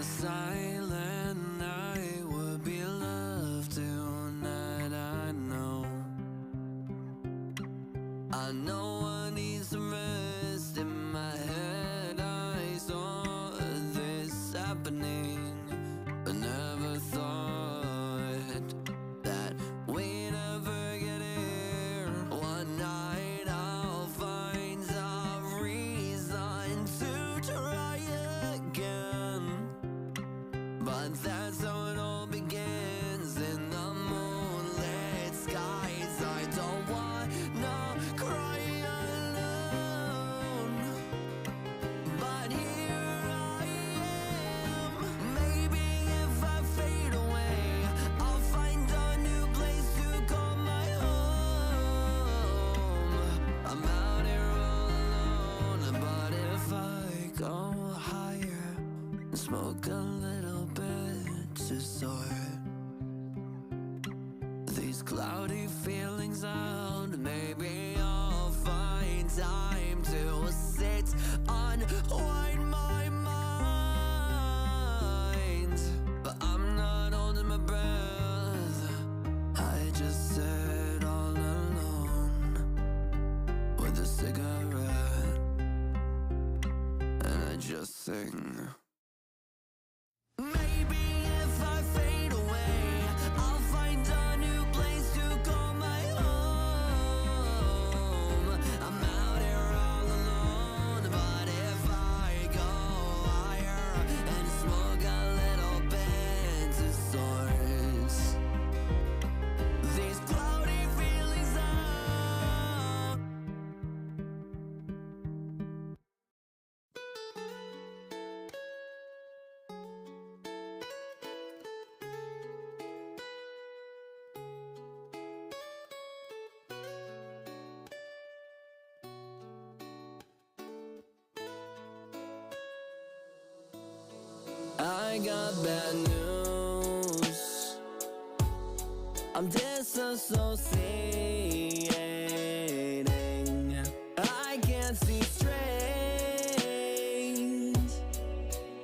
a silent night would be love tonight. I know I need some rest in my head. I saw this happening, but never thought that we'd ever get here. One night I'll find a reason to try again, but that's how it all begins in the moonlit skies. I don't wanna cry alone, but here I am. Maybe if I fade away, I'll find a new place to call my home. I'm out here all alone, but if I go higher and smoke a little bit to soar these cloudy feelings out, maybe I'll find time to sit, unwind my mind. But I'm not holding my breath, I just sit all alone with a cigarette, and I just sing. Maybe if I fade away, I'll find a new place to call my home. I'm out here all alone, but if I go higher and smoke a little bit to source these cloudy feelings out. I got bad news, I'm disassociating. I can't see straight.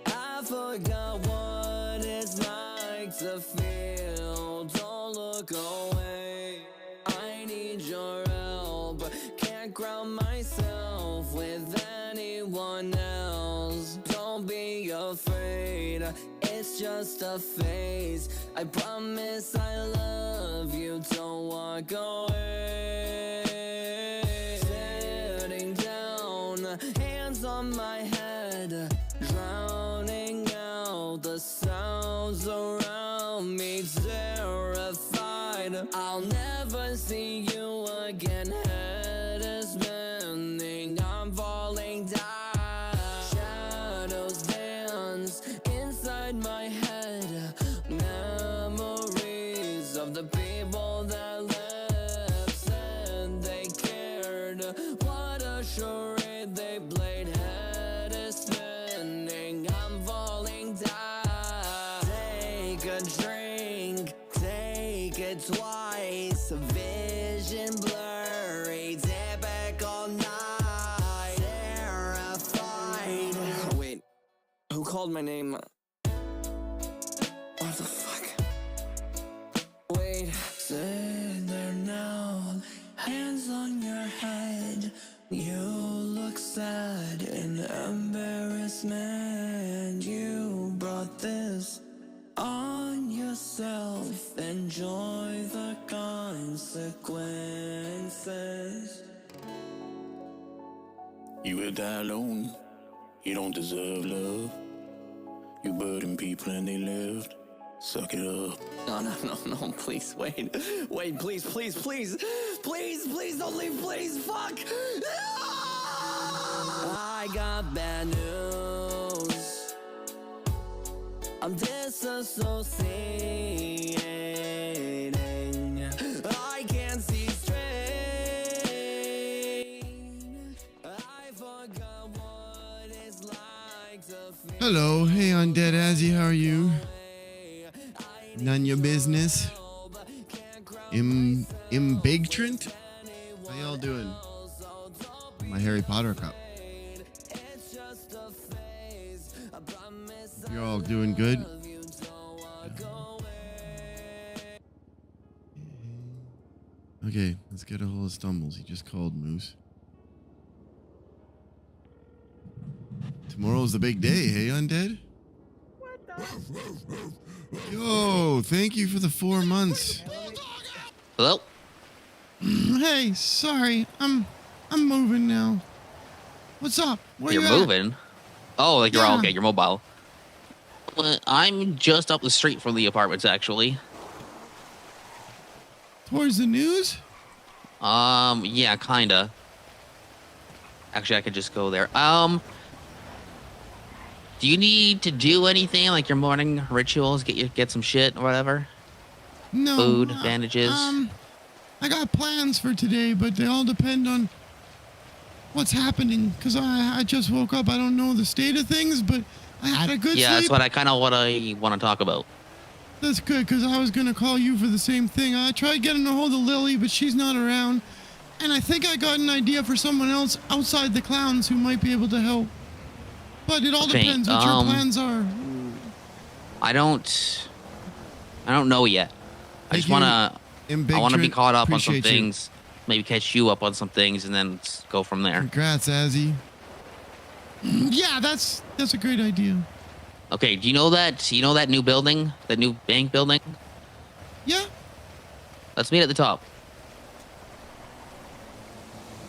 I forgot what it's like to feel. Don't look away, I need your help. Can't ground myself with anyone else. Don't be afraid, it's just a phase. I promise I love you, don't walk away. Sitting down, hands on my head, drowning out the sounds around me, terrified I'll never see you again. Head is spinning, I'm falling down. Shadows dance inside my head, memories of the people that left, said they cared. What a charade they played. Head is spinning, I'm falling down. Take a drink, take it twice. Vision blurry, typical night. Terrified. Wait, who called my name? What the fuck? Wait, sit there now, hands on your head. You look sad in embarrassment. You brought this on yourself. Enjoy the consequences. You will die alone. You don't deserve love. You burden people and they lived. Suck it up. No, please, wait, please, don't leave, please, fuck! I got bad news, I'm disassociating. I can't see straight. I forgot what it's like to feel. Hello, hey Undead Azzy, how are you? None your business. Big Trent? How y'all doing? My Harry Potter cup. You're all doing good? Okay, let's get a hold of Stumbles. He just called Moose. Tomorrow's the big day, hey, Undead? Yo, thank you for the 4 months. Hello? Hey, sorry, I'm moving now. What's up? Where You're you at? moving? Oh, like you're all Yeah. okay. You're mobile. Well, I'm just up the street from the apartments, actually. Towards the news? Yeah, kinda. Actually, I could just go there. Do you need to do anything like your morning rituals? Get some shit or whatever? No. Food, bandages. I got plans for today, but they all depend on what's happening. Cause I just woke up. I don't know the state of things, but I had a good Yeah, sleep. that's what I want to talk about. That's good, because I was going to call you for the same thing. I tried getting a hold of Lily, but she's not around. And I think I got an idea for someone else outside the clowns who might be able to help. But it all Okay, depends what your plans are. I don't know yet. I Thank just wanna you, I wanna be caught up on some Appreciate you. things. Maybe catch you up on some things and then go from there. Congrats, Azzy. Yeah, that's a great idea. Okay, do you know that new building? That new bank building? Yeah? Let's meet at the top.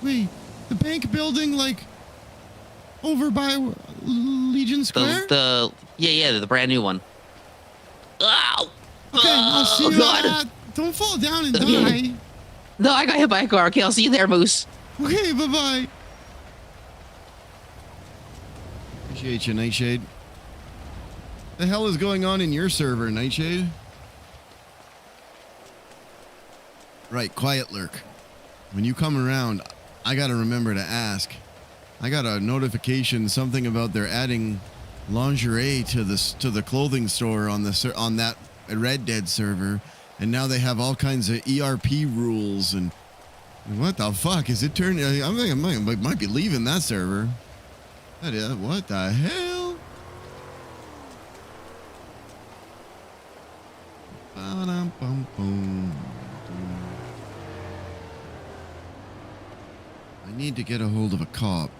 Wait, the bank building, like, over by Legion Square? The brand new one. Ow! Okay, I'll see Oh, you God. at... Don't fall down and die. No, I got hit by a car. Okay, I'll see you there, Moose. Okay, bye-bye. Appreciate you, Nightshade. The hell is going on in your server, Nightshade? Right, quiet lurk. When you come around, I gotta remember to ask. I got a notification, something about they're adding lingerie to the clothing store on that Red Dead server, and now they have all kinds of ERP rules and what the fuck is it turning? I think I might be leaving that server. That is, what the hell? Ba-dum-bum-bum. I need to get a hold of a cop.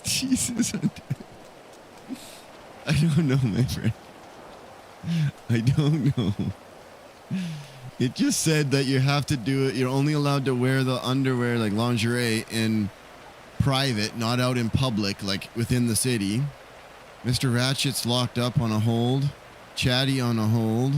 Jesus. I don't know, my friend. I don't know. It just said that you have to do it. You're only allowed to wear the underwear, like lingerie, in private, not out in public, like within the city. Mr. Ratchet's locked up on a hold. Chatty on a hold.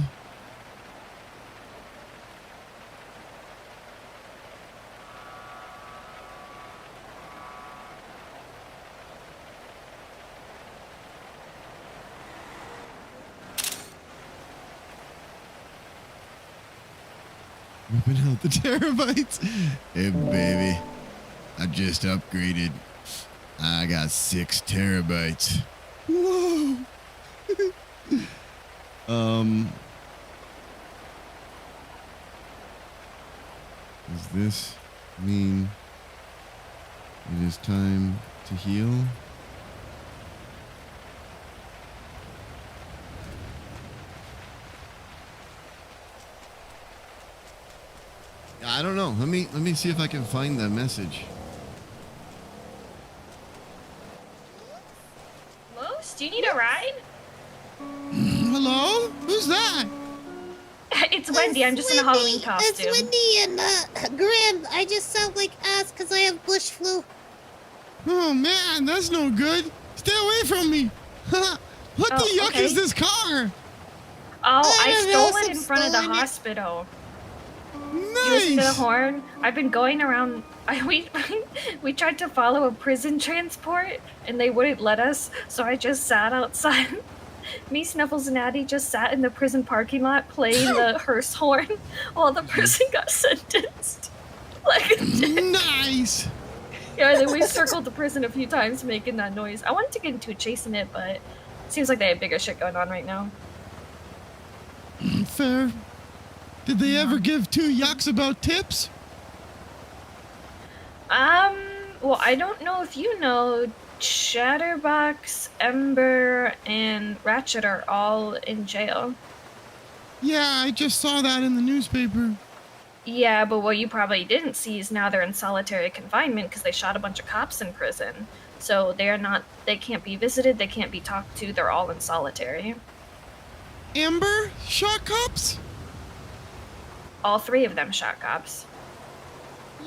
Whipping out the terabytes. Hey, baby. I just upgraded. I got 6 terabytes. Whoa. Does this mean it is time to heal? I don't know. Let me see if I can find the message. Moose, do you need a ride? Hello? Who's that? It's Wendy. I'm just in a Halloween costume. It's Wendy and Graham. I just sound like ass because I have bush flu. Oh man, that's no good. Stay away from me. What the yuck is this car? Oh, I don't stole know, it in front of the stolen it. hospital. You listen to the Nice. horn. I've been going around. We tried to follow a prison transport, and they wouldn't let us. So I just sat outside. Me, Snuffles, and Addie just sat in the prison parking lot playing the hearse horn while the person got sentenced. Like, Nice. yeah, then we circled the prison a few times making that noise. I wanted to get into a chase in it, but Seems like they have bigger shit going on right now. Fair. Did they ever give two yucks about tips? Well, I don't know if you know, Chatterbox, Ember, and Ratchet are all in jail. Yeah, I just saw that in the newspaper. Yeah, but what you probably didn't see is now they're in solitary confinement because they shot a bunch of cops in prison. So they can't be visited, they can't be talked to, they're all in solitary. Amber? Shot cops? All 3 of them shot cops.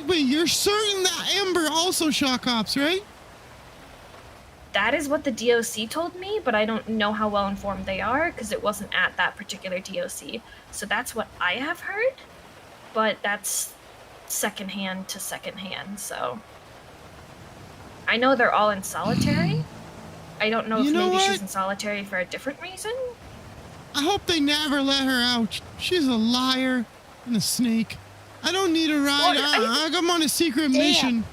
Wait, you're certain that Amber also shot cops, right? That is what the DOC told me, but I don't know how well informed they are because it wasn't at that particular DOC. So that's what I have heard, but that's secondhand to secondhand, so. I know they're all in solitary. I don't know if maybe she's in solitary for a different reason. I hope they never let her out. She's a liar and a snake. I don't need a ride. I'm on a secret mission.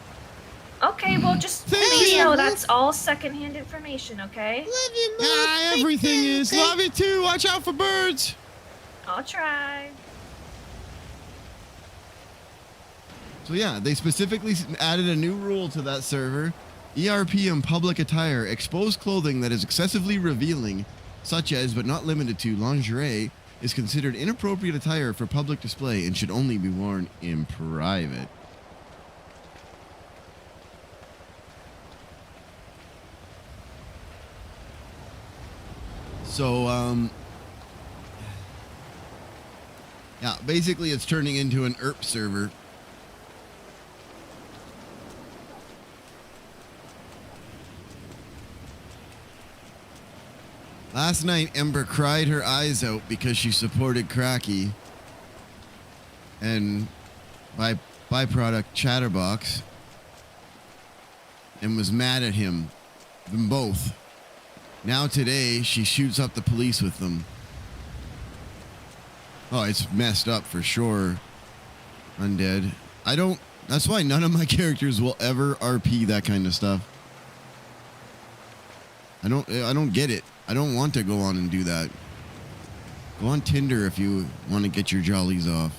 Okay, well, just please know that's all secondhand information, okay? Love you, Mom. Yeah, everything is. Love you too. Watch out for birds. I'll try. So yeah, they specifically added a new rule to that server. ERP and public attire, exposed clothing that is excessively revealing, such as but not limited to lingerie, is considered inappropriate attire for public display and should only be worn in private. So, yeah, basically it's turning into an ERP server. Last night, Ember cried her eyes out because she supported Cracky and by byproduct Chatterbox and was mad at them both. Now today, she shoots up the police with them. Oh, it's messed up for sure. Undead. That's why none of my characters will ever RP that kind of stuff. I don't get it. I don't want to go on and do that. Go on Tinder if you want to get your jollies off.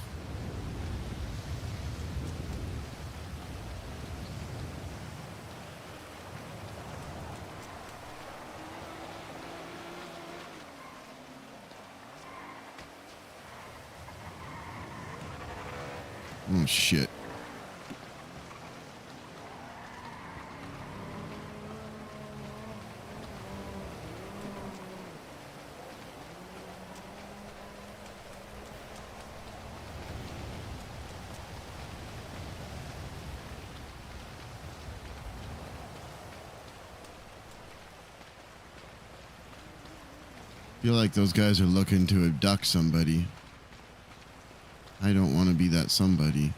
Oh, shit. Feel like those guys are looking to abduct somebody. I don't want to be that somebody.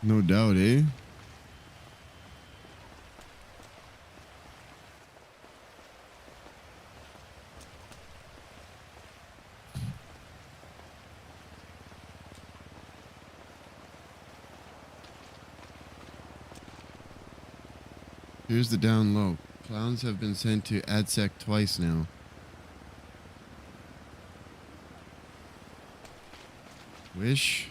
No doubt, eh? Here's the down low. Clowns have been sent to AdSec twice now. Wish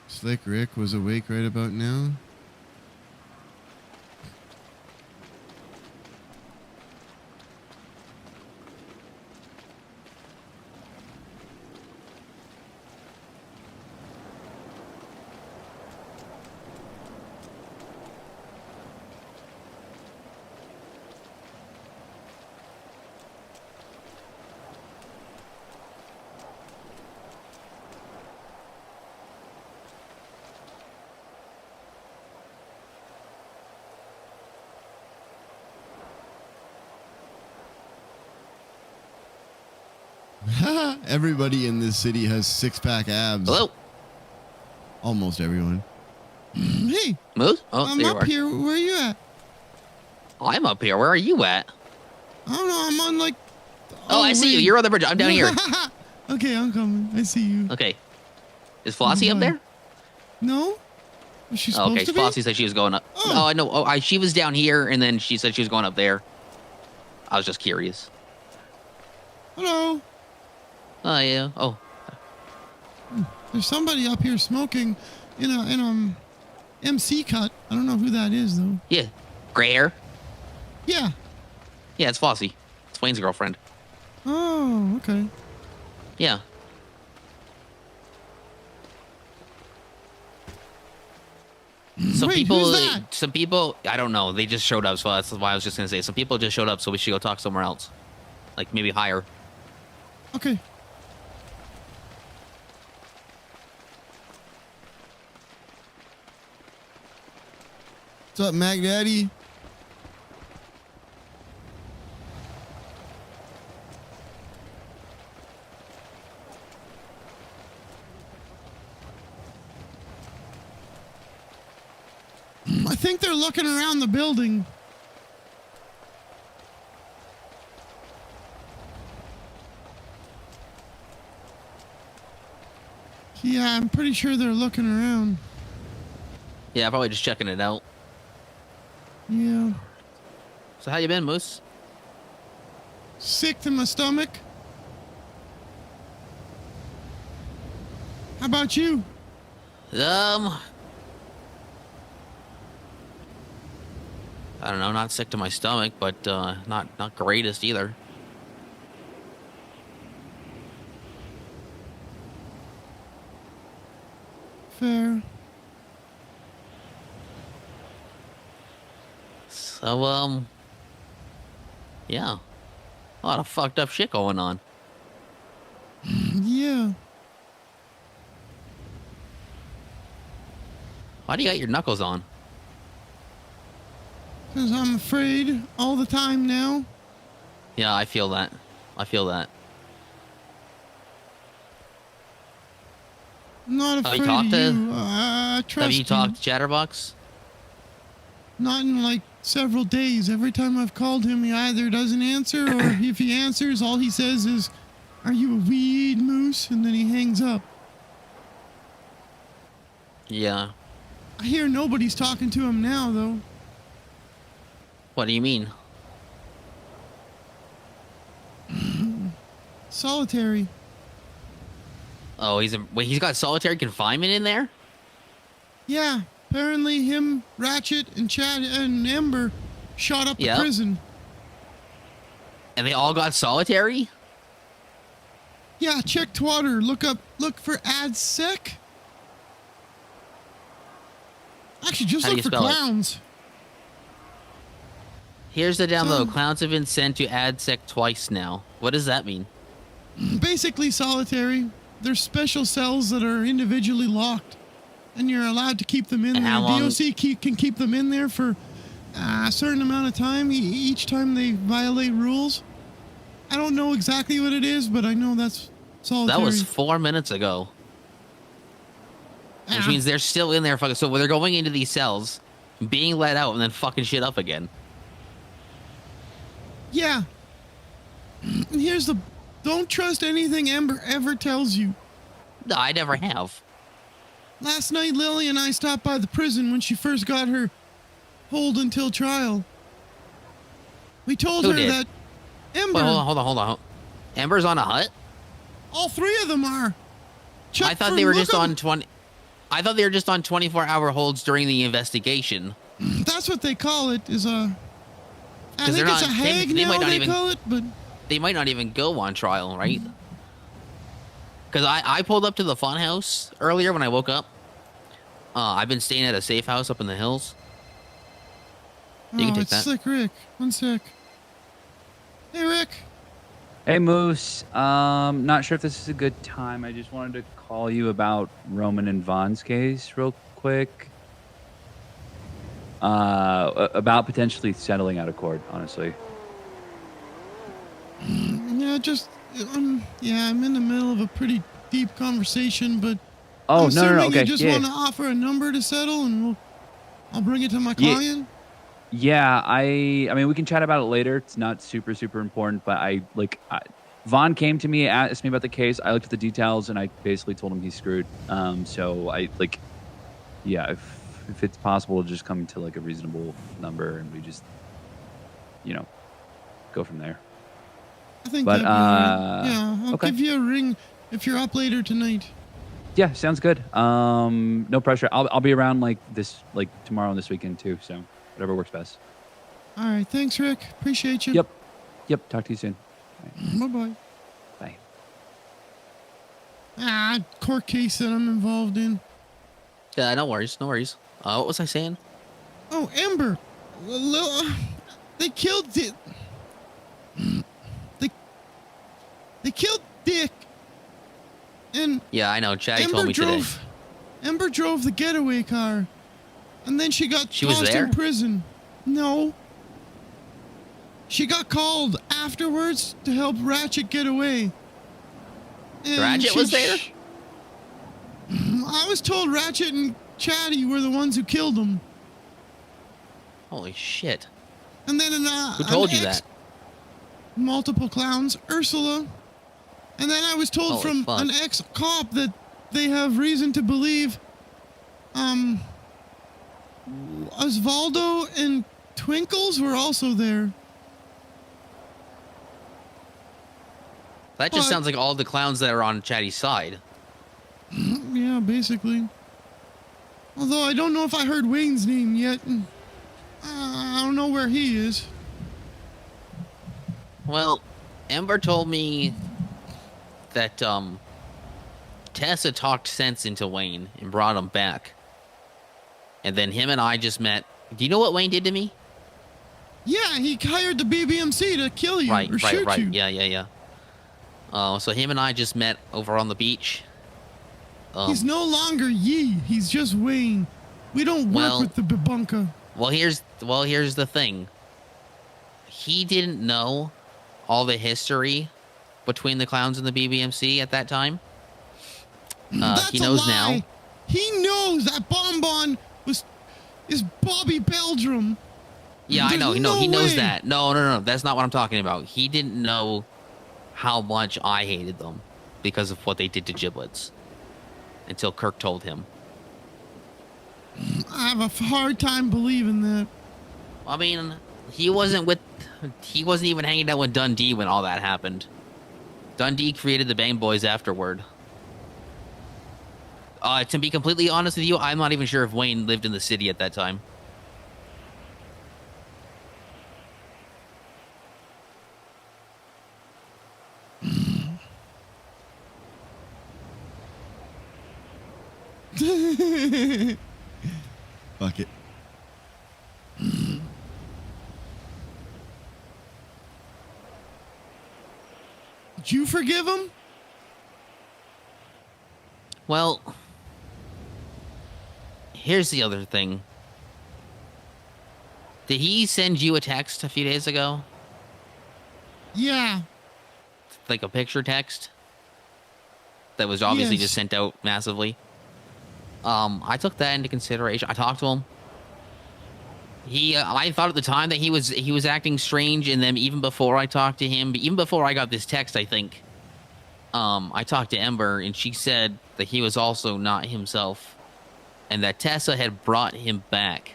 Slick Rick was awake right about now. Everybody in this city has six-pack abs. Hello? Almost everyone. Hey, Moose? Oh, I'm there you up are. here. Where are you at? Oh, I'm up here. Where are you at? I don't know. I'm on like. Oh, I see you. wait. You're on the bridge. I'm down here. Okay, I'm coming. I see you. Okay. Is Flossie up there? No? Was she Oh, supposed okay, to be? Flossie said she was going up. Oh. Oh, I know. Oh, she was down here, and then she said she was going up there. I was just curious. Hello. Oh, yeah. Oh, There's somebody up here smoking in a MC cut. I don't know who that is though. yeah. Gray hair? Yeah. Yeah, it's Flossie. It's Wayne's girlfriend. Oh, okay. Yeah. Some Wait, people, who's that? some people, I don't know. They just showed up, so that's why I was just gonna say. Some people just showed up, so we should go talk somewhere else, like maybe higher. Okay. What's up, Mac Daddy? I think they're looking around the building. Yeah, I'm pretty sure they're looking around. Yeah, probably just checking it out. Yeah. So how you been, Moose? Sick to my stomach. How about you? I don't know. Not sick to my stomach, but not greatest either. Fair. So yeah, a lot of fucked up shit going on. Yeah. Why do you got your knuckles on? Because I'm afraid all the time now. Yeah, I feel that. I feel that. I'm not Have afraid you talked of to- you. I trust Have you talked to Chatterbox? Not in like several days. Every time I've called him, he either doesn't answer or if he answers, all he says is, "Are you a weed moose?" And then he hangs up. Yeah. I hear nobody's talking to him now, though. What do you mean? Solitary. Oh, wait, he's got solitary confinement in there? Yeah, apparently him, Ratchet, and Chad and Ember shot up Yep. the prison. And they all got solitary? Yeah, check Twitter. Look for AdSec. Actually, just How do look you for spell it? clowns. Here's the download. So- Clowns have been sent to AdSec twice now. What does that mean? Basically solitary. They're special cells that are individually locked, and you're allowed to keep them in And there. how long- DOC can keep them in there for a certain amount of time each time they violate rules. I don't know exactly what it is, but I know that's solitary. That was 4 minutes ago. Which Ah, means they're still in there fucking. So they're going into these cells, being let out, and then fucking shit up again. yeah. And here's the... Don't trust anything Ember ever tells you. No, I never have. Last night, Lily and I stopped by the prison when she first got her hold until trial. We told Who her did? that Ember... Wait, hold on. Ember's on a hut? All three of them are. I thought they were just on 20. I thought they were just on 24-hour holds during the investigation. That's what they call it. Is a. I 'Cause think they're it's not- a hag they now. might not They even- call it, but They might not even go on trial, right? Because I pulled up to the fun house earlier when I woke up. I've been staying at a safe house up in the hills. You can take it's that. Slick Rick. One sec. Hey, Rick. Hey Moose, not sure if this is a good time. I just wanted to call you about Roman and Vaughn's case real quick. About potentially settling out of court, honestly. Yeah, I'm in the middle of a pretty deep conversation, but Oh, I'm no, assuming okay, you just yeah. want to offer a number to settle, and I'll bring it to my Yeah. client. Yeah, I mean, we can chat about it later. It's not super important, but Vaughn came to me, asked me about the case. I looked at the details, and I basically told him he's screwed. So if it's possible to just come to like a reasonable number and we just, go from there. I think But, that'd be all right. Yeah, I'll okay. give you a ring if you're up later tonight. Yeah, sounds good. No pressure. I'll be around like tomorrow and this weekend too. So whatever works best. All right, thanks, Rick. Appreciate you. Yep. Talk to you soon. Bye-bye. Bye. Court case that I'm involved in. Yeah, no worries. What was I saying? Oh, Amber. They killed it. They killed Dick. And Yeah, I know. Chatty told me today. Amber drove the getaway car. And then she got She was tossed there? in prison. No. She got called afterwards to help Ratchet get away. And Ratchet was there? I was told Ratchet and Chatty were the ones who killed him. Holy shit. And then Who told you that? Multiple clowns, Ursula. And then I was told Holy from fuck. an ex-cop that they have reason to believe Osvaldo and Twinkles were also there. That just But- sounds like all the clowns that are on Chatty's side. Yeah, basically. Although I don't know if I heard Wayne's name yet. And I don't know where he is. Well, Amber told me that Tessa talked sense into Wayne and brought him back. And then him and I just met. Do you know what Wayne did to me? Yeah, he hired the BBMC to kill you or shoot you. Yeah. So him and I just met over on the beach. He's no longer Yee. He's just Wayne. We don't work with the Babunka. Well, here's the thing. He didn't know all the history between the clowns and the BBMC at that time. That's He knows a lie. now. He knows that Bonbon is Bobby Beldrum. Yeah, I There's know. no He knows way. that. No. That's not what I'm talking about. He didn't know how much I hated them because of what they did to Giblets until Kirk told him. I have a hard time believing that. I mean, he wasn't even hanging out with Dundee when all that happened. Dundee created the Bang Boys afterward. To be completely honest with you, I'm not even sure if Wayne lived in the city at that time. Fuck it. Did you forgive him? Well, here's the other thing. Did he send you a text a few days ago? Yeah. Like a picture text? That was obviously Yes. just sent out massively? I took that into consideration. I talked to him. I thought at the time that he was acting strange, and then even before I talked to him, even before I got this text, I think, I talked to Ember, and she said that he was also not himself, and that Tessa had brought him back,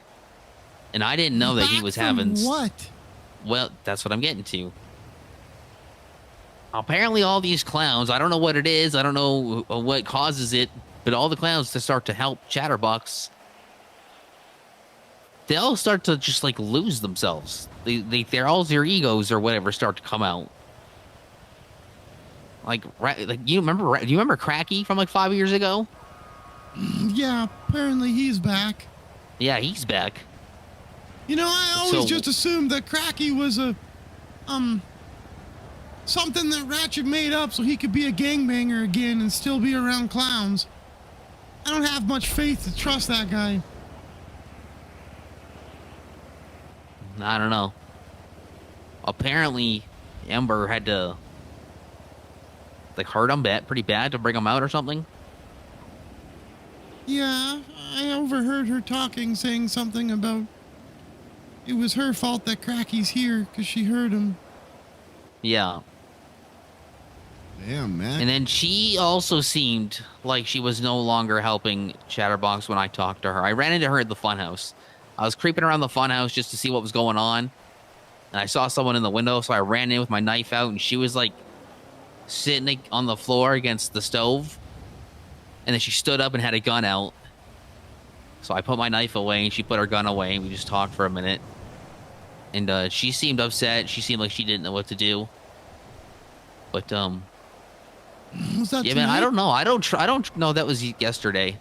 and I didn't know that he Back was from having. what? Well, that's what I'm getting to. Apparently, all these clowns, I don't know what it is, I don't know what causes it, but all the clowns to start to help Chatterbox, they all start to just like lose themselves. They're all their egos or whatever start to come out. Like you remember? Do you remember Cracky from like 5 years ago? Yeah, apparently he's back. Yeah, he's back. You know, I always So- just assumed that Cracky was a something that Ratchet made up so he could be a gangbanger again and still be around clowns. I don't have much faith to trust that guy. I don't know. Apparently, Ember had to like hurt him pretty bad to bring him out or something. Yeah, I overheard her talking, saying something about it was her fault that Cracky's here because she heard him. Yeah. Damn, man. And then she also seemed like she was no longer helping Chatterbox when I talked to her. I ran into her at the funhouse. I was creeping around the funhouse just to see what was going on. And I saw someone in the window, so I ran in with my knife out, and she was like sitting on the floor against the stove. And then she stood up and had a gun out. So I put my knife away, and she put her gun away, and we just talked for a minute. And she seemed upset. She seemed like she didn't know what to do. But Was that yeah, man, I don't know. I don't know. That was yesterday,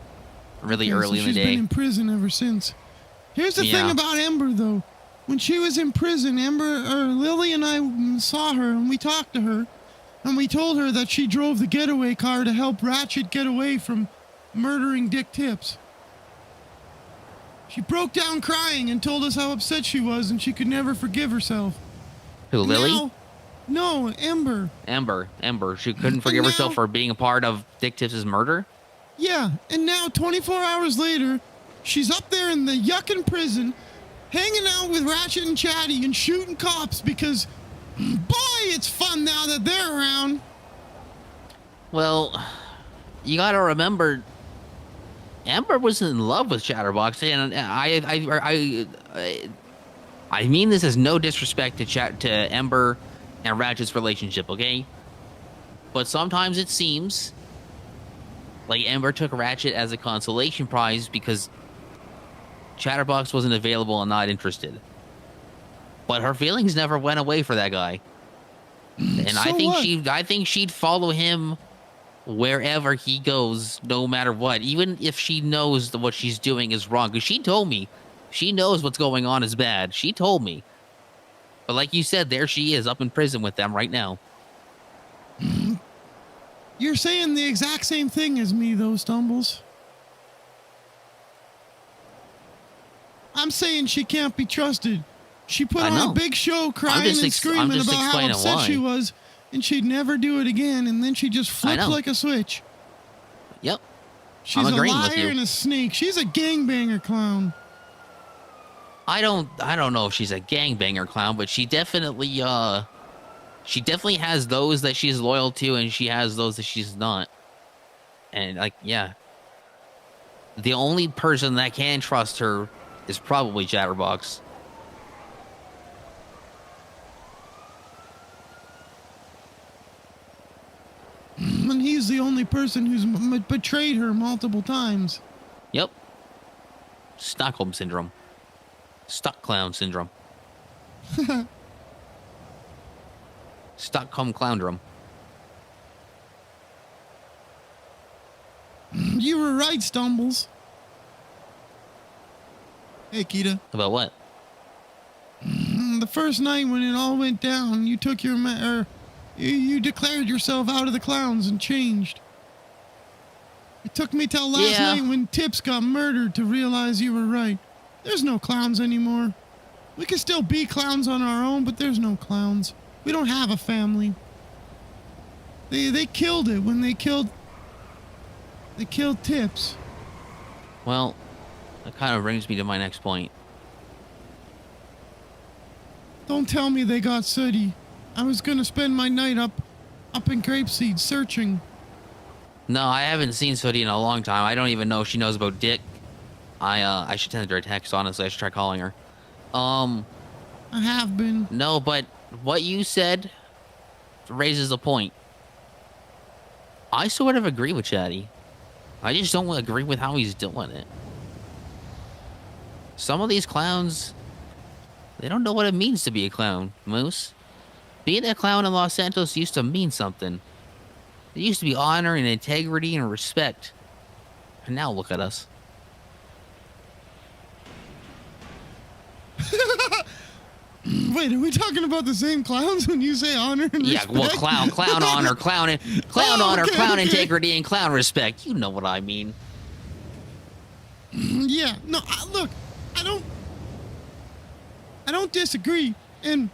really early in the She's day. been in prison ever since. Here's the thing Yeah. about Ember, though. When she was in prison, Lily and I saw her, and we talked to her, and we told her that she drove the getaway car to help Ratchet get away from murdering Dick Tips. She broke down crying and told us how upset she was, and she could never forgive herself. Who, And Lily? now- no, Ember. Ember. She couldn't forgive herself now- for being a part of Dick Tips' murder. Yeah, and now 24 hours later, she's up there in the yuckin' prison, hanging out with Ratchet and Chatty and shooting cops because, boy, it's fun now that they're around. Well, you gotta remember, Ember was in love with Chatterbox, and I mean this as no disrespect to Ember and Ratchet's relationship, okay? But sometimes it seems like Ember took Ratchet as a consolation prize because Chatterbox wasn't available and not interested. But her feelings never went away for that guy. And So I think she'd follow him wherever he goes, no matter what, even if she knows that what she's doing is wrong. Because she told me she knows what's going on is bad. She told me. But like you said, there she is up in prison with them right now. You're saying the exact same thing as me, though, Stumbles. I'm saying she can't be trusted. She put I on know. a big show crying and I'm screaming just about how explaining upset why. she was, and she'd never do it again, and then she just flipped know. like a switch. Yep. She's a agreeing with liar you. and a snake. She's a gangbanger clown. I don't know if she's a gangbanger clown, but she definitely has those that she's loyal to, and she has those that she's not. And like, yeah, the only person that can trust her is probably Chatterbox. And he's the only person who's betrayed her multiple times. Yep. Stockholm syndrome. Stuck clown syndrome. Stockholm clowndrome. You were right, Stumbles. Hey, Kita. About what? The first night when it all went down, you took your you declared yourself out of the clowns and changed. It took me till last Yeah. night when Tips got murdered to realize you were right. There's no clowns anymore. We can still be clowns on our own, but there's no clowns. We don't have a family. They killed it when they killed Tips. Well, that kind of brings me to my next point. Don't tell me they got Sooty. I was gonna spend my night up in Grapeseed searching. No, I haven't seen Sooty in a long time. I don't even know if she knows about Dick. I should send her a text, honestly. I should try calling her. I have been. No, but what you said raises a point. I sort of agree with Chatty. I just don't agree with how he's doing it. Some of these clowns, they don't know what it means to be a clown, Moose. Being a clown in Los Santos used to mean something. It used to be honor and integrity and respect. And now look at us. Wait, are we talking about the same clowns when you say honor and Yeah, respect? well, clown honor, clown Oh, honor, okay, clown okay. integrity, and clown respect. You know what I mean. Yeah, no, look, I don't disagree, and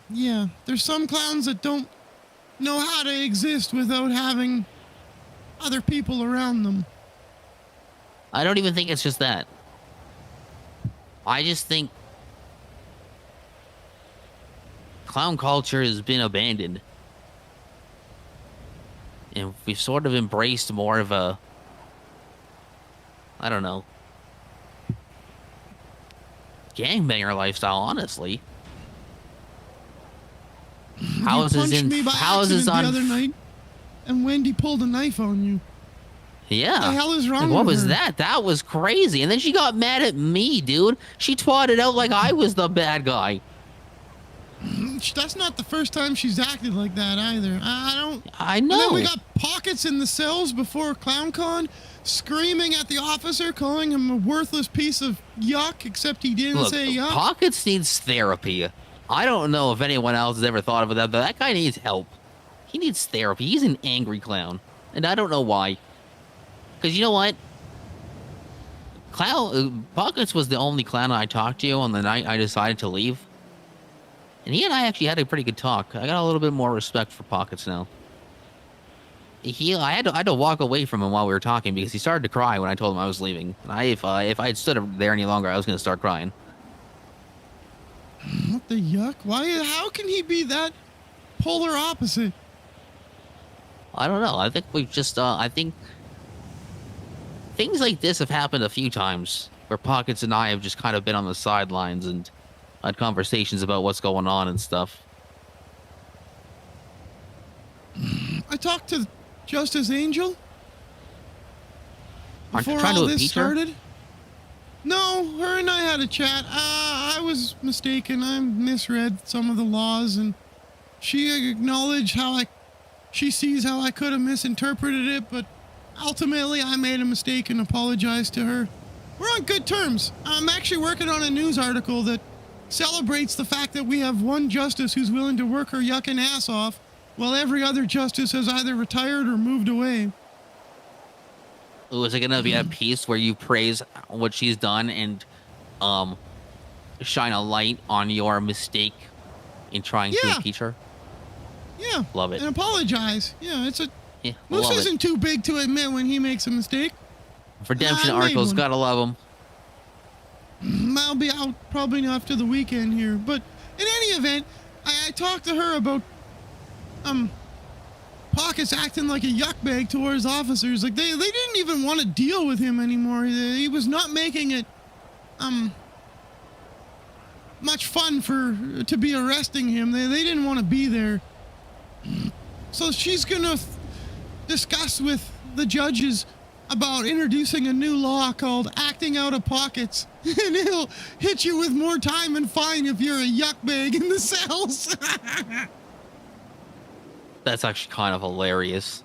yeah, there's some clowns that don't know how to exist without having other people around them. I don't even think it's just that. I just think clown culture has been abandoned. And we've sort of embraced more of a, I don't know, gangbanger lifestyle, honestly. How is this in? How is this on? The other night, and Wendy pulled a knife on you. Yeah. What the hell is wrong What with was her? that? That was crazy. And then she got mad at me, dude. She twatted out like I was the bad guy. That's not the first time she's acted like that either. I And know. then we got Pockets in the cells before ClownCon, screaming at the officer, calling him a worthless piece of yuck, except he didn't Look, say yuck. Pockets needs therapy. I don't know if anyone else has ever thought of that, but that guy needs help. He needs therapy. He's an angry clown. And I don't know why. Because you know what? Pockets was the only clown I talked to on the night I decided to leave. And he and I actually had a pretty good talk. I got a little bit more respect for Pockets now. I had to walk away from him while we were talking because he started to cry when I told him I was leaving. And if I had stood there any longer, I was going to start crying. What the yuck? Why? How can he be that polar opposite? I don't know. I think we've just, I think things like this have happened a few times where Pockets and I have just kind of been on the sidelines and had conversations about what's going on and stuff. I talked to Justice Angel Aren't you before trying to all this impeach her? started. No, her and I had a chat. I was mistaken. I misread some of the laws, and she acknowledged she sees how I could have misinterpreted it, but ultimately I made a mistake and apologized to her. We're on good terms. I'm actually working on a news article that celebrates the fact that we have one justice who's willing to work her yucking ass off, while every other justice has either retired or moved away. Ooh, is it gonna be a piece where you praise what she's done and shine a light on your mistake in trying to Yeah. impeach her? Yeah. Love it. And apologize. Yeah, Yeah, Moose love it. isn't too big to admit when he makes a mistake. Redemption I made articles, one. gotta love them. I'll be out probably after the weekend here, but in any event, I talked to her about Pockets acting like a yuck bag towards officers. Like they didn't even want to deal with him anymore. He was not making it much fun to be arresting him. They didn't want to be there. So she's gonna discuss with the judges about introducing a new law called acting out of pockets. And he'll hit you with more time and fine if you're a yuck bag in the cells. That's actually kind of hilarious.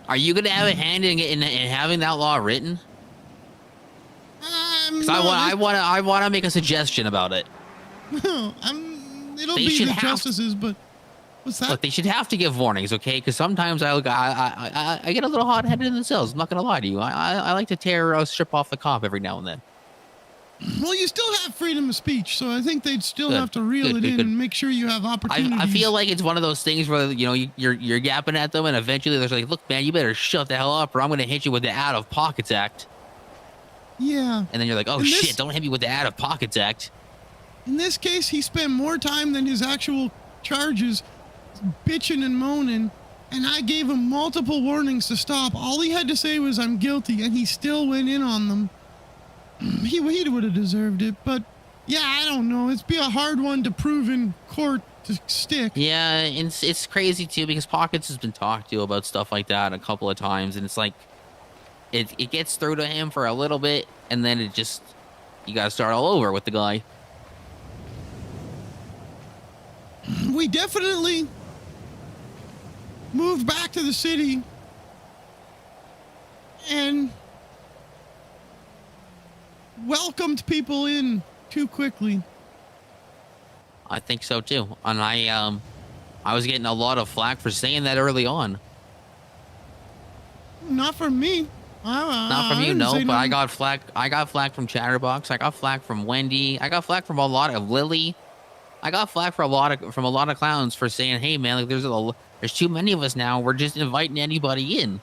Are you gonna have a hand in having that law written? 'Cause I want to make a suggestion about it. It'll They be should the have- justices, but what's that? Look, they should have to give warnings, okay? Because sometimes I get a little hot-headed in the cells. I'm not gonna lie to you. I like to tear a strip off the cop every now and then. Well, you still have freedom of speech, so I think they'd still Good. have to reel Good, it good, in good. and make sure you have opportunities. I feel like it's one of those things where you're yapping at them, and eventually they're like, "Look, man, you better shut the hell up, or I'm gonna hit you with the Out of Pockets Act." Yeah. And then you're like, "Oh And this- shit! Don't hit me with the Out of Pockets Act." In this case, he spent more time than his actual charges bitching and moaning, and I gave him multiple warnings to stop. All he had to say was, "I'm guilty," and he still went in on them. He would have deserved it, but yeah, I don't know. It's be a hard one to prove in court to stick. Yeah, and it's crazy too because Pockets has been talked to about stuff like that a couple of times, and it's like it gets through to him for a little bit, and then you gotta start all over with the guy. We definitely moved back to the city and welcomed people in too quickly. I think so too, and I was getting a lot of flack for saying that early on. Not from me. Not from you, didn't no, say but I nothing. got flack. I got flack from Chatterbox. I got flack from Wendy. I got flack from a lot of Lily. I got flack from a lot of clowns for saying, "Hey, man, like there's too many of us now. We're just inviting anybody in."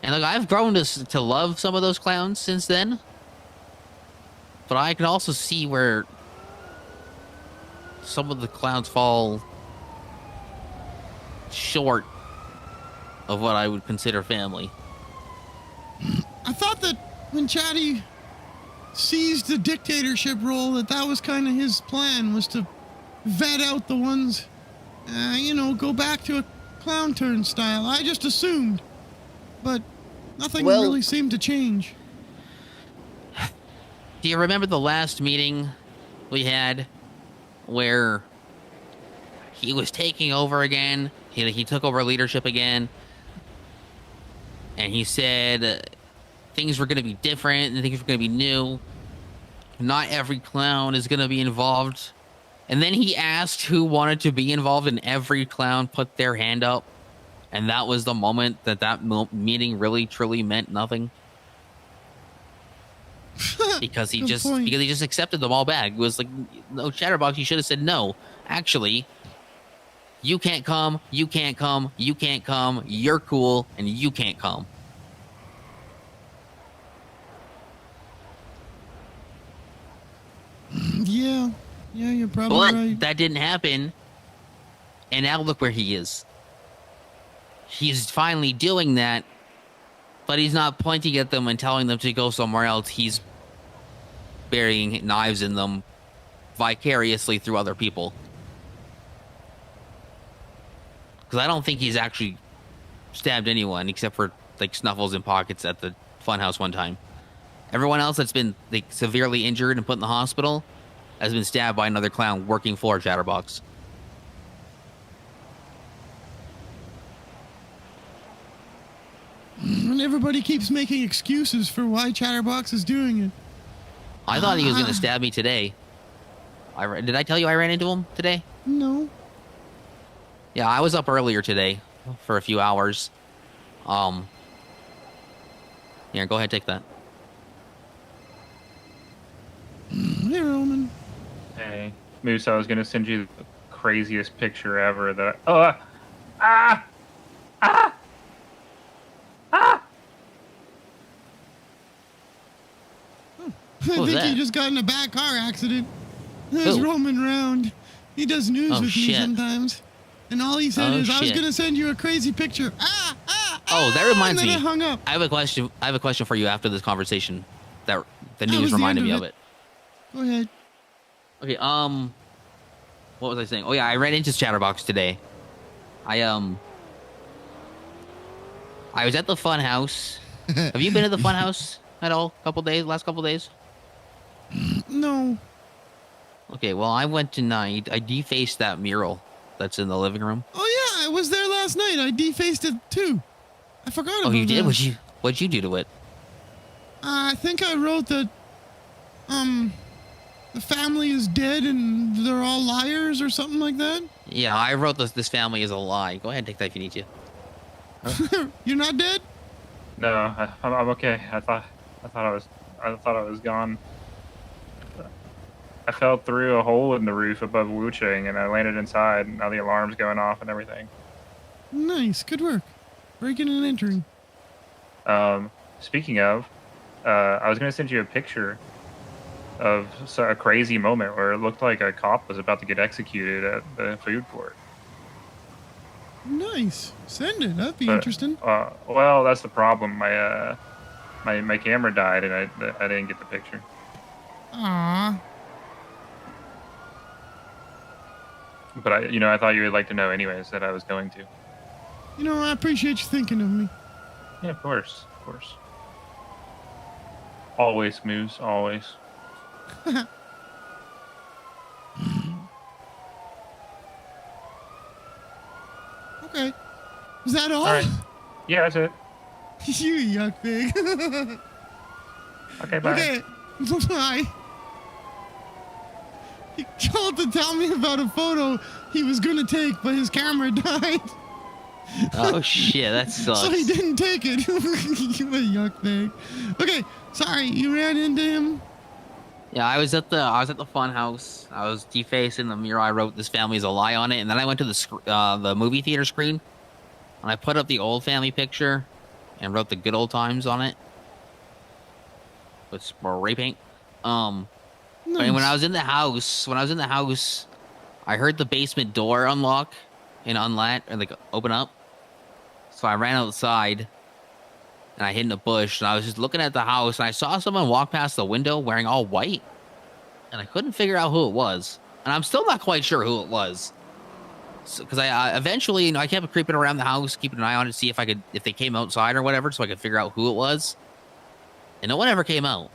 And And look, I've grown to love some of those clowns since then. But I can also see where some of the clowns fall short of what I would consider family. I thought that when Chatty seized the dictatorship role, that was kind of his plan, was to vet out the ones, go back to a clown turn style. I just assumed, but nothing really seemed to change. Do you remember the last meeting we had where he was taking over again? He took over leadership again, and he said things were going to be different and things were going to be new. Not every clown is going to be involved. And then he asked who wanted to be involved, and every clown put their hand up. And that was the moment that meeting really, truly meant nothing. Because he just accepted them all back. It was like, no, Chatterbox, you should have said no. Actually, you can't come, you can't come, you can't come, you're cool, and you can't come. Yeah, you're probably But right. that didn't happen. And now look where he is. He's finally doing that, but he's not pointing at them and telling them to go somewhere else. He's burying knives in them vicariously through other people. Because I don't think he's actually stabbed anyone except for like Snuffles in pockets at the funhouse one time. Everyone else that's been like severely injured and put in the hospital has been stabbed by another clown working for Chatterbox. And everybody keeps making excuses for why Chatterbox is doing it. I thought he was going to stab me today. Did I tell you I ran into him today? No. Yeah, I was up earlier today for a few hours. Yeah, go ahead, take that. Hey, Roman. Hey, Moose, I was gonna send you the craziest picture ever that I think that? he just got in a bad car accident. There's Who? roaming around. He does news with me shit. sometimes. And all he said is, I was shit. going to send you a crazy picture. Oh, that reminds and me. then I hung up. I have a question for you after this conversation. That the That was news the reminded end me of of it. it. Go ahead. Okay, what was I saying? Oh yeah, I ran into Chatterbox today. I was at the fun house. Have you been to the fun house at all? Last couple days? No. Okay, well, I went tonight. I defaced that mural that's in the living room. Oh, yeah, I was there last night. I defaced it, too. I forgot about Oh, you did? that. What'd you do to it? I think I wrote that, the family is dead and they're all liars or something like that. Yeah, I wrote this family is a lie. Go ahead and take that if you need to. You're not dead? no, I'm okay. I thought I was gone. I fell through a hole in the roof above Wuching and I landed inside. And now the alarm's going off and everything. Nice. Good work. Breaking and entering. Speaking of, I was gonna send you a picture of a crazy moment where it looked like a cop was about to get executed at the food court. Nice. Send it. That'd be But, interesting. Well, that's the problem. My camera died and I didn't get the picture. Aww. But I thought you would like to know anyways that I was going to. You know, I appreciate you thinking of me. Yeah, of course. Always, Moose, always. Okay. Is that all? All right. Yeah, that's it. You yuck pig. Okay, bye. Okay. Bye. He called to tell me about a photo he was gonna take, but his camera died. Oh shit, that sucks. So he didn't take it. You a yuck pig. Okay, sorry, you ran into him. Yeah, I was at the fun house. I was defacing the mural. I wrote "This family is a lie" on it, and then I went to the movie theater screen, and I put up the old family picture, and wrote the good old times on it with spray paint. And when I was in the house, I heard the basement door unlock and unlatch and like open up. So I ran outside and I hid in a bush and I was just looking at the house and I saw someone walk past the window wearing all white and I couldn't figure out who it was. And I'm still not quite sure who it was. So, because I eventually, I kept creeping around the house, keeping an eye on it to see if they came outside or whatever, so I could figure out who it was. And no one ever came out.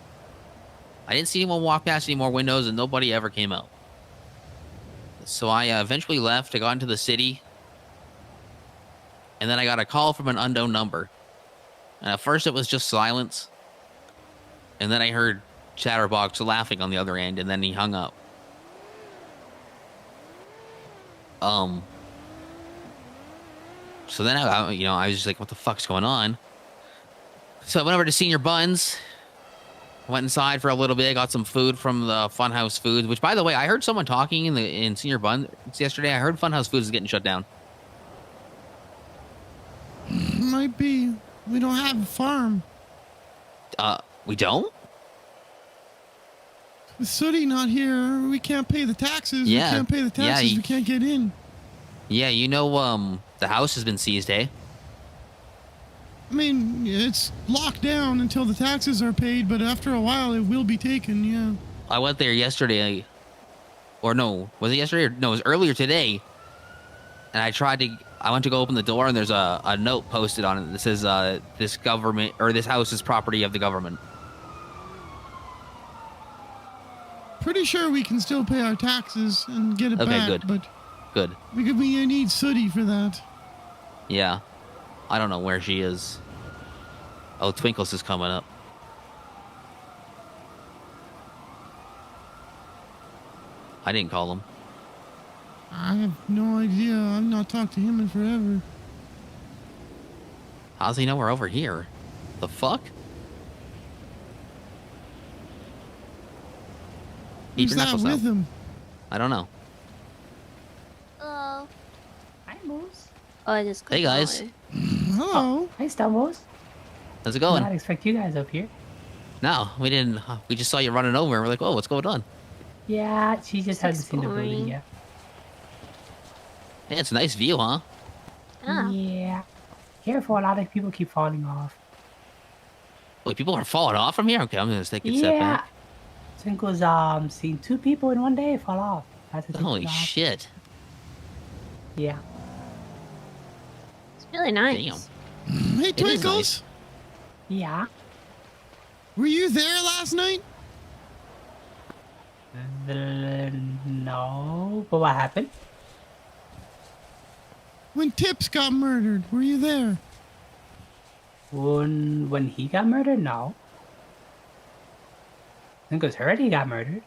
I didn't see anyone walk past any more windows, and nobody ever came out. So I eventually left. I got into the city, and then I got a call from an unknown number. And at first, it was just silence, and then I heard Chatterbox laughing on the other end, and then he hung up. So then I was just like, what the fuck's going on? So I went over to Senior Buns, went inside for a little bit, got some food from the Funhouse Foods, which, by the way, I heard someone talking in Senior Buns yesterday. I heard Funhouse Foods is getting shut down. Might be. We don't have a farm. We don't? With Sooty not here, we can't pay the taxes. Yeah. We can't pay the taxes. We can't get in. Yeah, the house has been seized, eh? I mean, it's locked down until the taxes are paid, but after a while, it will be taken, yeah. I went there yesterday. Or no, was it yesterday? No, it was earlier today. And I went to go open the door, and there's a note posted on it that says, this house is property of the government. Pretty sure we can still pay our taxes and get it back. Okay, good. But good. We need Sooty for that. Yeah. I don't know where she is. Oh, Twinkles is coming up. I didn't call him. I have no idea. I've not talked to him in forever. How does he know we're over here? The fuck? Who's that with him? I don't know. Hello. Hi, Moose. Oh, I just Hey, guys. Hello. Hi, Stumbles. How's it Did going? not expect you guys up here. No, we didn't. We just saw you running over and we're like, oh, what's going on? Yeah, she just hasn't seen the building Exploring. yet. Yeah, it's a nice view, huh? Ah. Yeah. Careful, a lot of people keep falling off. Wait, people are falling off from here? Okay, I'm going to take a step Yeah. back. Twinkle's seen 2 people in one day fall off. Had to take Holy them off. shit. Yeah. It's really nice. Damn. Hey, is Twinkles. nice. Yeah. Were you there last night? No. But what happened? When Tips got murdered, were you there? When he got murdered? No. Twinkle's heard he got murdered.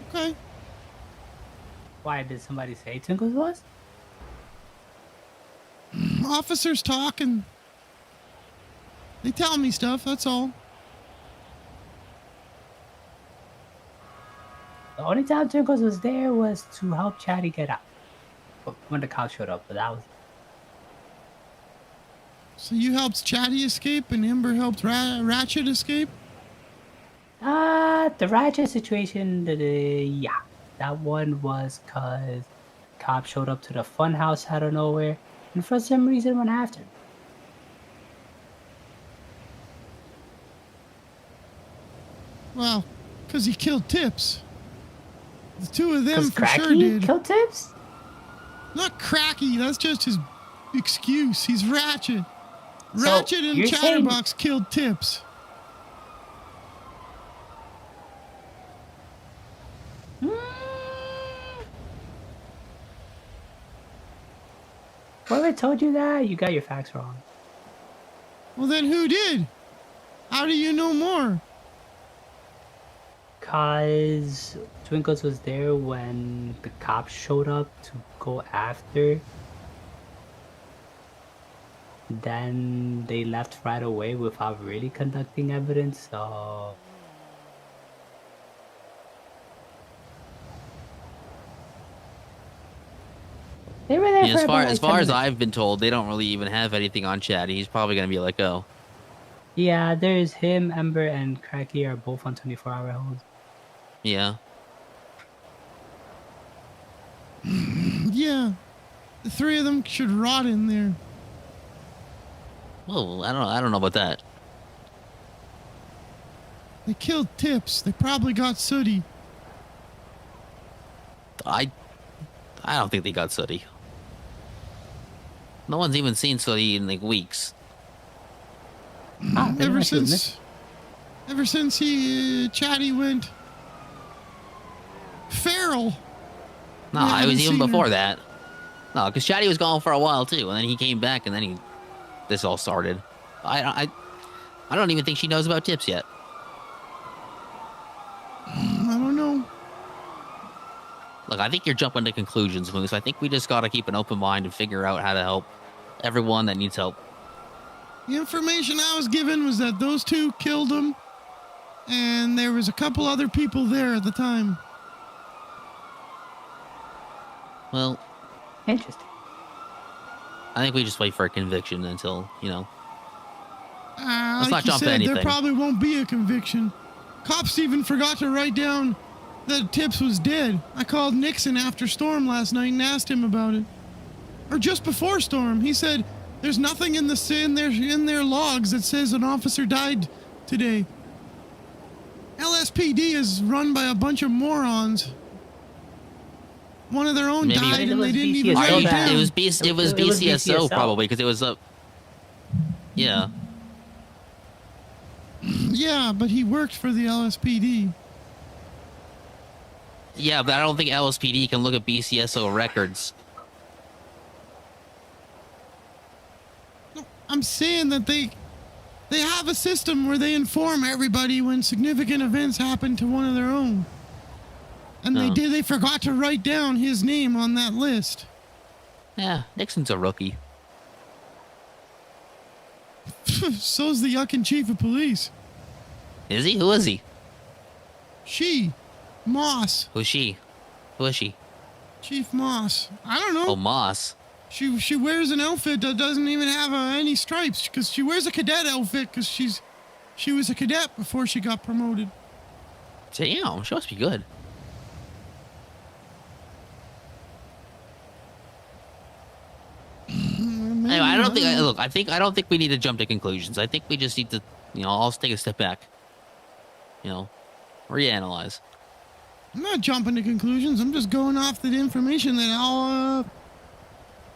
Okay. Why did somebody say Twinkle's was? Officers talking. They tell me stuff, that's all. The only time Twinkles was there was to help Chatty get out. When the cops showed up, but that was... So you helped Chatty escape and Ember helped Ratchet escape? The Ratchet situation, yeah. That one was because cops showed up to the funhouse out of nowhere and for some reason went after him. Well, because he killed Tips. The 2 of them Because for Cracky sure did. killed Tips? Not Cracky, that's just his excuse. He's Ratchet. So, Ratchet and you're saying- Chatterbox killed Tips. Whoever told you that, you got your facts wrong. Well, then who did? How do you know more? Cause Twinkles was there when the cops showed up to go after. Then they left right away without really conducting evidence, so... They were there Yeah, for as far about, as like, 10 far as minutes. I've been told, they don't really even have anything on Chatty. He's probably gonna be let go. Yeah, there's him, Ember, and Cracky are both on 24-hour holds. Yeah. Yeah. The three of them should rot in there. Well, I don't know about that. They killed Tips. They probably got Sooty. I don't think they got Sooty. No one's even seen Sooty in like weeks. Maybe Ever I should admit- since he Chatty went feral. No, Yeah, I it was haven't even seen her. before that. No, because Chatty was gone for a while too, and then he came back, and then this all started. I don't even think she knows about Tips yet. I don't know. Look, I think you're jumping to conclusions, Moose. I think we just got to keep an open mind and figure out how to help everyone that needs help. The information I was given was that those two killed him, and there was a couple other people there at the time. Well, Interesting. I think we just wait for a conviction until, Let's Like not you jump to said, anything. there probably won't be a conviction. Cops even forgot to write down that Tips was dead. I called Nixon after Storm last night and asked him about it. Or just before Storm. He said there's nothing in their logs that says an officer died today. LSPD is run by a bunch of morons. One of their own Maybe- died It and was they didn't even BCSO write it that- down. it was It was BCSO BCSO. probably because it was up. Yeah. Yeah, but he worked for the LSPD. Yeah, but I don't think LSPD can look at BCSO records. I'm saying that they have a system where they inform everybody when significant events happen to one of their own. And Oh. they forgot to write down his name on that list. Yeah, Nixon's a rookie. So's the yuckin' chief of police. Is he? Who is he? She, Moss, Who's she? Who is she? Chief Moss. I don't know. Oh, Moss. She wears an outfit that doesn't even have any stripes because she wears a cadet outfit because she was a cadet before she got promoted. Damn, she must be good. Anyway, I don't think. Look, I don't think we need to jump to conclusions. I think we just need to, I'll take a step back. Reanalyze. I'm not jumping to conclusions. I'm just going off the information that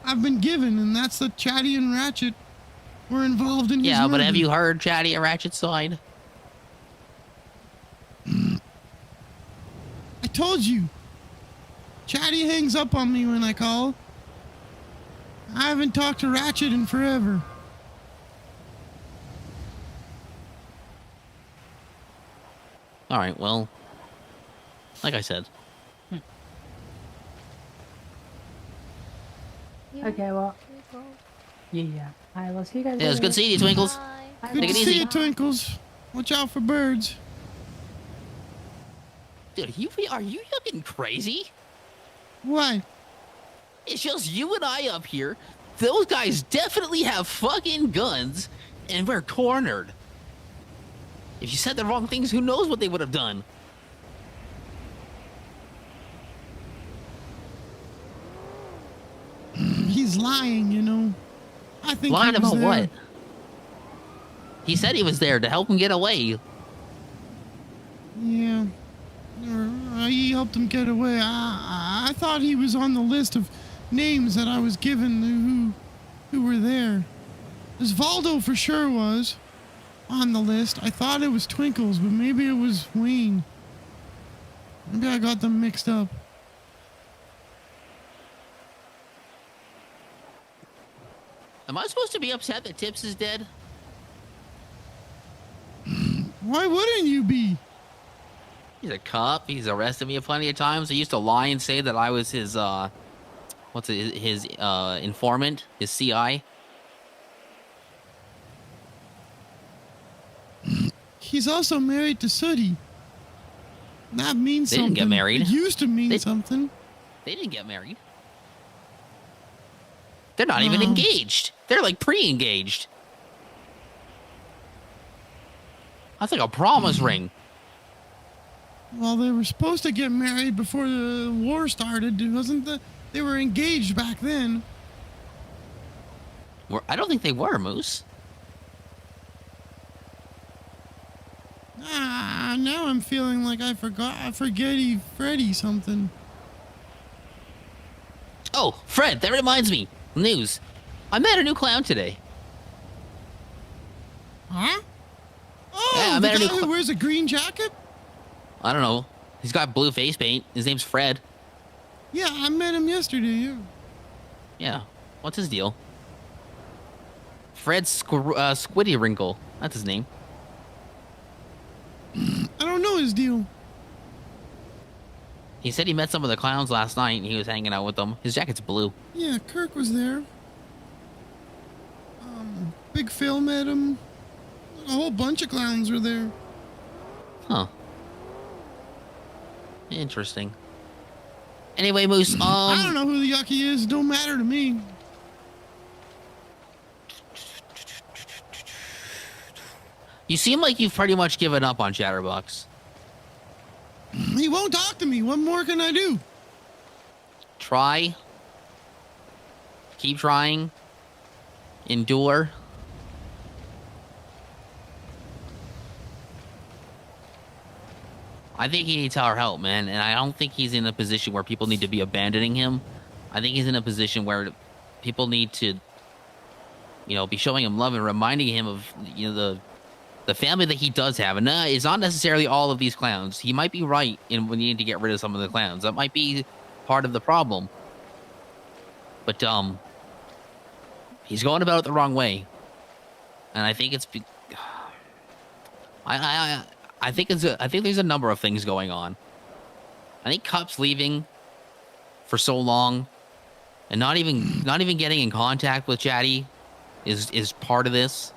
I've been given, and that's that Chatty and Ratchet were involved in his Yeah, but murder. have you heard Chatty and Ratchet's side? I told you. Chatty hangs up on me when I call. I haven't talked to Ratchet in forever. All right. Well, like I said. Okay, well. Yeah. Alright, well, see you guys Yeah, it was later. good seeing you, Twinkles. Good Take to it see easy. you, Twinkles. Watch out for birds. Dude, are you fucking crazy? What? It's just you and I up here. Those guys definitely have fucking guns, and we're cornered. If you said the wrong things, who knows what they would have done? He's lying, I think Lying he was about there. what? He said he was there to help him get away. Yeah. He helped him get away. I thought he was on the list of names that I was given who were there. Osvaldo for sure was on the list. I thought it was Twinkles, but maybe it was Wayne. Maybe I got them mixed up. Am I supposed to be upset that Tips is dead? Why wouldn't you be? He's a cop. He's arrested me plenty of times. He used to lie and say that I was his his informant, his CI. He's also married to Sooty. That means They something. didn't get married. It used to mean They- something. They didn't get married. They're not even engaged. They're like pre-engaged. That's like a promise ring. Well, they were supposed to get married before the war started, wasn't the? They were engaged back then. I don't think they were, Moose. Now I'm feeling like I forgetty Freddy something. Oh, Fred, that reminds me. News. I met a new clown today. Huh? Oh, Yeah, I the met a guy new who wears a green jacket? I don't know. He's got blue face paint. His name's Fred. Yeah, I met him yesterday, yeah. Yeah. What's his deal? Fred Squiddy Wrinkle. That's his name. I don't know his deal. He said he met some of the clowns last night and he was hanging out with them. His jacket's blue. Yeah, Kirk was there. Big Phil met him. A whole bunch of clowns were there. Huh. Interesting. Anyway, Moose, I don't know who the yucky is. Don't matter to me. You seem like you've pretty much given up on Chatterbox. He won't talk to me. What more can I do? Try. Keep trying. Endure. I think he needs our help, man, and I don't think he's in a position where people need to be abandoning him. I think he's in a position where people need to, be showing him love and reminding him of, the family that he does have. And it's not necessarily all of these clowns. He might be right in we need to get rid of some of the clowns. That might be part of the problem. But he's going about it the wrong way, and I think it's. I think there's a number of things going on. I think Cup's leaving for so long, and not even getting in contact with Chatty is part of this.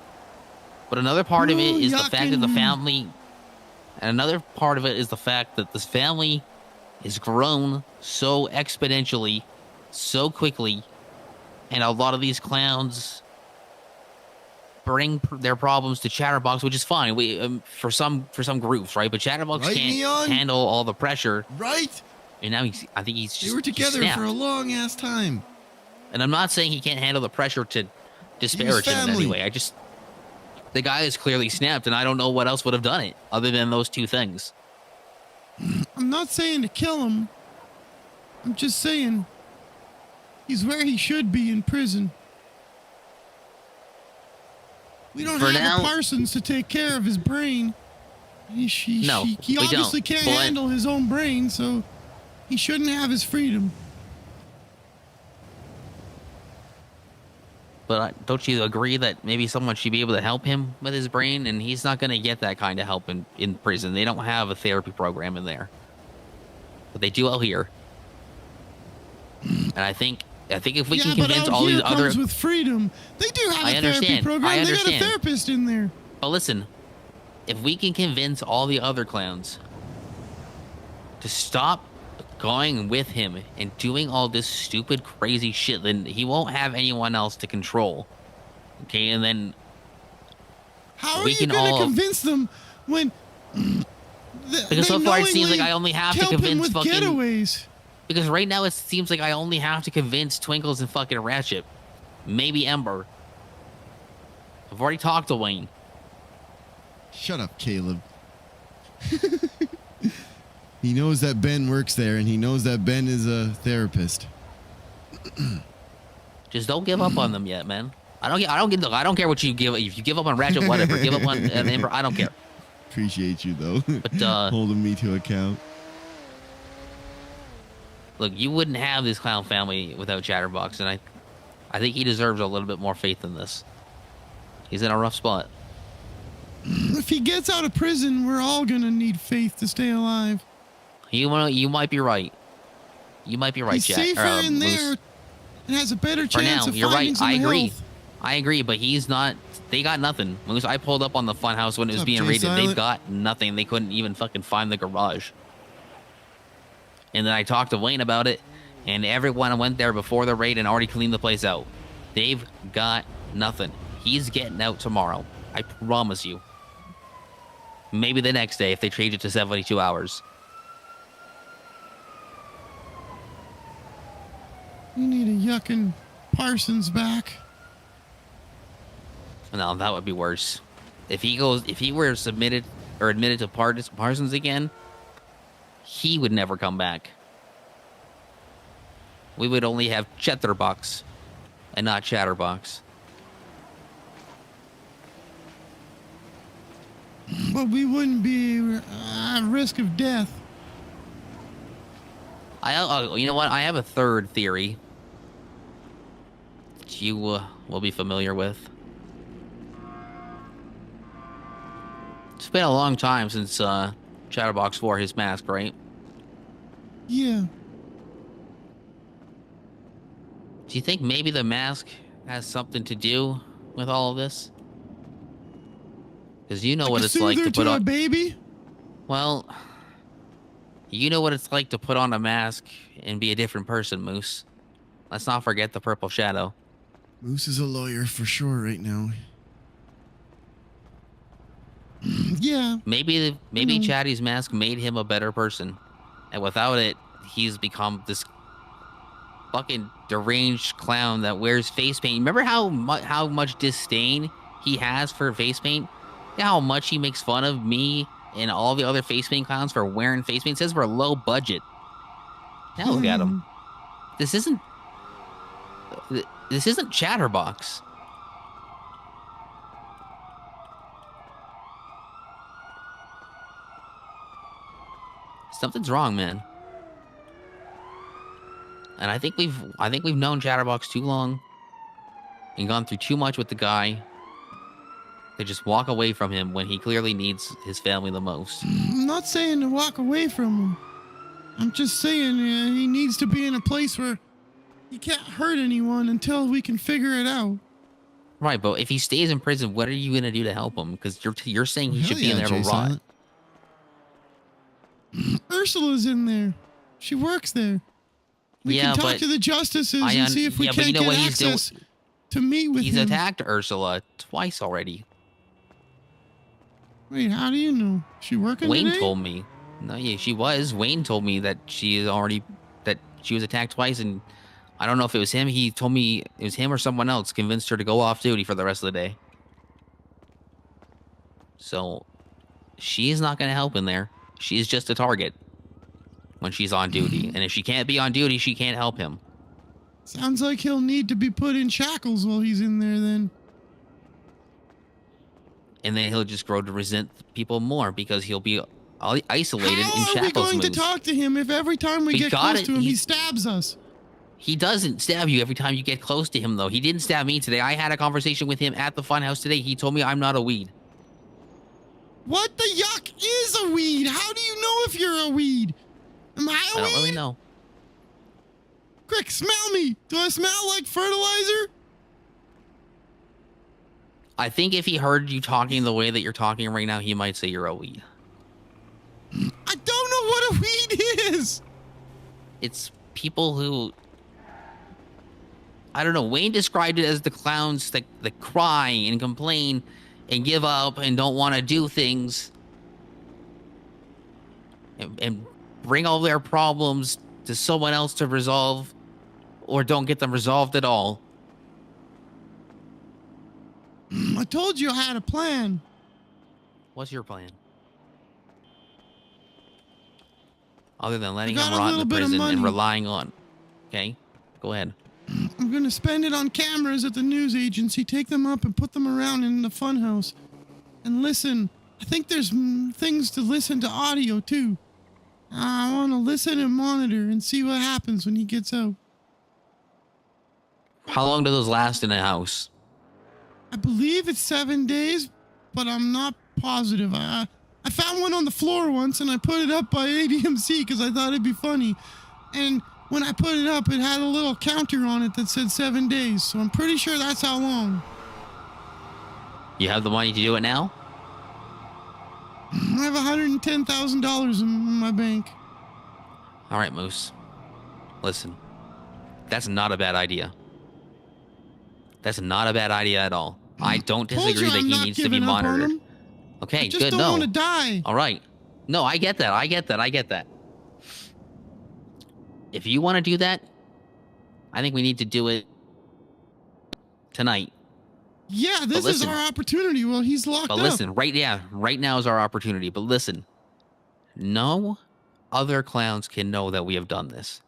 But another part of it is the fact that the family, and another part of it is the fact that this family has grown so exponentially, so quickly, and a lot of these clowns bring their problems to Chatterbox, which is fine. We for some groups, right? But Chatterbox can't handle all the pressure, right? And now I think he's just they were together for a long ass time. And I'm not saying he can't handle the pressure to disparage him in any way. The guy is clearly snapped, and I don't know what else would have done it other than those two things. I'm not saying to kill him. I'm just saying he's where he should be, in prison. We don't have a Parsons to take care of his brain. He obviously can't handle his own brain, so he shouldn't have his freedom. But don't you agree that maybe someone should be able to help him with his brain? And he's not going to get that kind of help in prison. They don't have a therapy program in there. But they do out here. And I think if we can convince all these other... with freedom. They do have a therapy program. They got a therapist in there. But listen, if we can convince all the other clowns to stop going with him and doing all this stupid, crazy shit, then he won't have anyone else to control. Okay, and then how are you going to convince them when? Because so far it seems like I only have to convince fucking getaways. Because right now it seems like I only have to convince Twinkles and fucking Ratchet, maybe Ember. I've already talked to Wayne. Shut up, Caleb. He knows that Ben works there, and he knows that Ben is a therapist. Just don't give up on them yet, man. I don't care what you give. If you give up on Ratchet, whatever. Give up on Ember. I don't care. Appreciate you though. But holding me to account. Look, you wouldn't have this clown family without Chatterbox, and I think he deserves a little bit more faith than this. He's in a rough spot. If he gets out of prison, we're all gonna need faith to stay alive. You might be right. You might be right, He's Jack. safer in there and has a better chance of you're right. I agree. Health. I agree, but he's not. They got nothing. Moose, I pulled up on the funhouse when it was being Jay raided. Silent? They've got nothing. They couldn't even fucking find the garage. And then I talked to Wayne about it, and everyone went there before the raid and already cleaned the place out. They've got nothing. He's getting out tomorrow. I promise you. Maybe the next day if they change it to 72 hours. You need a yuckin' Parsons back. No, that would be worse. If he were submitted or admitted to Parsons again, he would never come back. We would only have Chatterbox and not Chatterbox. But we wouldn't be at risk of death. You know what? I have a third theory that you will be familiar with. It's been a long time since Chatterbox wore his mask, right? Yeah. Do you think maybe the mask has something to do with all of this? Because you know what it's like to put on a baby. Well, you know what it's like to put on a mask and be a different person, Moose. Let's not forget the purple shadow. Moose is a lawyer for sure right now. Yeah. Maybe Chatty's mask made him a better person, and without it, he's become this fucking deranged clown that wears face paint. Remember how much disdain he has for face paint? You know how much he makes fun of me and all the other face paint clowns for wearing face paint? It says we're low budget. Now look at him. This isn't Chatterbox. Something's wrong, man. And I think we've known Chatterbox too long and gone through too much with the guy to just walk away from him when he clearly needs his family the most. I'm not saying to walk away from him. I'm just saying he needs to be in a place where he can't hurt anyone until we can figure it out. Right, but if he stays in prison, what are you gonna do to help him? Because you're saying he should be in there to rot. Silent. Ursula's in there. She works there. We can talk to the justices and see if we can't get access to meet with him. He's attacked Ursula twice already. Wait, how do you know? She working Wayne today? told me. No, yeah, she was. Wayne told me that she was attacked twice, and I don't know if it was him. He told me it was him or someone else convinced her to go off duty for the rest of the day. So she's not going to help in there. She's just a target when she's on duty. And if she can't be on duty, she can't help him. Sounds like he'll need to be put in shackles while he's in there then. And then he'll just grow to resent people more because he'll be isolated in shackles. How are we going to talk to him if every time we get close to him, he stabs us? He doesn't stab you every time you get close to him, though. He didn't stab me today. I had a conversation with him at the funhouse today. He told me I'm not a weed. What the yuck is a weed? How do you know if you're a weed? Am I a weed? I don't really know. Quick, smell me. Do I smell like fertilizer? I think if he heard you talking the way that you're talking right now, he might say you're a weed. I don't know what a weed is. It's people who... I don't know. Wayne described it as the clowns that cry and complain and give up and don't want to do things and bring all their problems to someone else to resolve or don't get them resolved at all. I told you I had a plan. What's your plan? Other than letting got him a rot in little the bit of prison and money. relying on... Okay, go ahead. I'm going to spend it on cameras at the news agency, take them up and put them around in the funhouse. And listen, I think there's things to listen to audio too. I want to listen and monitor and see what happens when he gets out. How long do those last in a house? I believe it's 7 days, but I'm not positive. I found one on the floor once and I put it up by ADMC because I thought it'd be funny. And when I put it up, it had a little counter on it that said 7 days. So I'm pretty sure that's how long. You have the money to do it now? I have $110,000 in my bank. All right, Moose. Listen, that's not a bad idea. That's not a bad idea at all. I don't Told disagree you that I'm he not needs to be giving up on monitored. him. Okay, I just good. don't No. want to die. All right. No, I get that. I get that. If you want to do that, I think we need to do it tonight. Yeah, this is listen. our opportunity. Well, he's locked But up. listen, right now is our opportunity. But listen, no other clowns can know that we have done this.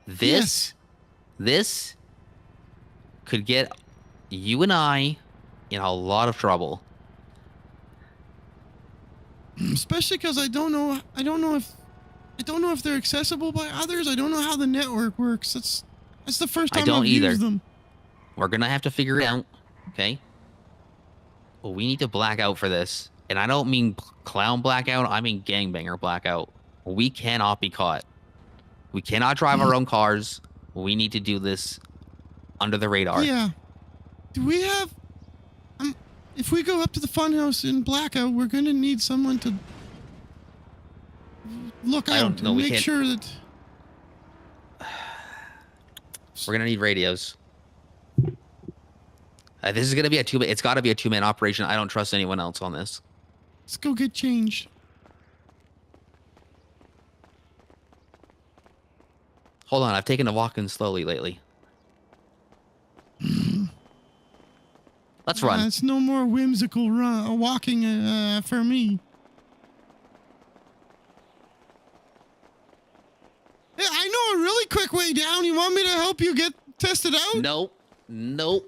This could get you and I in a lot of trouble. Especially because I don't know if they're accessible by others. I don't know how the network works. That's the first time I've used them. We're gonna have to figure it out, okay? Well, we need to black out for this, and I don't mean clown blackout. I mean gangbanger blackout. We cannot be caught. We cannot drive our own cars. We need to do this under the radar. Yeah. Do we have? If we go up to the funhouse in blackout, we're gonna need someone to look out and make sure that. We're gonna need radios. This is gonna be it's got to be a two-man operation. I don't trust anyone else on this. Let's go get changed. Hold on, I've taken to walking slowly lately. Let's run. It's no more whimsical walking for me. Hey, I know a really quick way down. You want me to help you get tested out? Nope.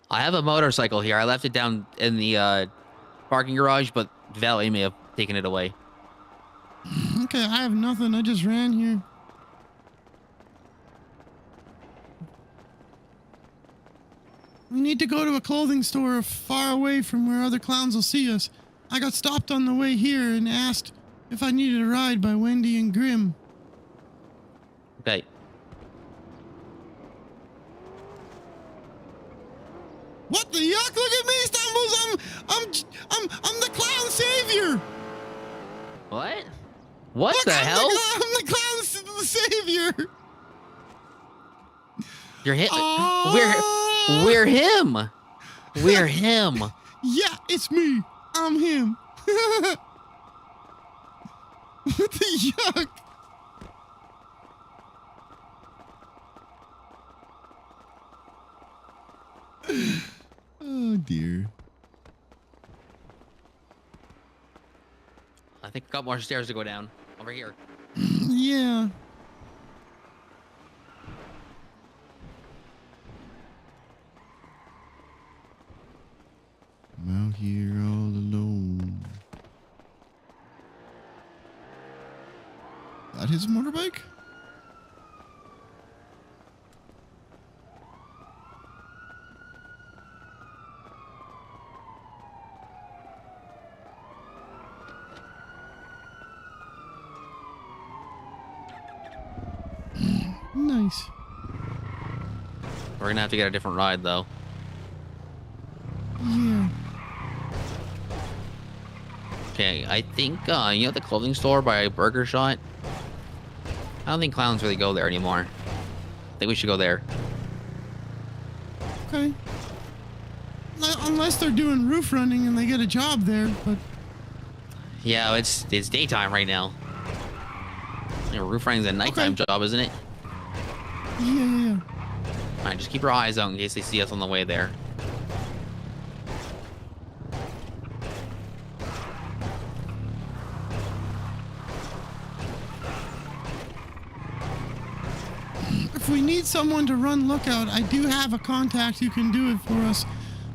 I have a motorcycle here. I left it down in the parking garage, but Valet may have taken it away. Okay, I have nothing. I just ran here. We need to go to a clothing store far away from where other clowns will see us. I got stopped on the way here and asked if I needed a ride by Wendy and Grim. Okay. What the yuck? Look at me, Stumbles! I'm the clown savior! What? What Look, the hell? I'm the clown savior! You're him. We're him. We're him. Yeah, it's me. I'm him. What the yuck? Oh dear. I think a couple more stairs to go down. Over here. Yeah. I'm out here all alone. That his motorbike? Nice. We're gonna have to get a different ride though. Yeah. Okay, I think you know the clothing store by Burger Shot. I don't think clowns really go there anymore. I think we should go there. Okay. Unless they're doing roof running and they get a job there, but Yeah, it's daytime right now. You know, roof running's a nighttime job, isn't it? yeah. All right, just keep your eyes out in case they see us on the way there. If we need someone to run lookout, I do have a contact who can do it for us.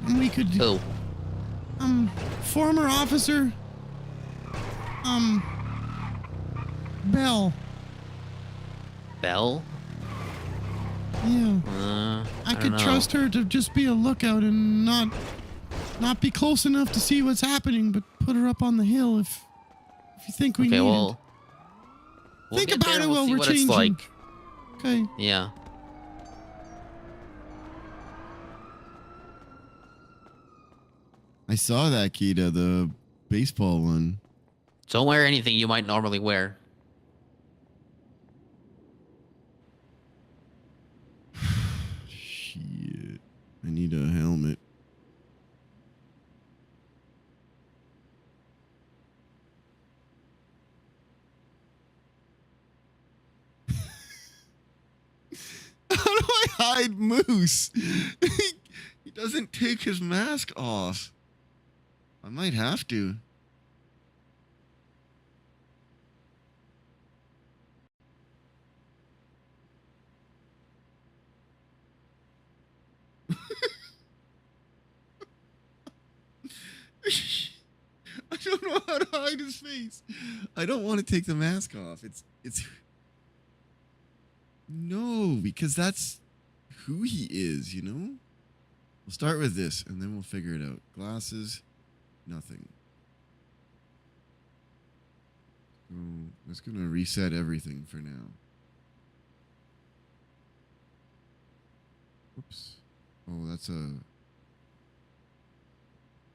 And we could Who? Former officer Bell. Bell? Yeah. I could don't know. trust her to just be a lookout and not be close enough to see what's happening, but put her up on the hill if you think we need well, it. Think get about there it and while see we're what changing. it's like. Okay. Yeah. I saw that, Kita. The baseball one. Don't wear anything you might normally wear. Shit. I need a helmet. How do I hide Moose? He doesn't take his mask off. I might have to. I don't know how to hide his face. I don't want to take the mask off. It's no, because that's who he is, you know? We'll start with this and then we'll figure it out. Glasses, nothing. So that's gonna reset everything for now. Oops. Oh, that's a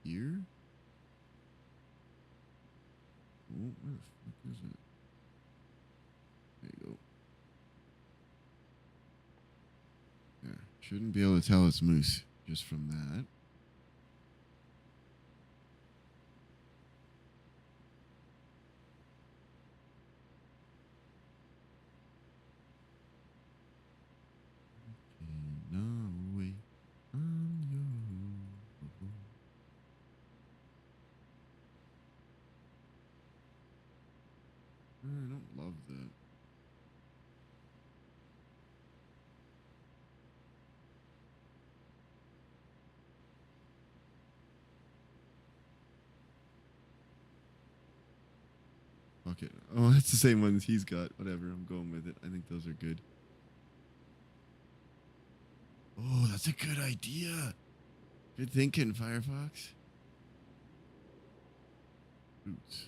ear? Oh, where the fuck is it? There you go. Yeah, shouldn't be able to tell it's Moose just from that. No way. I'm your. I don't love that. Fuck it. Oh, that's the same ones he's got. Whatever, I'm going with it. I think those are good. Oh, that's a good idea. Good thinking, Firefox. Boots.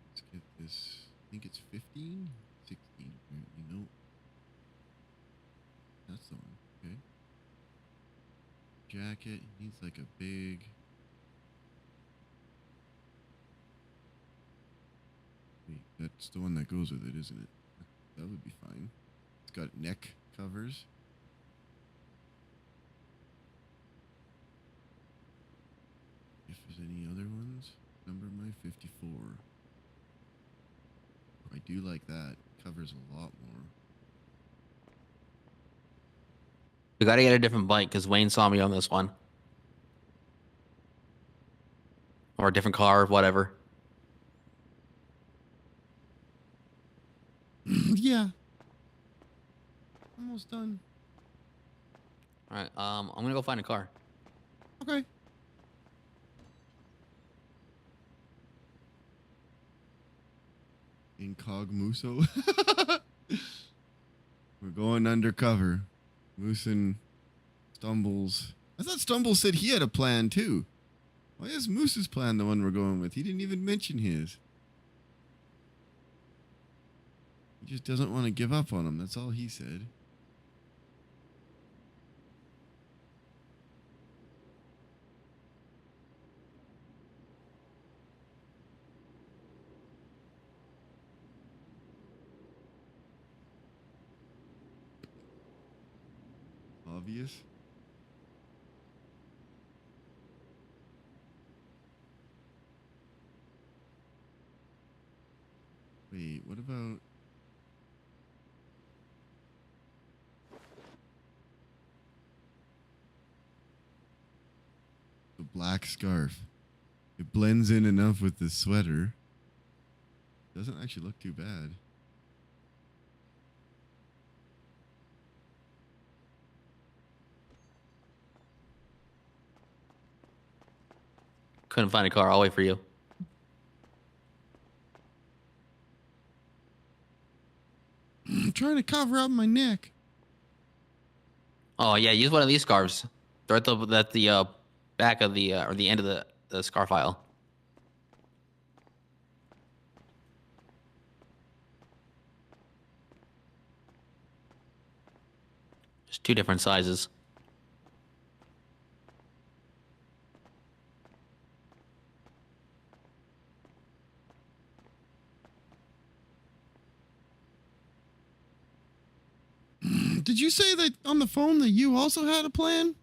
Let's get this. I think it's 15? 16 apparently. No. That's the one. Okay. Jacket. He needs like a big. Wait, that's the one that goes with it, isn't it? That would be fine. It's got neck covers. If there's any other ones, number my 54. I do like that. Covers a lot more. We gotta get a different bike because Wayne saw me on this one. Or a different car, whatever. Yeah. Almost done. Alright, I'm gonna go find a car. Okay. Incogmuso. We're going undercover. Moose and Stumbles. I thought Stumbles said he had a plan too. Why is Moose's plan the one we're going with? He didn't even mention his. He just doesn't want to give up on him. That's all he said. Obvious. Wait, what about... the black scarf? It blends in enough with the sweater. Doesn't actually look too bad. Couldn't find a car. I'll wait for you. I'm trying to cover up my neck. Oh yeah, use one of these scarves. They're at the back of the or the end of the scar file. There's two different sizes. Did you say that on the phone that you also had a plan?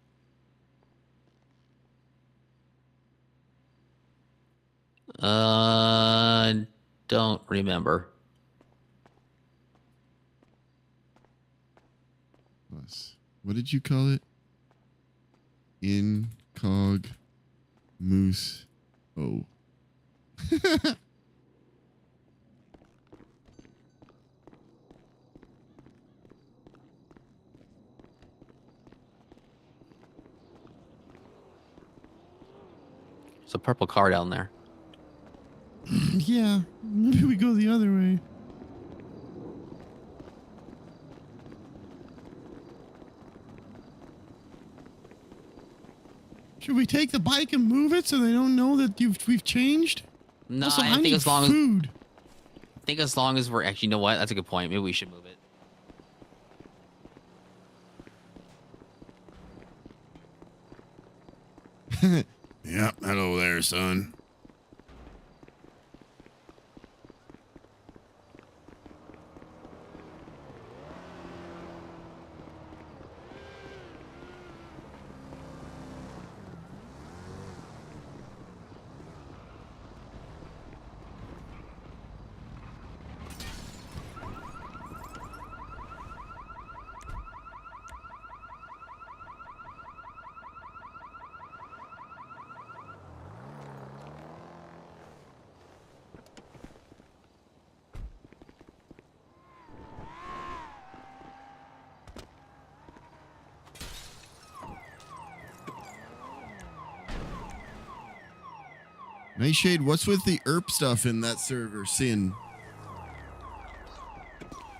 Don't remember. What did you call it? Incog moose. Oh. There's a purple car down there. Yeah, maybe we go the other way. Should we take the bike and move it so they don't know that we've changed? No, Also, I think need as long food. I think as long as we're actually, you know what? That's a good point. Maybe we should move it. Yep. Hello there, son. Nightshade, what's with the ERP stuff in that server, Sin?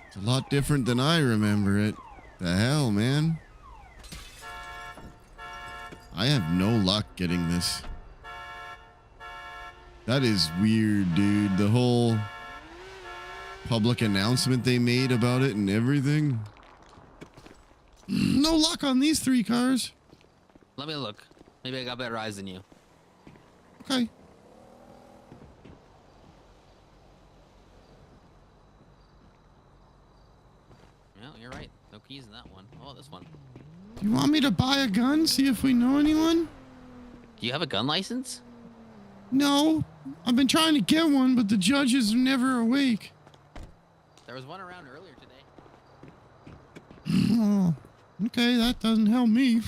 It's a lot different than I remember it. The hell, man? I have no luck getting this. That is weird, dude. The whole public announcement they made about it and everything. No luck on these 3 cars. Let me look. Maybe I got better eyes than you. Okay. Well, you're right. No keys in that one. Oh, this one. Do you want me to buy a gun, see if we know anyone? Do you have a gun license? No. I've been trying to get one, but the judges are never awake. There was one around earlier today. Oh, okay, that doesn't help me.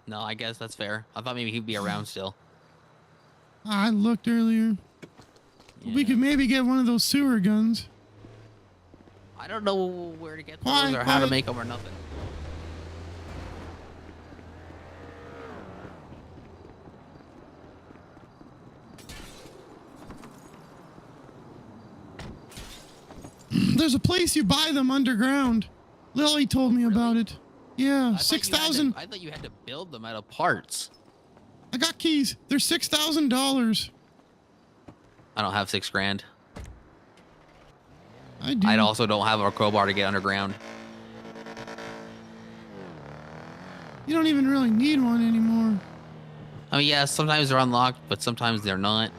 No, I guess that's fair. I thought maybe he'd be around still. I looked earlier. Yeah. We could maybe get one of those sewer guns. I don't know where to get those Quiet, or how to quiet. make them or nothing. There's a place you buy them underground. Lily told me about it. Yeah, 6,000. I thought you had to build them out of parts. I got keys. They're $6,000. I don't have 6 grand. I do. I also don't have a crowbar to get underground. You don't even really need one anymore. I mean, yeah, sometimes they're unlocked, but sometimes they're not.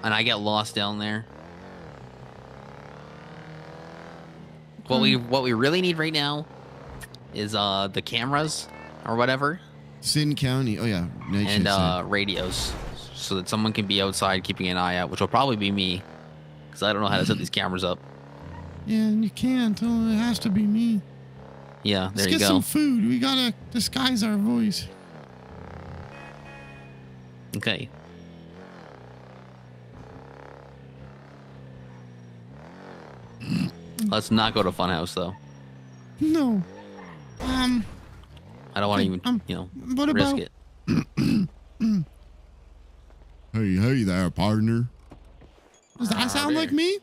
And I get lost down there. What we really need right now is the cameras or whatever. Sin County. Oh, yeah. Nightshade said. And radios. So that someone can be outside keeping an eye out, which will probably be me. Because I don't know how to set these cameras up. Yeah, and you can't. Oh, it has to be me. Yeah, there Let's you get go. some food. We gotta disguise our voice. Okay. Let's not go to Funhouse, though. No. I don't want to even, what risk about- it. Hey there, partner. Does that sound like me?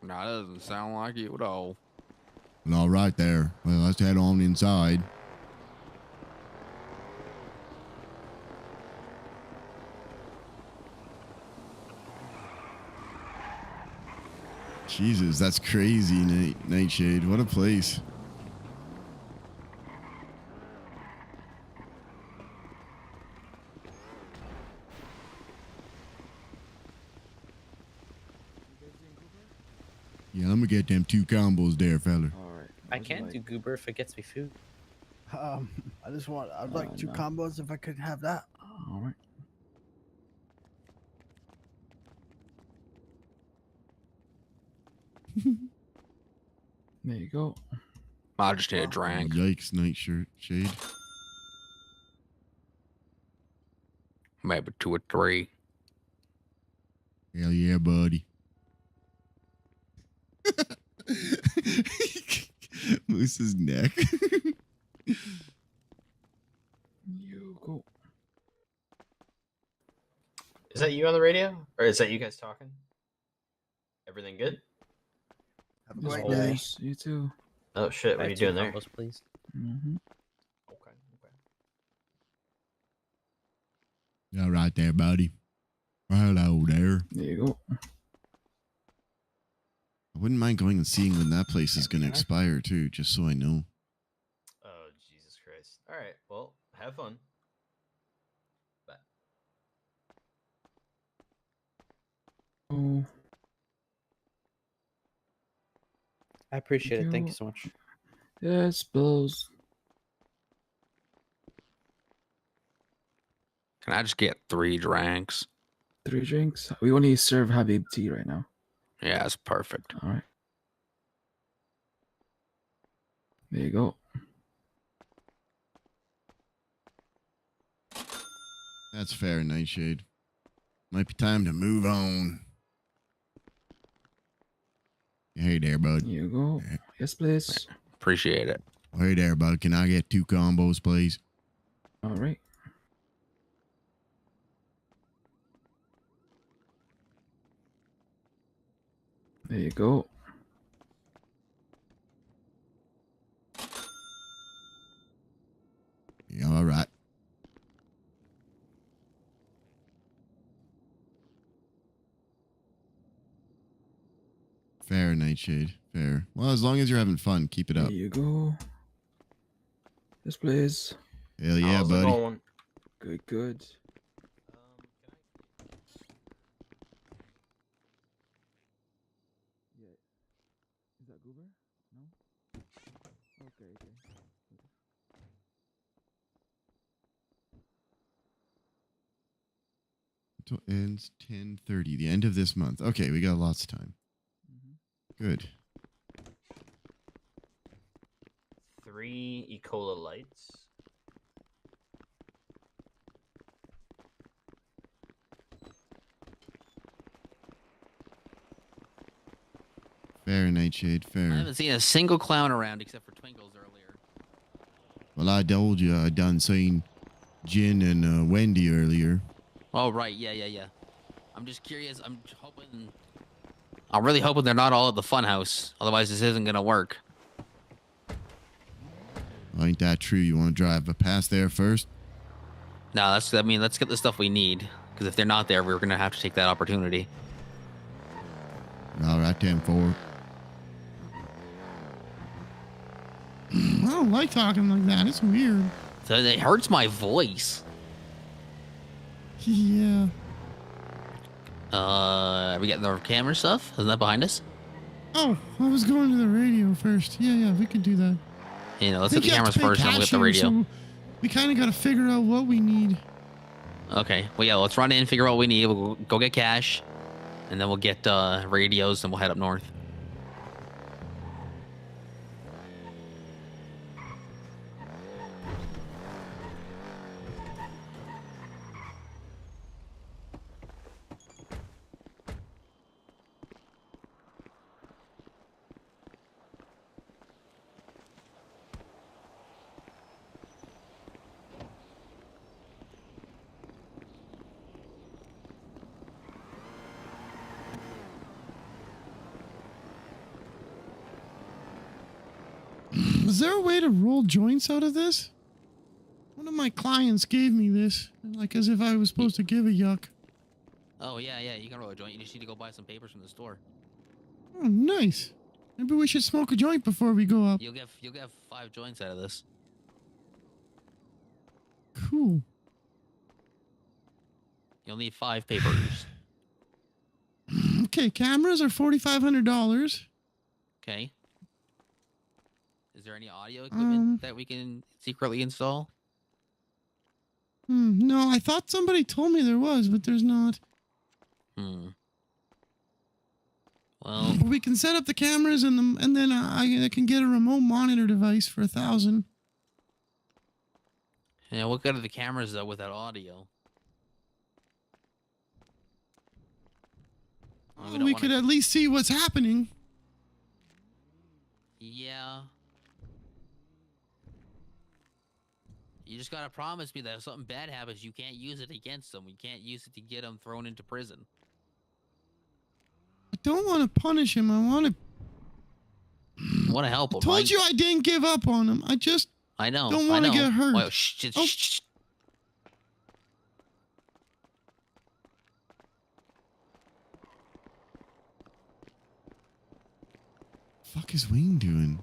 No, that doesn't sound like you at all. Well, all right there. Well, let's head on inside. Jesus, that's crazy, Nightshade. What a place. Yeah, I'm gonna get them 2 combos there, fella. All right. I can't do goober if it gets me food. I'd like 2 combos if I could have that. All right. There you go. I just need a drink. Yikes, Nightshade. Maybe 2 or 3. Hell yeah, buddy. Moose's neck. You go. Is that you on the radio? Or is that you guys talking? Everything good? Have a great day. Yes, you too. Oh shit, what are you doing there? Combos, please. Mm-hmm. Okay. All right there, buddy. Hello there. There you go. I wouldn't mind going and seeing when that place is going to expire, too, just so I know. Oh, Jesus Christ. Alright, well, have fun. Bye. Oh, I appreciate it. Thank you so much. yes, Bills. Can I just get 3 drinks? 3 drinks. We only serve Habib tea right now. Yeah, that's perfect. All right. There you go. That's fair, Nightshade. Might be time to move on. Hey there, bud. Here you go. Yes, please. Appreciate it. Hey there, bud. Can I get 2 combos, please? All right. There you go. Yeah, all right. Fair, Nightshade. Fair. Well, as long as you're having fun, keep it up. There you go. Yes, please. Hell yeah, How's it buddy. going? Good, good. Yeah. Is that Goober? No? Okay, okay. Until ends 10:30, the end of this month. Okay, we got lots of time. Good. 3 E. Cola lights. Fair, Nightshade. I Fair. haven't seen a single clown around except for Twinkles earlier. Well, I told you I done seen Jen and Wendy earlier. Oh, right. Yeah. I'm just curious. I'm really hoping they're not all at the funhouse. Otherwise, this isn't going to work. Well, ain't that true? You want to drive past there first? No, let's get the stuff we need. Because if they're not there, we're going to have to take that opportunity. All right, 10-4. I don't like talking like that. It's weird. So it hurts my voice. Yeah. Are we getting the camera stuff? Isn't that behind us? Oh, I was going to the radio first. Yeah, we could do that. You know, let's I get think the you have cameras to pay first, and we'll get the cash radio. here, so we kind of got to figure out what we need. Okay. Well, yeah, let's run in, figure out what we need. We'll go get cash, and then we'll get radios, and we'll head up north. Is there a way to roll joints out of this? One of my clients gave me this, like as if I was supposed to give a yuck. Oh, yeah, you can roll a joint. You just need to go buy some papers from the store. Oh, nice. Maybe we should smoke a joint before we go up. You'll get 5 joints out of this. Cool. You'll need 5 papers. Okay, cameras are $4,500. Okay. Is there any audio equipment that we can secretly install? No, I thought somebody told me there was, but there's not. Well, we can set up the cameras and then I can get a remote monitor device for $1,000. yeah, what good are the cameras though without audio? Well, We could at least see what's happening. Yeah. You just gotta promise me that if something bad happens, you can't use it against them. You can't use it to get them thrown into prison. I don't want to punish him. I want to. I want to help him. Told you I didn't give up on him. I just. I know. Don't want to get hurt. Oh, shh. Fuck is Wayne doing?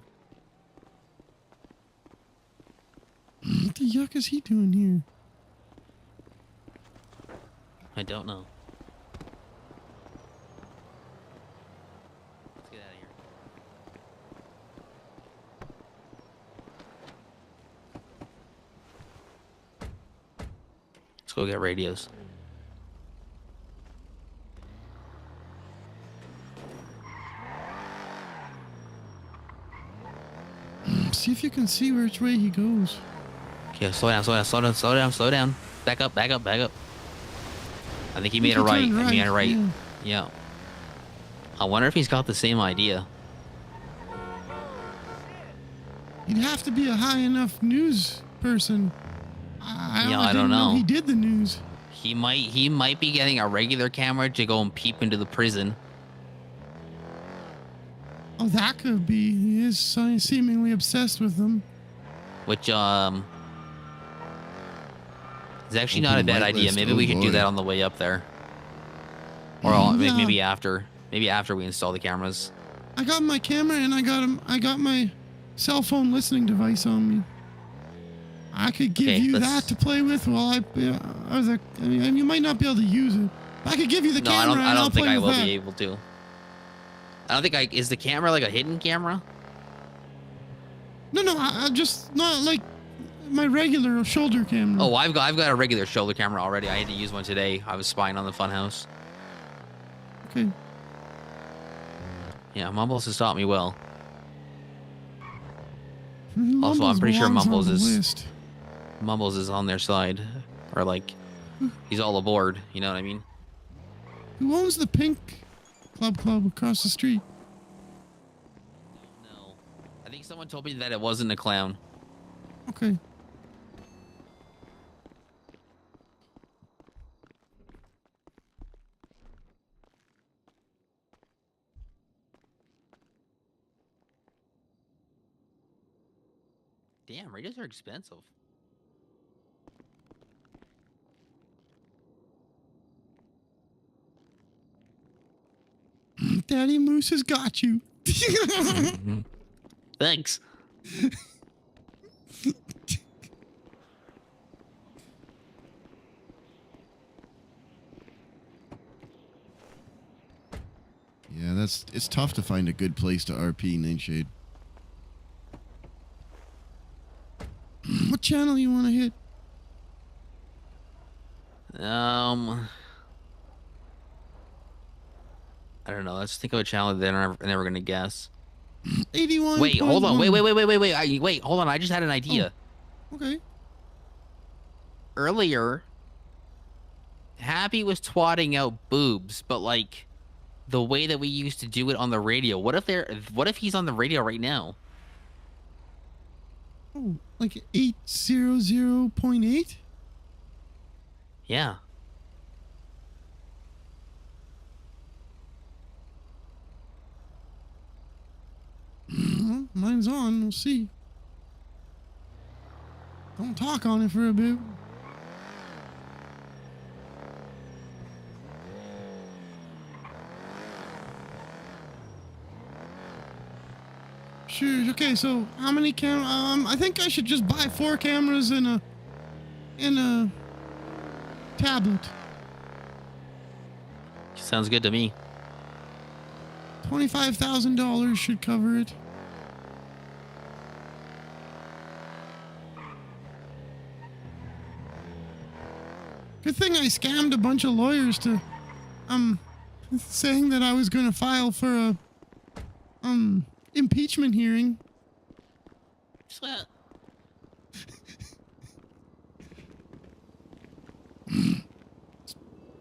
What the yuck is he doing here? I don't know. Let's get out of here. Let's go get radios. See if you can see which way he goes. Okay, slow down. Back up. I think he made a right. turned He made a right. yeah. Yeah. I wonder if he's got the same idea. He'd have to be a high enough news person. I don't know. He did the news. He might be getting a regular camera to go and peep into the prison. Oh, that could be. He is seemingly obsessed with them. Which is actually not a bad idea. Maybe we could do that on the way up there. Or maybe after. Maybe after we install the cameras. I got my camera and I got my cell phone listening device on me. I could give you that to play with while you might not be able to use it. I could give you the camera. I don't think I will be able to. I don't think is the camera like a hidden camera? No, I just not like my regular shoulder camera. Oh, I've got a regular shoulder camera already. I had to use one today. I was spying on the funhouse. Okay. Yeah, Mumbles has taught me well. Mumbles also, I'm pretty sure belongs on the Mumbles is on their side, or like he's all aboard. You know what I mean? Who owns the pink club across the street? No, I think someone told me that it wasn't a clown. Okay. Damn, radios are expensive. Daddy Moose has got you. Thanks. Yeah, it's tough to find a good place to RP, Nightshade. What channel you want to hit? I don't know. Let's think of a channel they're never gonna guess. 81. Wait, hold on. Wait. Wait, hold on. I just had an idea. Oh, okay. Earlier, Happy was twatting out boobs, but like the way that we used to do it on the radio. What if he's on the radio right now? Oh, like 800.8? Yeah. Well, mine's on. We'll see. Don't talk on it for a bit. Sure. Okay, so how many I think I should just buy 4 cameras and a tablet. Sounds good to me. $25,000 should cover it. Good thing I scammed a bunch of lawyers to, saying that I was gonna file for a, impeachment hearing.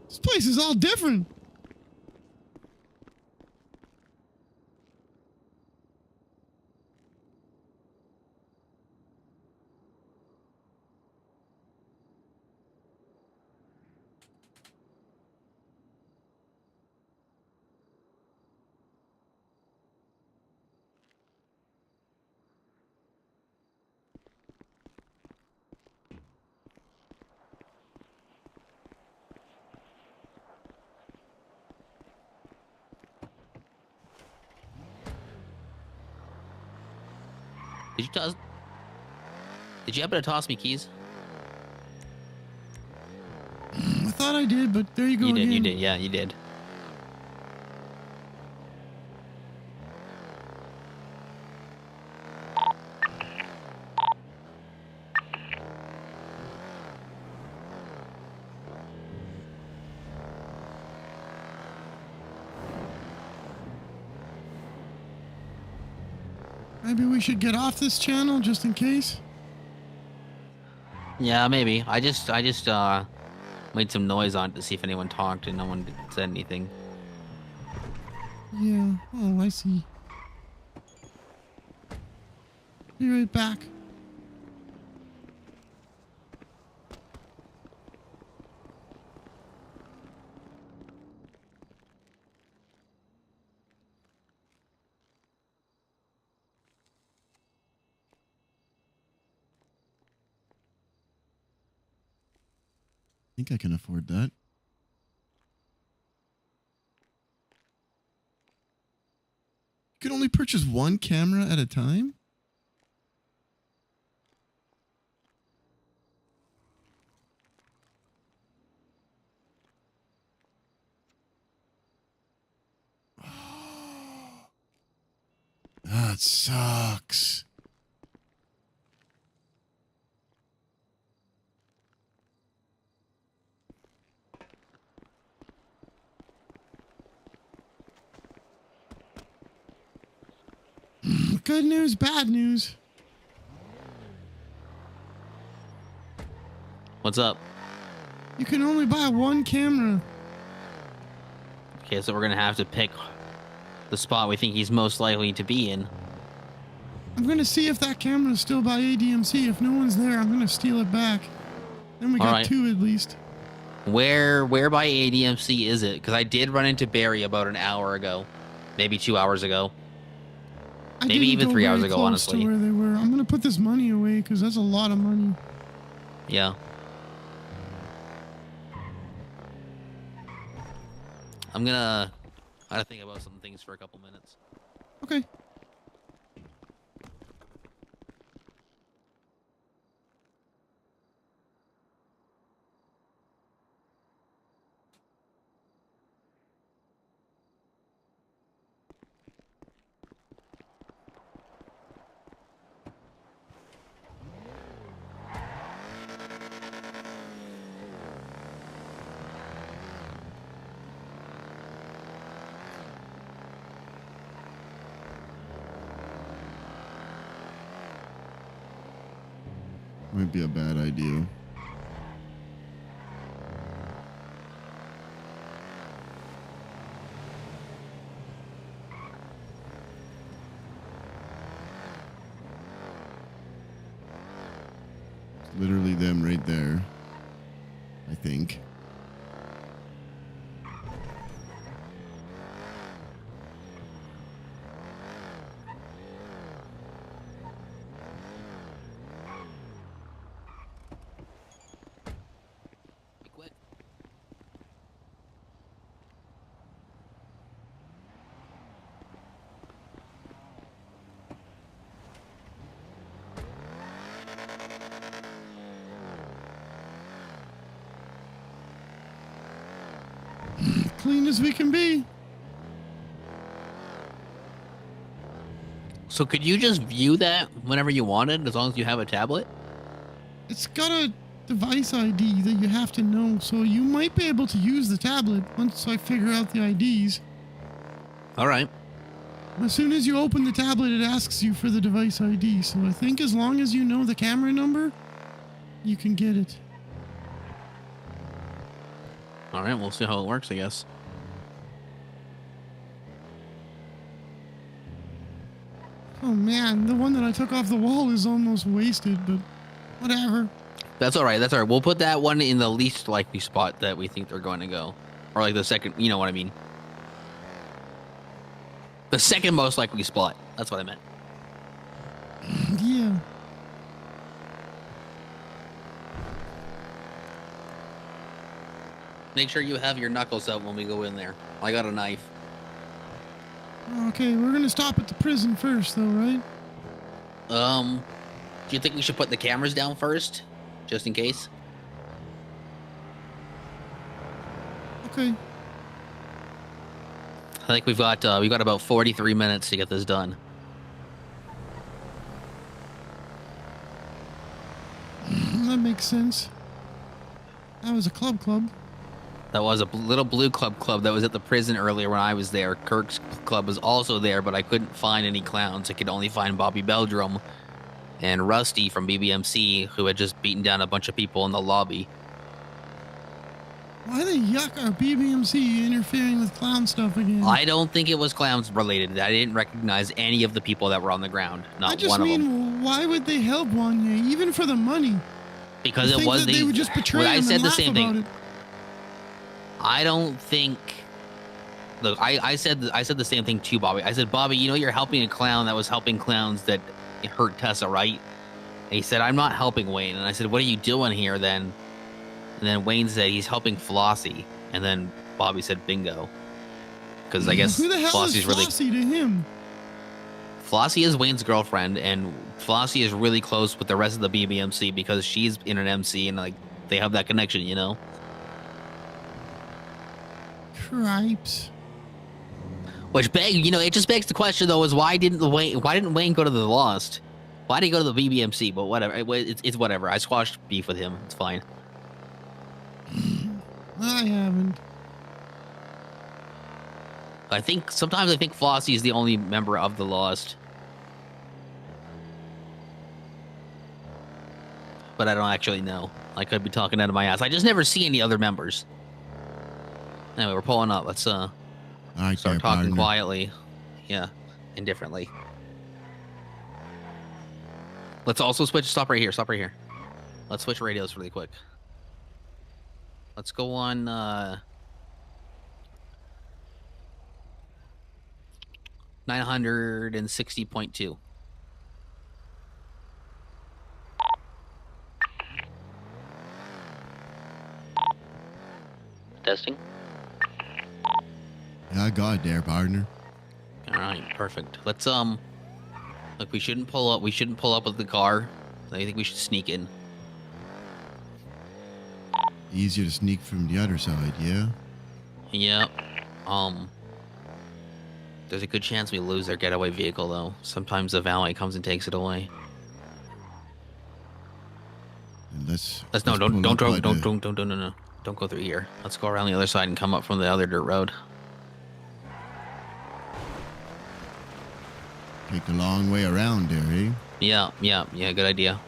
This place is all different. Did you happen to toss me keys? I thought I did, but there you go. You did. again. You did. Yeah, you did. Maybe we should get off this channel just in case. Yeah, maybe. I just made some noise on it to see if anyone talked, and no one said anything. Yeah. Oh, I see. Be right back. I think I can afford that. You can only purchase 1 camera at a time? That sucks. Good news, bad news. What's up? You can only buy 1 camera. Okay, so we're gonna have to pick the spot we think he's most likely to be in. I'm gonna see if that camera is still by ADMC. If no one's there, I'm gonna steal it back. Then we All got right. 2 at least. Where by ADMC is it? Because I did run into Barry about an hour ago, maybe 2 hours ago, I maybe didn't even go 3 very hours ago. close Honestly, to where they were. I'm gonna put this money away because that's a lot of money. yeah. I gotta think about some things for a couple minutes. Okay. Might be a bad idea. It's literally them right there, I think. Be quick. clean as we can be. So could you just view that whenever you wanted, as long as you have a tablet? It's got a device ID that you have to know, so you might be able to use the tablet once I figure out the IDs. All right. As soon as you open the tablet, it asks you for the device ID, so I think as long as you know the camera number, you can get it. All right, we'll see how it works, I guess. Oh man, the one that I took off the wall is almost wasted, but whatever. That's all right. That's all right. We'll put that one in the least likely spot that we think they're going to go. Or like the second, you know what I mean? The second most likely spot. That's what I meant. Yeah. Make sure you have your knuckles out when we go in there. I got a knife. Okay, we're gonna stop at the prison first, though, right? Do you think we should put the cameras down first? Just in case? Okay. I think we've got about 43 minutes to get this done. That makes sense. That was a club. That was a little blue club that was at the prison earlier when I was there. Kirk's club was also there, but I couldn't find any clowns. I could only find Bobby Beldrum and Rusty from BBMC, who had just beaten down a bunch of people in the lobby. Why the yuck are BBMC interfering with clown stuff again? I don't think it was clowns related. I didn't recognize any of the people that were on the ground. Not I just one of them. mean, why would they help Wanye, even for the money? Because You it was think that they would just betray I him said and the laugh same about thing. it? I don't think. Look, I said the same thing to Bobby. I said, Bobby, you know you're helping a clown that was helping clowns that hurt Tessa, right? And he said, I'm not helping Wayne. And I said, what are you doing here then? And then Wayne said he's helping Flossie. And then Bobby said, bingo. Because I guess Who the hell Flossie's is really. Flossie to him? Flossie is Wayne's girlfriend, and Flossie is really close with the rest of the BBMC because she's in an MC and like they have that connection, you know. Cripes. Which it just begs the question though: is why didn't Wayne go to the Lost? Why did he go to the BBMC? But whatever, it's whatever. I squashed beef with him. It's fine. I haven't. Sometimes I think Flossie is the only member of the Lost. But I don't actually know. I could be talking out of my ass. I just never see any other members. Anyway, we're pulling up. Let's start talking quietly. Yeah, indifferently. Let's also switch. Stop right here. Let's switch radios really quick. Let's go on 960.2. Testing. I got it there, partner. All right, perfect. Let's look. We shouldn't pull up. We shouldn't pull up with the car. I think we should sneak in. Easier to sneak from the other side, yeah? Yep. There's a good chance we lose their getaway vehicle, though. Sometimes the valet comes and takes it away. And let's No. pull up by Don't go through here. Let's go around the other side and come up from the other dirt road. Take the long way around there, eh? Yeah. Good idea.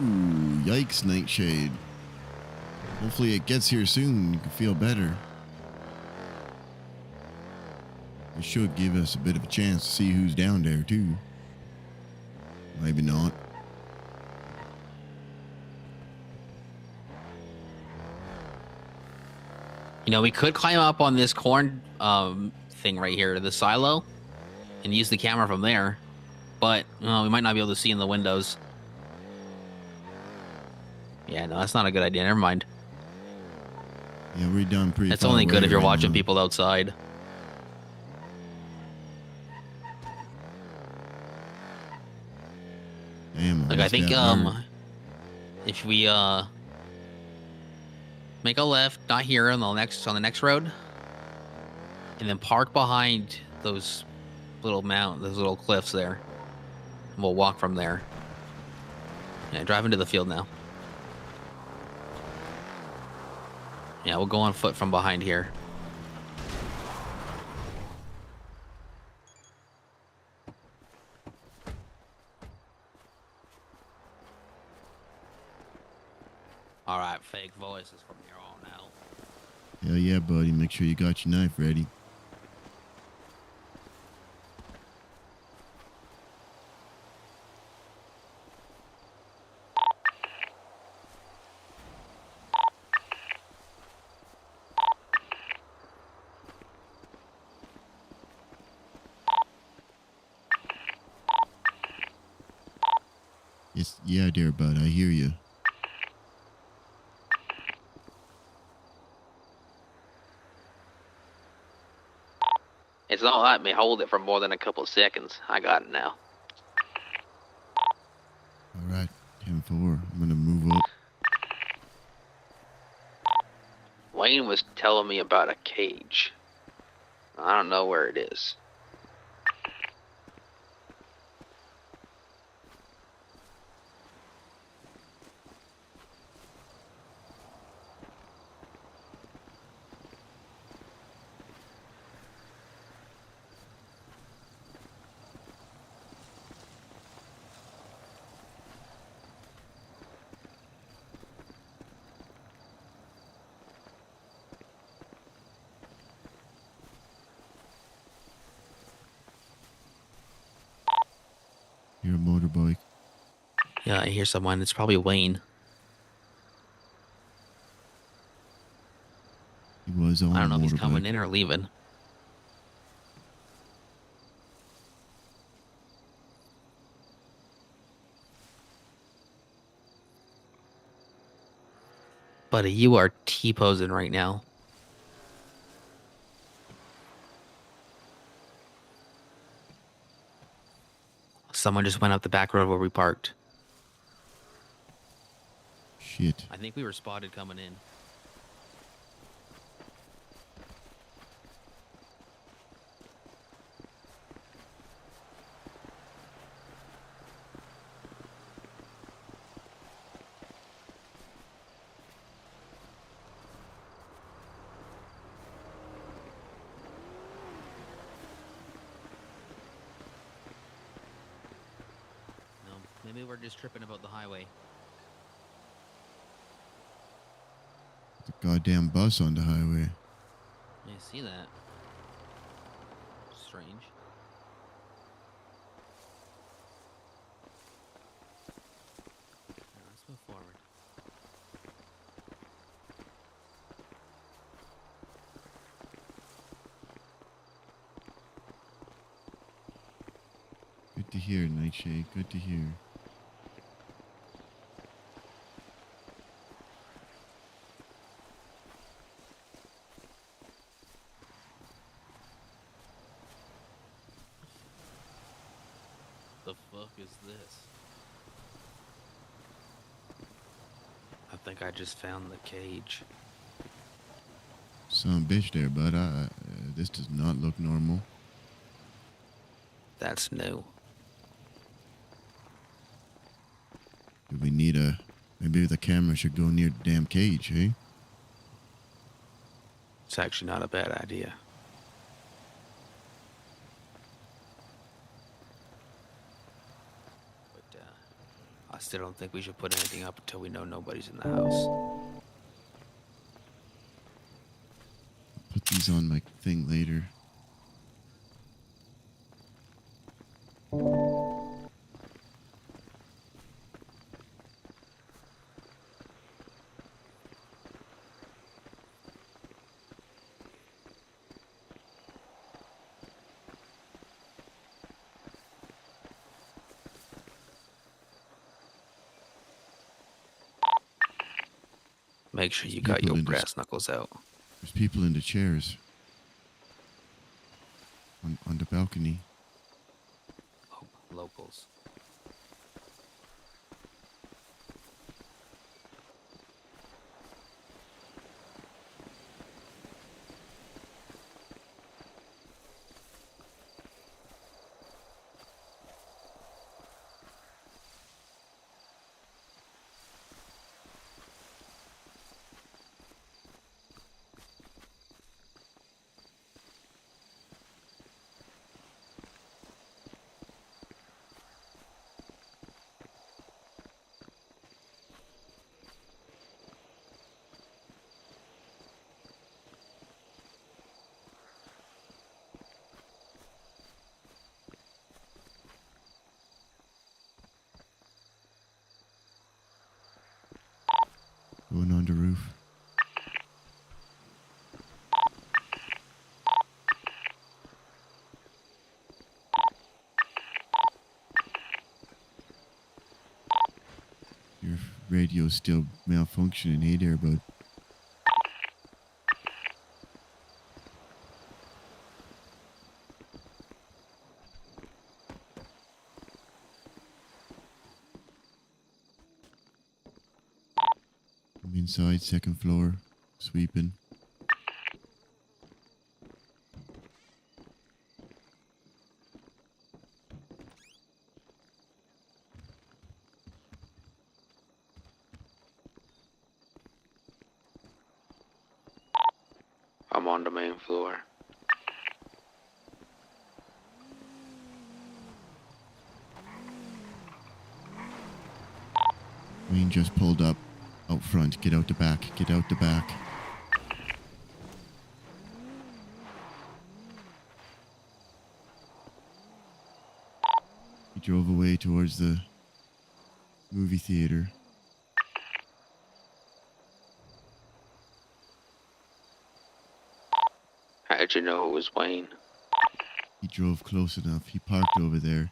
Ooh, yikes, Nightshade. Hopefully it gets here soon. You can feel better. It should give us a bit of a chance to see who's down there, too. Maybe not. We could climb up on this corn thing right here, the silo, and use the camera from there. But we might not be able to see in the windows. Yeah, no, that's not a good idea. Never mind. Yeah, we're done pretty It's far only good away if you're right watching now. people outside. Damn, Like I missed think that bird. if we make a left, not here on the next road, and then park behind those those little cliffs there, and we'll walk from there. Yeah, drive into the field now. Yeah, we'll go on foot from behind here. All right, fake voices from here on out. Hell yeah, buddy. Make sure you got your knife ready. Yes, yeah, dear bud. I hear you. It's not let me hold it for more than a couple of seconds. I got it now. All right, 10-4. I'm gonna move up. Wayne was telling me about a cage. I don't know where it is. You're a motorbike. Yeah, I hear someone. It's probably Wayne. He was on I don't know a if he's motorbike. coming in or leaving. Buddy, you are T-posing right now. Someone just went up the back road where we parked. Shit. I think we were spotted coming in. No, maybe we're just tripping about the highway. The goddamn bus on the highway. I see that. Strange. Now, let's move forward. Good to hear, Nightshade. Good to hear. The fuck is this? I think I just found the cage. Son of a bitch there, bud. This does not look normal. That's new. Do we need maybe the camera should go near the damn cage, hey? It's actually not a bad idea. But I still don't think we should put anything up until we know nobody's in the house. Put these on my thing later. Make sure you got People your in this- brass knuckles out. There's people in the chairs. On the balcony. Locals. Going on the roof. Your radio's still malfunctioning. Hey there, bud. I'm inside, second floor, sweeping. I'm on the main floor. Wayne just pulled up out front. Get out the back. Get out the back. He drove away towards the movie theater. How'd you know it was Wayne? He drove close enough. He parked over there.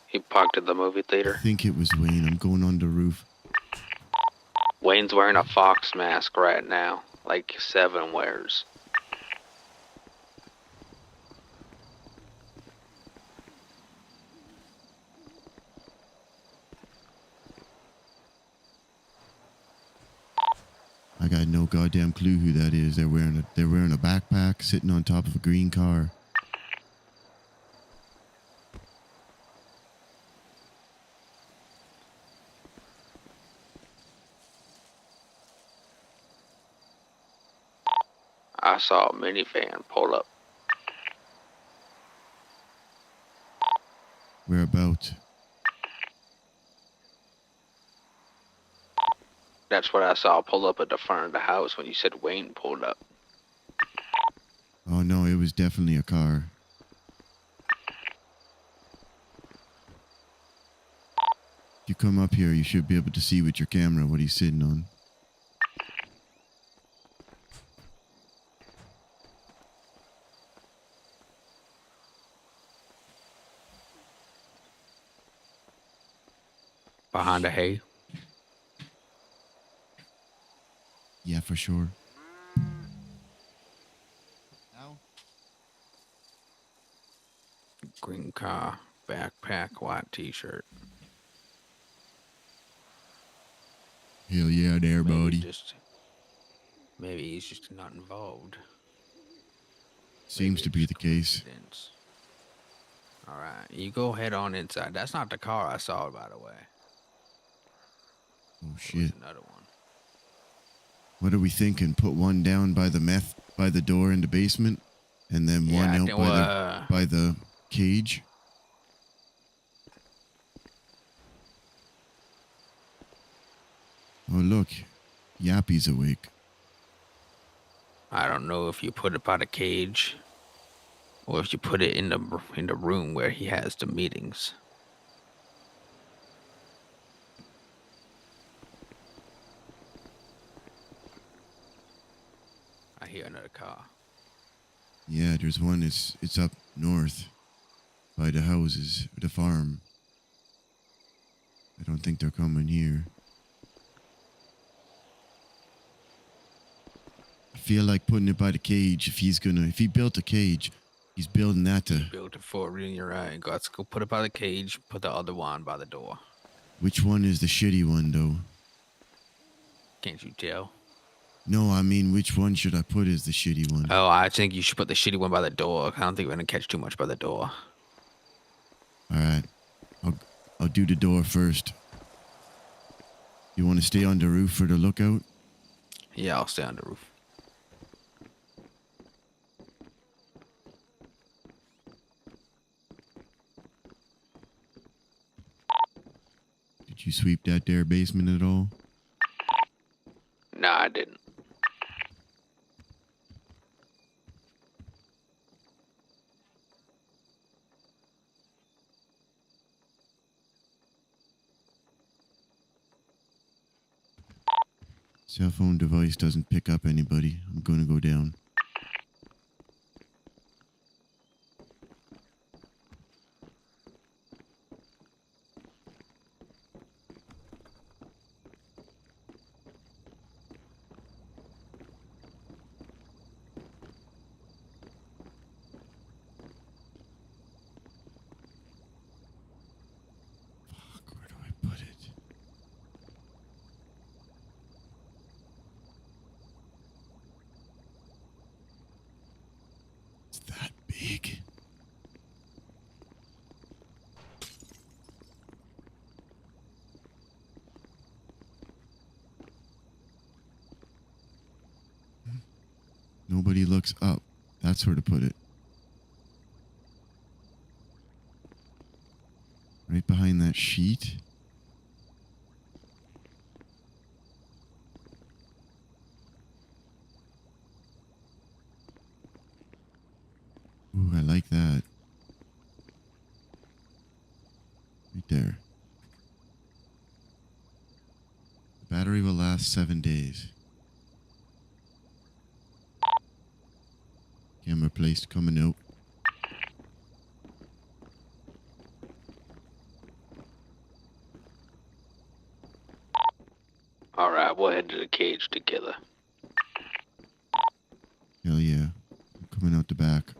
He parked at the movie I theater. think it was Wayne. I'm going on the roof. Wayne's wearing a fox mask right now, like Seven wears. I got no goddamn clue who that is. They're wearing a backpack, sitting on top of a green car. I saw a minivan pull up. Whereabouts? That's what I saw pull up at the front of the house when you said Wayne pulled up. Oh no, it was definitely a car. If you come up here, you should be able to see with your camera what he's sitting on. Behind the hay. Yeah, for sure. Ow. Green car, backpack, white t-shirt. Hell yeah there, buddy. Maybe he's just not involved. Seems to be the case. Alright, you go head on inside. That's not the car I saw, by the way. Oh shit. Another one. What are we thinking? Put one down by the door in the basement, and then one out by the cage? Oh look, Yappy's awake. I don't know if you put it by the cage or if you put it in the room where he has the meetings. I hear another car. Yeah, there's one. It's up north by the houses, the farm. I don't think they're coming here. I feel like putting it by the cage. If he built a cage, he's building that to. Built it for reading your eye. Let's go put it by the cage. Put the other one by the door. Which one is the shitty one, though? Can't you tell? No, I mean, which one should I put as the shitty one? Oh, I think you should put the shitty one by the door. I don't think we're gonna catch too much by the door. All right, I'll do the door first. You want to stay on the roof for the lookout? Yeah, I'll stay on the roof. Did you sweep that there basement at all? Nah, I didn't. Cell phone device doesn't pick up anybody. I'm gonna go down. Fuck, where do I put it? It's that big. Nobody looks up. That's where to put it. Right behind that sheet. Ooh, I like that. Right there. The battery will last 7 days. Camera placed, coming out. Alright, we'll head to the cage together. Hell yeah. I'm coming out the back.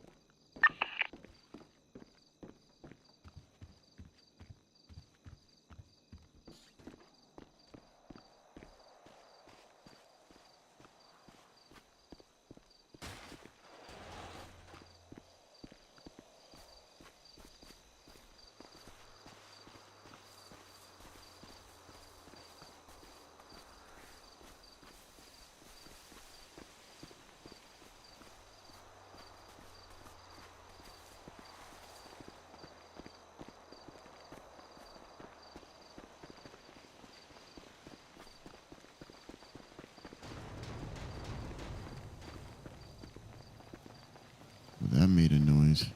Well, that made a noise.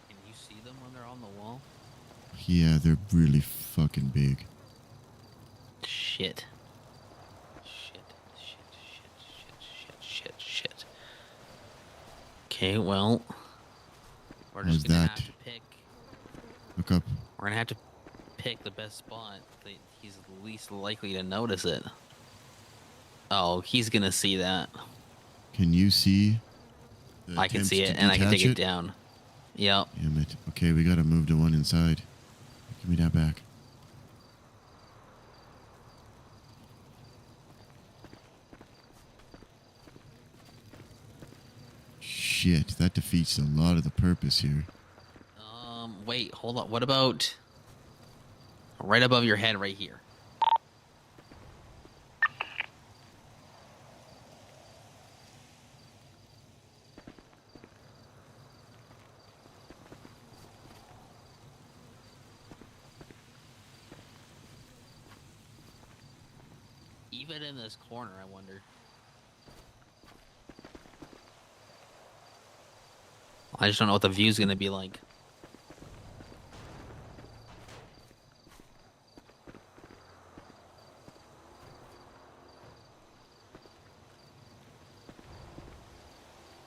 Can you see them when they're on the wall? Yeah, they're really fucking big. Shit. Shit. Okay, well, we're How's just gonna that? have to pick. Look up. We're gonna have to pick the best spot that he's least likely to notice it. Oh, he's gonna see that. Can you see? the I can attempts see to it, and I can detach take it down. Yep. Damn it. Okay, we gotta move the one inside. Give me that back. Shit, that defeats a lot of the purpose here. Wait, hold on. What about right above your head, right here? Even in this corner, I wonder. I just don't know what the view's gonna be like.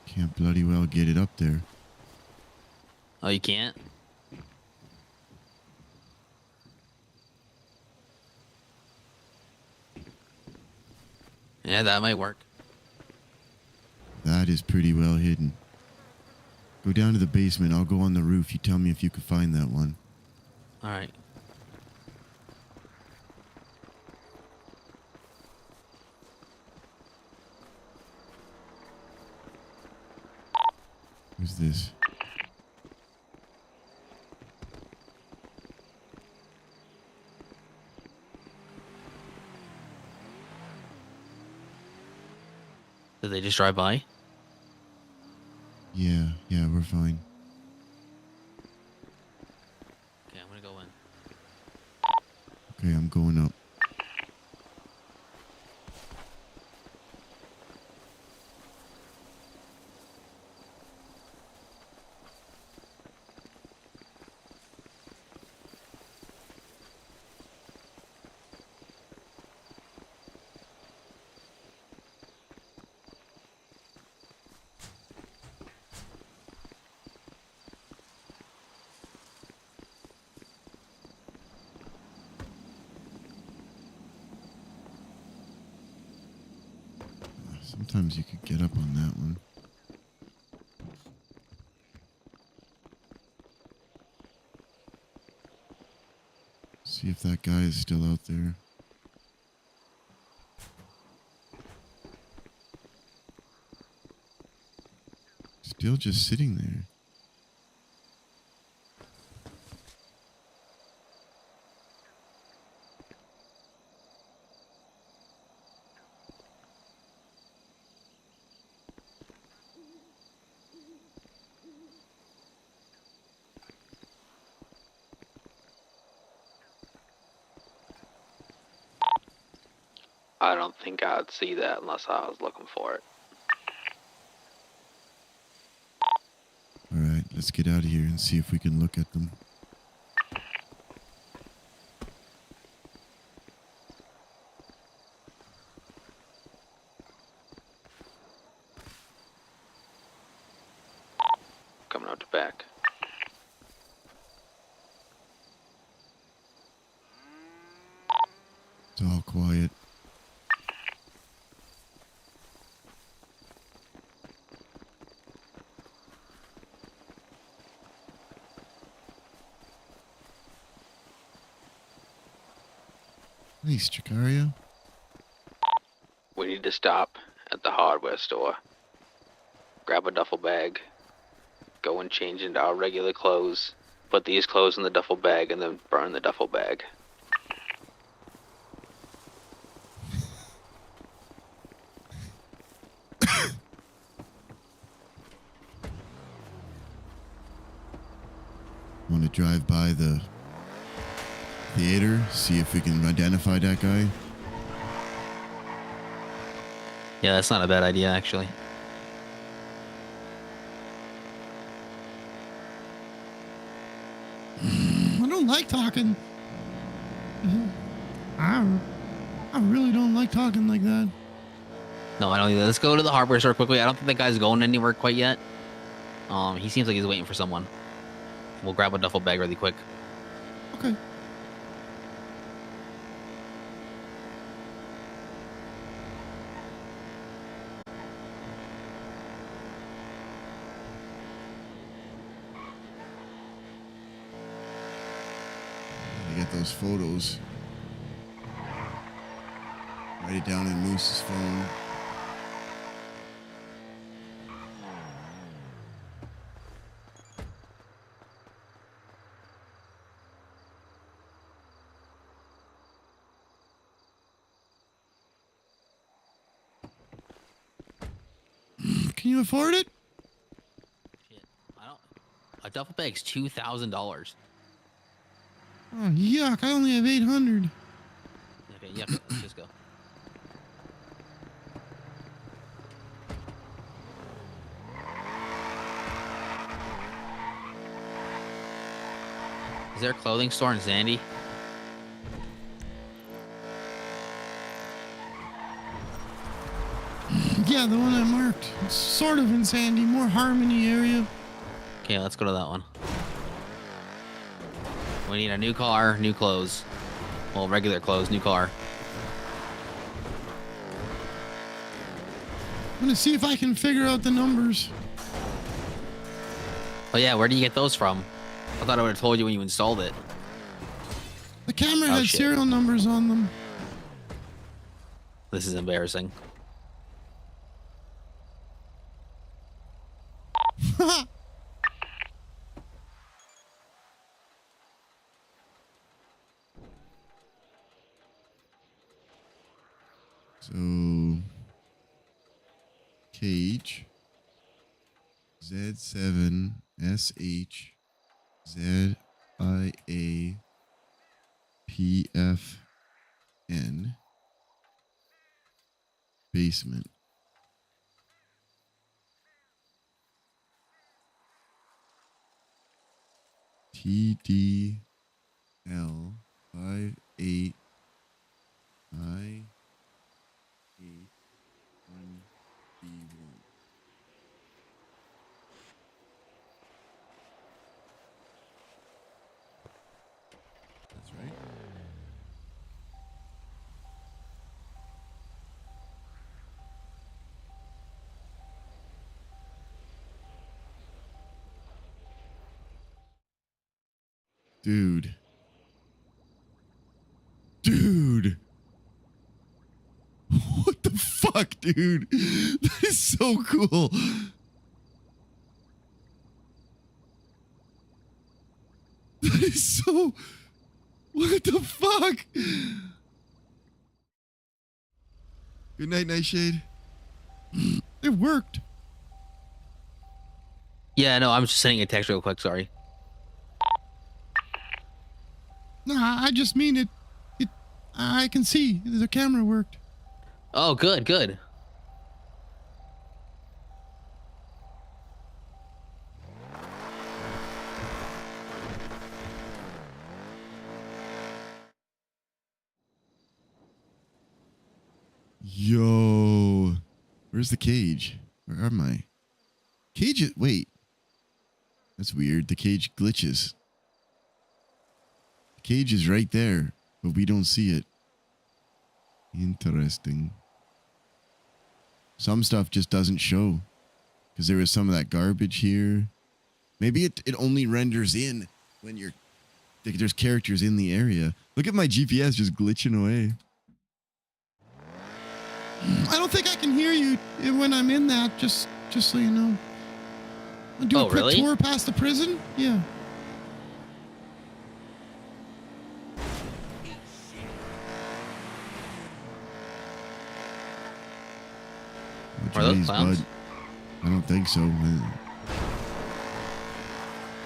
Can't bloody well get it up there. Oh, you can't? Yeah, that might work. That is pretty well hidden. Go down to the basement. I'll go on the roof. You tell me if you can find that one. All right. Who's this? Did they just drive by? Yeah, we're fine. Okay, I'm gonna go in. Okay, I'm going up. Sometimes you could get up on that one. See if that guy is still out there. Still just sitting there. I don't think I'd see that unless I was looking for it. All right, let's get out of here and see if we can look at them. Coming out the back. It's all quiet. Nice, Chikaria. We need to stop at the hardware store. Grab a duffel bag. Go and change into our regular clothes. Put these clothes in the duffel bag and then burn the duffel bag. Want to drive by the theater, see if we can identify that guy? Yeah, that's not a bad idea, actually. I don't like talking. I really don't like talking like that. No, I don't either. Let's go to the hardware store quickly. I don't think that guy's going anywhere quite yet. He seems like he's waiting for someone. We'll grab a duffel bag really quick. Okay. Gotta get those photos. Write it down in Moose's phone. Can you afford it? Shit, I don't. A duffel bag's $2,000. Oh, yuck. I only have 800. Okay, yep. Let's just go. Is there a clothing store in Zandy? Yeah, the one I marked. It's sort of in Sandy, more Harmony area. Okay, let's go to that one. We need a new car, new clothes. Well, regular clothes, new car. I'm gonna see if I can figure out the numbers. Oh yeah, where do you get those from? I thought I would have told you when you installed it. The camera Oh, had shit. serial numbers on them. This is embarrassing. So, Cage, Z7SH, ZIAPFN, basement. TDL58I811B1. That's right. Dude. Dude. What the fuck, dude? That is so cool. That is so... What the fuck? Good night, Nightshade. It worked. Yeah, no, I'm just sending a text real quick. Sorry. Nah, I just mean it. I can see the camera worked. Oh, good, good. Yo. Where's the cage? Where am I? Cage is... Wait. That's weird. The cage glitches. The cage is right there, but we don't see it. Interesting. Some stuff just doesn't show. Because there was some of that garbage here. Maybe it only renders in when you're... There's characters in the area. Look at my GPS just glitching away. I don't think I can hear you when I'm in that, just so you know. I'll do a quick tour past the prison. Yeah. Are those clowns? Bud. I don't think so.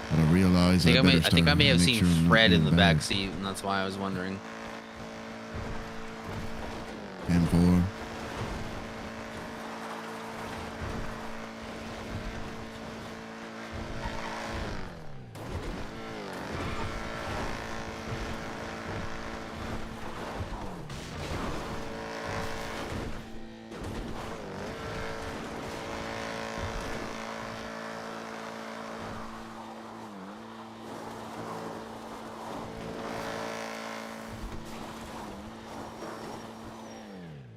But I realize I think I may have seen Fred in the back seat, and that's why I was wondering. 10-4.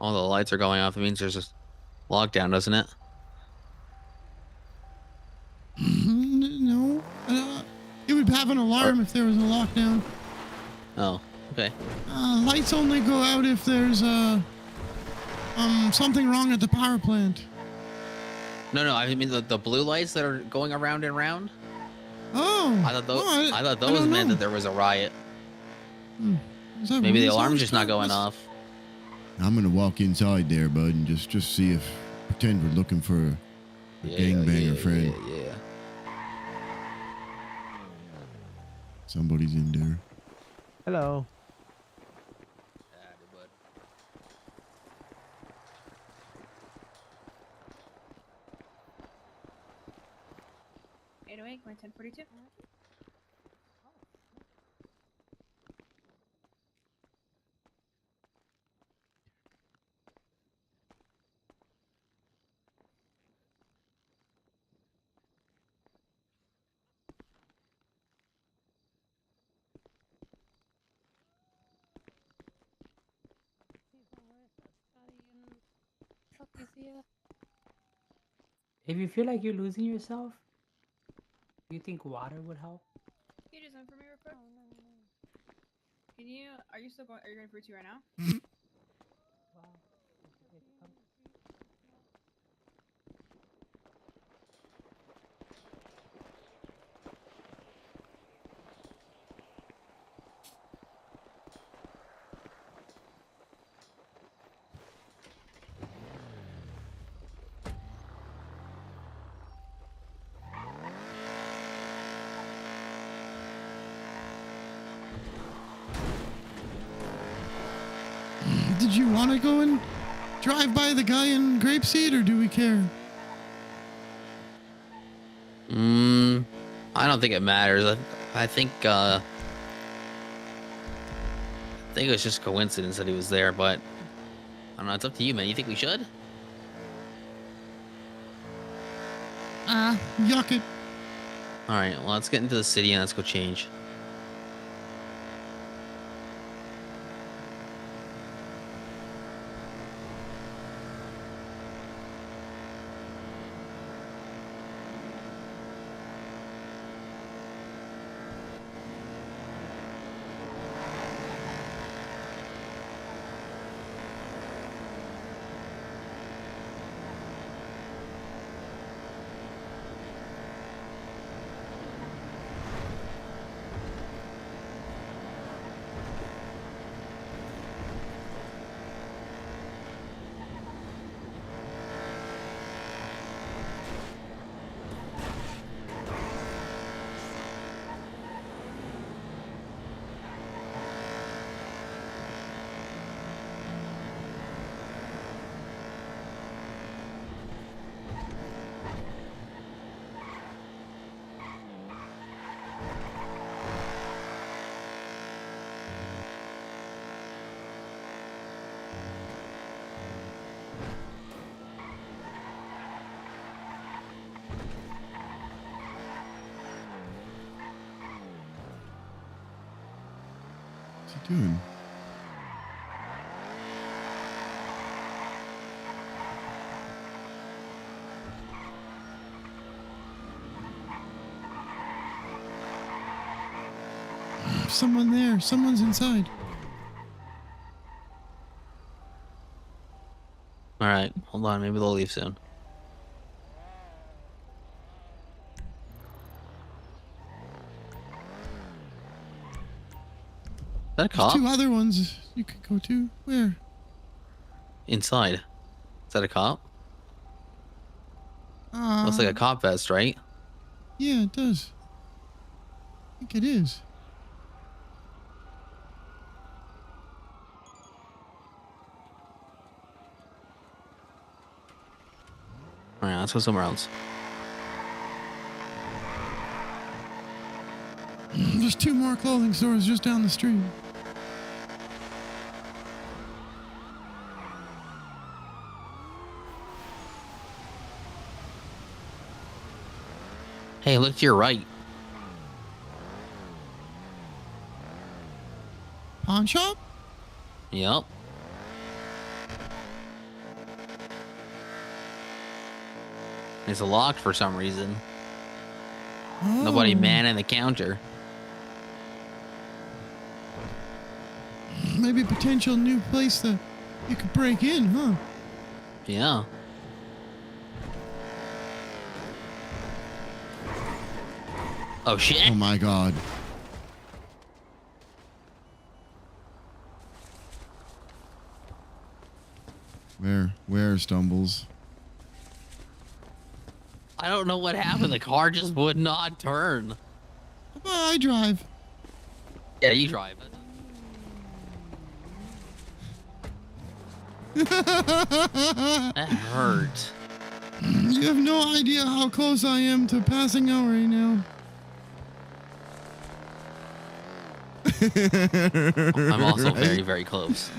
All the lights are going off. It means there's a lockdown, doesn't it? No. It would have an alarm if there was a lockdown. Oh, okay. Lights only go out if there's something wrong at the power plant. No, I mean the blue lights that are going around and around. Oh. I thought those meant that there was a riot. Maybe the alarm's just not going off. I'm gonna walk inside there, bud, and just see if pretend we're looking for a gangbanger friend. Yeah. Somebody's in there. Hello. Going 1042. If you feel like you're losing yourself, do you think water would help? Can you do something for me real quick? Can you? Are you still going? Are you going for 2 right now? Did you want to go and drive by the guy in grapeseed, or do we care? I don't think it matters. I think it was just coincidence that he was there, but I don't know. It's up to you, man. You think we should? Yuck it. All right. Well, let's get into the city and let's go change. What's he doing? Someone there. Someone's inside. All right, hold on. Maybe they'll leave soon. Is that a There's cop? 2 other ones you could go to. Where? Inside. Is that a cop? Looks like a cop vest, right? Yeah, it does. I think it is. All right, let's go somewhere else. There's 2 more clothing stores just down the street. Hey, look to your right. Pawn shop? Yep. It's locked for some reason. Nobody Oh. manning the counter. Maybe a potential new place that you could break in, huh? Yeah. Oh shit. Oh my god. Where stumbles? I don't know what happened. The car just would not turn. I drive. Yeah, you drive it. That hurt. You have no idea how close I am to passing out right now. I'm also very, very close.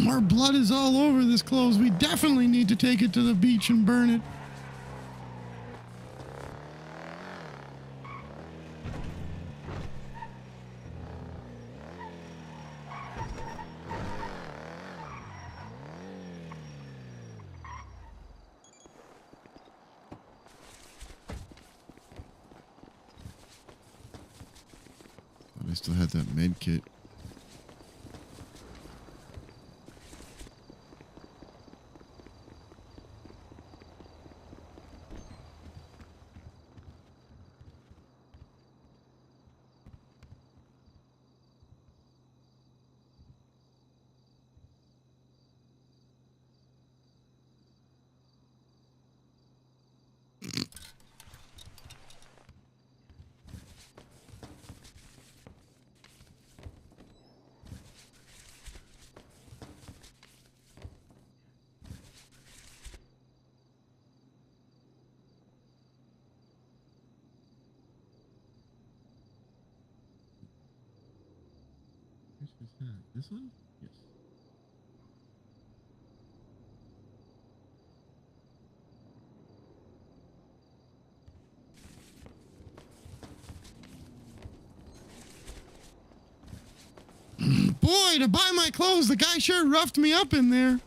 Our blood is all over this clothes. We definitely need to take it to the beach and burn it. I still had that med kit. Which was that? This one? Yes. Boy, to buy my clothes, the guy sure roughed me up in there.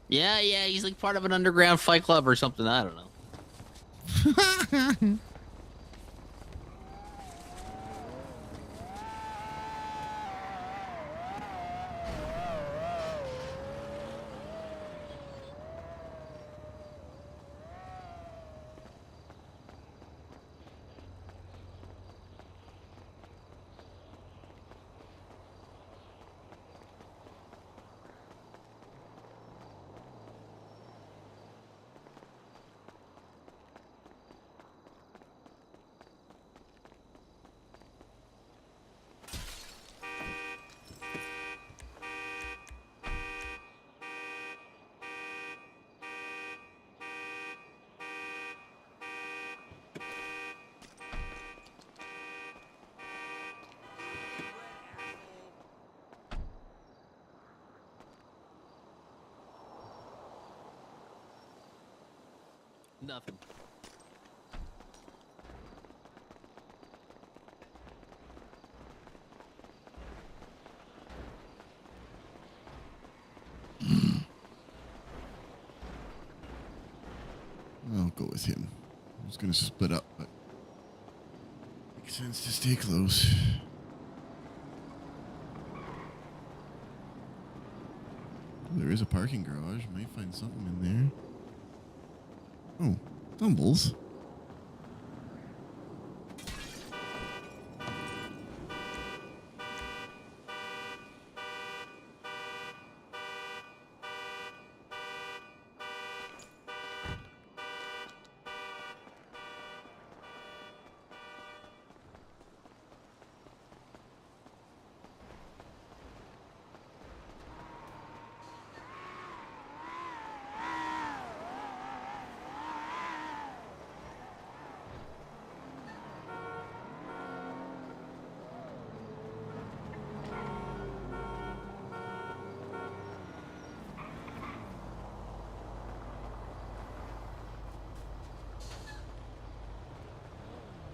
Yeah, he's like part of an underground fight club or something. I don't know. Nothing. I'll go with him. I was gonna split up, but makes sense to stay close. There is a parking garage. Might find something in there. Oh, tumbles.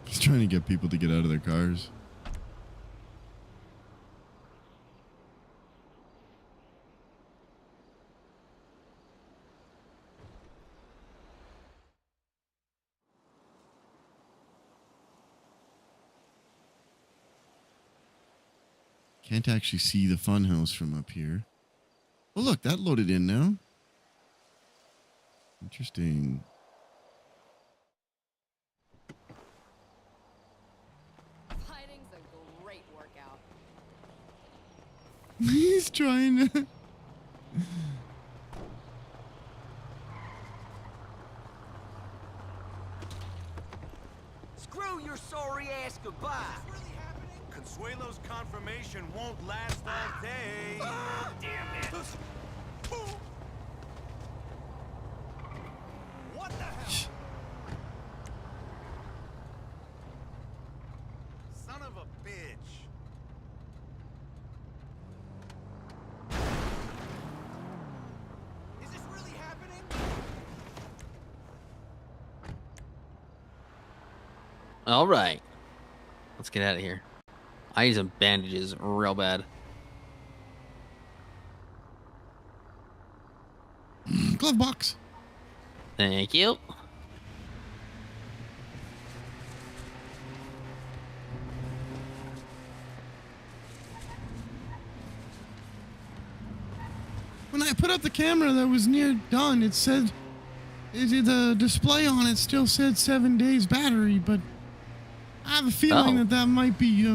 He's trying to get people to get out of their cars. Can't actually see the funhouse from up here. Oh, look, that loaded in now. Interesting. Fighting's a great workout. He's trying to. Screw your sorry ass goodbye. Consuelo's confirmation won't last all day. Damn it! What the hell? Son of a bitch. Is this really happening? All right. Let's get out of here. I need some bandages real bad. Glove box. Thank you. When I put up the camera that was near done, it said the display on it still said 7 days battery, but I have a feeling that might be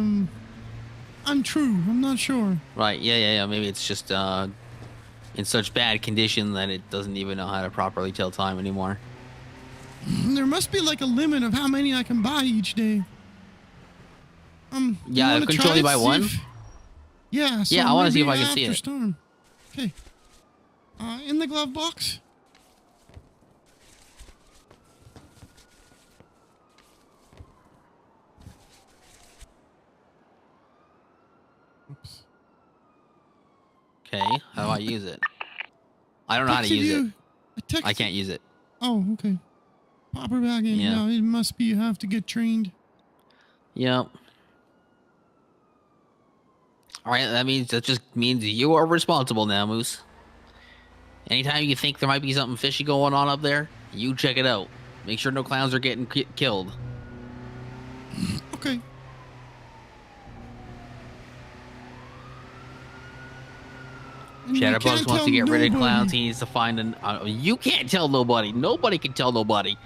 untrue. I'm not sure. Right. Yeah. Maybe it's just in such bad condition that it doesn't even know how to properly tell time anymore. There must be like a limit of how many I can buy each day. Yeah, you can you only buy one? Yeah. So yeah, I want to see if maybe I can see after it. Storm. Okay. In the glove box. Oops. Okay, how do I use it? I don't know how to use it. I can't use it. Oh, okay. Pop her back in. Yeah. Yeah, it must be you have to get trained. Yep. All right, that just means you are responsible now, Moose. Anytime you think there might be something fishy going on up there, you check it out. Make sure no clowns are getting killed. Okay. Chatterbox wants to get rid of clowns. He needs to find an. You can't tell nobody. Nobody can tell nobody.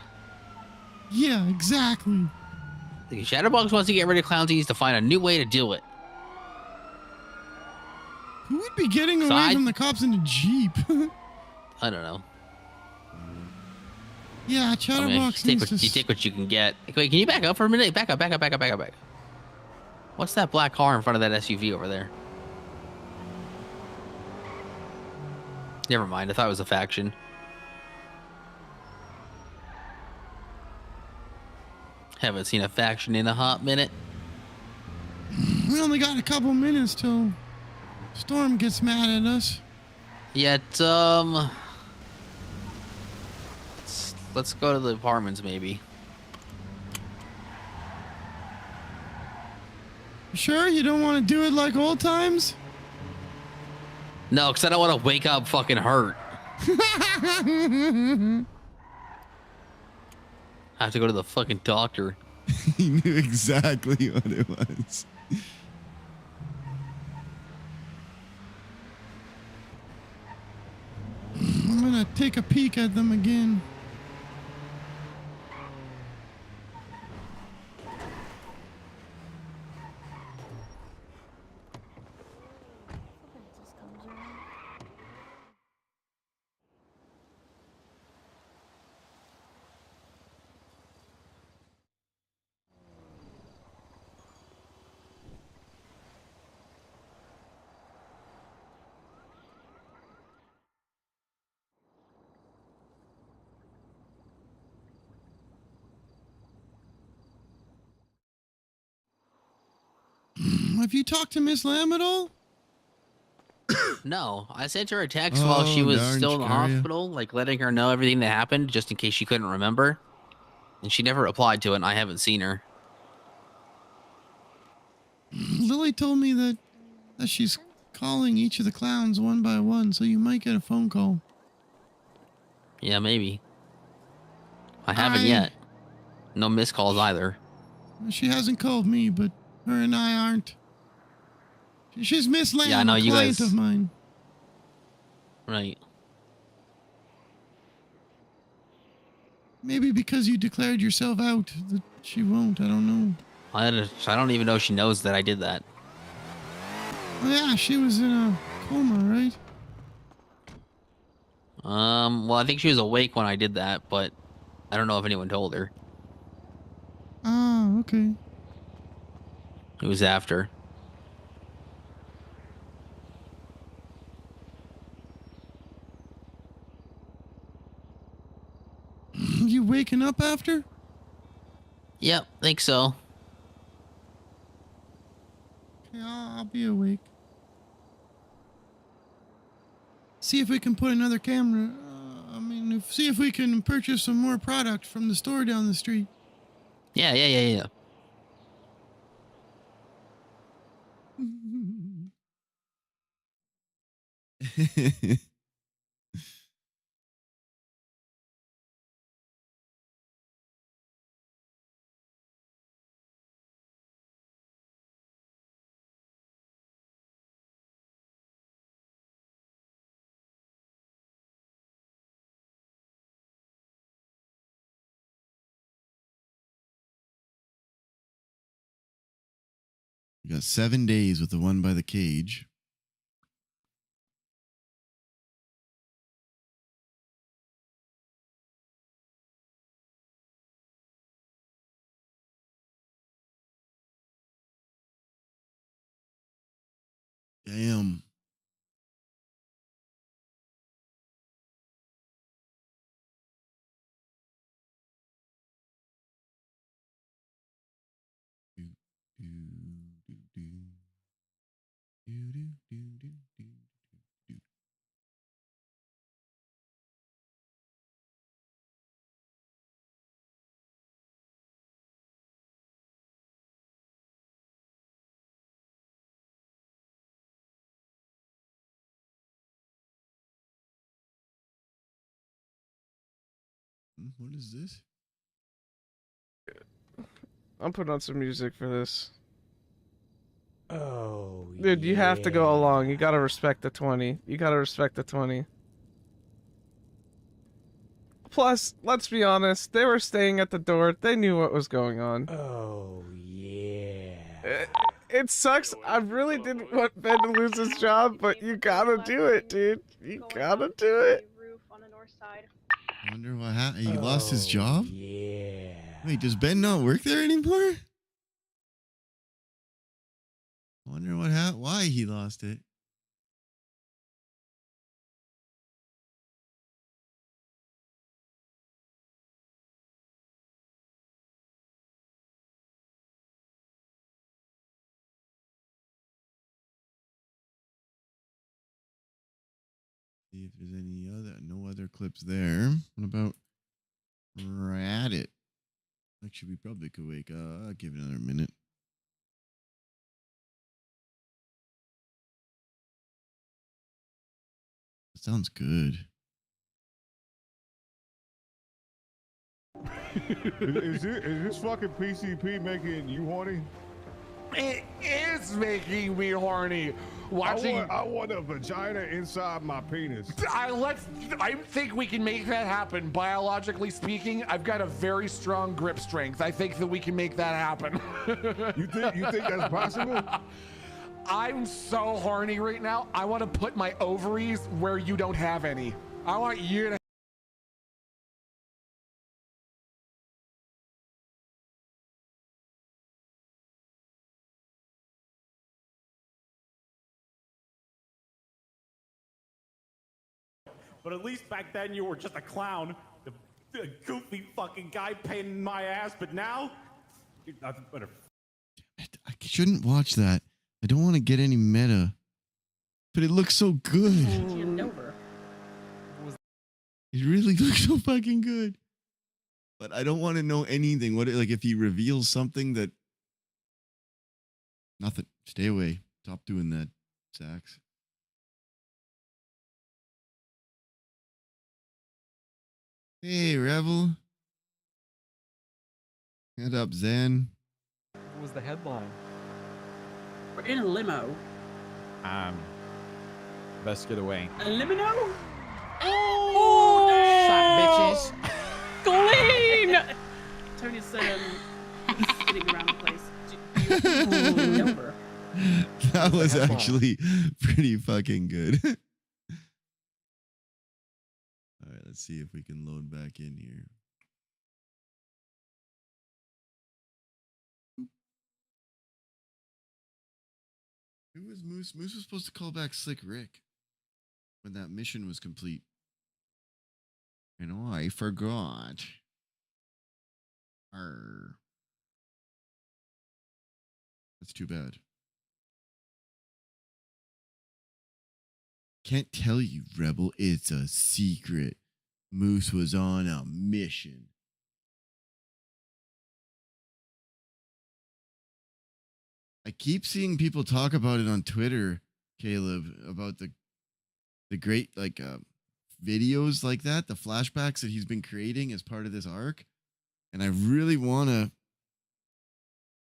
Yeah, exactly. Chatterbox wants to get rid of clowns. He needs to find a new way to do it. Who would be getting away from the cops in a Jeep? I don't know. Yeah, Chatterbox you take what you can get. Wait, can you back up for a minute? Back up. What's that black car in front of that SUV over there? Never mind. I thought it was a faction. Haven't seen a faction in a hot minute. We only got a couple minutes till Storm gets mad at us. Yet, Let's go to the apartments, maybe. Sure, you don't want to do it like old times? No, because I don't want to wake up fucking hurt. I have to go to the fucking doctor. He knew exactly what it was. I'm gonna take a peek at them again. Have you talked to Miss Lamb at all? No, I sent her a text while she was darn still in the Shikaria. hospital, like letting her know everything that happened, just in case she couldn't remember. And she never replied to it, and I haven't seen her. Lily told me that she's calling each of the clowns one by one, so you might get a phone call. Yeah, maybe. I haven't yet. No missed calls either. She hasn't called me, but her and I aren't. She's Miss Lamb, Yeah, I know a you client guys- of mine. Right. Maybe because you declared yourself out that she won't. I don't know. I don't even know if she knows that I did that. Oh, yeah, she was in a coma, right? Well, I think she was awake when I did that, but I don't know if anyone told her. Ah, okay. It was after. You waking up after? Yep, think so. Okay, I'll be awake. See if we can put another camera. See if we can purchase some more product from the store down the street. Yeah. You got 7 days with the one by the cage. Damn. What is this? I'm putting on some music for this. Oh, dude, you have to go along. You gotta respect the 20. You gotta respect the 20. Plus, let's be honest, they were staying at the door. They knew what was going on. Oh, yeah. It sucks. I really didn't want Ben to lose his job, but you gotta do it, dude. You gotta do it. I wonder what happened. He lost his job? Yeah. Wait, does Ben not work there anymore? I wonder why he lost it. See if there's no other clips there. What about at it. Actually, we probably could wake up. I'll give it another minute. That sounds good. Is this fucking PCP making you horny? It is making me horny. Watching. I want a vagina inside my penis. I think we can make that happen. Biologically speaking, I've got a very strong grip strength. I think that we can make that happen. You think that's possible? I'm so horny right now. I want to put my ovaries where you don't have any. I want you to. But at least back then you were just a clown, the goofy fucking guy pain in my ass. But now, you're nothing but a. I shouldn't watch that. I don't want to get any meta. But it looks so good. It really looks so fucking good. But I don't want to know anything. What like if he reveals something that nothing. Stay away. Stop doing that, ZAXX. Hey, Revel. Head up, Zen. What was the headline? We're in a limo. Best get away. A limo? Oh! Suck, bitches. Clean! Tony said spinning around the place. Over. That was actually pretty fucking good. All right, let's see if we can load back in here. Who was Moose? Moose was supposed to call back Slick Rick when that mission was complete. And I forgot. Arr. That's too bad. Can't tell you, Rebel. It's a secret. Moose was on a mission. I keep seeing people talk about it on Twitter, Caleb, about the great videos like that, the flashbacks that he's been creating as part of this arc. And I really want to,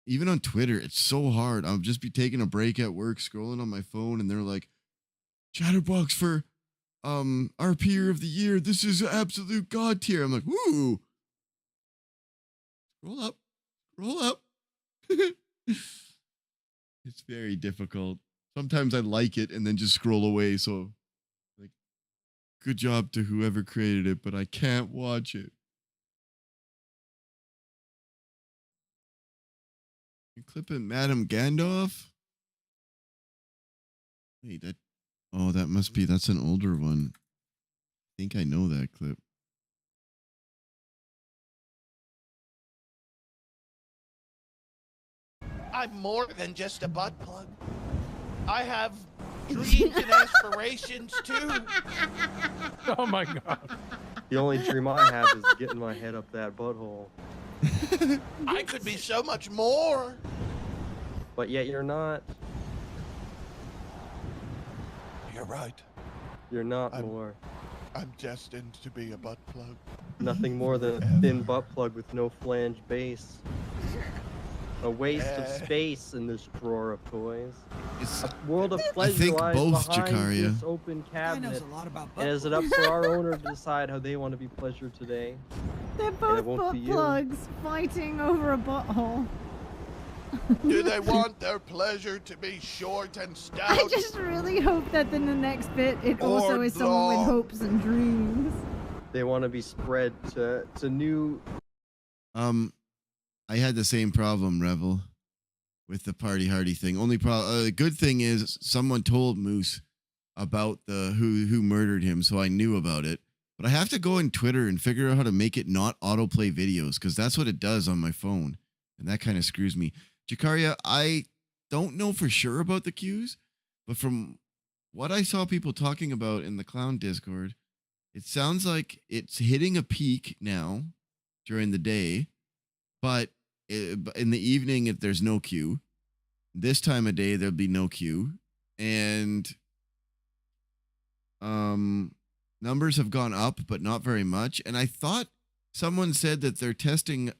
even on Twitter, it's so hard. I'll just be taking a break at work, scrolling on my phone, and they're like, Chatterbox for RPer of the year. This is absolute god tier. I'm like, woo. Scroll up. Scroll up. It's very difficult. Sometimes I like it and then just scroll away. So, like, good job to whoever created it, but I can't watch it. You clipping Madame Gandalf? Wait, that must be, that's an older one. I think I know that clip. I'm more than just a butt plug. I have dreams and aspirations too. Oh my god. The only dream I have is getting my head up that butthole. I could be so much more. But yet you're not. You're right. You're not more. I'm destined to be a butt plug. Nothing more than a thin butt plug with no flange base. A waste of space in this drawer of toys. It's a world of pleasure I think lies both, behind Jakaria. this open cabinet. knows a lot about butt And is it up for our owner to decide how they want to be pleasured today? They're And it both won't butt be you. plugs fighting over a butthole. Do they want their pleasure to be short and stout? I just really hope that in the next bit it Or also is someone with long. hopes and dreams. They want to be spread to new. I had the same problem, Revel, with the party hardy thing. Only the good thing is someone told Moose about the who murdered him, so I knew about it. But I have to go in Twitter and figure out how to make it not autoplay videos, because that's what it does on my phone, and that kind of screws me. Jakaria, I don't know for sure about the queues, but from what I saw people talking about in the Clown Discord, it sounds like it's hitting a peak now, during the day, but in the evening, if there's no queue, this time of day there'll be no queue, and numbers have gone up, but not very much. And I thought someone said that they're testing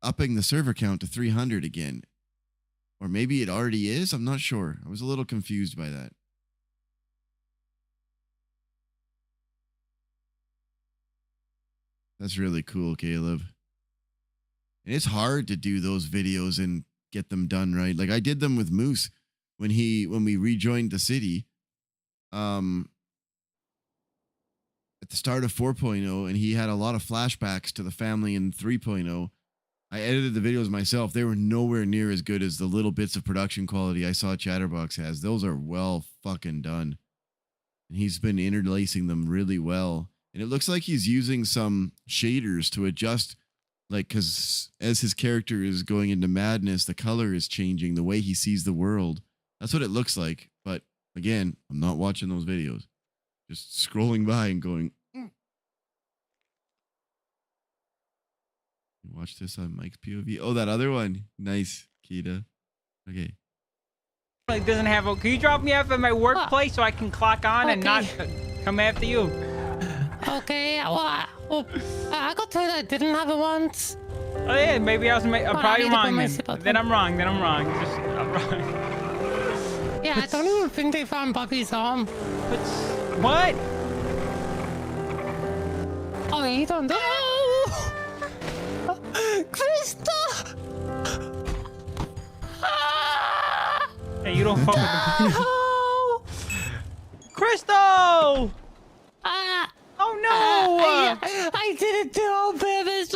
upping the server count to 300 again, or maybe it already is. I'm not sure. I was a little confused by that. That's really cool, Caleb. And it's hard to do those videos and get them done right. Like I did them with Moose when we rejoined the city at the start of 4.0, and he had a lot of flashbacks to the family in 3.0. I edited the videos myself. They were nowhere near as good as the little bits of production quality I saw Chatterbox has. Those are well fucking done. And he's been interlacing them really well. And it looks like he's using some shaders to adjust, like, because as his character is going into madness, the color is changing, the way he sees the world. That's what it looks like. But again, I'm not watching those videos. Just scrolling by and going, Watch this on Mike's POV. Oh, that other one. Nice, Kita. Okay. It doesn't have a... Can you drop me off at my workplace so I can clock on and not come after you? Okay, well, I got told I didn't have it once. Oh yeah, maybe I was probably wrong then. Then I'm wrong. I'm wrong. Yeah, I don't even think they found Bobby's arm. What? Oh, you don't know? Krista! Hey, you don't fuck with the... Crystal! Oh no! I didn't do it on purpose.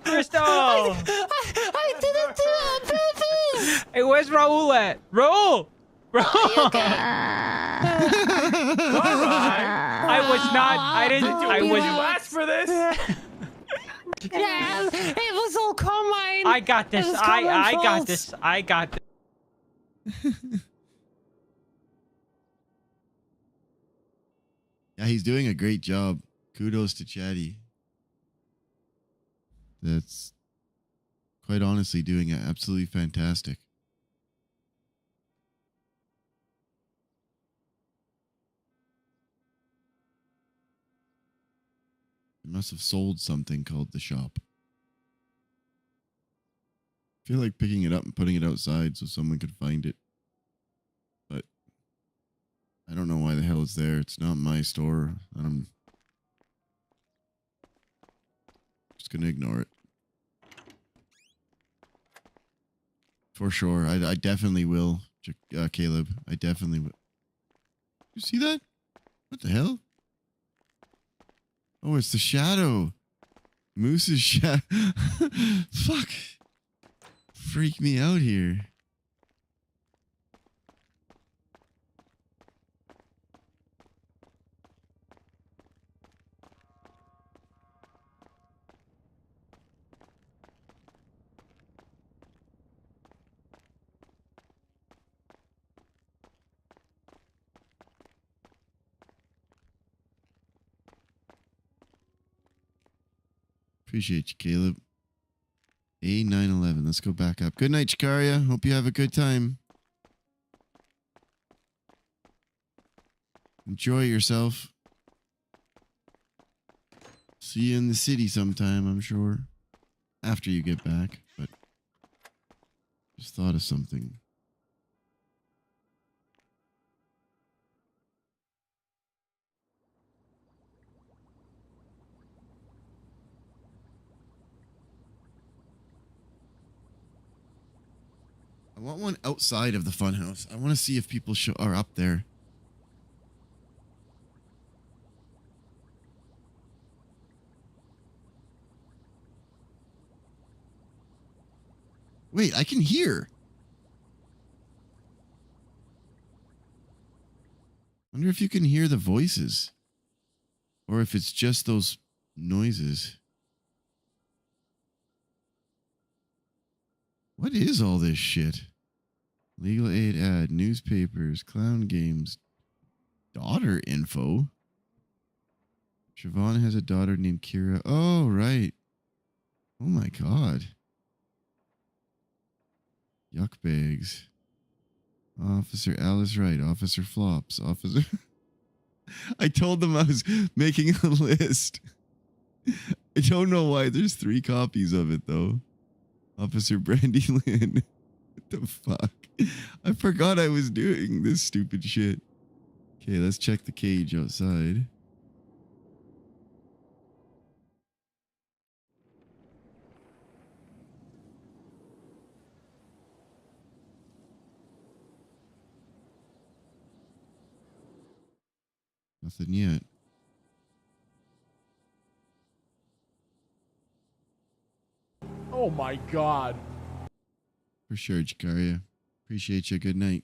Crystal! I didn't do it on purpose. Hey, where's Raul at? Raul! Raul! I was not. I didn't. I was. You asked for this. Yeah, it was all Carmine. I got this. I got this. I got this. Yeah, he's doing a great job. Kudos to Chatty. That's quite honestly doing it absolutely fantastic. It must have sold something called the shop. I feel like picking it up and putting it outside so someone could find it. But I don't know why the hell it's there. It's not my store. I'm just going to ignore it. For sure. I definitely will, Caleb. I definitely will. You see that? What the hell? Oh, it's the shadow. Moose's shadow. Fuck. Freak me out here. Appreciate you, Caleb. A911. Let's go back up. Good night, Chikaria. Hope you have a good time. Enjoy yourself. See you in the city sometime, I'm sure. After you get back, but just thought of something. I want one outside of the funhouse. I want to see if people are up there. Wait, I can hear. Wonder if you can hear the voices. Or if it's just those noises. What is all this shit? Legal aid ad, newspapers, clown games, daughter info. Siobhan has a daughter named Kira. Oh, right. Oh my god. Yuck bags. Officer Alice Wright. Officer Flops. Officer. I told them I was making a list. I don't know why there's 3 copies of it though. Officer Brandy Lynn. What the fuck? I forgot I was doing this stupid shit. Okay, let's check the cage outside. Nothing yet. Oh my god. For sure, Jakaria. Appreciate you. Good night.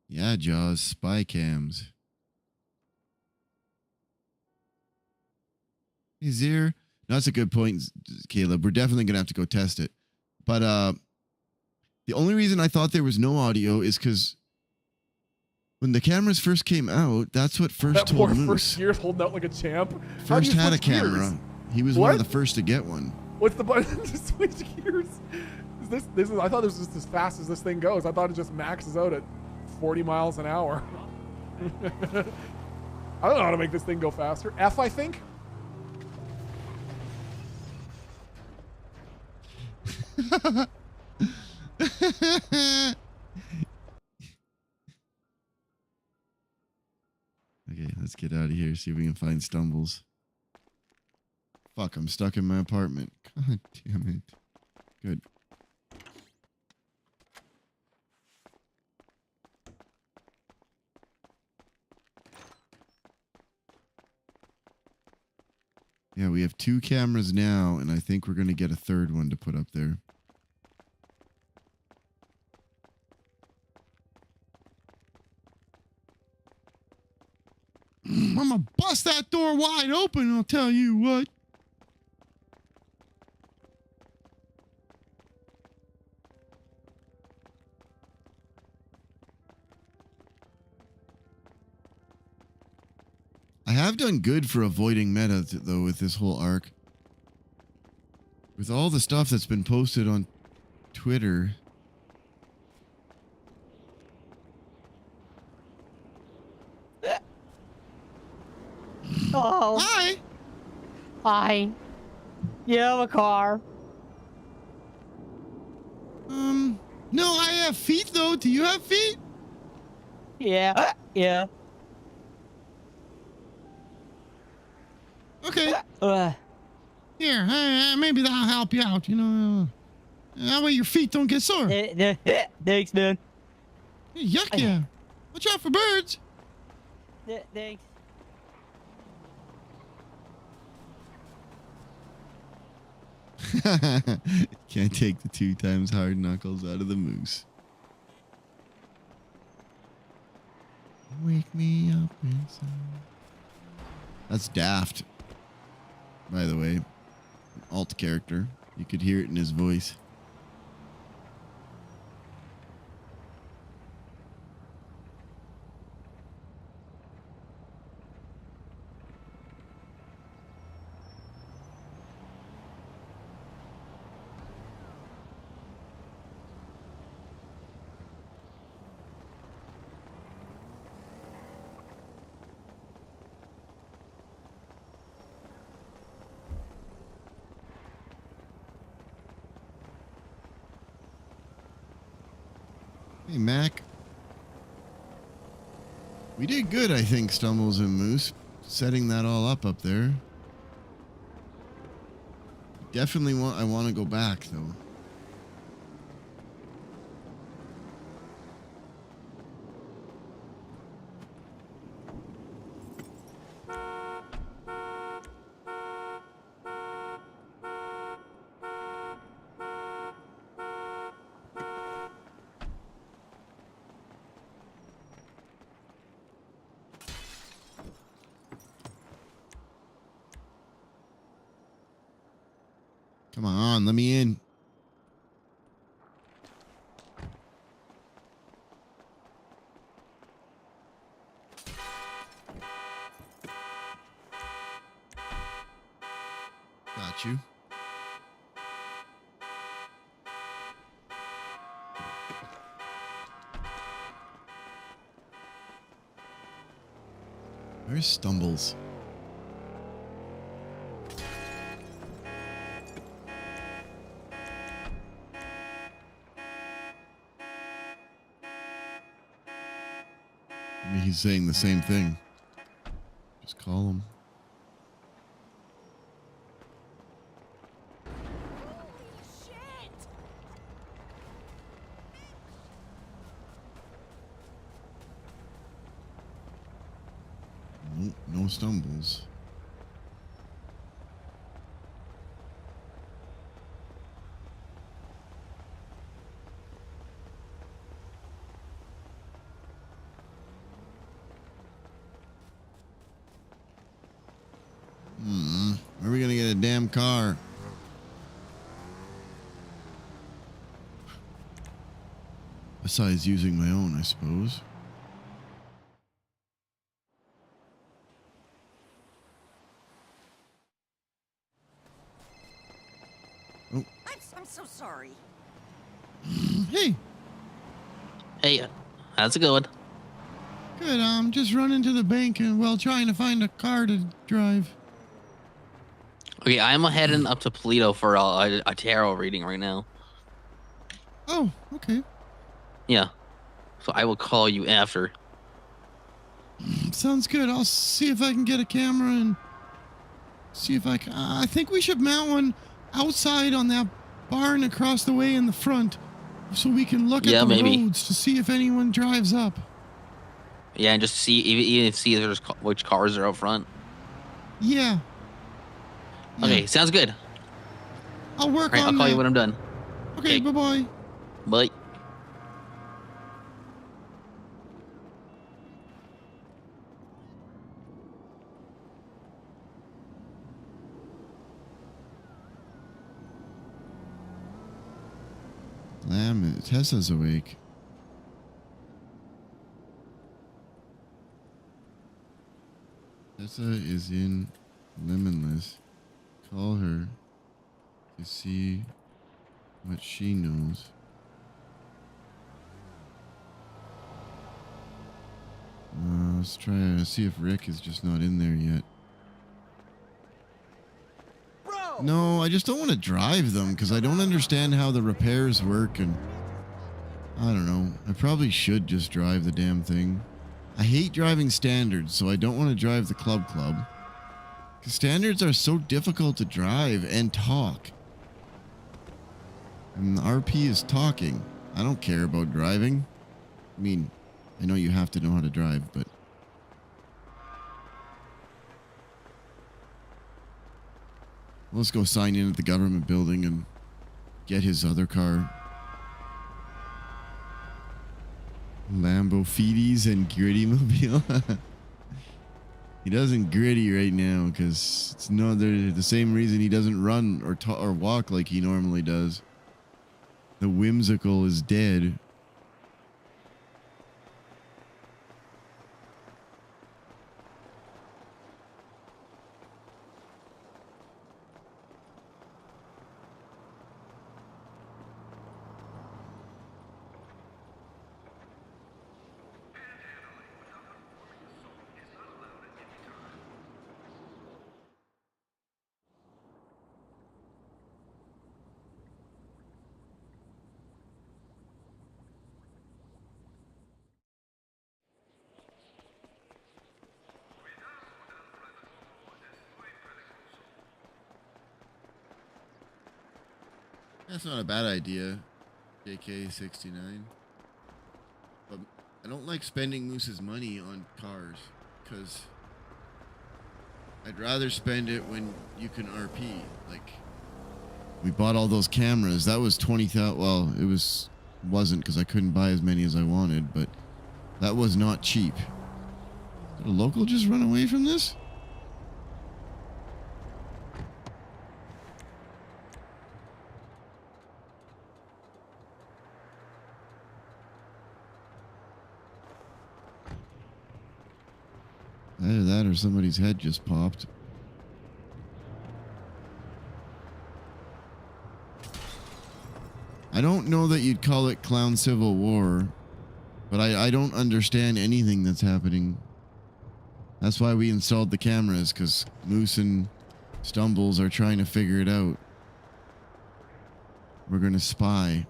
Yeah, Jaws. Spy cams. Is there? No, that's a good point, Caleb. We're definitely going to have to go test it. But the only reason I thought there was no audio is because when the cameras first came out, that's what first That told poor Moose. first gears holding out like a champ. How do First you had a switch gears? camera. He was one of the first to get one. What's the button to switch gears? Is this is I thought this was just as fast as this thing goes. I thought it just maxes out at 40 miles an hour. I don't know how to make this thing go faster. F, I think. Okay, let's get out of here, see if we can find stumbles. Fuck, I'm stuck in my apartment. God damn it. Good. Yeah, we have 2 cameras now, and I think we're going to get a third one to put up there. I'm gonna bust that door wide open, I'll tell you what. I have done good for avoiding meta, though, with this whole arc. With all the stuff that's been posted on Twitter. Oh. Hi. Hi. You have a car. No, I have feet though. Do you have feet? Yeah. Yeah. Okay. Here, maybe that'll help you out, you know. That way your feet don't get sore. Thanks, man. Hey, yuck, yeah. Watch out for birds. Thanks. Can't take the 2 times hard knuckles out of the moose. Wake me up inside. That's Daft, by the way. An alt character. You could hear it in his voice. Hey, Mac. We did good, I think, Stumbles and Moose, setting that all up there. Definitely I want to go back, though. Come on, let me in. Got you. Where's Stumbles? I mean, he's saying the same thing. Just call him. Nope, no Stumbles. Where are we gonna get a damn car? Besides using my own, I suppose. Oh. I'm so sorry. Hey. Hey, how's it going? Good. Just running to the bank and trying to find a car to drive. Okay, I'm heading up to Polito for a tarot reading right now. Oh, okay. Yeah. So I will call you after. Sounds good. I'll see if I can get a camera and see if I can. I think we should mount one outside on that barn across the way in the front, so we can look at the roads to see if anyone drives up. Yeah, and just even see if there's which cars are out front. Yeah. Okay, sounds good. I'll work All right, on I'll call you that. when I'm done. Okay, bye-bye. Bye. Lamb, Tessa's awake. Tessa is in Limitless. Call her to see what she knows. Let's try to see if Rick is just not in there yet. No, I just don't want to drive them because I don't understand how the repairs work, and I don't know. I probably should just drive the damn thing. I hate driving standards, so I don't want to drive the Club. Because standards are so difficult to drive and talk. And the RP is talking. I don't care about driving. I mean, I know you have to know how to drive, but... Let's go sign in at the government building and get his other car. Lambo Feeties and Gritty Mobile. He doesn't gritty right now because it's the same reason he doesn't run or walk like he normally does. The whimsical is dead. That's not a bad idea, JK69. But I don't like spending Moose's money on cars, because I'd rather spend it when you can RP. Like, we bought all those cameras. That was 20,000. Well, it wasn't because I couldn't buy as many as I wanted, but that was not cheap. Did a local just run away from this? Either that or somebody's head just popped. I don't know that you'd call it Clown Civil War, but I don't understand anything that's happening. That's why we installed the cameras, because Moose and Stumbles are trying to figure it out. We're going to spy.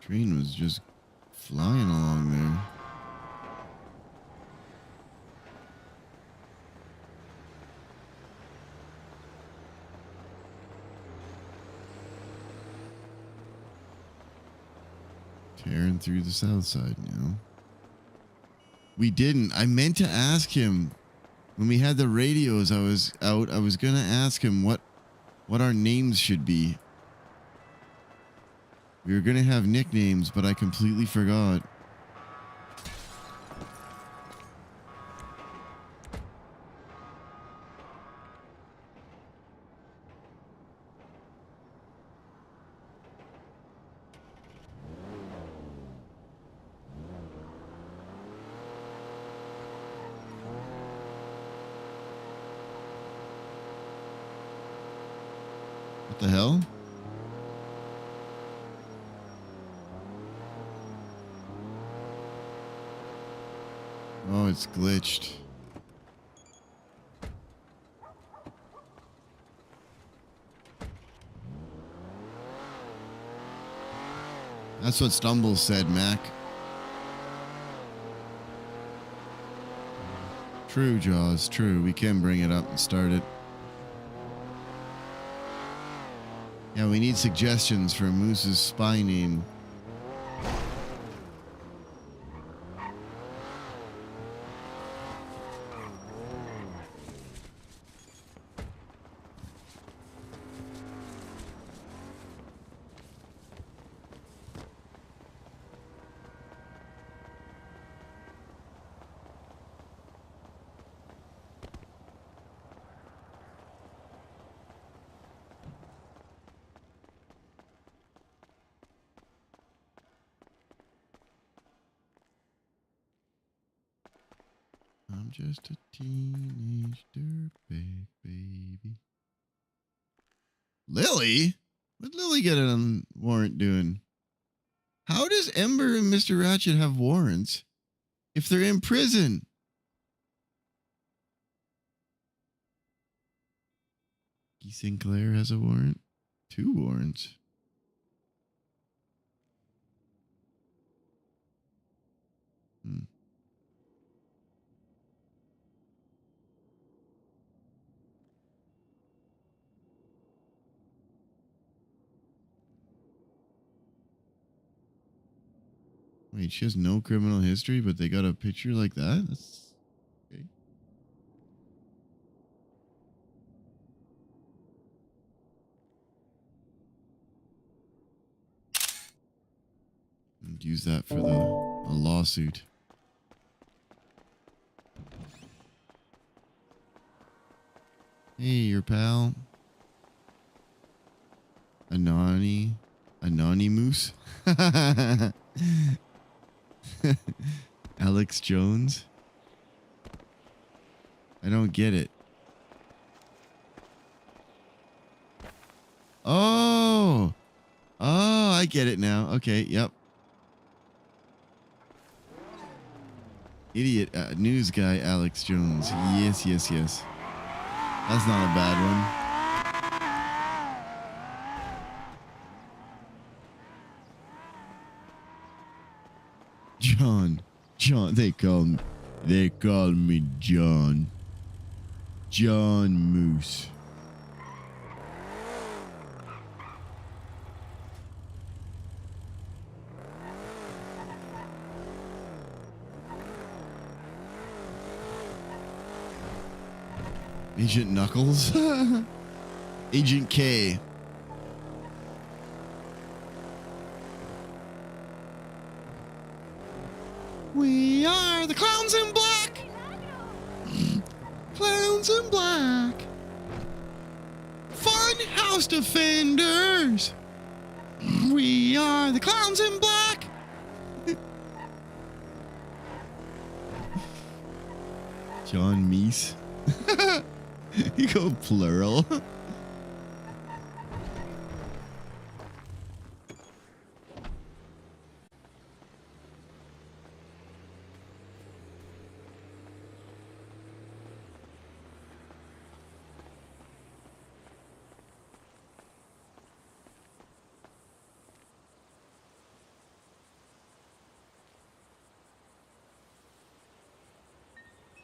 Train was just flying along there. Tearing through the south side now. We didn't. I meant to ask him when we had the radios. I was out. I was gonna ask him what our names should be. We were gonna have nicknames, but I completely forgot. What the hell? Oh, it's glitched. That's what Stumbles said, Mac. True, Jaws, true. We can bring it up and start it. Yeah, we need suggestions for Moose's spy name. I'm just a teenage dirtbag baby. Lily? What Lily get a warrant doing? How does Ember and Mr. Ratchet have warrants if they're in prison? Guy Sinclair has a warrant? 2 warrants. Wait, she has no criminal history, but they got a picture like that? That's okay. And use that for a lawsuit. Hey, your pal. Anonymous. Alex Jones? I don't get it. Oh! Oh, I get it now. Okay, yep. Idiot news guy Alex Jones. Yes, yes, yes. That's not a bad one. John, they call me John. John Moose. Agent Knuckles? Agent K. We are the Clowns in Black! Clowns in Black! Fun Funhouse Defenders. We are the clowns in black. John Meese. You go plural.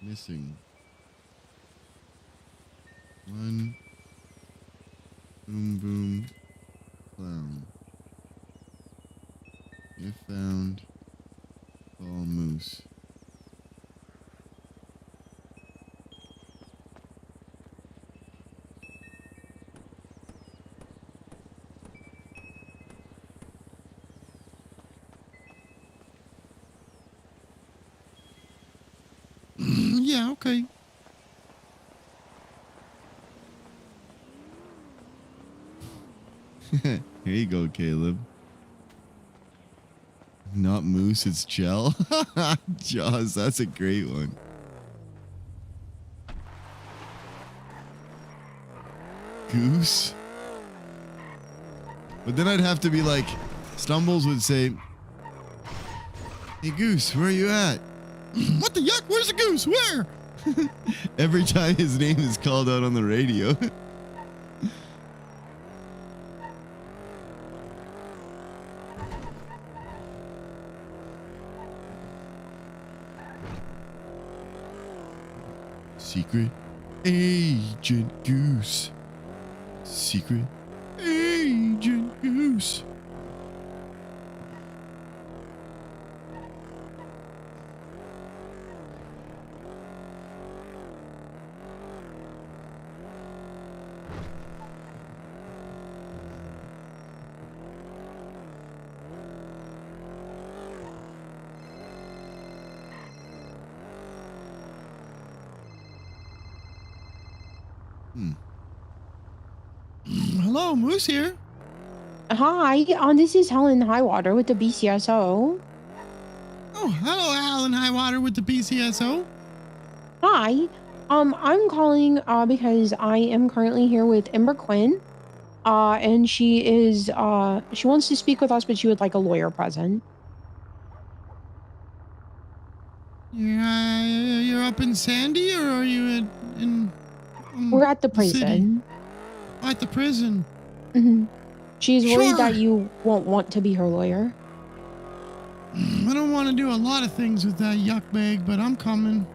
Missing. One. Boom boom. Clown. If found. Call moose. Yeah, okay. Here you go, Caleb. Not moose, it's gel. Jaws, that's a great one. Goose. But then I'd have to be like, Stumbles would say, "Hey Goose, where are you at?" What the yuck? Where's the goose? Where? Every time his name is called out on the radio. Secret Agent Goose. Secret Agent Goose. Hello, Moose here. Hi, this is Helen Highwater with the BCSO. Oh, hello, Alan Highwater with the BCSO. Hi, I'm calling because I am currently here with Ember Quinn, and she is she wants to speak with us, but she would like a lawyer present. You're up in Sandy, or are you in We're at the city? prison. At the prison. hmm She's worried Sure. that you won't want to be her lawyer. I don't want to do a lot of things with that yuck bag, but I'm coming.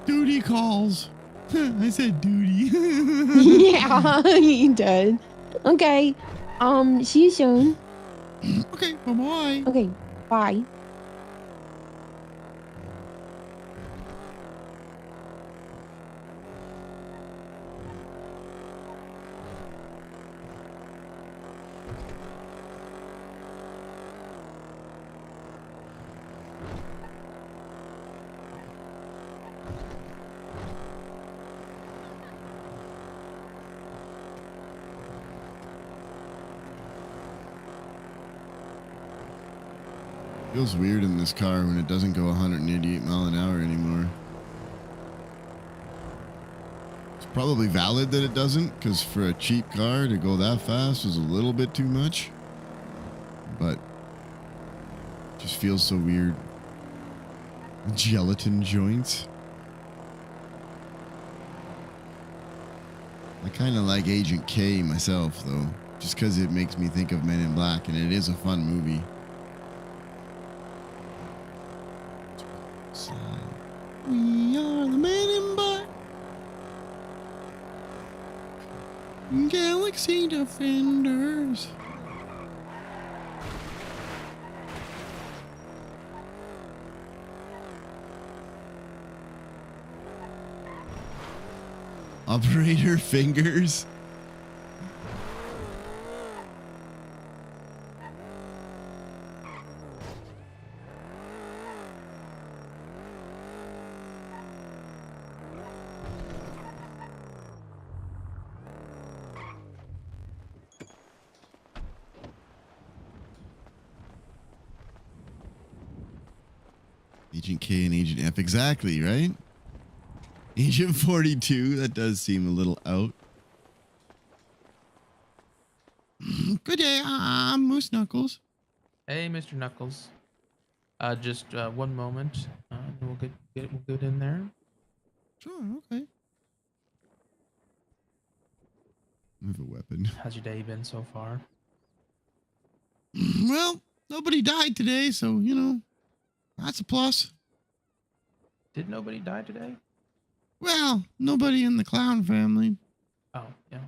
Duty calls. I said duty. Yeah, you did. Okay, see you soon. Okay, bye-bye. Okay, bye. Feels weird in this car when it doesn't go 188 mile an hour anymore. It's probably valid that it doesn't, because for a cheap car to go that fast is a little bit too much. But it just feels so weird. Gelatin joints. I kind of like Agent K myself, though, just because it makes me think of Men in Black, and it is a fun movie. We are the Men in Black. Galaxy Defenders. Operator fingers. Agent K and Agent F, exactly, right? Agent 42, that does seem a little out. Good day, I'm Moose Knuckles. Hey, Mr. Knuckles. Just one moment. We'll get in there. Sure, okay. I have a weapon. How's your day been so far? Well, nobody died today, so, you know, that's a plus. Did nobody die today? Well, nobody in the clown family. Oh, yeah.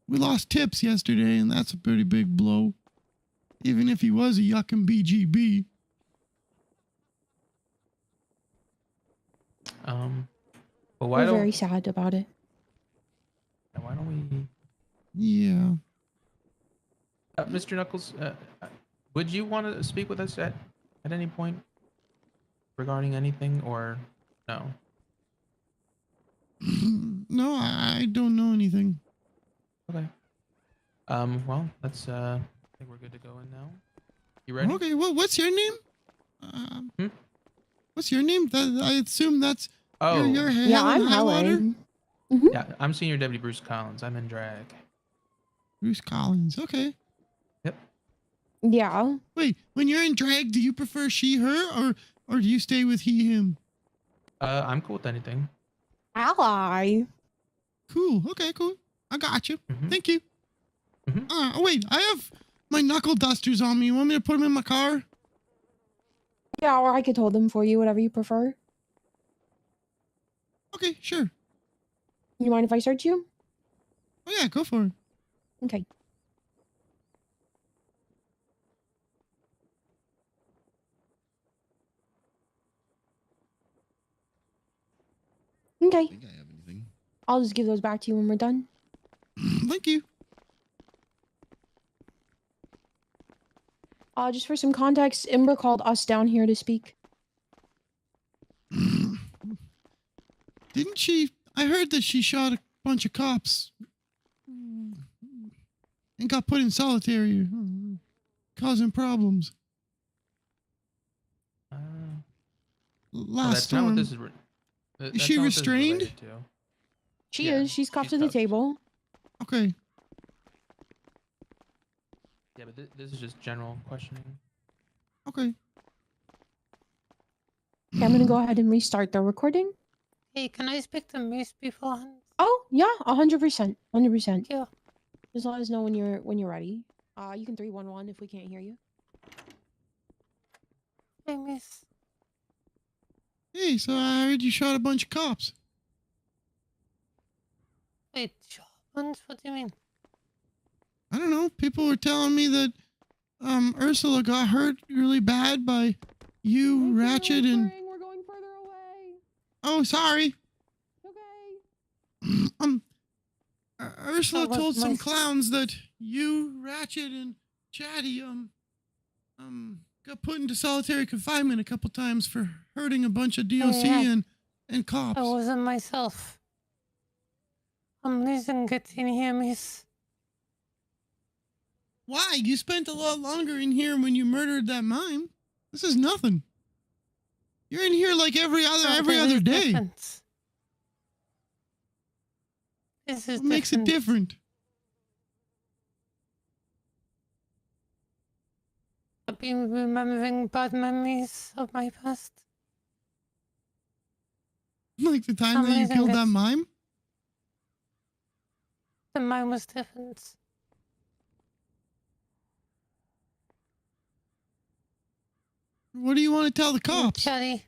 We lost Tips yesterday, and that's a pretty big blow. Even if he was a yuckin' BGB. But why We're don't very sad about it. why don't we? Yeah. Mr. Knuckles, would you want to speak with us at any point regarding anything, or no? No, I don't know anything. Okay. Well, let's. I think we're good to go in now. You ready? Okay. Well, what's your name? What's your name? I assume that's your Yeah, I'm Helen. Yeah, I'm Senior Deputy Bruce Collins. I'm in drag. Bruce Collins. Okay. Yep. Yeah. Wait, when you're in drag, do you prefer she, her, or do you stay with he, him? I'm cool with anything. Ally. Cool. Okay, cool. I got you. Thank you. Oh, wait, I have my knuckle dusters on me. You want me to put them in my car? Yeah, or I could hold them for you, whatever you prefer. Okay, sure. You mind if I search you? Oh, yeah, go for it. Okay. Okay. I think I have anything. I'll just give those back to you when we're done. Thank you. Just for some context, Ember called us down here to speak. Didn't she? I heard that she shot a bunch of cops and got put in solitary, causing problems. Last that's not what storm. this is. Is she restrained? She is. She's cuffed to the table. Okay. Yeah, but this is just general questioning. Okay. Okay, I'm gonna go ahead and restart the recording. Hey, can I speak to Moose beforehand? Oh yeah, 100%, 100%. Yeah. Just let us know when you're ready. You can 311 if we can't hear you. Hey, Miss. Hey, so I heard you shot a bunch of cops. Wait, What do you mean? I don't know. People were telling me that Ursula got hurt really bad by you, Ratchet, and. We're going further away. Oh, sorry. Okay. Ursula That was told some my- clowns that you, Ratchet, and Chatty got put into solitary confinement a couple times for hurting a bunch of DOC Yeah. and cops. I wasn't myself. I'm losing it in here, Miss. Why? You spent a lot longer in here when you murdered that mime. This is nothing. You're in here like every other day. Different. This is What makes it different? I've been remembering bad memories of my past. Like the time I'm that you losing killed it. that mime? The mine was different. What do you want to tell the cops? Chatty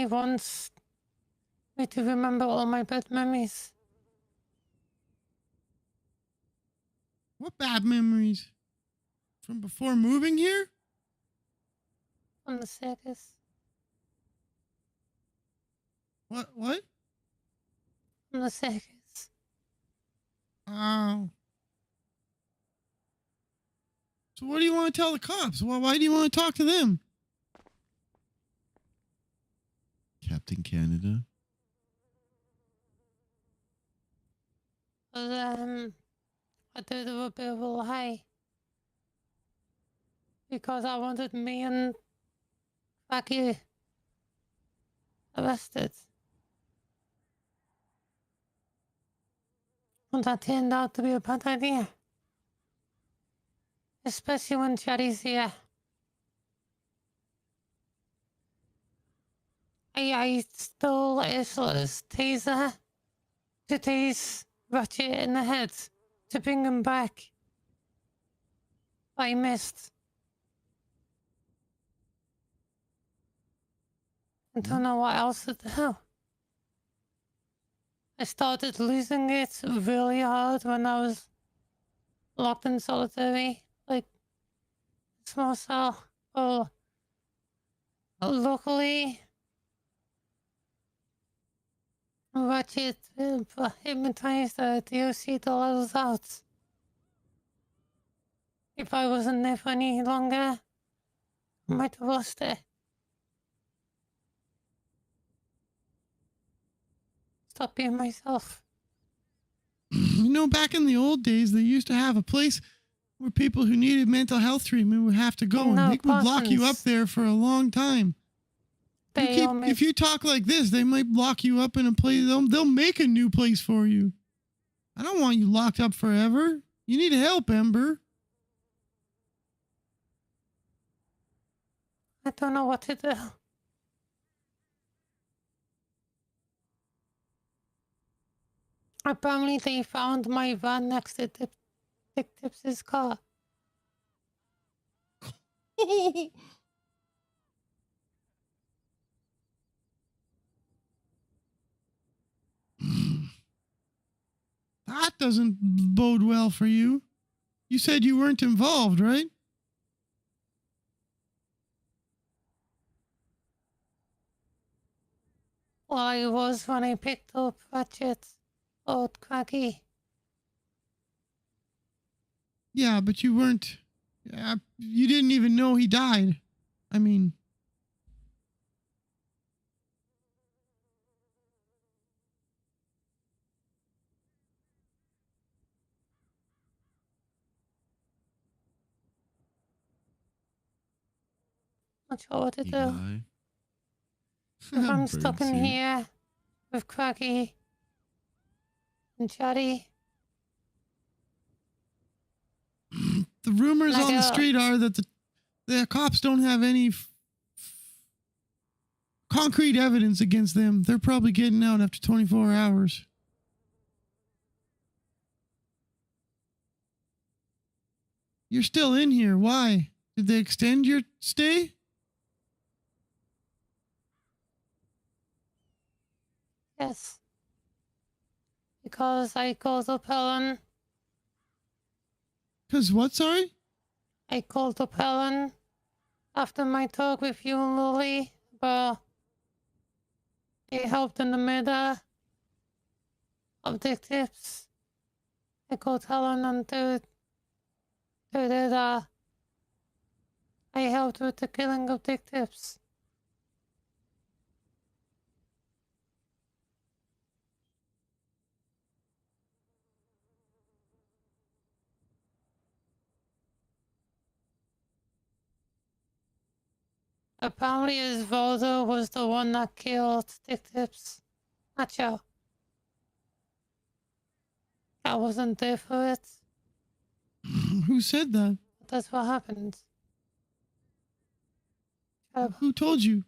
wants me to remember all my bad memories. What bad memories? From before moving here? From the circus. What? From the circus. Oh. So what do you want to tell the cops? Why do you want to talk to them? Captain Canada. I did a bit of a lie. Because I wanted me and Cracky arrested. And that turned out to be a bad idea. Especially when Cherry's here. I stole Ursula's taser to tase Ratchet in the head to bring him back. I missed. I don't know what else to do. I started losing it really hard when I was locked in solitary, like small cell. Oh, luckily, Ratchet hypnotized the DOC to let us out. If I wasn't there for any longer, I might have lost it. Stop being myself. You know, back in the old days, they used to have a place where people who needed mental health treatment would have to go, and they would lock you up there for a long time. If you talk like this, they might lock you up in a place. They'll make a new place for you. I don't want you locked up forever. You need help, Ember. I don't know what to do. Apparently they found my van next to Dick Tips's car. That doesn't bode well for you. You said you weren't involved, right? Well, I was when I picked up Ratchet. Old Cracky. Yeah, but you weren't. You didn't even know he died. I mean. Not sure what to do. If I'm stuck in here with Cracky and Chatty. The rumors on the street are that the cops don't have any concrete evidence against them. They're probably getting out after 24 hours. You're still in here. Why? Did they extend your stay? Yes. Because I called up Helen. Because what, sorry? I called up Helen after my talk with you and Lily, but it helped in the murder of Dick Tips. I called Helen and told her that I helped with the killing of Dick Tips. Apparently Osvaldo was the one that killed Dick Tips. Nacho. I wasn't there for it. Who said that? That's what happened. Who told you?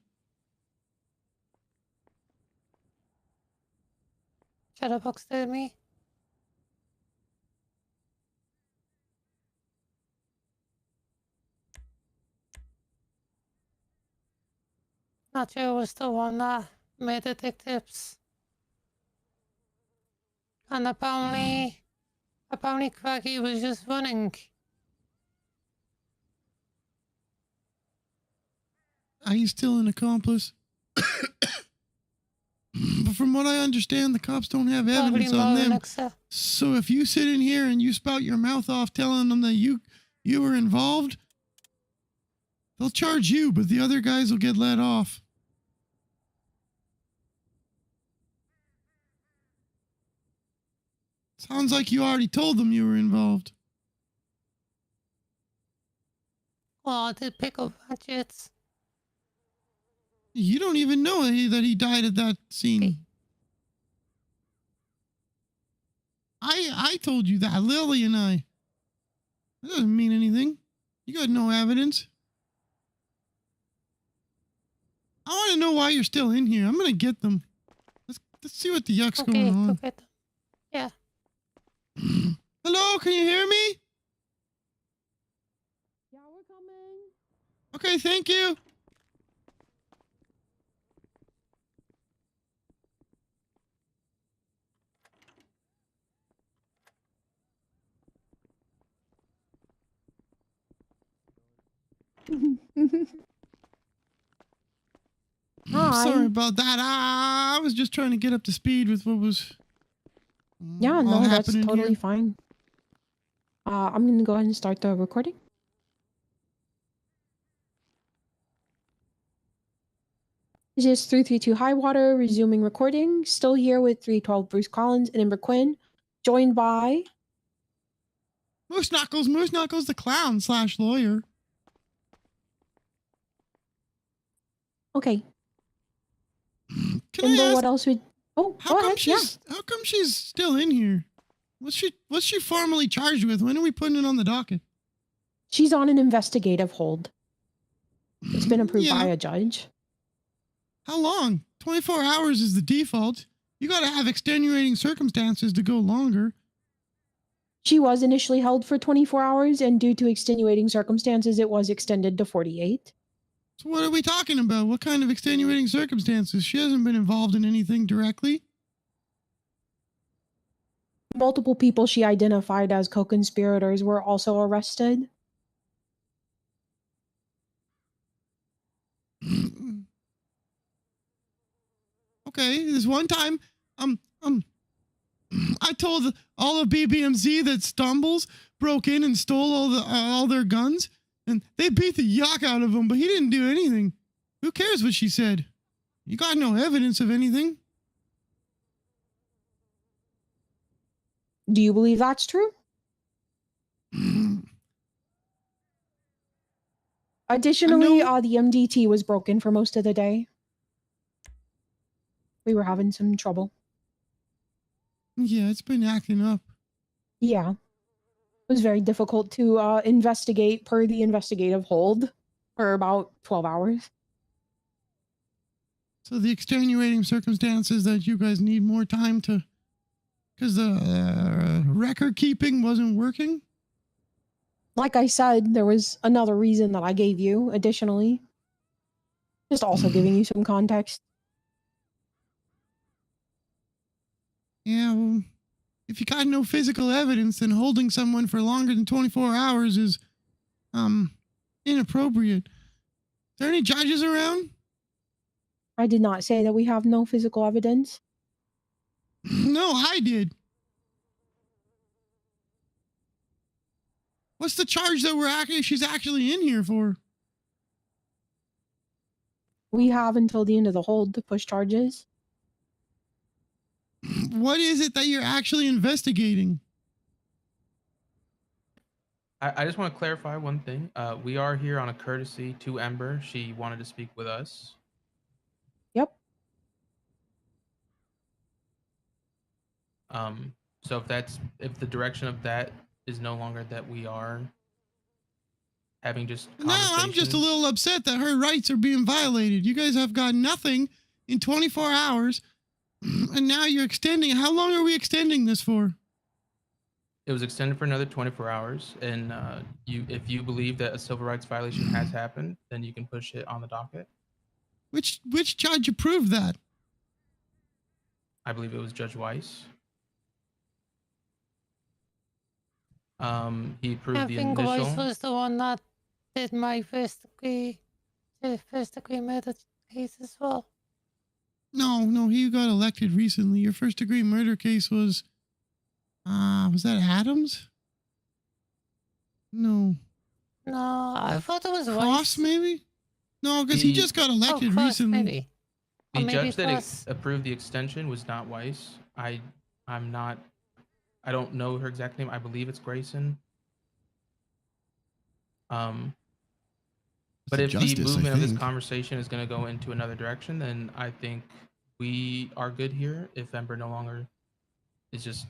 Shadowbox told me. Nacho was the one that made the Dick Tips. And apparently Cracky was just running. Are you still an accomplice? But from what I understand, the cops don't have evidence on them. So if you sit in here and you spout your mouth off telling them that you were involved, they'll charge you, but the other guys will get let off. Sounds like you already told them you were involved. Well, I did pick up Ratchets. You don't even know that he died at that scene. I told you that, Lily and I. That doesn't mean anything. You got no evidence. I want to know why you're still in here. I'm gonna get them. Let's see what the yuck's going on. Go get them. Yeah. Hello, can you hear me? Yeah, we're coming. Okay, thank you. Hi. Sorry about that. I was just trying to get up to speed with what was Yeah, all no, that's happening totally here. fine. I'm gonna go ahead and start the recording. This is 332 High Water, resuming recording. Still here with 312 Bruce Collins and Amber Quinn, joined by Moose Knuckles, the clown / lawyer. Okay. Can Amber, I ask, what else would Oh, go ahead. how come she's still in here? What's she formally charged with? When are we putting it on the docket? She's on an investigative hold. It's been approved by Yeah. a judge. How long? 24 hours is the default. You gotta have extenuating circumstances to go longer. She was initially held for 24 hours, and due to extenuating circumstances, it was extended to 48. So what are we talking about? What kind of extenuating circumstances? She hasn't been involved in anything directly. Multiple people she identified as co-conspirators were also arrested. Okay, this one time, I told all of BBMZ that Stumbles broke in and stole all their guns, and they beat the yuck out of him, but he didn't do anything. Who cares what she said? You got no evidence of anything. Do you believe that's true? Additionally, the MDT was broken for most of the day. We were having some trouble. Yeah, it's been acting up. Yeah. It was very difficult to investigate per the investigative hold for about 12 hours. So the extenuating circumstances that you guys need more time to, because the record keeping wasn't working? Like I said, there was another reason that I gave you additionally. Just also giving you some context. Yeah, well, if you got no physical evidence, then holding someone for longer than 24 hours is, inappropriate. Is there any judges around? I did not say that we have no physical evidence. No, I did. What's the charge that she's actually in here for? We have until the end of the hold to push charges. What is it that you're actually investigating? I just want to clarify one thing. We are here on a courtesy to Ember. She wanted to speak with us. Yep. So if the direction of that is no longer that we are having just No, I'm just a conversations- little upset that her rights are being violated. You guys have got nothing in 24 hours, and now you're extending. How long are we extending this for? It was extended for another 24 hours, and if you believe that a civil rights violation has happened, then you can push it on the docket. Which judge approved that? I believe it was Judge Weiss. He approved I the think initial. Weiss was the one that did my first degree murder case as well. No, he got elected recently. Your first degree murder case was that Adams? No. No, I thought it was Cross, Weiss. maybe? No, because he just got elected Cross, recently. maybe. The Or maybe judge that Cross. approved the extension was not Weiss. I'm not. I don't know her exact name. I believe it's Grayson. But if the justice, I movement of this think. conversation is going to go into another direction, then I think we are good here. If Ember no longer is just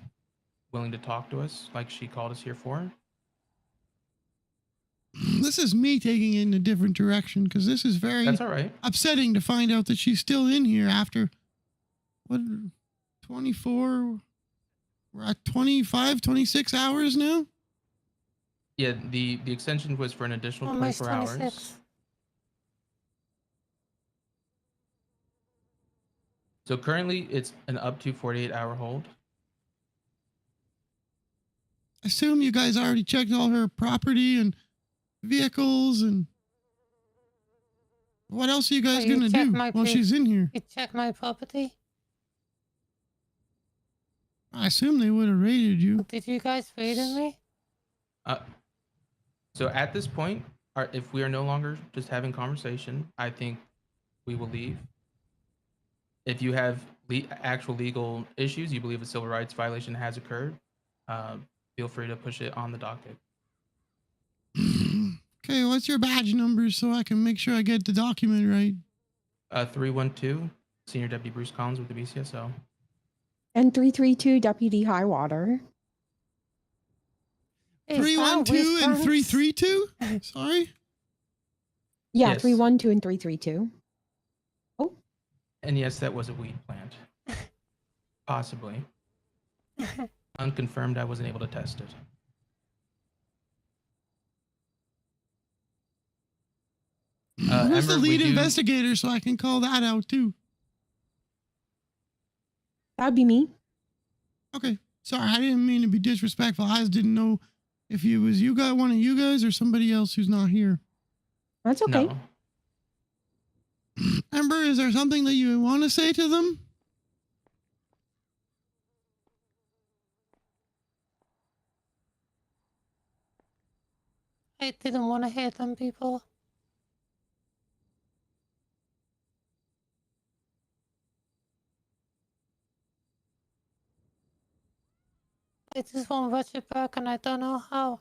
willing to talk to us like she called us here for. This is me taking it in a different direction because this is very That's all right. upsetting to find out that she's still in here after what 24 we're at 25 26 hours now. Yeah, the extension was for an additional Almost 24 hours. 26. So currently it's an up to 48-hour hold. I assume you guys already checked all her property and vehicles and what else are you guys gonna do while she's in here? You check my property? I assume they would have raided you. Did you guys raid me? So at this point, if we are no longer just having conversation, I think we will leave. If you have actual legal issues, you believe a civil rights violation has occurred, feel free to push it on the docket. Okay, what's your badge number so I can make sure I get the document right? 312, Senior Deputy Bruce Collins with the BCSO. And 332, Deputy Highwater. 312 and 332? Sorry? Yeah, Yes. 312 and 332. And yes, that was a weed plant. Possibly. Unconfirmed, I wasn't able to test it. Who's the Ember, we lead do- investigator so I can call that out too? That'd be me. Okay. Sorry, I didn't mean to be disrespectful. I just didn't know if it was you guys, one of you guys, or somebody else who's not here. That's okay. No. Ember, is there something that you want to say to them? I didn't want to hit them people. I just won't watch it back and I don't know how.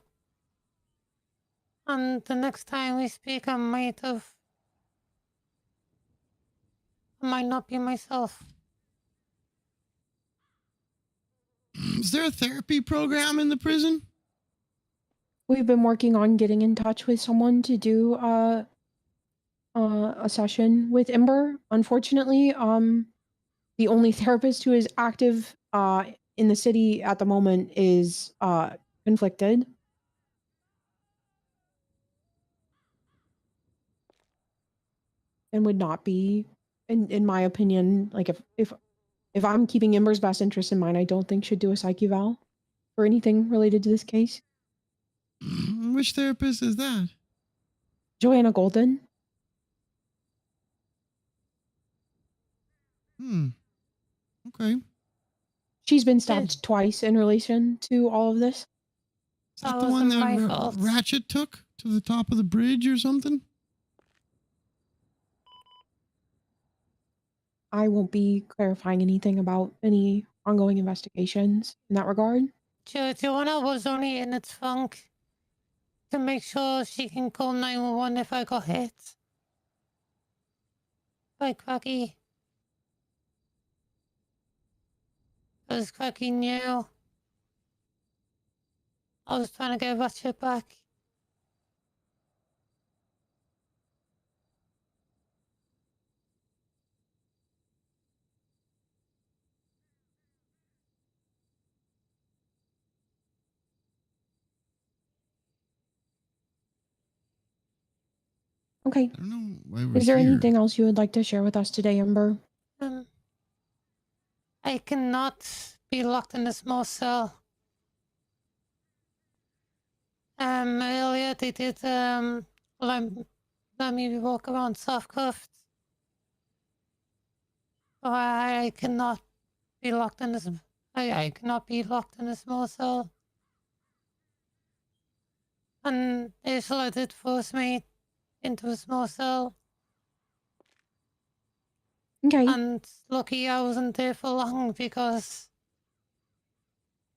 And the next time we speak, I might not be myself. Is there a therapy program in the prison? We've been working on getting in touch with someone to do a session with Ember. Unfortunately, the only therapist who is active in the city at the moment is conflicted. And would not be, in my opinion, like if I'm keeping Ember's best interest in mind, I don't think should do a psych eval or anything related to this case. Which therapist is that? Joanna Golden. Okay. She's been stabbed twice in relation to all of this. Is that the one that Ratchet took to the top of the bridge or something? I won't be clarifying anything about any ongoing investigations in that regard. Joanna was only in its funk to make sure she can call 911 if I got hit by Cracky. Because Cracky knew I was trying to get Ratchet back. Okay. I don't know why we're Is there here. anything else you would like to share with us today, Ember? I cannot be locked in a small cell. Earlier they did, let me walk around soft cuffed. I cannot be locked in this. I cannot be locked in a small cell. And Ursula did force me into a small cell. Okay. And lucky I wasn't there for long because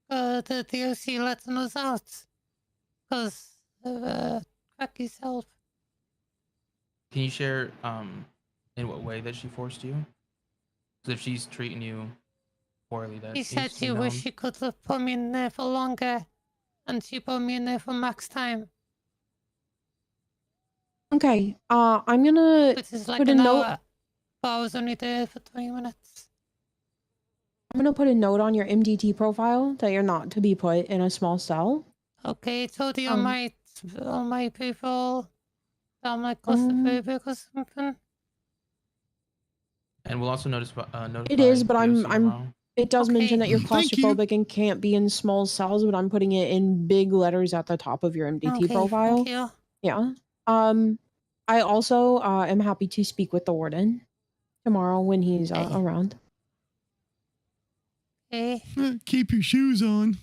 the DOC let us out because of Cracky's help. Can you share in what way that she forced you? Because if she's treating you poorly, that She needs said to be she wished known. she could have put me in there for longer, and she put me in there for max time, Okay, I'm gonna which is like put a an note. hour. But I was only there for 20 minutes. I'm gonna put a note on your MDT profile that you're not to be put in a small cell. Okay, told you on my people that I'm like Um, claustrophobic or something. And we'll also It notify is, but DOC I'm. tomorrow. It does mention that you're Thank you. claustrophobic and can't be in small cells, but I'm putting it in big letters at the top of your MDT Okay, profile. thank you. Yeah. I also am happy to speak with the warden tomorrow when he's around. Hey. Keep your shoes on.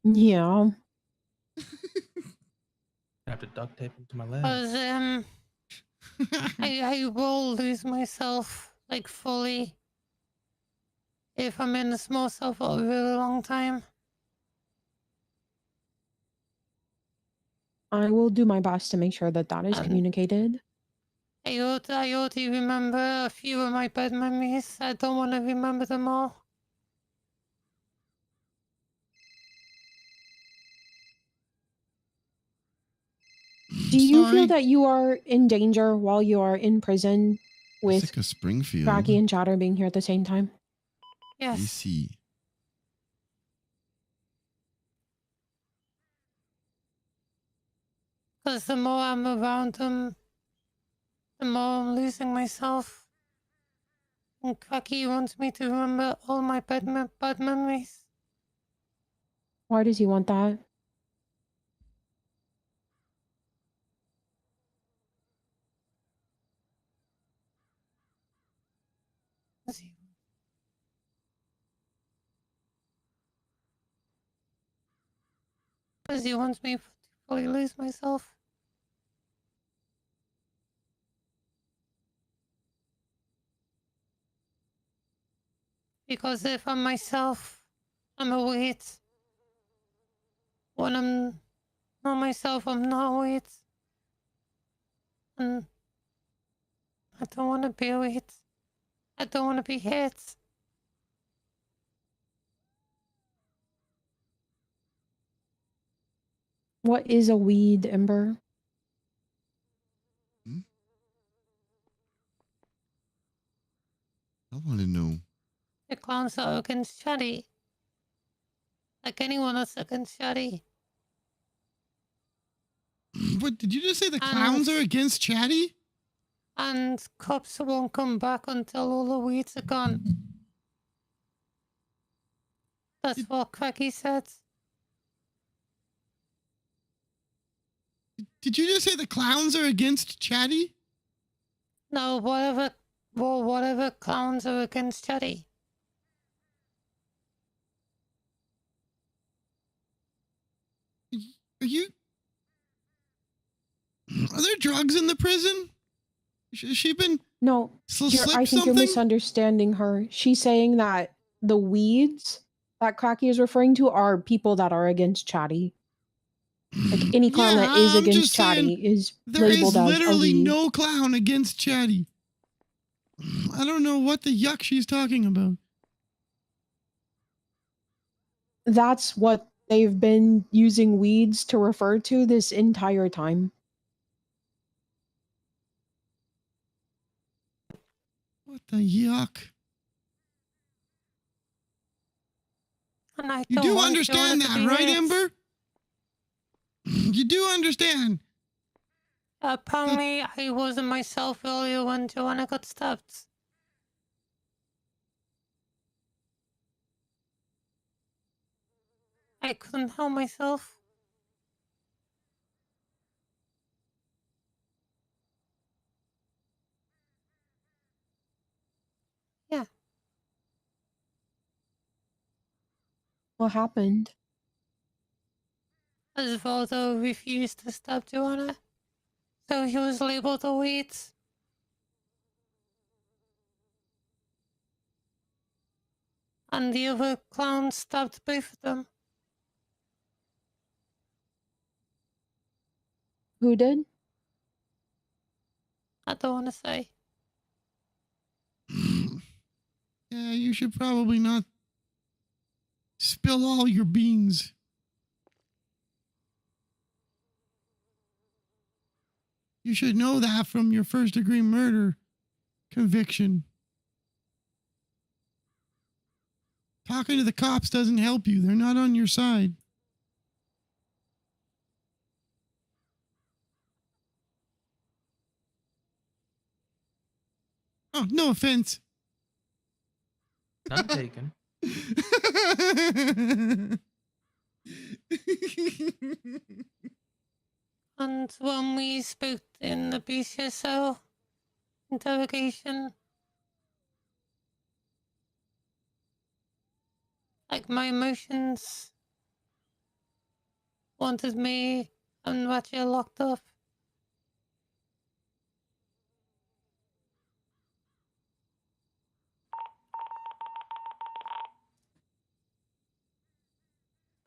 Yeah. I have to duct tape them to my legs. Cause I will lose myself like fully if I'm in a small cell for a really long time. I will do my best to make sure that that is communicated. I ought to remember a few of my bad memories. I don't want to remember them all. Do you feel Sorry. that you are in danger while you are in prison with Jessica Springfield. Cracky and Chatter being here at the same time? Yes. AC. Because the more I'm around them, the more I'm losing myself. And Cracky wants me to remember all my bad memories. Why does he want that? Because he wants me to fully lose myself. Because if I'm myself, I'm a weight. When I'm not myself, I'm not a weight. And I don't want to be a weight. I don't want to be hit. What is a weed, Ember? I want to know. The clowns are against Chatty. Like anyone else against Chatty. What did you just say? The clowns are against Chatty? And cops won't come back until all the weeds are gone. That's what Cracky said. Did you just say the clowns are against Chatty? No, whatever clowns are against Chatty. Are you? Are there drugs in the prison? Has she been? No, slipped I think you're something? misunderstanding her. She's saying that the weeds that Cracky is referring to are people that are against Chatty. Like any clown that is I'm against just saying, Chatty is there is labeled as a literally weed. no clown against Chatty. I don't know what the yuck she's talking about. That's what they've been using weeds to refer to this entire time. What the yuck? And I You don't do want understand Jonah to that, be right, hit. Ember? You do understand. Apparently, I wasn't myself earlier when Joanna got stabbed. I couldn't help myself. Yeah. What happened? Osvaldo refused to stab Joanna, so he was labeled a weight. And the other clown stabbed both of them. Who did? I don't want to say. Yeah, you should probably not spill all your beans. You should know that from your first-degree murder conviction. Talking to the cops doesn't help you. They're not on your side. Oh, no offense. None taken. And when we spoke in the BCSO interrogation, like my emotions wanted me and Ratchet locked up.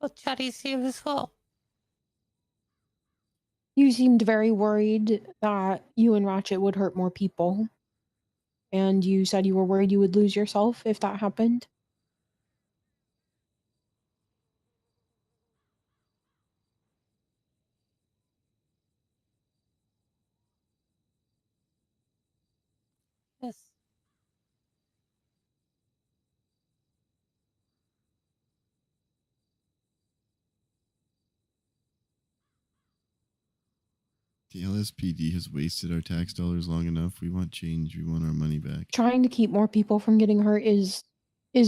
But Chatty's here as well. You seemed very worried that you and Ratchet would hurt more people. And you said you were worried you would lose yourself if that happened. Yes. The LSPD has wasted our tax dollars long enough. We want change. We want our money back. Trying to keep more people from getting hurt is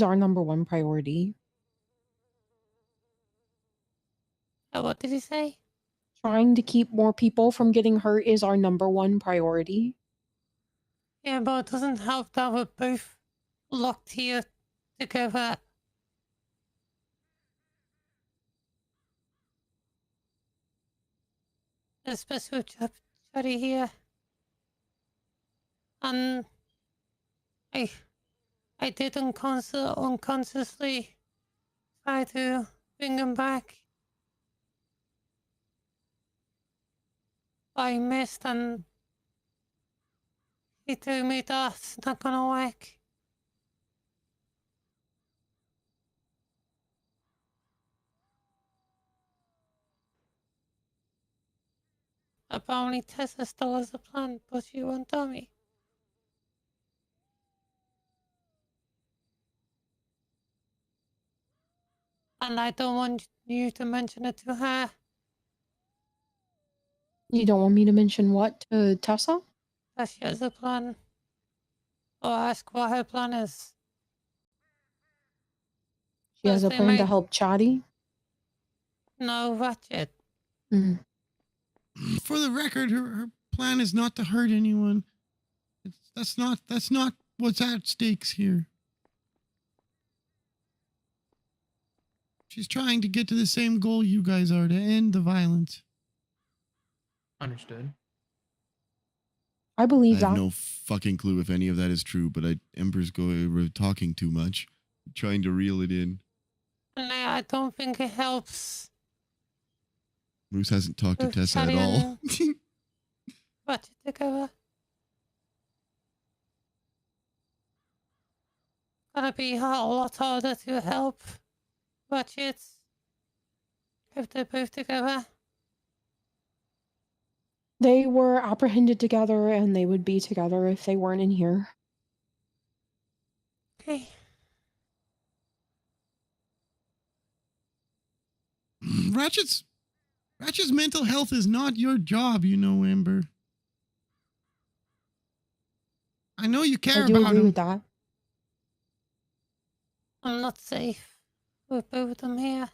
our number one priority. What did he say? Trying to keep more people from getting hurt is our number one priority. Yeah, but it doesn't help that we're both locked here together. Especially with Chatty here. And I did unconsciously try to bring him back. I missed and he told me that's not gonna work. Apparently Tessa still has a plan, but she won't tell me. And I don't want you to mention it to her. You don't want me to mention what to Tessa? That she has a plan. Or ask what her plan is. She has a plan to help Chatty? No, Ratchet. Mm. For the record, her plan is not to hurt anyone. That's not what's at stakes here. She's trying to get to the same goal you guys are, to end the violence. Understood. I believe I have that. no fucking clue if any of that is true, but Ember's talking too much, trying to reel it in. And I don't think it helps. Moose hasn't talked to Tessa at all. Ratchet together. Gonna be a lot harder to help Ratchet if they're both together. They were apprehended together and they would be together if they weren't in here. Okay. Ratchet's mental health is not your job, you know, Amber. I know you care I do about agree him. with that. I'm not safe with both of them here.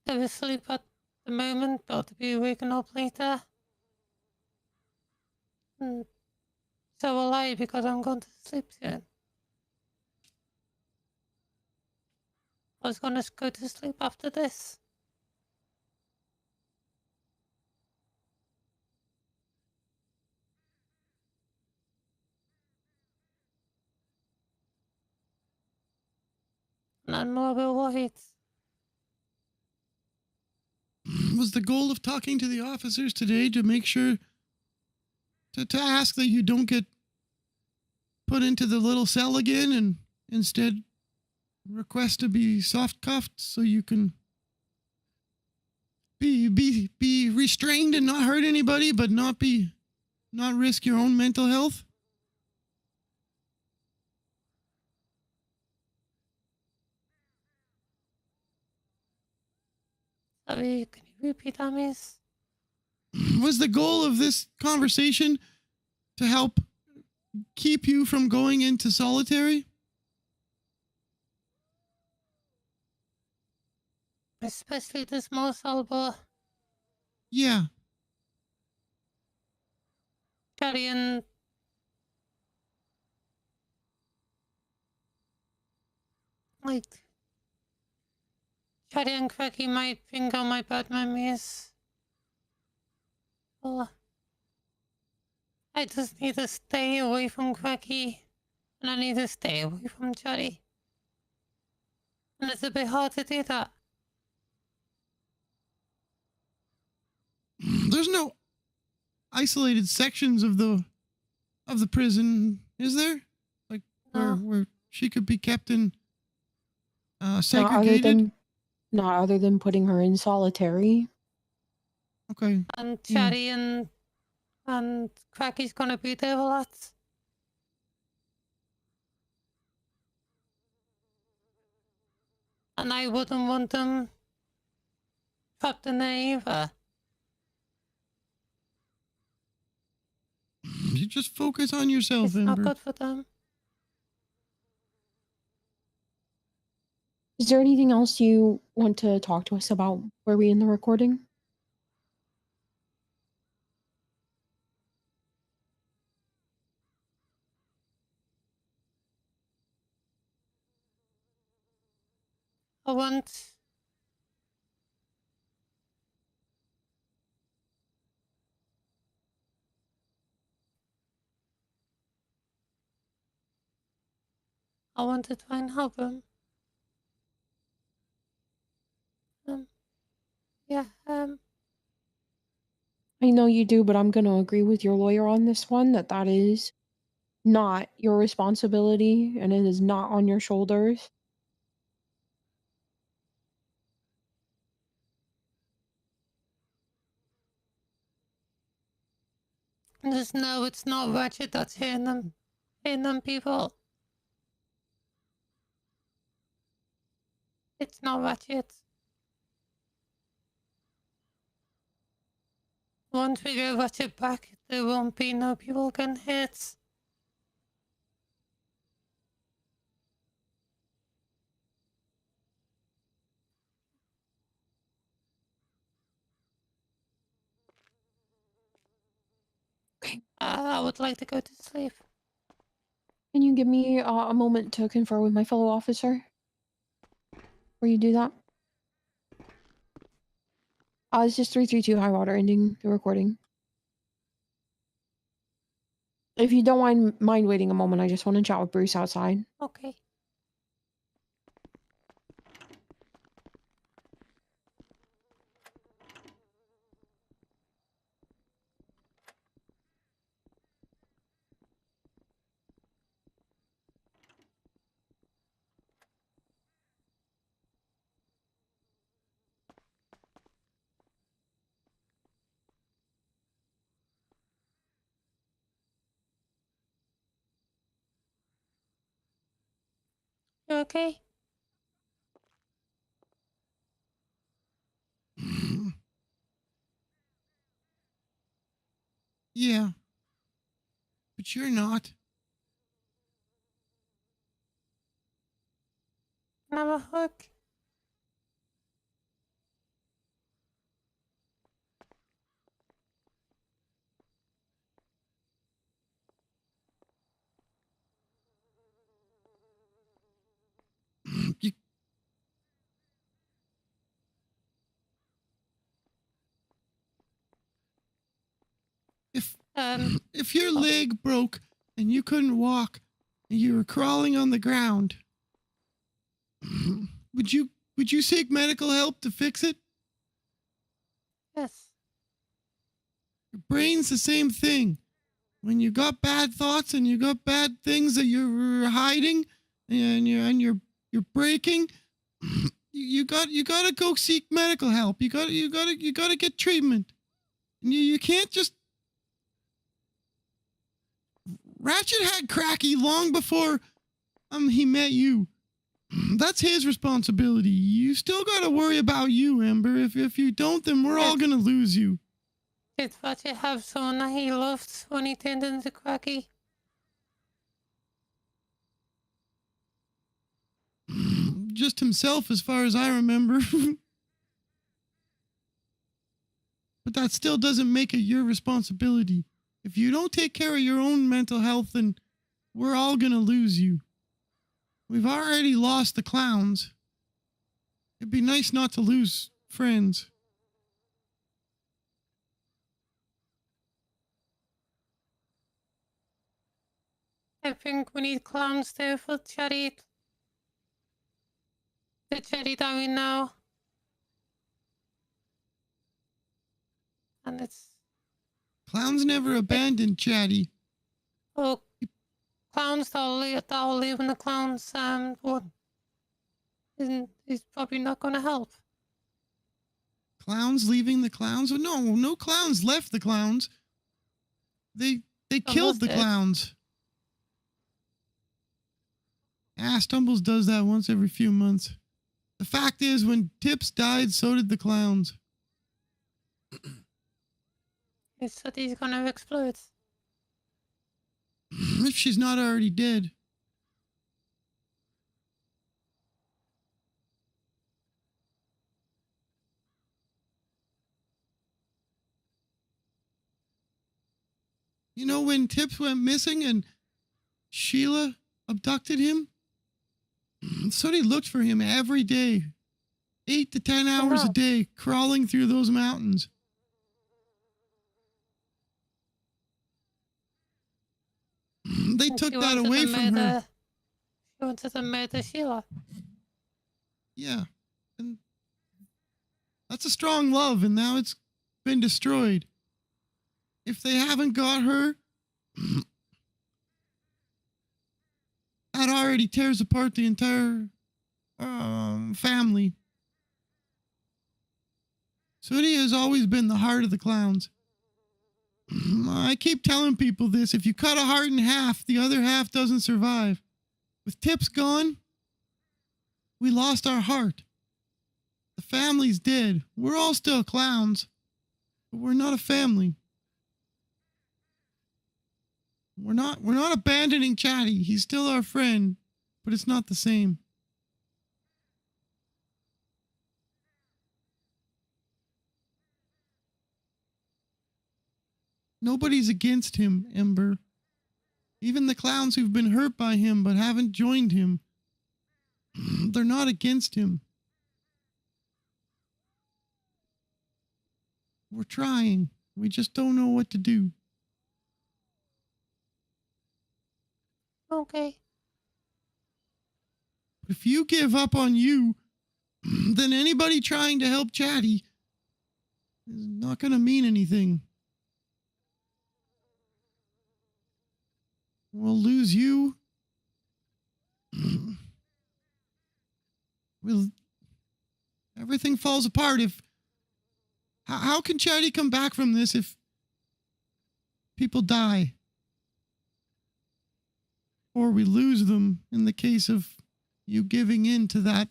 They're asleep at the moment, but to be waking up later. And so will I, because I'm going to sleep soon. I was gonna go to sleep after this. And I'm more worried. Was the goal of talking to the officers today to make sure to ask that you don't get put into the little cell again and instead request to be soft cuffed so you can be restrained and not hurt anybody, but not risk your own mental health? Sorry, can you repeat that, miss? Was the goal of this conversation to help keep you from going into solitary? Especially this morsel, but Yeah. carrying like Chatty and Cracky might bring out my bad memories. Well, I just need to stay away from Cracky, and I need to stay away from Chatty. And it's a bit hard to do that. There's no isolated sections of the prison, is there? Like where she could be kept in segregated? Not other than putting her in solitary. Okay. And Chatty and Cracky's gonna be there a lot. And I wouldn't want them trapped in there either. You just focus on yourself, It's Ember. not good for them. Is there anything else you want to talk to us about? Were we in the recording? I want to try and help him. Yeah, I know you do, but I'm going to agree with your lawyer on this one that is not your responsibility and it is not on your shoulders. just know it's not Ratchet that's hitting them people. It's not Ratchet. Once we get Ratchet back, there won't be no people getting hit. Okay. I would like to go to sleep. Can you give me a moment to confer with my fellow officer? Before you do that? It's just 332 high water ending the recording. If you don't mind waiting a moment, I just want to chat with Bruce outside. Okay. You okay? Yeah. But you're not. Have a hug. If your leg broke and you couldn't walk and you were crawling on the ground, would you seek medical help to fix it? Yes. Your brain's the same thing. when you got bad thoughts and you got bad things that you're hiding and you're breaking, you gotta go seek medical help. You gotta get treatment. And you can't just. Ratchet had Cracky long before he met you. That's his responsibility. You still gotta worry about you, Ember. If you don't, then we're all gonna lose you. Did Ratchet have someone he loved when he turned into Cracky? Just himself, as far as I remember. But that still doesn't make it your responsibility. If you don't take care of your own mental health, then we're all gonna lose you. We've already lost the clowns. It'd be nice not to lose friends. I think we need clowns there for Cherry. The Cherry that we know. And it's... Clowns never abandoned Chatty. Oh, clowns that'll live in the clowns, what? Is probably not gonna help. Clowns leaving the clowns? No clowns left the clowns. They killed the clowns. Stumbles does that once every few months. The fact is, when Tips died, so did the clowns. His city's gonna explode. If she's not already dead. You know, when Tips went missing and Sheila abducted him, Sooty looked for him every day. 8 to 10 hours a day, crawling through those mountains. They took that away from her. She wanted to murder Sheila. Yeah. And that's a strong love, and now it's been destroyed. If they haven't got her, that already tears apart the entire family. Sooty has always been the heart of the clowns. I keep telling people this. If you cut a heart in half, the other half doesn't survive. With Tips gone, we lost our heart. The family's dead. We're all still clowns, but we're not a family. We're not abandoning Chatty. He's still our friend, but it's not the same. Nobody's against him, Ember. Even the clowns who've been hurt by him but haven't joined him, they're not against him. We're trying. We just don't know what to do. Okay. If you give up on you, then anybody trying to help Chatty is not going to mean anything. We'll lose you. Everything falls apart if... How can Chatty come back from this if people die? Or we lose them in the case of you giving in to that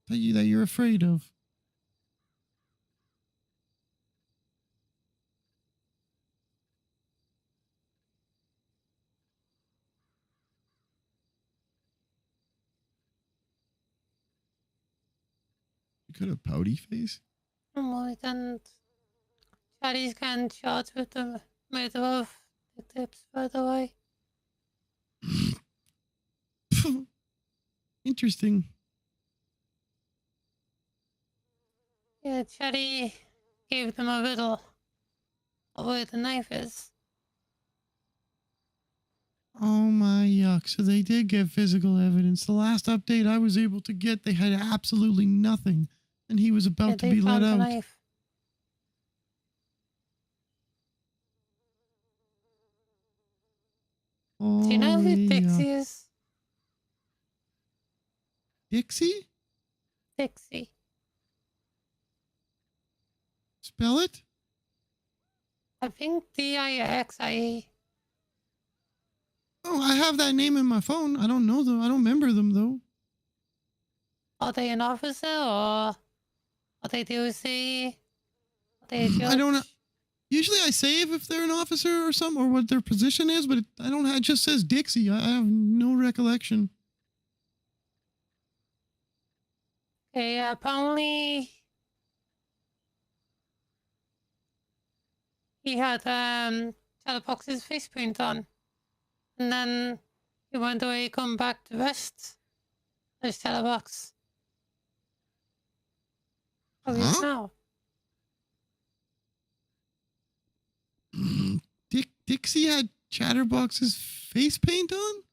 you're afraid of. You got a pouty face? Well, then Chatty's getting charged with the murder of the Tips, by the way. Interesting. Yeah, Chatty gave them a riddle of where the knife is. Oh my yuck. So they did get physical evidence. The last update I was able to get, they had absolutely nothing. And he was about to be let out. Knife. Do you know who Dixie is? Dixie? Dixie. Spell it? I think DIXIE. Oh, I have that name in my phone. I don't know them. I don't remember them though. Are they an officer or are they DOC? Are they a judge? I don't know. Usually I save if they're an officer or something or what their position is, but I don't. It just says Dixie. I have no recollection. Okay, apparently he had Telepox's face paint on. And then he went away, come back to rest. There's Telebox. How is it now? Dixie had Chatterbox's face paint on?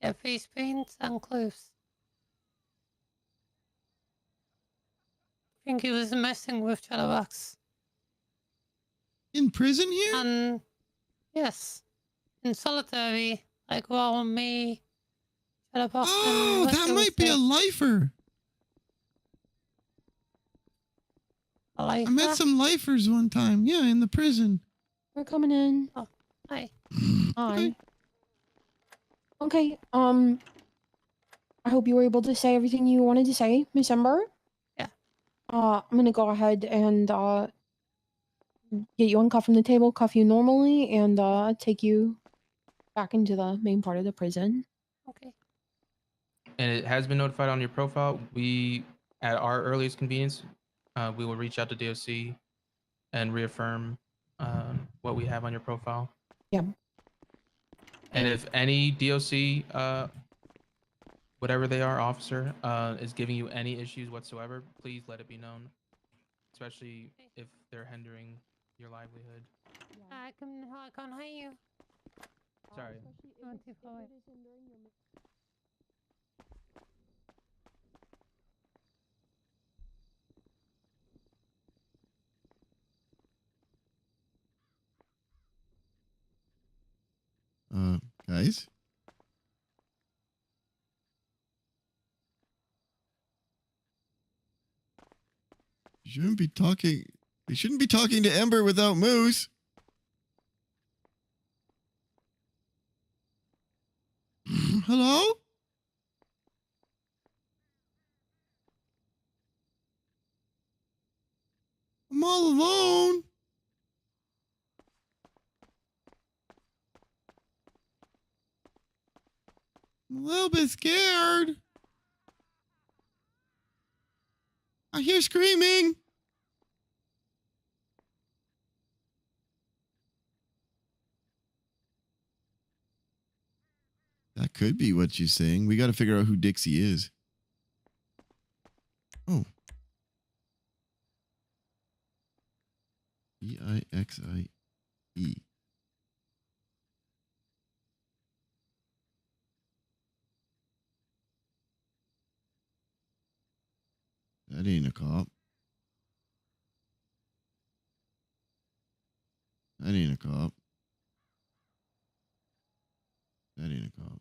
Yeah, face paint and clothes. I think he was messing with Chatterbox. In prison here? And yes, in solitary, like while me, Chatterbox. Oh, that might be a lifer. A lifer? I met some lifers one time. Yeah, in the prison. We're coming in. Oh, hi. Hi. Okay, I hope you were able to say everything you wanted to say, Miss Ember. Yeah. I'm gonna go ahead and, get you uncuffed from the table, cuff you normally, and, take you back into the main part of the prison. Okay. And it has been notified on your profile. We, at our earliest convenience, we will reach out to DOC and reaffirm what we have on your profile. Yeah. And if any DOC, whatever they are, officer, is giving you any issues whatsoever, please let it be known, especially if they're hindering your livelihood. I can't hear you. Sorry. Not too far away. Guys? You shouldn't be talking. You shouldn't be talking to Ember without Moose. Hello? I'm all alone. I'm a little bit scared. I hear screaming. That could be what she's saying. We got to figure out who Dixie is. Oh. DIXIE. That ain't a cop. That ain't a cop. That ain't a cop.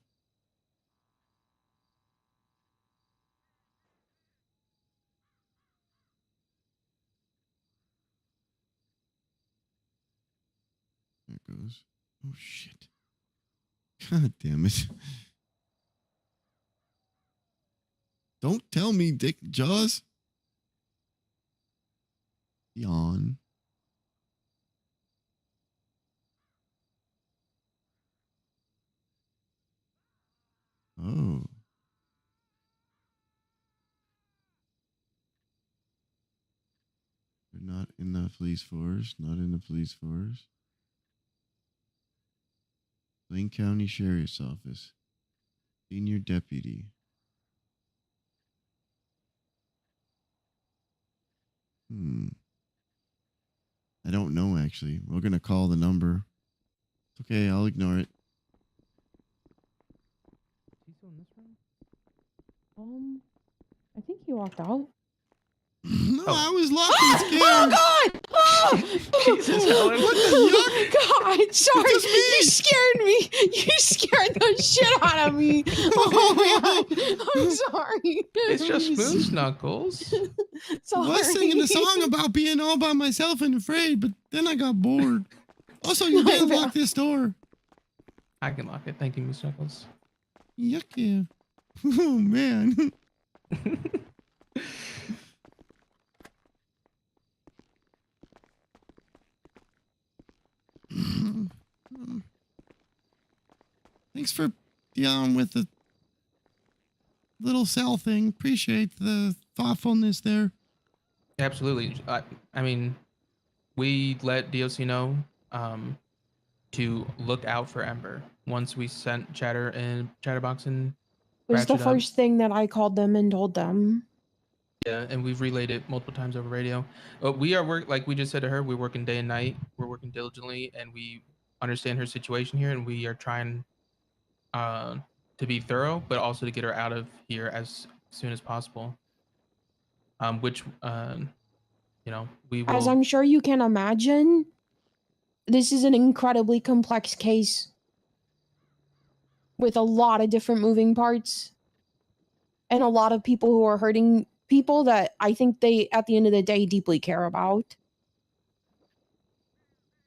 There it goes. Oh, shit. God damn it. Don't tell me, Dick Jaws. Yawn. Oh. You're not in the police force. Not in the police force. Blaine County Sheriff's Office. Senior Deputy. I don't know, actually. We're going to call the number. It's okay, I'll ignore it. Is he still in this room? I think he walked out. No, I was locked and scared. Oh, God! Jesus, Helen. What the yuck? God, sorry. You scared me. You scared the shit out of me. Oh man, I'm sorry. It's just Moose Knuckles. I was singing a song about being all by myself and afraid, but then I got bored. Also, you can't lock this door. I can lock it. Thank you, Moose Knuckles. Yuck, yeah. Oh, man. Thanks for dealing with the little cell thing. Appreciate the thoughtfulness there. Absolutely. I mean, we let DOC know to look out for Ember. Once we sent Chatter and Chatterbox and It was the Ratchet up. first thing that I called them and told them. Yeah, and we've relayed it multiple times over radio. We are like we just said to her, we're working day and night. We're working diligently, and we understand her situation here, and we are trying to be thorough, but also to get her out of here as soon as possible. Which we will. As I'm sure you can imagine, this is an incredibly complex case with a lot of different moving parts and a lot of people who are hurting people that I think they, at the end of the day, deeply care about.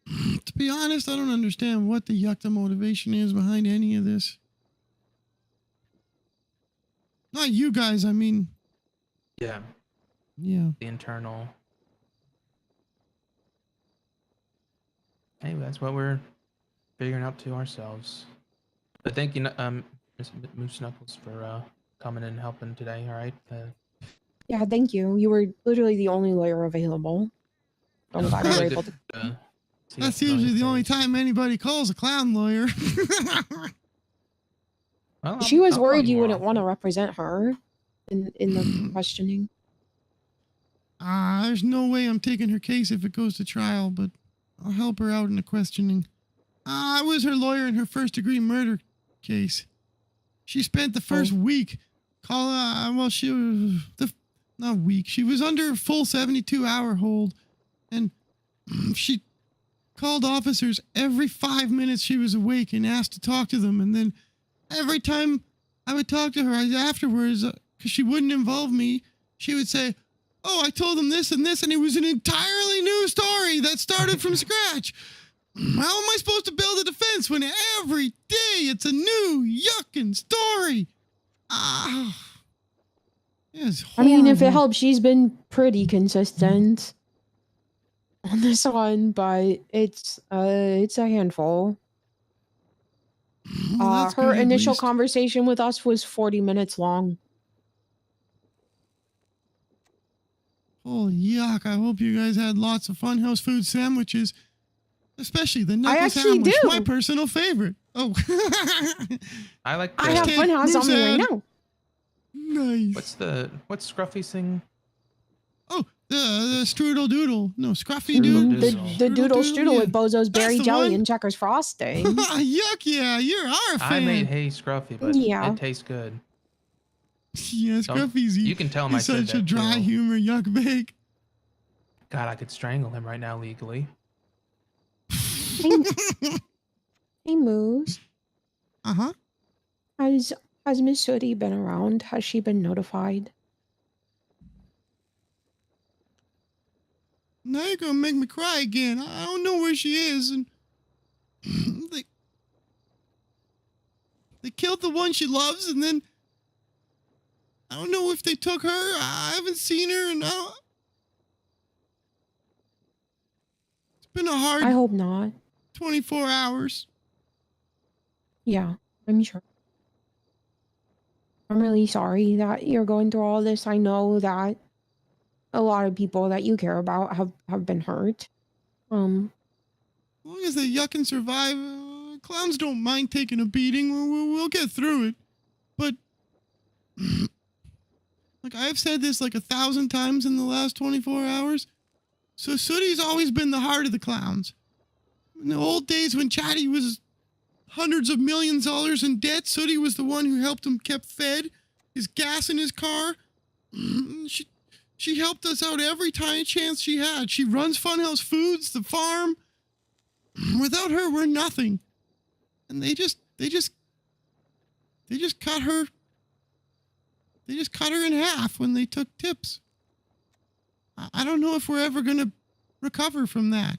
To be honest, I don't understand what the yuck the motivation is behind any of this. Not you guys, I mean. Yeah. Yeah. The internal. Anyway, that's what we're figuring out to ourselves. But thank you, Miss Moose Knuckles, for coming and helping today. All right. Yeah, thank you. You were literally the only lawyer available. I'm glad you were able to. That's usually the only time anybody calls a clown lawyer. Well, She was I'll worried call you more wouldn't often. want to represent her in the questioning. There's no way I'm taking her case if it goes to trial, but I'll help her out in the questioning. I was her lawyer in her first-degree murder case. She spent the first week she was not week. She was under a full 72-hour hold, and she called officers every 5 minutes she was awake and asked to talk to them. And then every time I would talk to her afterwards, because she wouldn't involve me, she would say, "Oh, I told them this and this, and it was an entirely new story that started from scratch. How am I supposed to build a defense when every day it's a new yucking story?" It's I mean, if it horrible. helps, she's been pretty consistent on this one, but it's a handful. that's Her good, at initial least. conversation with us was 40 minutes long. Oh, yuck. I hope you guys had lots of Funhouse food sandwiches, especially the knuckle actually sandwich, do. my personal favorite. Oh. I like. I have Funhouse on me right now. Nice. What's Scruffy's thing? Oh, the strudel doodle. No, scruffy doodle. The doodle strudel with Bozo's berry the jelly one. and Checkers frosting. Yuck, yeah, you're our I fan. made hay Scruffy, but Yeah. it tastes good. Yeah, Don't- Scruffy's you can tell him I he's said such a that, dry too. humor yuck bag. God, I could strangle him right now legally. Hey, Moose. Uh-huh. Has Miss Sooty been around? Has she been notified? Now you're gonna make me cry again. I don't know where she is, and they killed the one she loves, and then I don't know if they took her. I haven't seen her, and it's been a hard I hope not. 24 hours. Yeah, I'm sure. I'm really sorry that you're going through all this. I know that a lot of people that you care about have been hurt. As long as the yuck can survive, clowns don't mind taking a beating. We'll get through it. But like I've said this like 1,000 times in the last 24 hours. So Sooty's always been the heart of the clowns. In the old days when Chatty was hundreds of millions of dollars in debt, Sooty was the one who helped him keep fed, his gas in his car. She She helped us out every tiny chance she had. She runs Funhouse Foods, the farm. Without her, we're nothing. And they just cut her. They just cut her in half when they took tips. I don't know if we're ever gonna recover from that.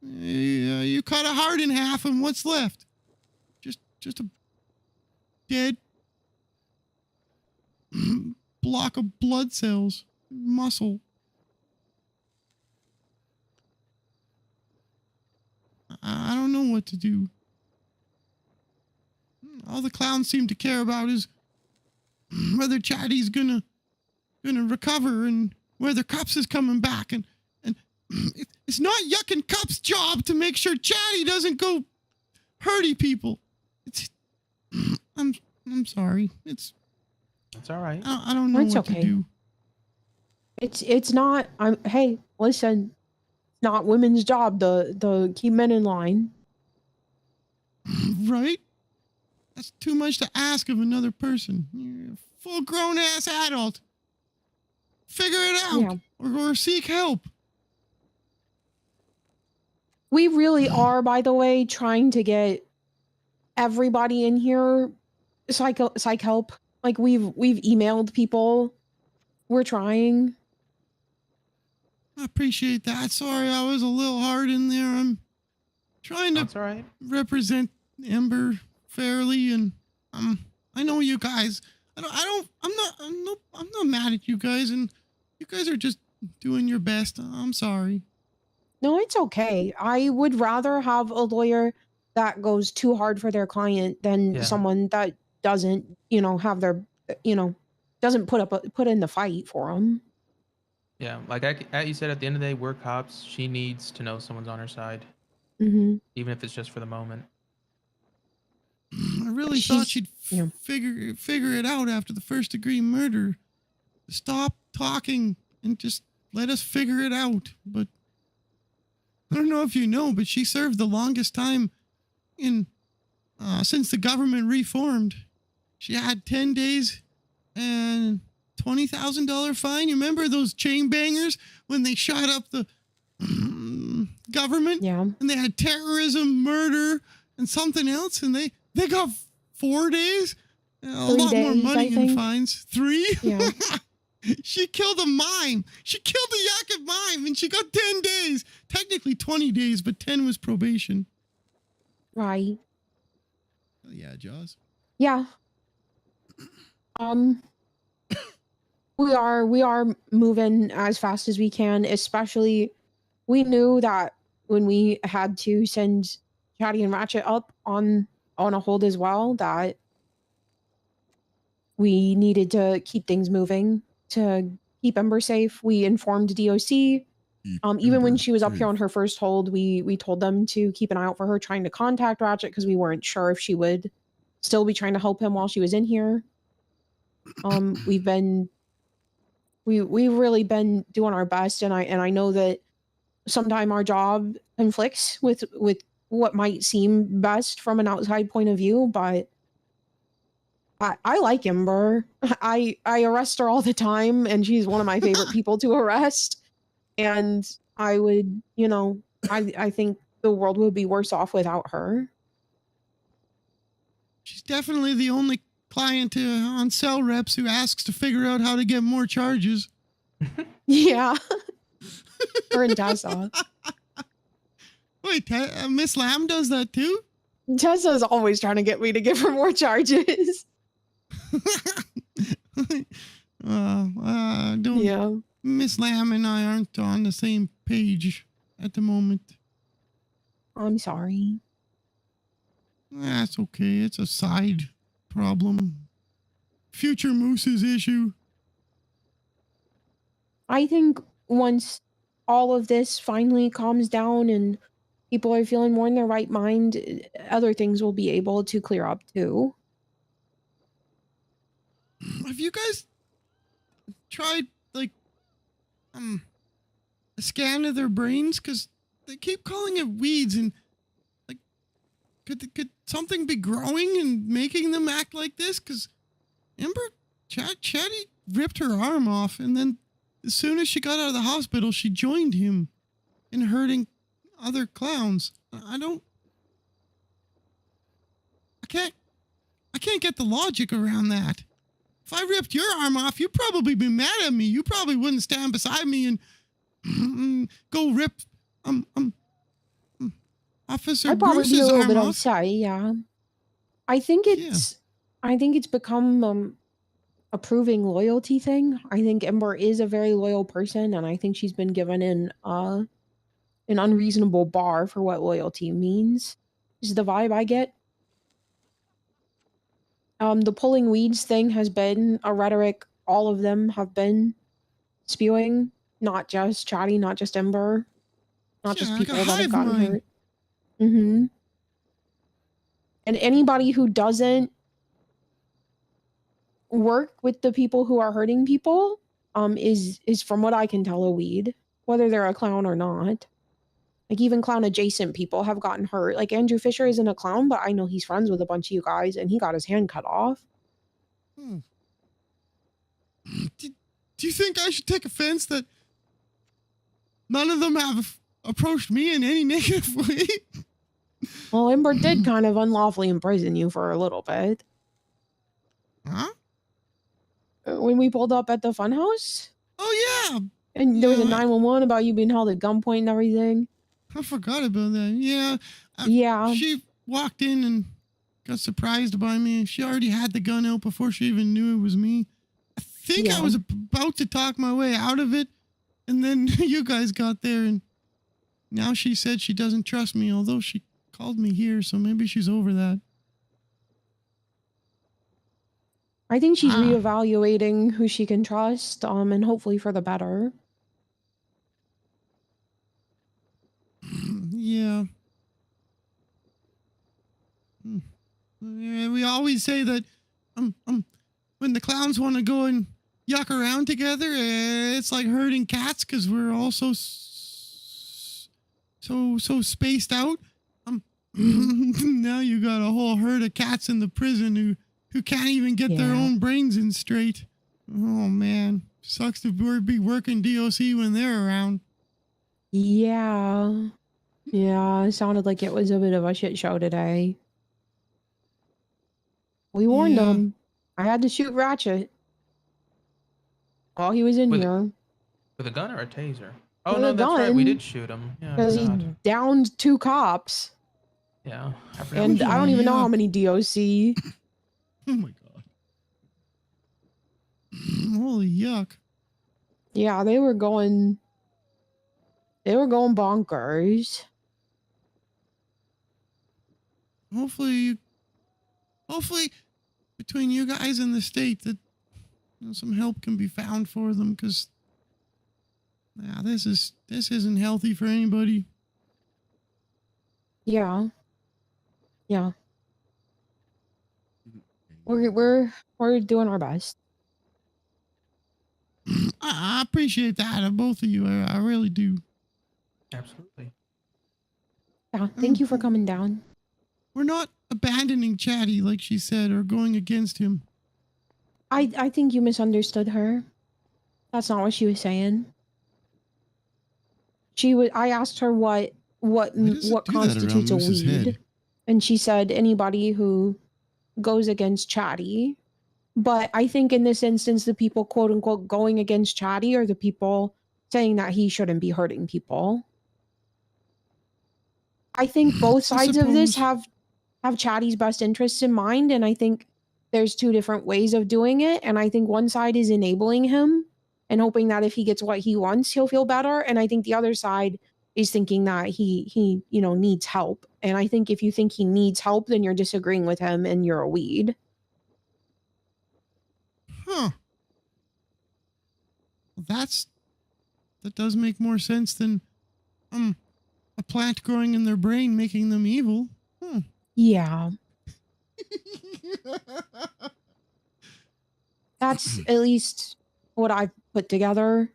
You cut a heart in half, and what's left? Just a dead block of blood cells, muscle. I don't know what to do. All the clowns seem to care about is whether Chatty's gonna recover and whether Cups is coming back, and it's not Yuck and Cups' job to make sure Chatty doesn't go hurting people. I'm sorry. It's all right. I don't know It's what okay. to do. It's not. Hey, listen. It's not women's job to keep men in line. Right? That's too much to ask of another person. You're a full-grown ass adult. Figure it out, or seek help. We really are, by the way, trying to get everybody in here psych help. Like we've emailed people. We're trying. I appreciate that. Sorry, I was a little hard in there. I'm trying to represent Ember fairly, and I know you guys. I'm not mad at you guys, and you guys are just doing your best. I'm sorry. No, it's okay. I would rather have a lawyer that goes too hard for their client than someone that doesn't, have their, doesn't put in the fight for them. Yeah, like you said, at the end of the day, we're cops. She needs to know someone's on her side, Mm-hmm. even if it's just for the moment. I really thought she'd figure it out after the first-degree murder. Stop talking and just let us figure it out. But I don't know if you know, but she served the longest time since the government reformed. She had 10 days and $20,000 fine. You remember those chain bangers when they shot up the government? Yeah. And they had terrorism, murder, and something else, and they got 4 days. A lot more money in fines. 3? Yeah. She killed a mime. She killed a Yakut mime, and she got 10 days. Technically 20 days, but 10 was probation. Right. Oh, yeah, Jaws. Yeah. We are moving as fast as we can, especially we knew that when we had to send Chatty and Ratchet up on a hold as well, that we needed to keep things moving to keep Ember safe. We informed DOC. Even when she was up here on her first hold, we told them to keep an eye out for her trying to contact Ratchet because we weren't sure if she would still be trying to help him while she was in here. We've really been doing our best, and I know that sometimes our job conflicts with what might seem best from an outside point of view, but I like Ember. I arrest her all the time, and she's one of my favorite people to arrest. And I would, I think the world would be worse off without her. She's definitely the only client on cell reps who asks to figure out how to get more charges. Yeah. Her and Tessa. Wait, Miss Lamb does that too? Tessa's always trying to get me to give her more charges. Don't. Yeah. Miss Lamb and I aren't on the same page at the moment. I'm sorry. That's okay. It's a side problem. Future Moose's issue. I think once all of this finally calms down and people are feeling more in their right mind, other things will be able to clear up too. Have you guys tried a scan of their brains? Because they keep calling it weeds, and could something be growing and making them act like this? Because Ember, Chatty ripped her arm off, and then as soon as she got out of the hospital, she joined him in hurting other clowns. I can't get the logic around that. If I ripped your arm off, you'd probably be mad at me. You probably wouldn't stand beside me and go rip Officer I'd probably be a Bruce's little arm bit off. upset, yeah. I think it's become a proving loyalty thing. I think Ember is a very loyal person, and I think she's been given an unreasonable bar for what loyalty means. Is the vibe I get. The pulling weeds thing has been a rhetoric all of them have been spewing, not just Chatty, not just Ember, not just Yeah, like a people that have hive gotten mind. hurt. Mm-hmm. And anybody who doesn't work with the people who are hurting people is from what I can tell a weed, whether they're a clown or not. Like even clown adjacent people have gotten hurt. Like Andrew Fisher isn't a clown, but I know he's friends with a bunch of you guys and he got his hand cut off. Do you think I should take offense that none of them have approached me in any negative way? Well, Ember did kind of unlawfully imprison you for a little bit. Huh? When we pulled up at the funhouse? Oh, yeah. And there was a 911 about you being held at gunpoint and everything. I forgot about that. Yeah. Yeah. She walked in and got surprised by me. She already had the gun out before she even knew it was me. I think I was about to talk my way out of it. And then you guys got there and now she said she doesn't trust me, although she called me here. So maybe she's over that. I think she's reevaluating who she can trust, and hopefully for the better. Yeah. We always say that when the clowns want to go and yuck around together, it's like herding cats because we're all so spaced out. Now you got a whole herd of cats in the prison who can't even get their own brains in straight. Oh man, sucks to be working DOC when they're around. Yeah. Yeah, it sounded like it was a bit of a shit show today. We warned him. I had to shoot Ratchet while he was in here. With a gun or a taser? Oh, With no, a that's right. We gun, did shoot him. Yeah, I because he forgot. downed 2 cops. Yeah. And I don't even know how many DOC. Oh my god. Holy yuck. Yeah, they were going bonkers. Hopefully between you guys and the state that some help can be found for them, because this isn't healthy for anybody. Yeah. Yeah. We're doing our best. I appreciate that of both of you. I really do. Absolutely. Yeah, thank you for coming down. We're not abandoning Chatty like she said or going against him. I think you misunderstood her. That's not what she was saying. I asked her what constitutes a weed, and she said anybody who goes against Chatty. But I think in this instance, the people quote unquote going against Chatty are the people saying that he shouldn't be hurting people. I think both sides of this have Chatty's best interests in mind, and I think there's 2 different ways of doing it. And I think one side is enabling him and hoping that if he gets what he wants, he'll feel better. And I think the other side is thinking that he needs help. And I think if you think he needs help, then you're disagreeing with him and you're a weed. Huh. Well, that does make more sense than a plant growing in their brain making them evil. Yeah. That's at least what I've put together.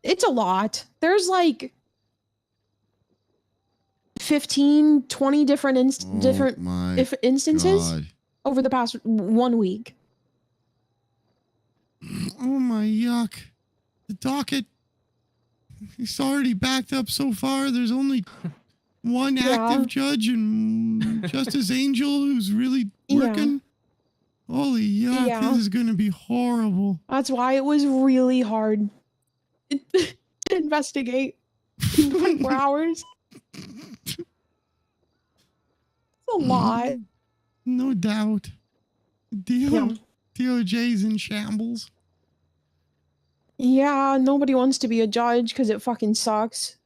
It's a lot. There's like 15, 20 different instances over the past 1 week. yuck. The docket. It's already backed up so far. There's only one active judge and Justice Angel who's really working. Holy yuck, this is going to be horrible. That's why it was really hard to investigate in 24 hours. It's a lot. No doubt. DOJ's in shambles. Yeah, nobody wants to be a judge because it fucking sucks.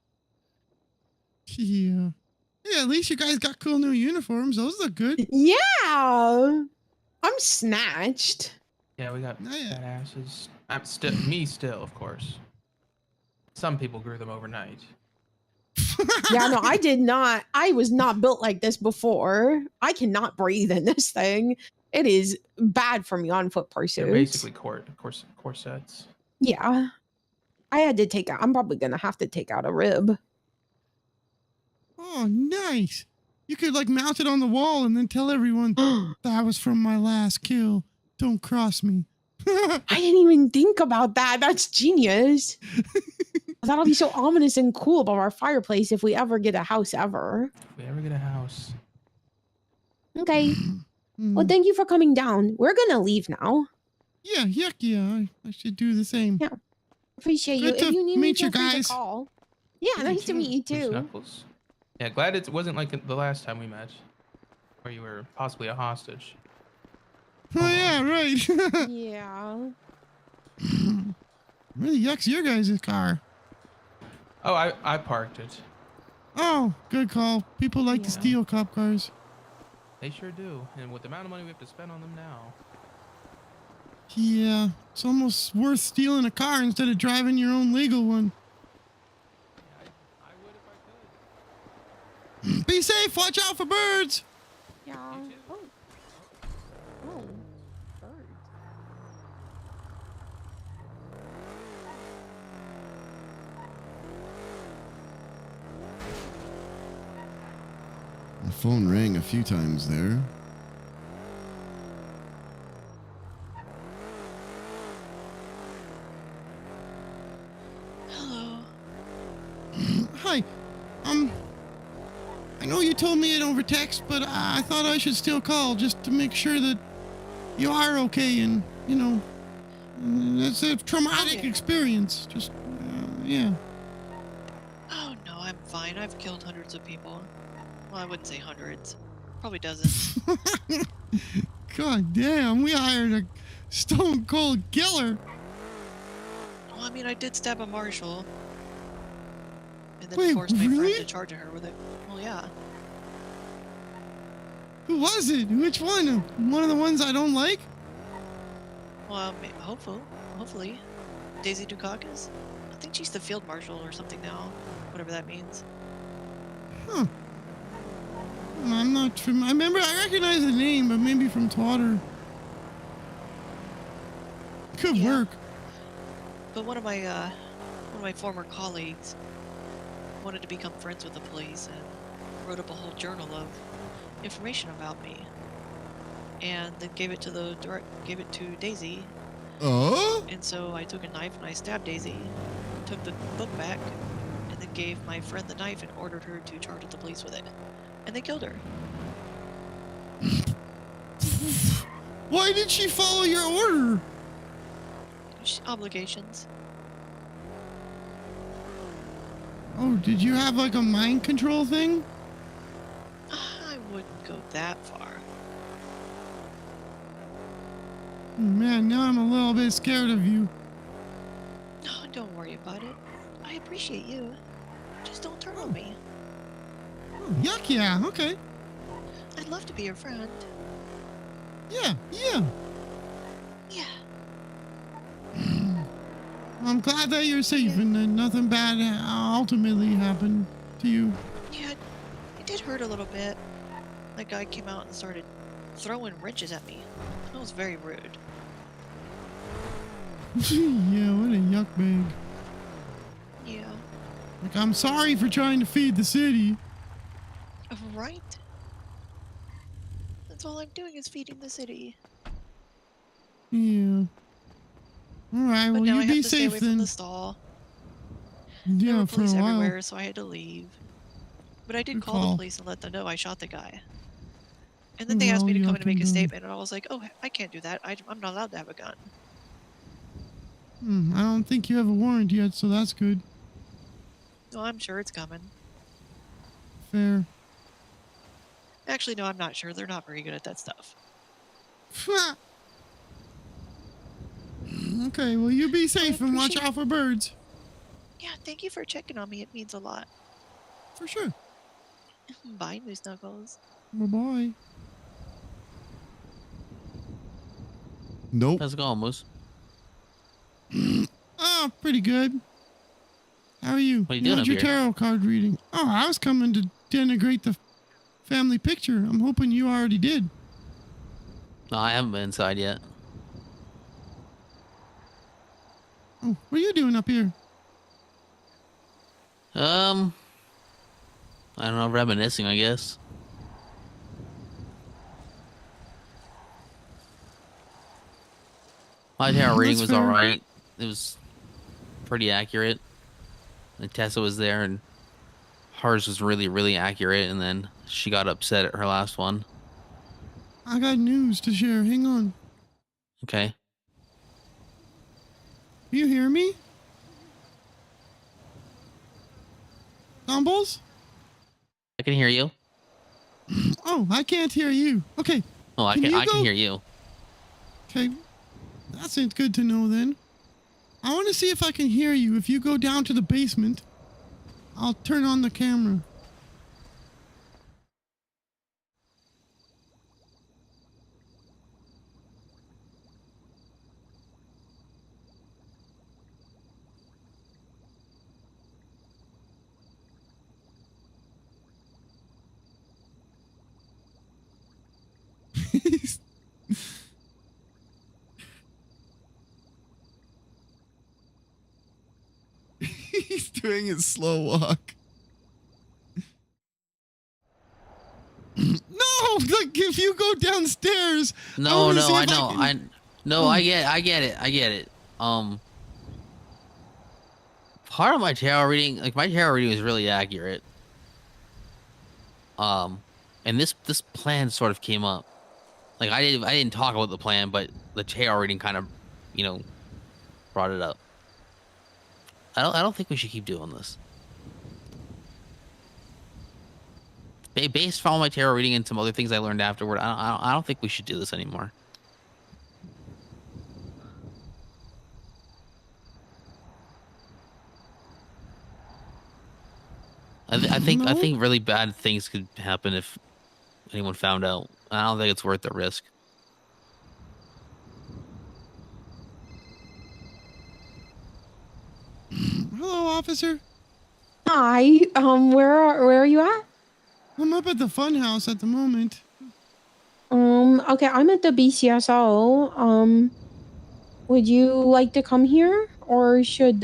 Yeah. Yeah, at least you guys got cool new uniforms. Those look good. Yeah. I'm snatched. Yeah, we got badasses. I'm still, of course. Some people grew them overnight. Yeah, no, I did not. I was not built like this before. I cannot breathe in this thing. It is bad for me on foot pursuits. They're basically corsets. Yeah. I had to take out, I'm probably going to have to take out a rib. Oh, nice. You could like mount it on the wall and then tell everyone that was from my last kill. Don't cross me. I didn't even think about that. That's genius. That'll be so ominous and cool above our fireplace if we ever get a house ever. If we ever get a house. Okay. Well, thank you for coming down. We're going to leave now. Yeah, heck yeah. I should do the same. Yeah. Appreciate you. Good If to you need me, meet you feel free to guys. call. Yeah, nice to meet you too. Snuffles. Yeah, glad it wasn't like the last time we met, where you were possibly a hostage. Oh, yeah, right. Yeah. Where the yuck's your guys' car? Oh, I parked it. Oh, good call. People like to steal cop cars. They sure do. And with the amount of money we have to spend on them now. Yeah, it's almost worth stealing a car instead of driving your own legal one. I would if I could. Be safe. Watch out for birds. Yeah. Oh. Oh. Birds. The phone rang a few times there. Hello. Hi. I know you told me it over text, but I thought I should still call just to make sure that you are okay and, you know, it's a traumatic experience. Just, yeah. Oh no, I'm fine. I've killed hundreds of people. Well, I wouldn't say hundreds. Probably dozens. God damn, we hired a stone cold killer. Well, I mean, I did stab a marshal. And then Wait, forced my friend really? to charge her with it. Well, yeah. Who was it? Which one? One of the ones I don't like? Well, hopefully. Daisy Dukakis? I think she's the field marshal or something now. Whatever that means. Huh. I'm not from. I remember. I recognize the name, but maybe from Twitter. Good work. But one of my former colleagues wanted to become friends with the police and wrote up a whole journal of information about me, and then gave it to Daisy. Oh? And so I took a knife and I stabbed Daisy, took the book back, and then gave my friend the knife and ordered her to charge the police with it. And they killed her. Why did she follow your order? Obligations. Oh, did you have like a mind control thing? I wouldn't go that far. Man, now I'm a little bit scared of you. No, don't worry about it. I appreciate you. Just don't turn on me. Oh, yuck, yeah, okay. I'd love to be your friend. Yeah. Yeah. I'm glad that you're safe and that nothing bad ultimately happened to you. Yeah, it did hurt a little bit. That guy came out and started throwing wrenches at me. That was very rude. Yeah, what a yuck bag. Yeah. Like, I'm sorry for trying to feed the city. Right? That's all I'm doing is feeding the city. Yeah. All right. But Well, now I you have be to stay safe away from then. the stall. There Yeah, were for a police while. everywhere, so I had to leave. But I did Good call the call. police and let them know I shot the guy. And Oh, then they asked well, me to come in yuck and make and a done. statement, and I was like, oh, I can't do that. I'm not allowed to have a gun. I don't think you have a warrant yet, so that's good. No, I'm sure it's coming. Fair. Actually, no, I'm not sure. They're not very good at that stuff. Okay, well, you be safe and watch out for birds. Yeah, thank you for checking on me. It means a lot. For sure. Bye, Moose Knuckles. Bye-bye. Nope. How's it going, Moose? Oh, pretty good. How are you? What are you doing How's up your here? tarot card reading? Oh, I was coming to denigrate the family picture. I'm hoping you already did. No, I haven't been inside yet. Oh, what are you doing up here? I don't know, reminiscing, I guess. My tarot reading That's was fair. alright. It was pretty accurate. And Tessa was there, and hers was really, really accurate, and then she got upset at her last one. I got news to share. Hang on. Okay. You hear me? Dumbles? I can hear you. Oh, I can't hear you. Okay. Oh, I you can go- hear you. Okay. That's good to know then. I want to see if I can hear you. If you go down to the basement, I'll turn on the camera. He's doing his slow walk. No, like if you go downstairs. No, no, I I know. Oh. I get it. Part of my tarot reading, like my tarot reading was really accurate. And this plan sort of came up. Like I didn't talk about the plan, but the tarot reading kind of, brought it up. I don't think we should keep doing this. Based on my tarot reading and some other things I learned afterward, I don't think we should do this anymore. I think really bad things could happen if anyone found out. I don't think it's worth the risk. Hello, officer. Hi. Where are you at? I'm up at the fun house at the moment. Okay, I'm at the BCSO. Would you like to come here, or should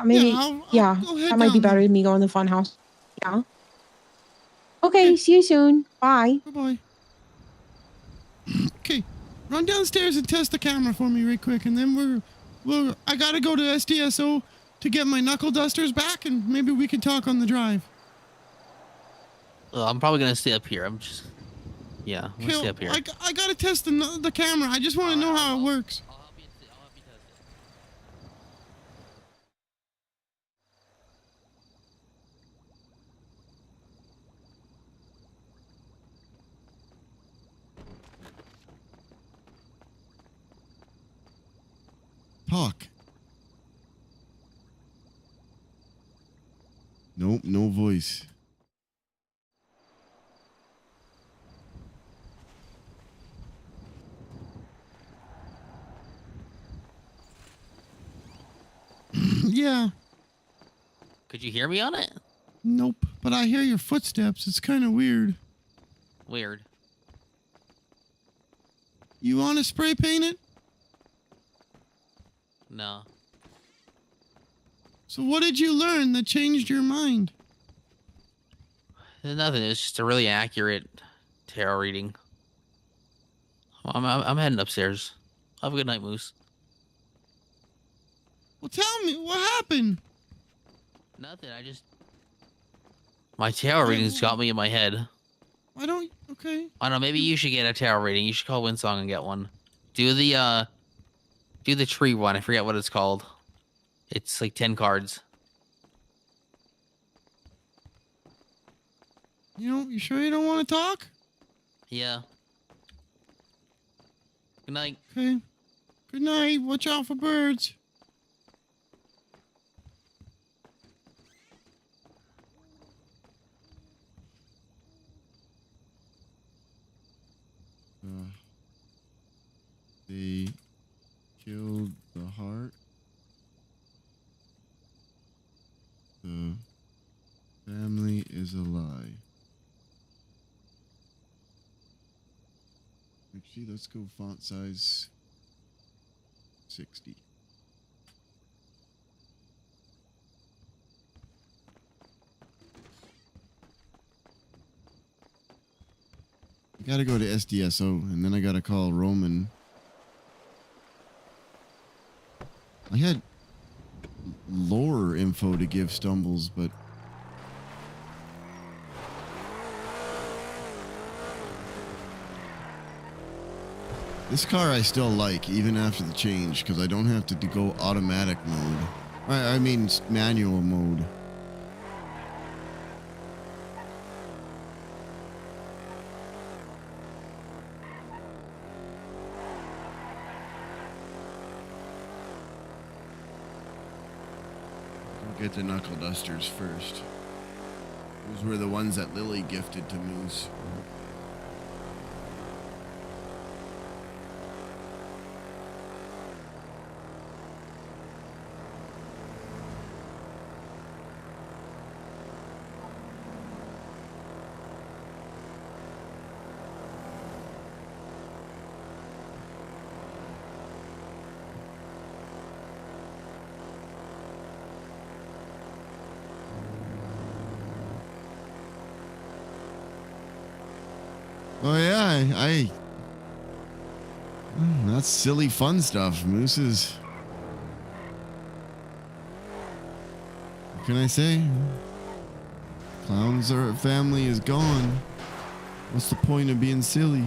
maybe I'll go head that might be down better there. than me going to the fun house. Yeah. Okay, see you soon. Bye. Bye-bye. Okay, run downstairs and test the camera for me right quick, and then I gotta go to SDSO to get my knuckle dusters back, and maybe we can talk on the drive. I'm probably gonna stay up here. I'm gonna stay up here. I gotta test the camera. I just want to know how it works. Talk. Nope, no voice. Yeah. Could you hear me on it? Nope, but I hear your footsteps. It's kind of weird. Weird. You want to spray paint it? No. So what did you learn that changed your mind? There's nothing. It's just a really accurate tarot reading. I'm heading upstairs. Have a good night, Moose. Well, tell me, what happened? Nothing. My tarot readings got me in my head. Why don't... Okay. I don't know. Maybe you should get a tarot reading. You should call Winsong and get one. Do the tree one. I forget what it's called. It's like 10 cards. You sure you don't want to talk? Yeah. Good night. Okay. Good night. Watch out for birds. They killed the heart. The family is a lie. Actually, let's go font size 60. I gotta go to SDSO, and then I gotta call Roman. I had lore info to give Stumbles, but this car I still like, even after the change, because I don't have to go automatic mode. I mean manual mode. Get the knuckle dusters first. Those were the ones that Lily gifted to Moose. Oh yeah, that's silly fun stuff. Moose is... What can I say? Clowns are family is gone. What's the point of being silly?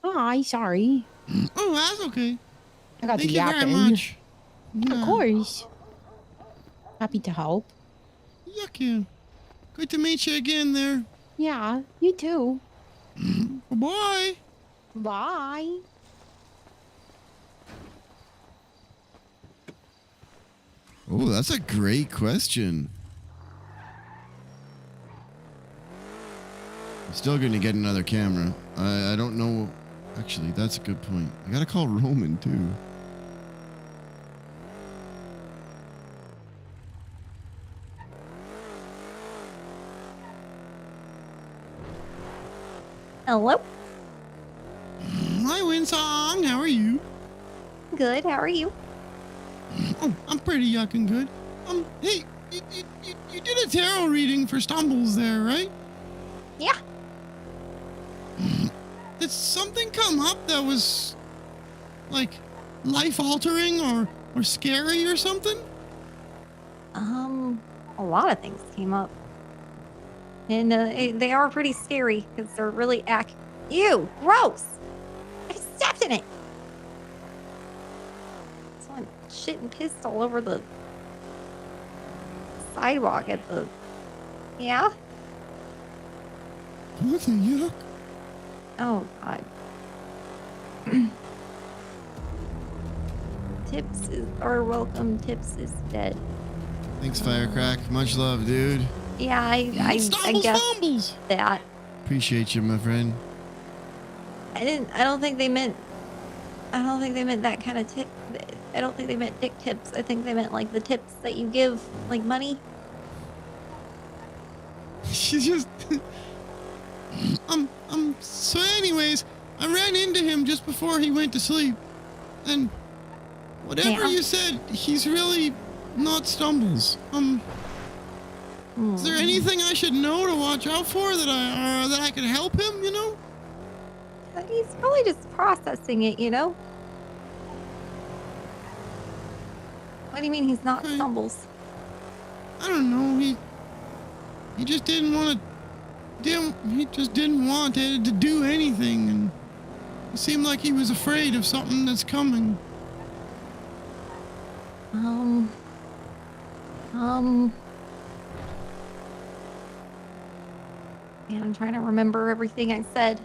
Hi, sorry. Oh, that's okay. I got Thank the you very yapping. much. Of course. Happy to help. Yuck you. Good to meet you again there. Yeah, you too. Bye. Bye. Oh, that's a great question. I'm still going to get another camera. I don't know. Actually, that's a good point. I got to call Roman, too. Hello. Hi, Winsong. How are you? Good. How are you? Oh, I'm pretty yucking good. Hey, you did a tarot reading for Stumbles there, right? Yeah. Did something come up that was, like, life-altering or scary or something? A lot of things came up. And they are pretty scary because they're really Ew, gross! I stepped in it! So I'm shit and pissed all over the sidewalk at the... Yeah? What the yuck? Oh, God. or welcome tips is dead. Thanks, Firecrack. Much love, dude. Yeah, I guess that. Appreciate you, my friend. I don't think they meant that kind of tip. I don't think they meant dick tips. I think they meant like the tips that you give, like money. She's just. So, anyways, I ran into him just before he went to sleep, and whatever you said, he's really not Stumbles. Is there anything I should know to watch out for that I could help him? You know? He's probably just processing it, you know? What do you mean he's not Stumbles? I don't know. He just didn't want to. He just didn't want Ed to do anything, and it seemed like he was afraid of something that's coming. Man, I'm trying to remember everything I said.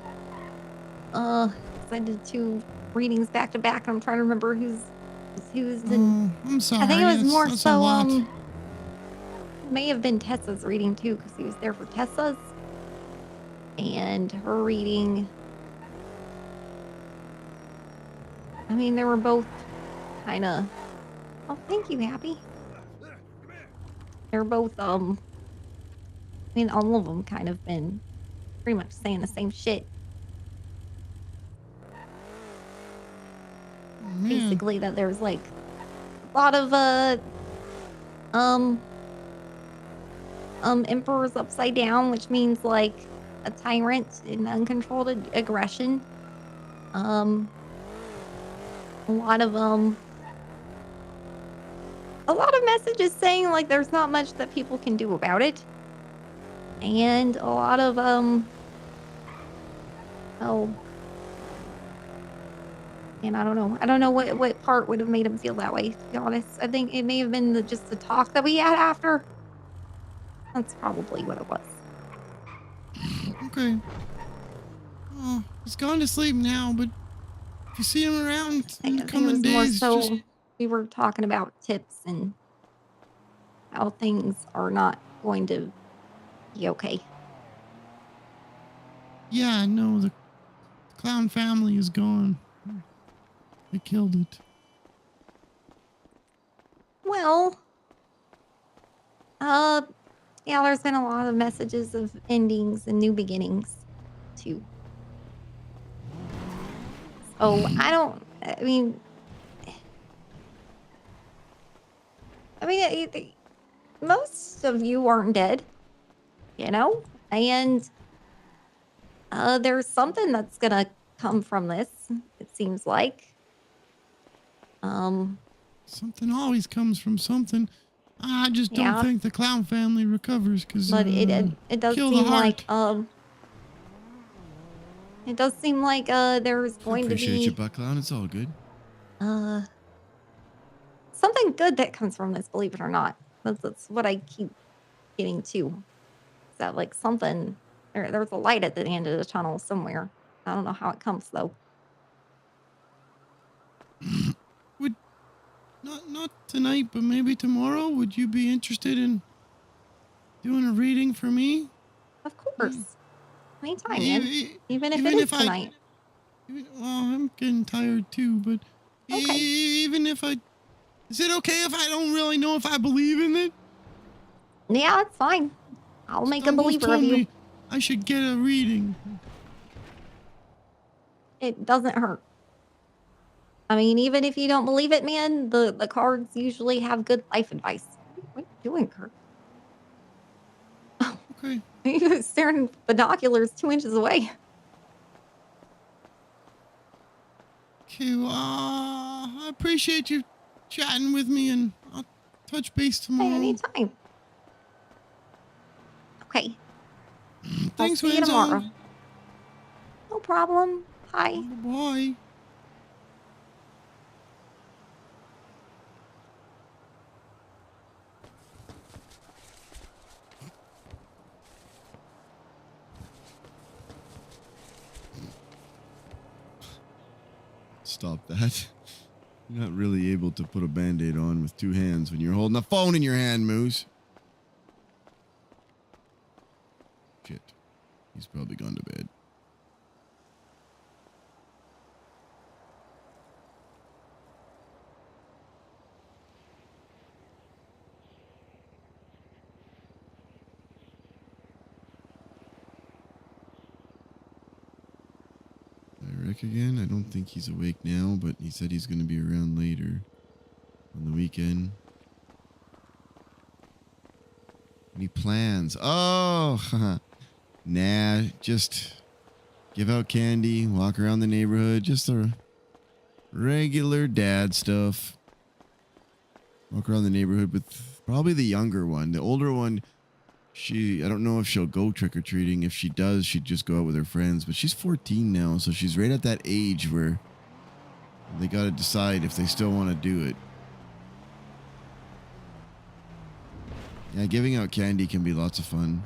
'Cause I did 2 readings back to back, and I'm trying to remember who's the. I'm sorry. I think it was more that's a so. lot. May have been Tessa's reading too, because he was there for Tessa's, and her reading. I mean, they were both kind of. Oh, thank you, Happy. They're both I mean, all of them kind of been pretty much saying the same shit. Basically, that there's like a lot of emperors upside down, which means like a tyrant and uncontrolled aggression. A lot of messages saying like there's not much that people can do about it, and a lot of and I don't know what part would have made him feel that way, to be honest. I think it may have been just the talk that we had after. That's probably what it was. Okay. Oh, he's gone to sleep now, but if you see him around in the coming days, More so just... we were talking about tips and how things are not going to be okay. Yeah, no, the clown family is gone. They killed it. Well, yeah, there's been a lot of messages of endings and new beginnings, too. So, I mean, most of you aren't dead, you know? And, there's something that's gonna come from this, it seems like. Something always comes from something. I just don't Yeah. think the clown family recovers because But it does kill the seem heart. like, it does seem like, there's going to Appreciate be, you, Buck Clown. It's all good. something good that comes from this, believe it or not. That's what I keep getting to. Is that like something, there's a light at the end of the tunnel somewhere. I don't know how it comes though. Not tonight, but maybe tomorrow. Would you be interested in doing a reading for me? Of course. Anytime, man. Even if it is tonight. Well, I'm getting tired too, but even if is it okay if I don't really know if I believe in it? Yeah, that's fine. I'll make a Stumbles believer told of you. me I should get a reading. It doesn't hurt. I mean, even if you don't believe it, man, the cards usually have good life advice. What are you doing, Kurt? Okay. You're staring binoculars 2 inches away. Okay, well, I appreciate you chatting with me, and I'll touch base tomorrow. Hey, anytime. Okay. Thanks, I'll see you Wenzel. tomorrow. No problem. Bye. Bye. Stop that. You're not really able to put a band-aid on with two hands when you're holding a phone in your hand, Moose. Shit. He's probably gone to bed. Rick again? I don't think he's awake now, but he said he's going to be around later on the weekend. Any plans? Oh, nah, just give out candy, walk around the neighborhood, just the regular dad stuff. Walk around the neighborhood with probably the younger one. The older one, I don't know if she'll go trick-or-treating. If she does, she'd just go out with her friends. But she's 14 now, so she's right at that age where they got to decide if they still want to do it. Yeah, giving out candy can be lots of fun.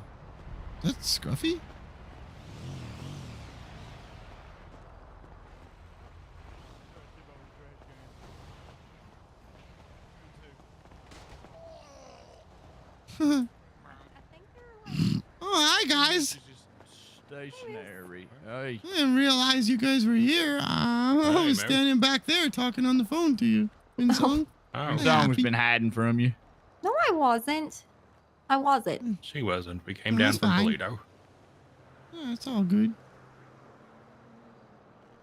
Is that Scruffy? Oh, hi, guys. Stationary. Hey. I didn't realize you guys were here. I was standing back there talking on the phone to you. Winsong. Winsong's been hiding from you. No, I wasn't. I wasn't. She wasn't. We came down from Toledo. Yeah, it's all good.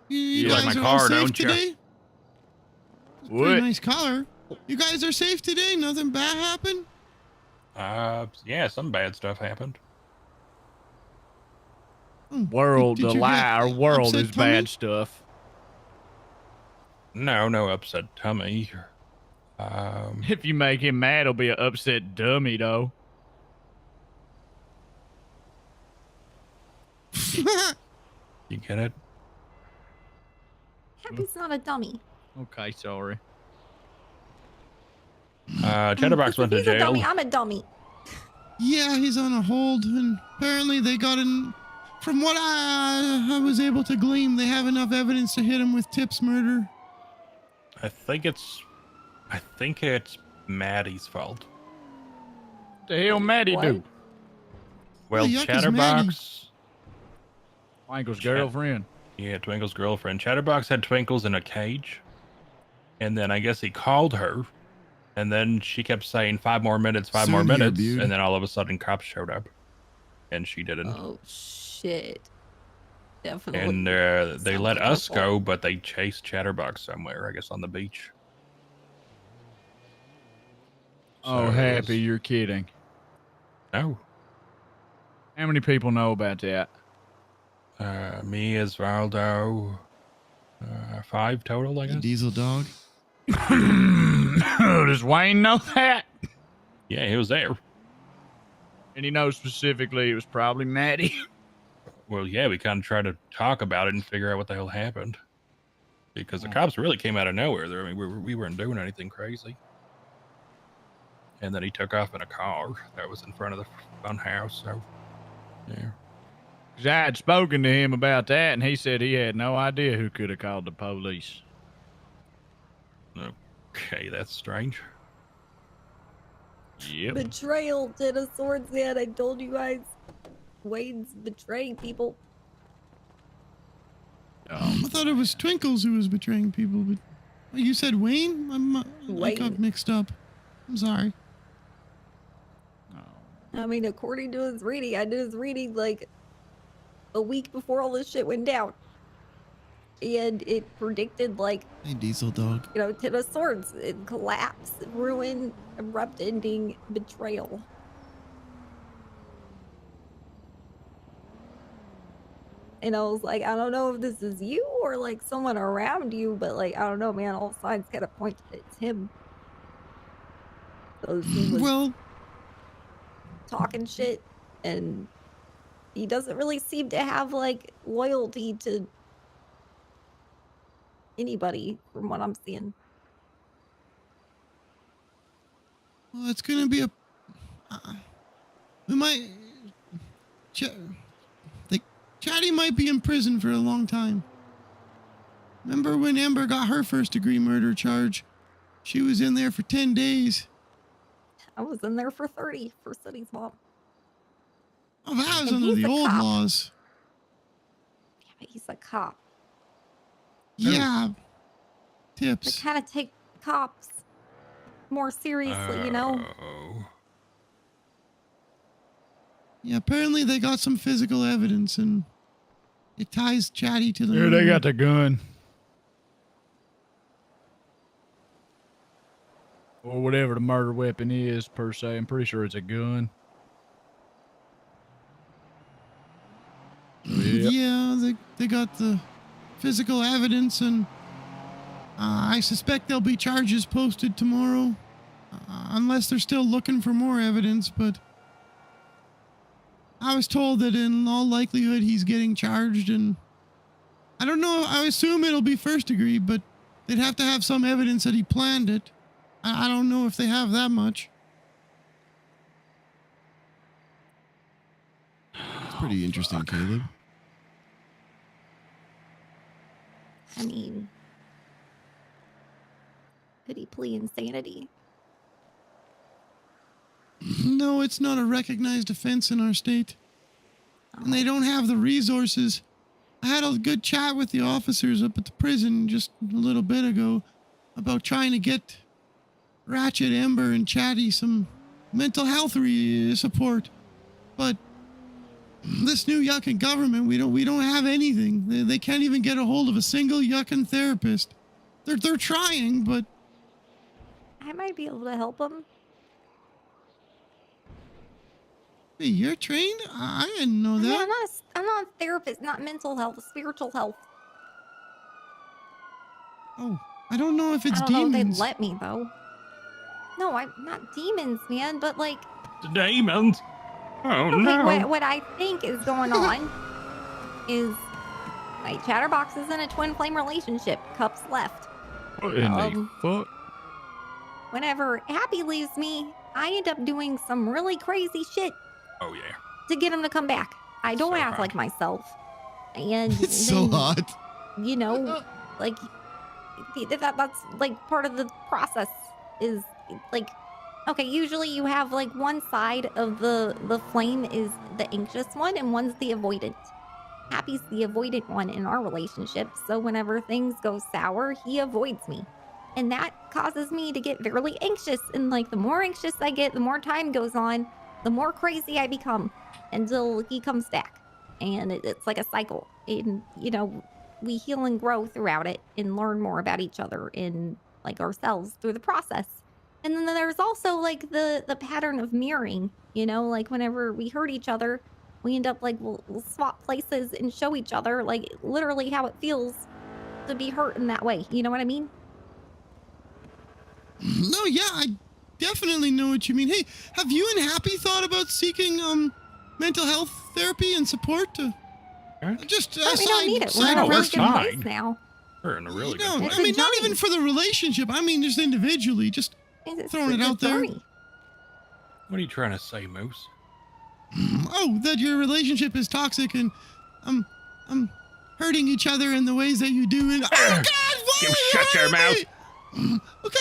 You like guys my are all car, safe don't you? today? It's a pretty nice color. You guys are safe today? Nothing bad happened? Yeah, some bad stuff happened. World, Did the you lie, get our world upset is tummy? bad stuff. No upset tummy. If you make him mad, he'll be an upset dummy, though. You get it? Happy's not a dummy. Okay, sorry. Chatterbox went to He's a jail. dummy. I'm a dummy. Yeah, he's on a hold, and apparently they got in. From what I was able to glean, they have enough evidence to hit him with Tip's murder. I think it's Maddie's fault. The hell Maddie do? Well, The yuck is Chatterbox. Twinkle's girlfriend. Yeah, Twinkle's girlfriend. Chatterbox had Twinkles in a cage, and then I guess he called her, and then she kept saying 5 more minutes, 5 more Soon here, minutes, beaut. and then all of a sudden cops showed up, and she didn't. Oh shit! Definitely. And they Sounds let like her us fault. go, but they chased Chatterbox somewhere, I guess on the beach. Oh, So it Happy, was- you're kidding. No. How many people know about that? Me, Osvaldo, 5 total, I guess. Diesel dog. Does Wayne know that? Yeah, he was there. And he knows specifically it was probably Maddie. Well, yeah, we kind of tried to talk about it and figure out what the hell happened. Because the cops really came out of nowhere. I mean, we weren't doing anything crazy. And then he took off in a car that was in front of the fun house. So, yeah. 'Cause I had spoken to him about that, and he said he had no idea who could have called the police. Okay, that's strange. Yep. Betrayal to the swords head. I told you guys. Wayne's betraying people. I thought it was Twinkles who was betraying people, but you said Wayne? I Wayne. got mixed up. I'm sorry. I mean, according to his reading, I did his reading like a week before all this shit went down. And it predicted, like, Hey, Diesel dog. you know, Ten of Swords, collapse, ruin, abrupt ending, betrayal. And I was like, I don't know if this is you or like someone around you, but like, I don't know, man. All signs kind of point that it's him. So he was Well, talking shit, and he doesn't really seem to have like loyalty to anybody from what I'm seeing. well, it's gonna be a. We might. Chatty might be in prison for a long time. Remember when Amber got her first-degree murder charge? She was in there for 10 days. I was in there for 30 for city swap. Oh, that was And under he's the a old cop. laws. Yeah, but he's a cop. Yeah. They Tips. kind of take cops more seriously, you know? Yeah, apparently they got some physical evidence and it ties Chatty to the Here, they murder. got the gun. Or whatever the murder weapon is, per se. I'm pretty sure it's a gun. Yep. Yeah, they got the physical evidence, and I suspect there'll be charges posted tomorrow, unless they're still looking for more evidence. But I was told that in all likelihood he's getting charged, and I don't know. I assume it'll be first degree, but they'd have to have some evidence that he planned it. I don't know if they have that much. It's pretty interesting, Caleb. I mean, could he plead insanity? No, it's not a recognized offense in our state. And they don't have the resources. I had a good chat with the officers up at the prison just a little bit ago about trying to get Ratchet, Ember, and Chatty some mental health support. But this new yuckin' government, we don't have anything. They can't even get a hold of a single yuckin' therapist. They're trying, but I might be able to help him. hey, you're trained? I didn't know I mean, that. I'm not a therapist, not mental health, spiritual health. Oh, I don't know if it's I don't know if demons. they'd let me though. No, I'm not demons, man, but like The demons. Oh okay, no. what I think is going on is like Chatterbox is in a twin flame relationship. Cups left. What in the fuck? Whenever Happy leaves me, I end up doing some really crazy shit Oh yeah. to get him to come back. I don't So act hot. like myself. And It's so then, hot. you know, like that's like part of the process is like okay, usually you have like one side of the flame is the anxious one and one's the avoidant. Happy's the avoidant one in our relationship, so whenever things go sour, he avoids me. And that causes me to get very anxious, and like the more anxious I get, the more time goes on, the more crazy I become until he comes back. And it's like a cycle. And you know, we heal and grow throughout it and learn more about each other and like ourselves through the process. And then there's also like the pattern of mirroring, you know, like whenever we hurt each other, we end up like we'll swap places and show each other like literally how it feels to be hurt in that way. You know what I mean? No, yeah, I definitely know what you mean. Hey, have you and Happy thought about seeking mental health therapy and support? Just But we don't need it. We're in a really good place now. We're in a really No, good place. I mean not even for the relationship. I mean just individually. Just throwing it out there. What are you trying to say, Moose? Oh, that your relationship is toxic and hurting each other in the ways that you do. And oh God, You shut your mouth. Okay.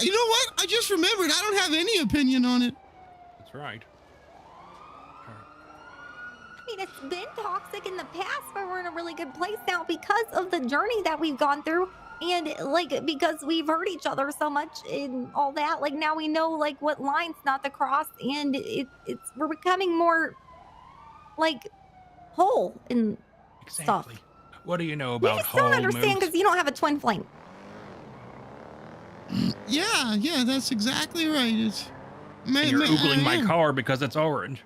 You know what? I just remembered. I don't have any opinion on it. That's right. I mean, it's been toxic in the past, but we're in a really good place now because of the journey that we've gone through. And like, because we've hurt each other so much and all that, like now we know like what lines not to cross, and we're becoming more like whole and stuff. What do you know You about just don't whole understand Moose? because you don't have a twin flame. Yeah, that's exactly right. It's And you're oogling my car because it's orange.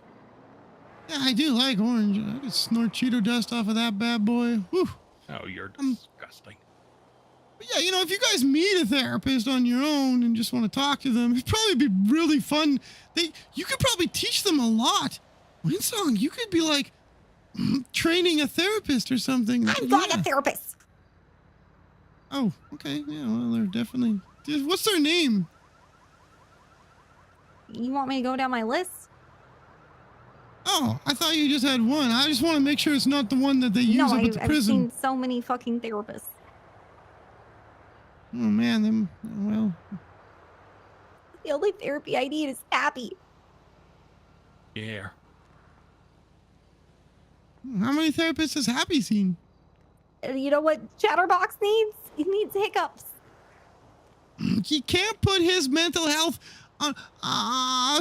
Yeah, I do like orange. I could snort Cheeto dust off of that bad boy. Whew. Oh, you're disgusting. But yeah, you know, if you guys meet a therapist on your own and just want to talk to them, it'd probably be really fun. You could probably teach them a lot. Winsong, you could be like training a therapist or something. I'm not a therapist. Oh, okay. Yeah, well, they're definitely. What's their name? You want me to go down my list? Oh, I thought you just had one. I just want to make sure it's not the one that they use up at the I've prison. seen so many fucking therapists. Oh man, them. Well, The only therapy I need is Happy. Yeah. how many therapists has Happy seen? And you know what Chatterbox needs? He needs hiccups. He can't put his mental health on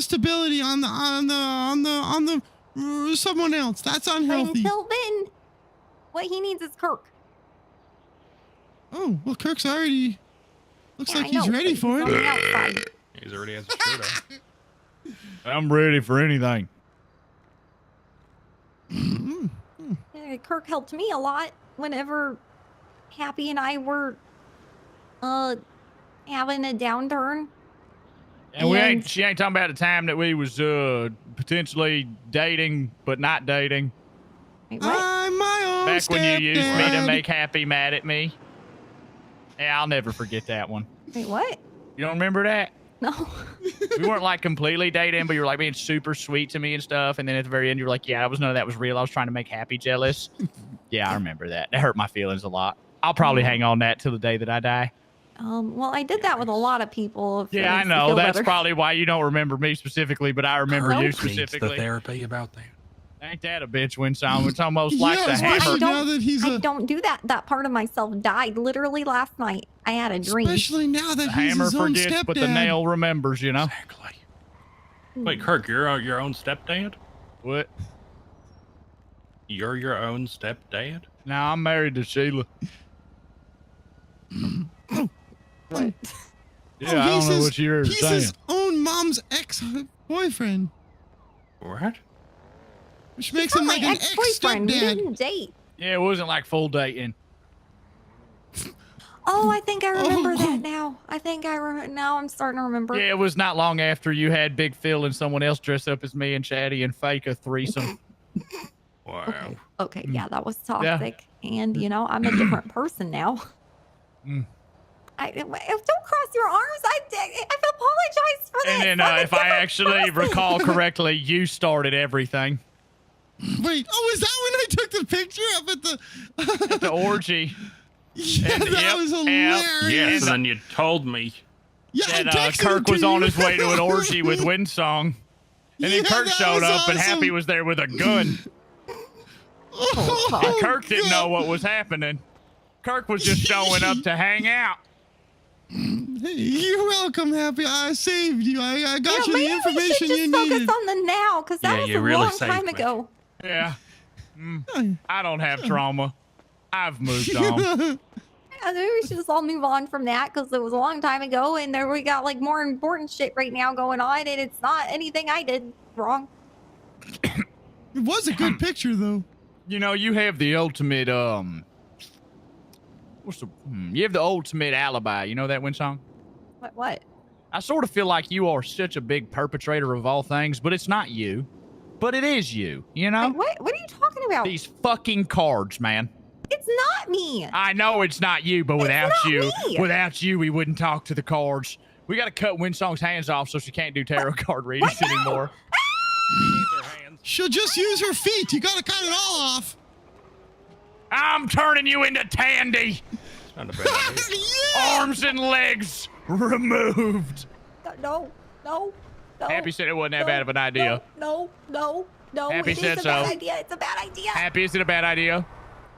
stability on the someone else. That's But unhealthy. until then, what he needs is Kirk. Oh well, Kirk's already looks Yeah, like I he's know, ready but for he's on the it. outside. He's already has a shirt on. I'm ready for anything. Kirk helped me a lot whenever Happy and I were having a downturn. And she ain't talking about the time that we was potentially dating but not dating. Wait, what? I'm my own Back when you used me to stepdad. make Happy mad at me. Yeah, I'll never forget that one. Wait, what? You don't remember that? No. We weren't like completely dating, but you were like being super sweet to me and stuff. And then at the very end, you were like, yeah, none of that was real. I was trying to make Happy jealous. Yeah, I remember that. That hurt my feelings a lot. I'll probably hang on that till the day that I die. Well, I did that with a lot of people. if it Yeah, I makes you know. feel That's better. probably why you don't remember me specifically, but I remember you Needs specifically. the therapy about that. Ain't that a bitch win song? It's almost like the hammer. I don't do that. That part of myself died literally last night. I had a dream. Especially now that The he's hammer his own forgets, stepdad. but the nail remembers, you know? Exactly. Wait, Kirk, you're your own stepdad? What? You're your own stepdad? No, I'm married to Sheila. What? Yeah, I don't know what you're He's saying. his own mom's ex-boyfriend. What? Which makes He's him not like my an ex-boyfriend. We ex-stepdad. didn't date. Yeah, it wasn't like full dating. Oh, I think I remember that now. I think now I'm starting to remember. Yeah, it was not long after you had Big Phil and someone else dress up as me and Chatty and fake a threesome. Wow. Okay, yeah, that was Yeah. toxic. And, you know, I'm a different person now. Don't cross your arms. I've apologized for that. And then, if I actually recall correctly, you started everything. Wait, oh, is that when I took the picture up at the... At the orgy. Yeah, And- that was hilarious. Yes, and then you told me. Yeah, I that texted Kirk it to was on you. his way to an orgy with Windsong. And then Yeah, Kirk that showed was up and awesome. Happy was there with a gun. Oh, And Kirk didn't know what was happening. Kirk was just showing up to hang out. Hey, you're welcome, Happy. I saved you. I got you the maybe we information should just you focus needed. on the now, because that Yeah, was you a really long saved time me. ago. Yeah. I don't have trauma. I've moved on. Yeah, maybe we should just all move on from that, because it was a long time ago, and we got like more important shit right now going on, and it's not anything I did wrong. It was a good picture, though. You know, you have the ultimate, you have the ultimate alibi. You know that Windsong? What? I sort of feel like you are such a big perpetrator of all things, but it's not you. But it is you, you know? What are you talking about? These fucking cards, man. It's not me. I know it's not you, but without me. without you, we wouldn't talk to the cards. We got to cut Windsong's hands off so she can't do tarot card readings anymore. She'll just use her feet. You gotta cut it all off. I'm turning you into Tandy. Not a bad idea. Arms and legs removed. No. Happy said it wasn't that bad of an idea. No. Happy It said is a so. bad idea. It's a bad idea. Happy, is it a bad idea?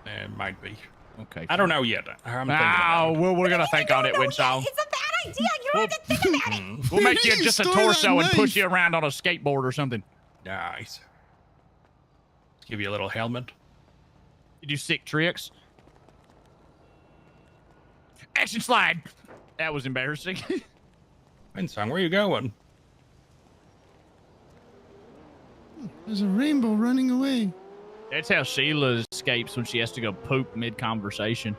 It might be. Okay. I don't know yet. I'm thinking about it. Well, we're gonna think on it, Windsong. It's a bad idea. You don't have to think about it. We'll make you You just a store that torso and push knife. you around on a skateboard or something. Nice. Give you a little helmet. You do sick tricks. Action slide. That was embarrassing. Windsong, where you going? There's a rainbow running away. That's how Sheila escapes when she has to go poop mid-conversation.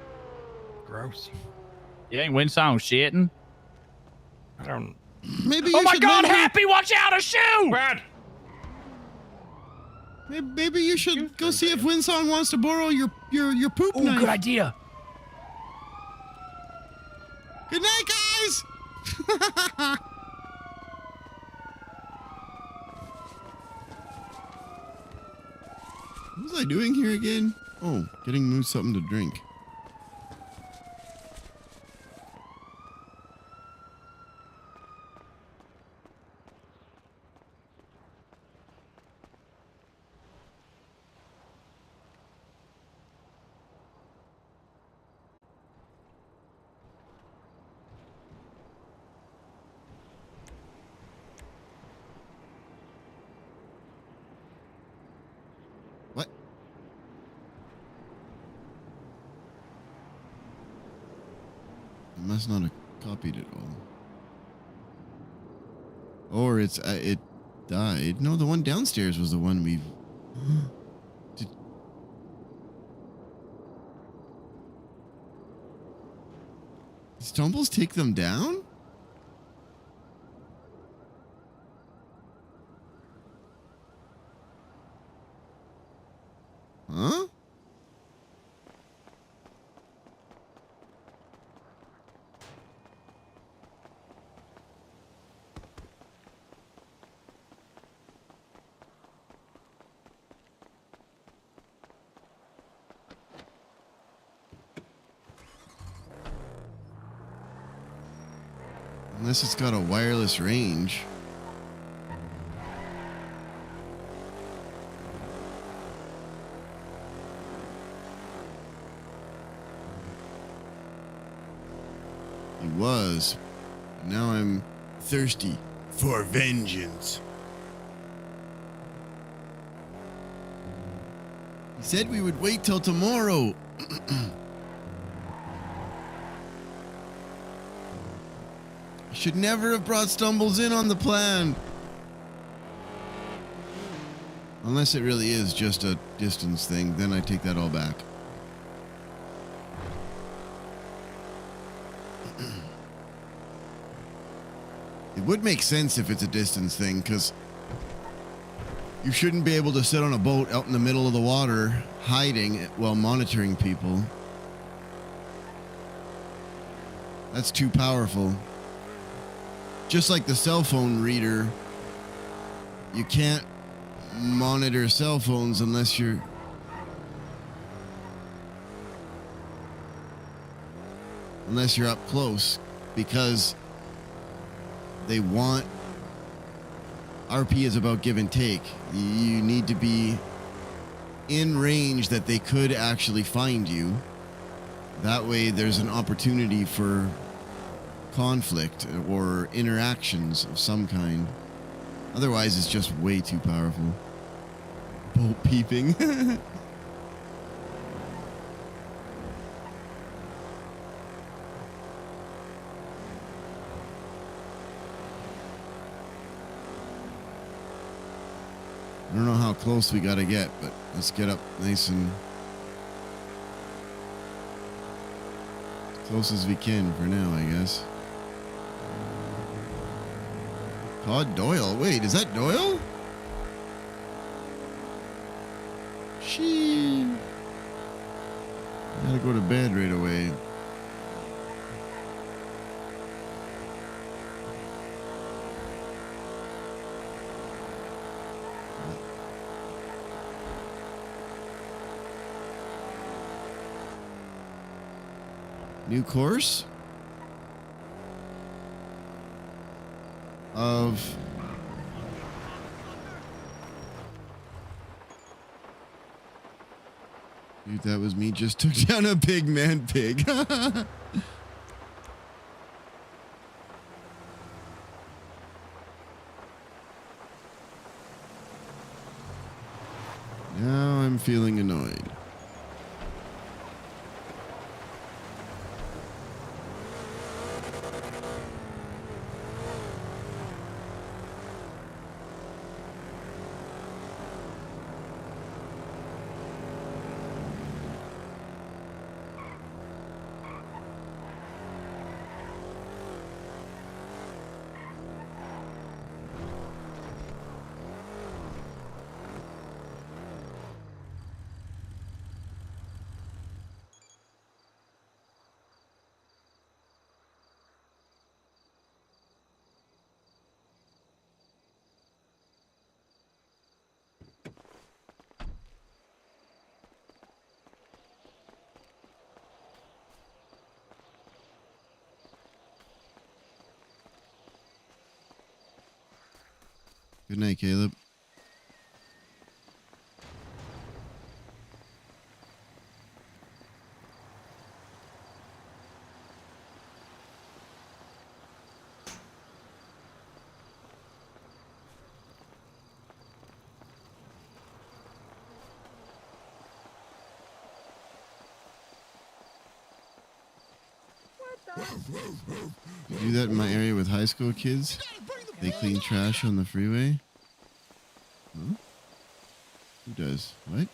Gross. You ain't Windsong shitting? I don't. Maybe. Oh You my should God, let her- Happy! Watch out, a shoe! Brad! Maybe you should go see if Windsong wants to borrow your poop Oh, knife. good idea. Good night, guys. What was I doing here again? Oh, getting Moose something to drink. that's not a copied at all. Or it's it died. No, the one downstairs was the one we. Did Stumbles take them down? Huh? Unless it's got a wireless range. He was. Now I'm thirsty for vengeance. He said we would wait till tomorrow. I should never have brought Stumbles in on the plan. Unless it really is just a distance thing, then I take that all back. It would make sense if it's a distance thing, because you shouldn't be able to sit on a boat out in the middle of the water, hiding while monitoring people. That's too powerful. Just like the cell phone reader, you can't monitor cell phones unless you're... unless you're up close, because they want... RP is about give and take. You need to be in range that they could actually find you. That way there's an opportunity for conflict or interactions of some kind. Otherwise, it's just way too powerful. Boat peeping. I don't know how close we gotta get, but let's get up nice and as close as we can for now, I guess. Todd Doyle. Wait, is that Doyle? She gotta go to bed right away. New course of dude, that was me just took down a big man pig. Now I'm feeling annoyed. Good night, Caleb. You do that in my area with high school kids? They clean trash on the freeway? Huh? Who does? What?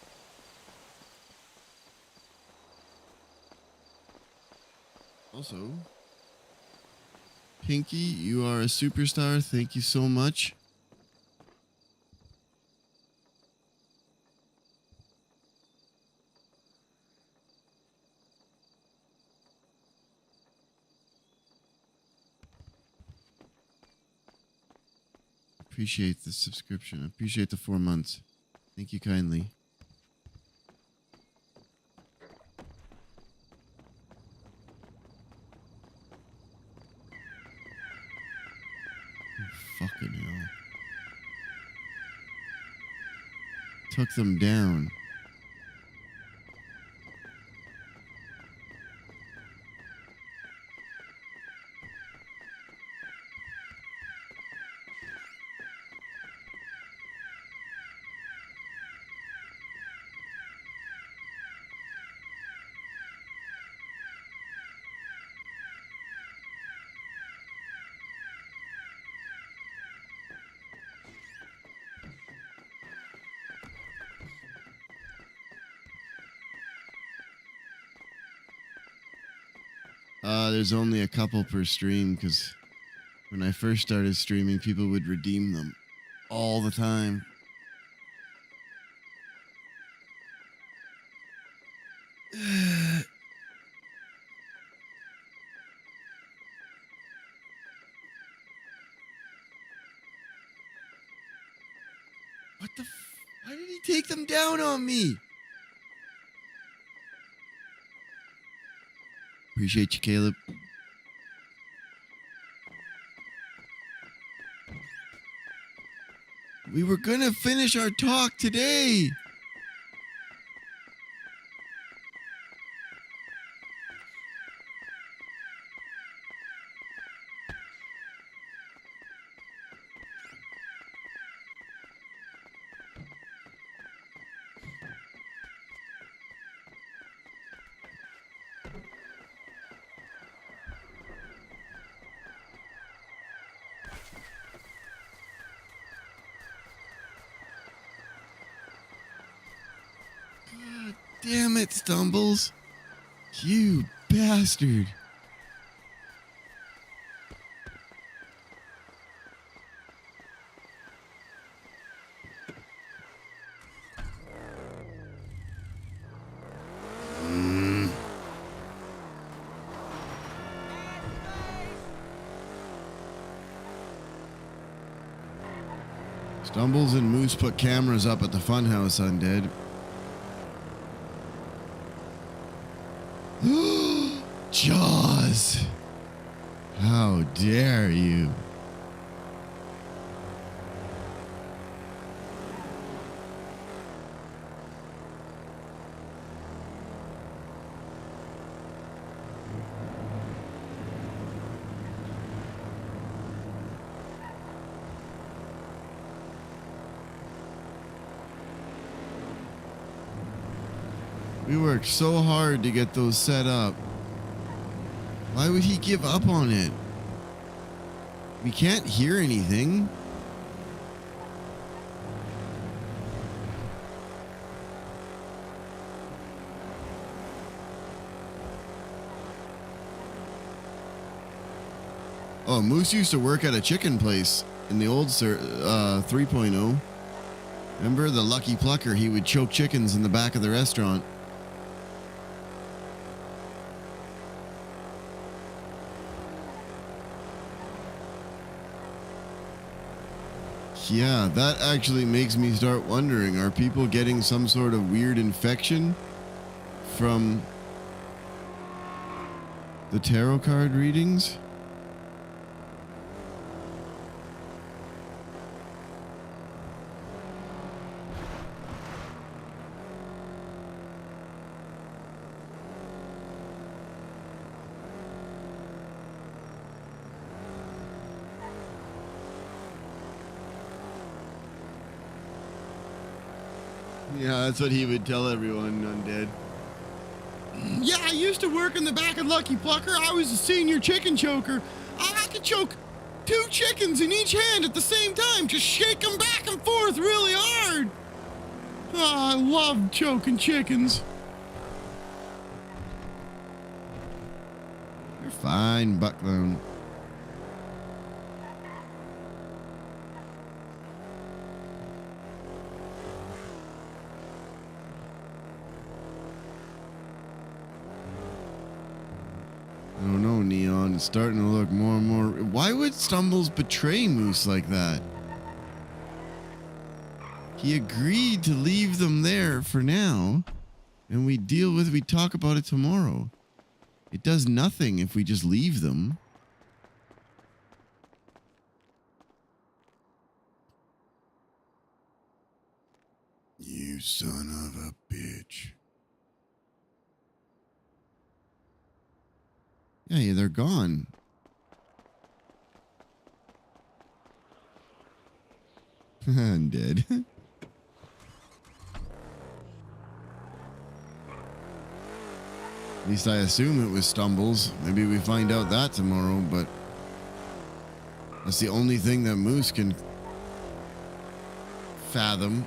Also, Pinky, you are a superstar. Thank you so much. Appreciate the subscription. Appreciate the 4 months. Thank you kindly. Oh, fucking hell. Took them down. There's only a couple per stream because when I first started streaming, people would redeem them all the time. What the why did he take them down on me? Appreciate you, Caleb. We were gonna finish our talk today. God damn it, Stumbles. You bastard. Stumbles and Moose put cameras up at the funhouse, Undead. Jaws! How dare you? We worked so hard to get those set up. Why would he give up on it? We can't hear anything. Oh, Moose used to work at a chicken place in the old 3.0. Remember the Lucky Plucker? He would choke chickens in the back of the restaurant. Yeah, that actually makes me start wondering, are people getting some sort of weird infection from the tarot card readings? Yeah, that's what he would tell everyone, Undead. Yeah, I used to work in the back of Lucky Plucker. I was a senior chicken choker. I could choke 2 chickens in each hand at the same time. Just shake them back and forth really hard. Oh, I love choking chickens. You're fine, Buckloan. I don't know, Neon. It's starting to look more and more. Why would Stumbles betray Moose like that? He agreed to leave them there for now, and we talk about it tomorrow. It does nothing if we just leave them. You son of a bitch. Yeah, they're gone. I'm dead. At least I assume it was Stumbles. Maybe we find out that tomorrow, but that's the only thing that Moose can fathom.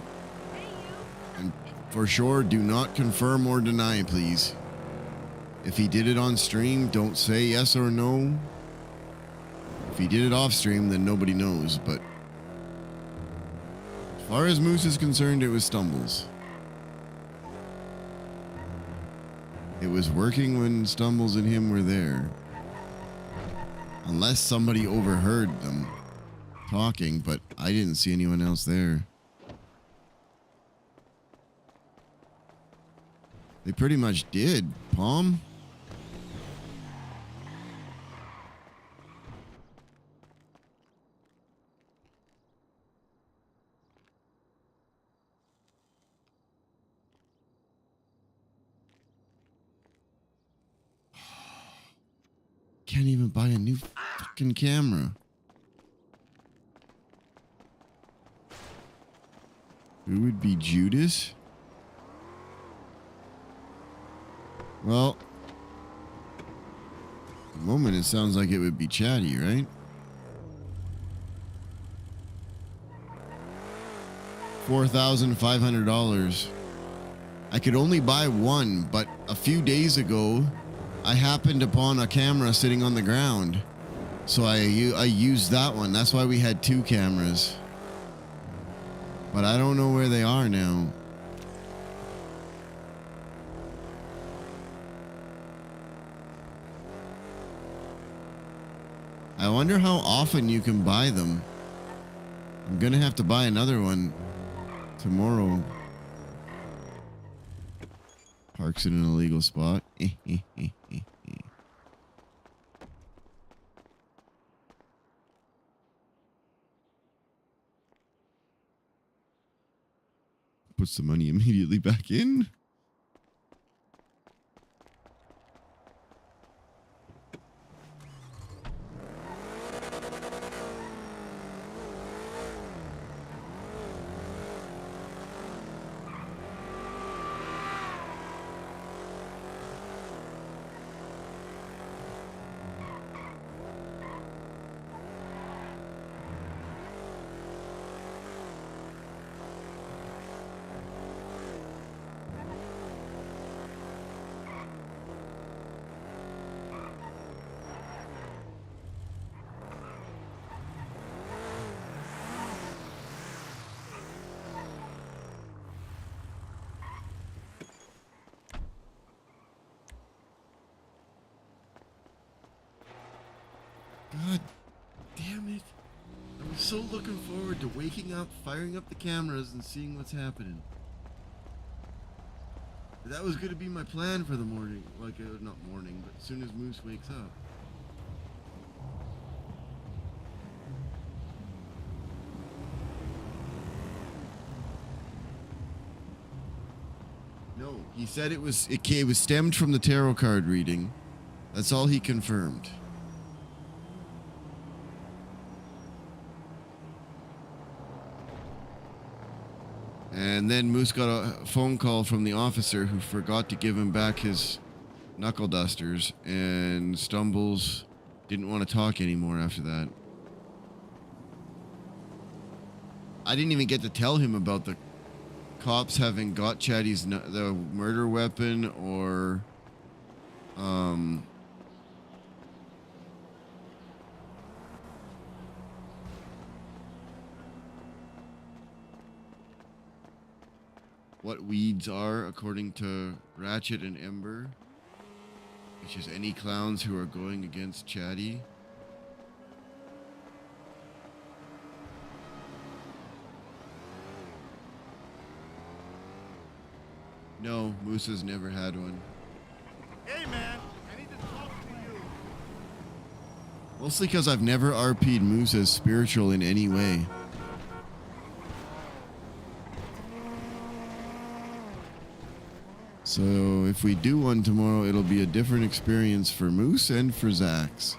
And for sure, do not confirm or deny, please. If he did it on stream, don't say yes or no. If he did it off stream, then nobody knows, but as far as Moose is concerned, it was Stumbles. It was working when Stumbles and him were there. Unless somebody overheard them talking, but I didn't see anyone else there. They pretty much did, Palm. Can't even buy a new fucking camera. Who would be Judas? Well, at the moment it sounds like it would be Chatty, right? $4,500. I could only buy one, but a few days ago, I happened upon a camera sitting on the ground. So I used that one. That's why we had 2 cameras. But I don't know where they are now. I wonder how often you can buy them. I'm gonna have to buy another one tomorrow. Parks in an illegal spot. Puts the money immediately back in. God damn it. I was so looking forward to waking up, firing up the cameras, and seeing what's happening. That was going to be my plan for the morning. Like, not morning, but as soon as Moose wakes up. No, he said it was stemmed from the tarot card reading. That's all he confirmed. And then Moose got a phone call from the officer who forgot to give him back his knuckle dusters, and Stumbles didn't want to talk anymore after that. I didn't even get to tell him about the cops having got Chatty's the murder weapon or what weeds are according to Ratchet and Ember, which is any clowns who are going against Chatty. No, Moose has never had one. Hey, man, I need to talk to you. Mostly because I've never RP'd Moose as spiritual in any way. So if we do one tomorrow, it'll be a different experience for Moose and for ZAXX.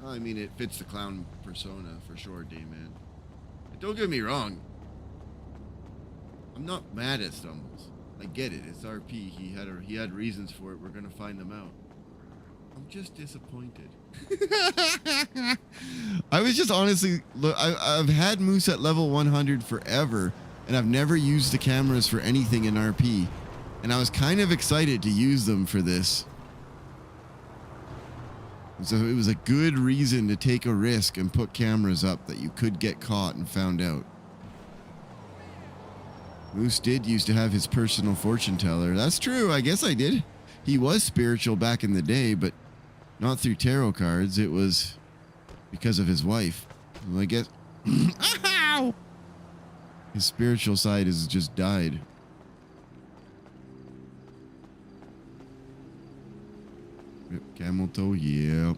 I mean, it fits the clown persona for sure, Dayman. Don't get me wrong. I'm not mad at Stumbles. I get it. It's RP. He had reasons for it. We're gonna find them out. I'm just disappointed. I was just honestly look. I've had Moose at level 100 forever, and I've never used the cameras for anything in RP, and I was kind of excited to use them for this. So it was a good reason to take a risk and put cameras up that you could get caught and found out. Moose did used to have his personal fortune teller. That's true. I guess I did. He was spiritual back in the day, but not through tarot cards. It was because of his wife. Well, I guess Ow! His spiritual side has just died. Yep, camel toe, yep.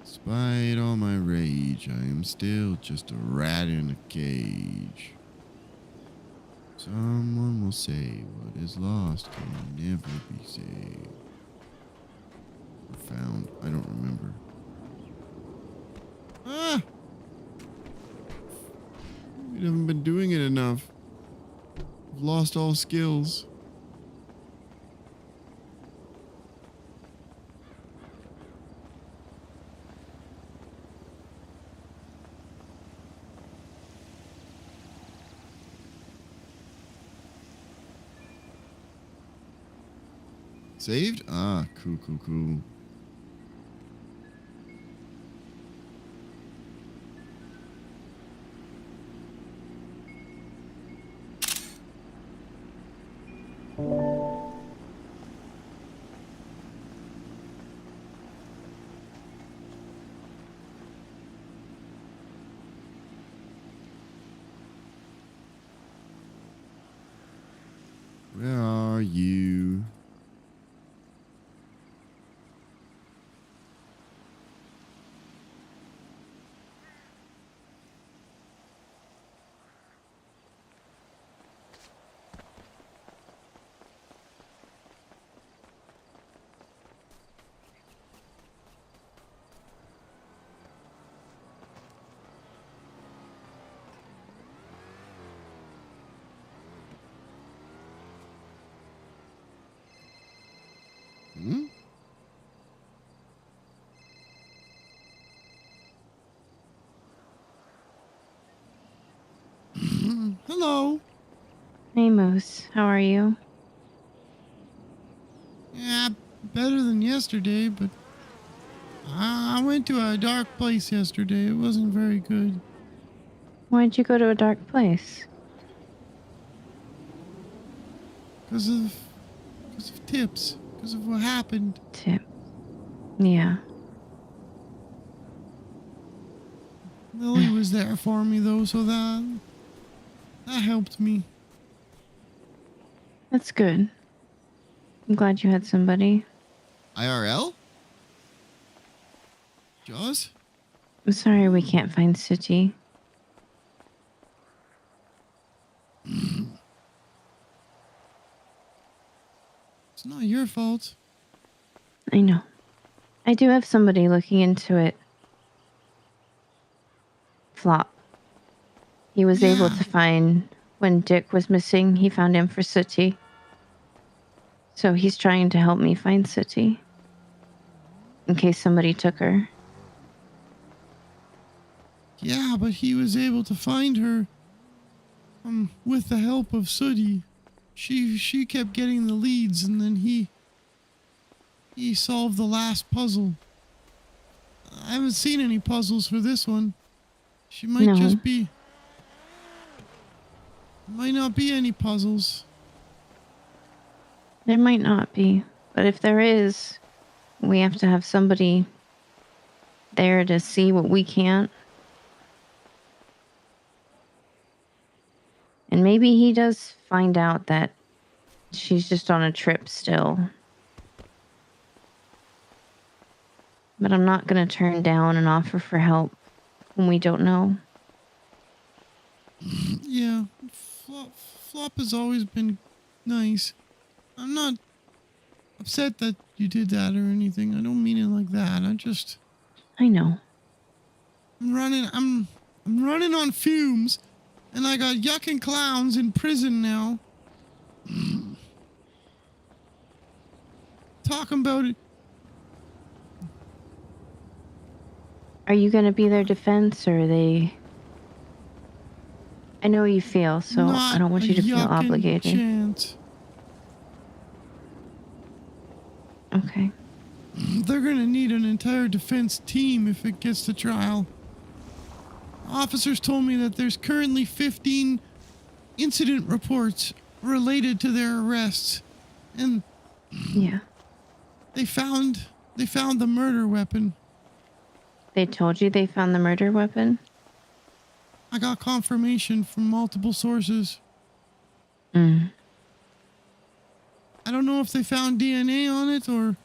Despite all my rage, I am still just a rat in a cage. Someone will say what is lost can never be saved. Or found. I don't remember. Ah! We haven't been doing it enough. I've lost all skills. Saved? Ah, cool, cool, cool. Where are you? Hmm? Hello. Hey, Moose. How are you? Yeah, better than yesterday, but I went to a dark place yesterday. It wasn't very good. Why'd you go to a dark place? Because of tips. Because of what happened. Tip. Yeah. Lily was there for me, though, so that helped me. That's good. I'm glad you had somebody. IRL? Jaws? I'm sorry we can't find Suchi. It's not your fault. I know. I do have somebody looking into it. Flop. He was able to find, when Dick was missing, he found him for Sooty. So he's trying to help me find Sooty. In case somebody took her. Yeah, but he was able to find her with the help of Sooty. She kept getting the leads, and then he solved the last puzzle. I haven't seen any puzzles for this one. She might just be... Might not be any puzzles. There might not be. But if there is, we have to have somebody there to see what we can't. And maybe he does find out that she's just on a trip still. But I'm not going to turn down an offer for help when we don't know. Yeah, Flop has always been nice. I'm not upset that you did that or anything. I don't mean it like that. I know. I'm running on fumes, and I got yucking clowns in prison now. Talking about it. Are you going to be their defense, or are they... I know you feel, so I don't want you to feel obligated. Chance. Okay. They're gonna need an entire defense team if it gets to trial. Officers told me that there's currently 15 incident reports related to their arrests, and yeah, they found the murder weapon. They told you they found the murder weapon? I got confirmation from multiple sources. I don't know if they found DNA on it or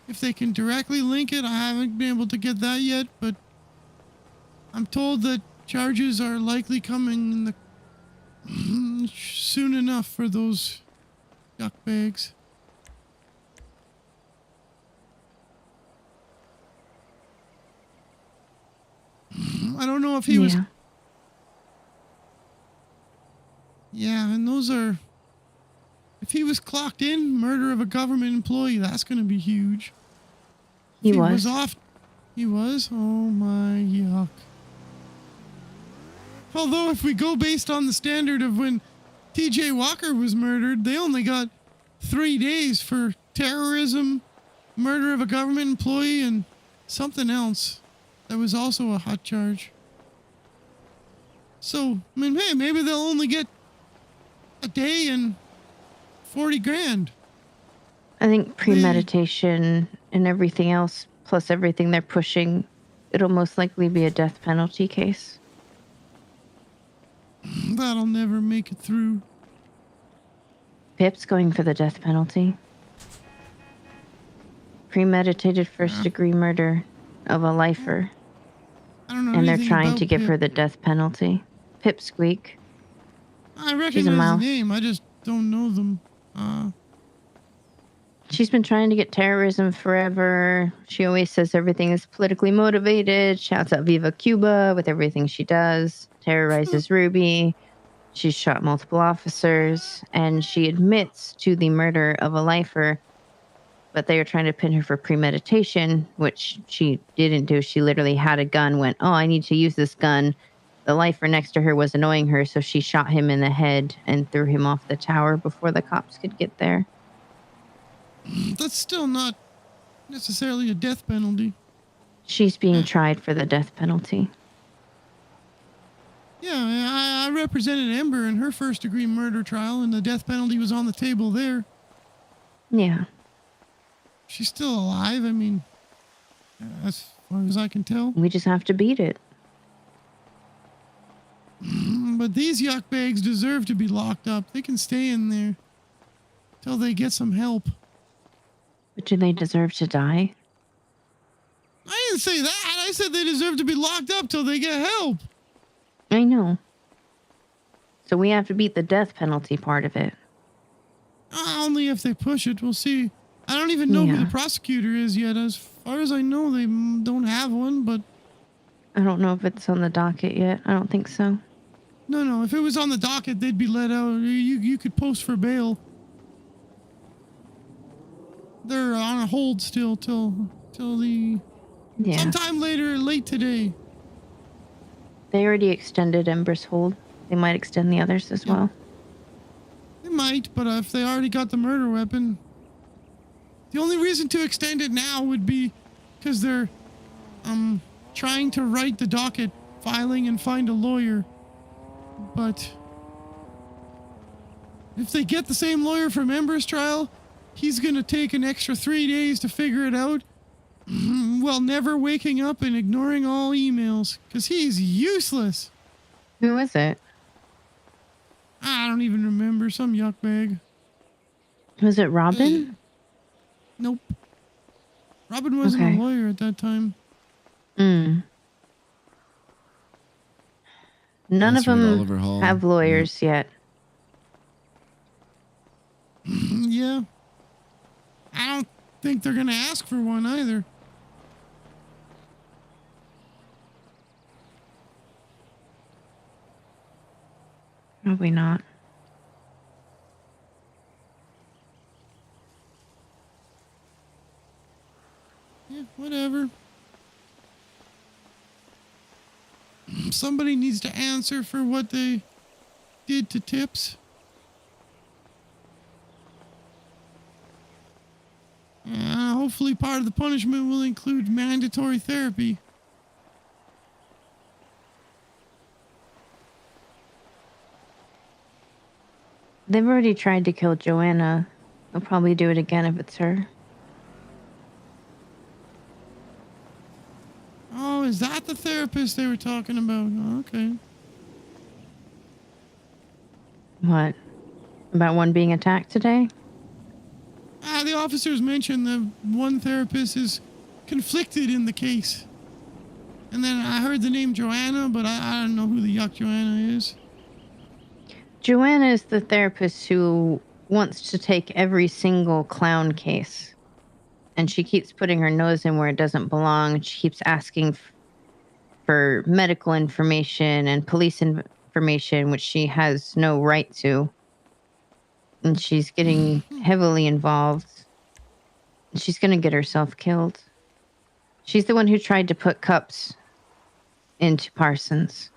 if they can directly link it. I haven't been able to get that yet, but I'm told that charges are likely coming in the soon enough for those yuck bags. I don't know if he was... Yeah, and those are... If he was clocked in, murder of a government employee, that's going to be huge. He was off... He was? Oh my yuck. Although if we go based on the standard of when TJ Walker was murdered, they only got 3 days for terrorism, murder of a government employee, and something else that was also a hot charge. So, I mean, hey, maybe they'll only get a day and 40 grand. I think premeditation and everything else, plus everything they're pushing, it'll most likely be a death penalty case. That'll never make it through. Pip's going for the death penalty. Premeditated first-degree murder of a lifer. I don't know. And they're anything trying about to give Pip. her the death penalty. Pipsqueak. I recognize the name. I just don't know them. She's been trying to get terrorism forever. She always says everything is politically motivated. Shouts out Viva Cuba with everything she does. Terrorizes Ruby. She's shot multiple officers. And she admits to the murder of a lifer. But they are trying to pin her for premeditation, which she didn't do. She literally had a gun, went, oh, I need to use this gun. The lifer next to her was annoying her, so she shot him in the head and threw him off the tower before the cops could get there. That's still not necessarily a death penalty. She's being tried for the death penalty. Yeah, I represented Ember in her first-degree murder trial, and the death penalty was on the table there. Yeah. She's still alive. I mean, as far as I can tell. We just have to beat it. But these yuck bags deserve to be locked up. They can stay in there till they get some help. But do they deserve to die? I didn't say that. I said they deserve to be locked up till they get help. I know. So we have to beat the death penalty part of it. Only if they push it. We'll see I don't even know who Yeah. the prosecutor is yet. As far as I know, they don't have one, but I don't know if it's on the docket yet. I don't think so. no. If it was on the docket, they'd be let out. You could post for bail. They're on a hold still till the Yeah. sometime late today. They already extended Ember's hold. They might extend the others as well. They might, but if they already got the murder weapon, the only reason to extend it now would be because they're trying to write the docket filing and find a lawyer. But if they get the same lawyer from Ember's trial, he's gonna take an extra 3 days to figure it out. While never waking up and ignoring all emails, because he's useless. Who is it? I don't even remember. Some yuck bag. Was it Robin? Nope. Robin wasn't Okay. a lawyer at that time. None That's of right, them Oliver Hall. have lawyers yet. Yeah. I don't think they're gonna ask for one either. Probably not. Yeah, whatever. Somebody needs to answer for what they did to Tips. Hopefully part of the punishment will include mandatory therapy. They've already tried to kill Joanna. They'll probably do it again if it's her. Oh, is that the therapist they were talking about? Oh, okay. What? About one being attacked today? The officers mentioned that one therapist is conflicted in the case. And then I heard the name Joanna, but I don't know who the yuck Joanna is. Joanna is the therapist who wants to take every single clown case. And she keeps putting her nose in where it doesn't belong. She keeps asking for medical information and police information, which she has no right to. And she's getting heavily involved. She's going to get herself killed. She's the one who tried to put cups into Parsons.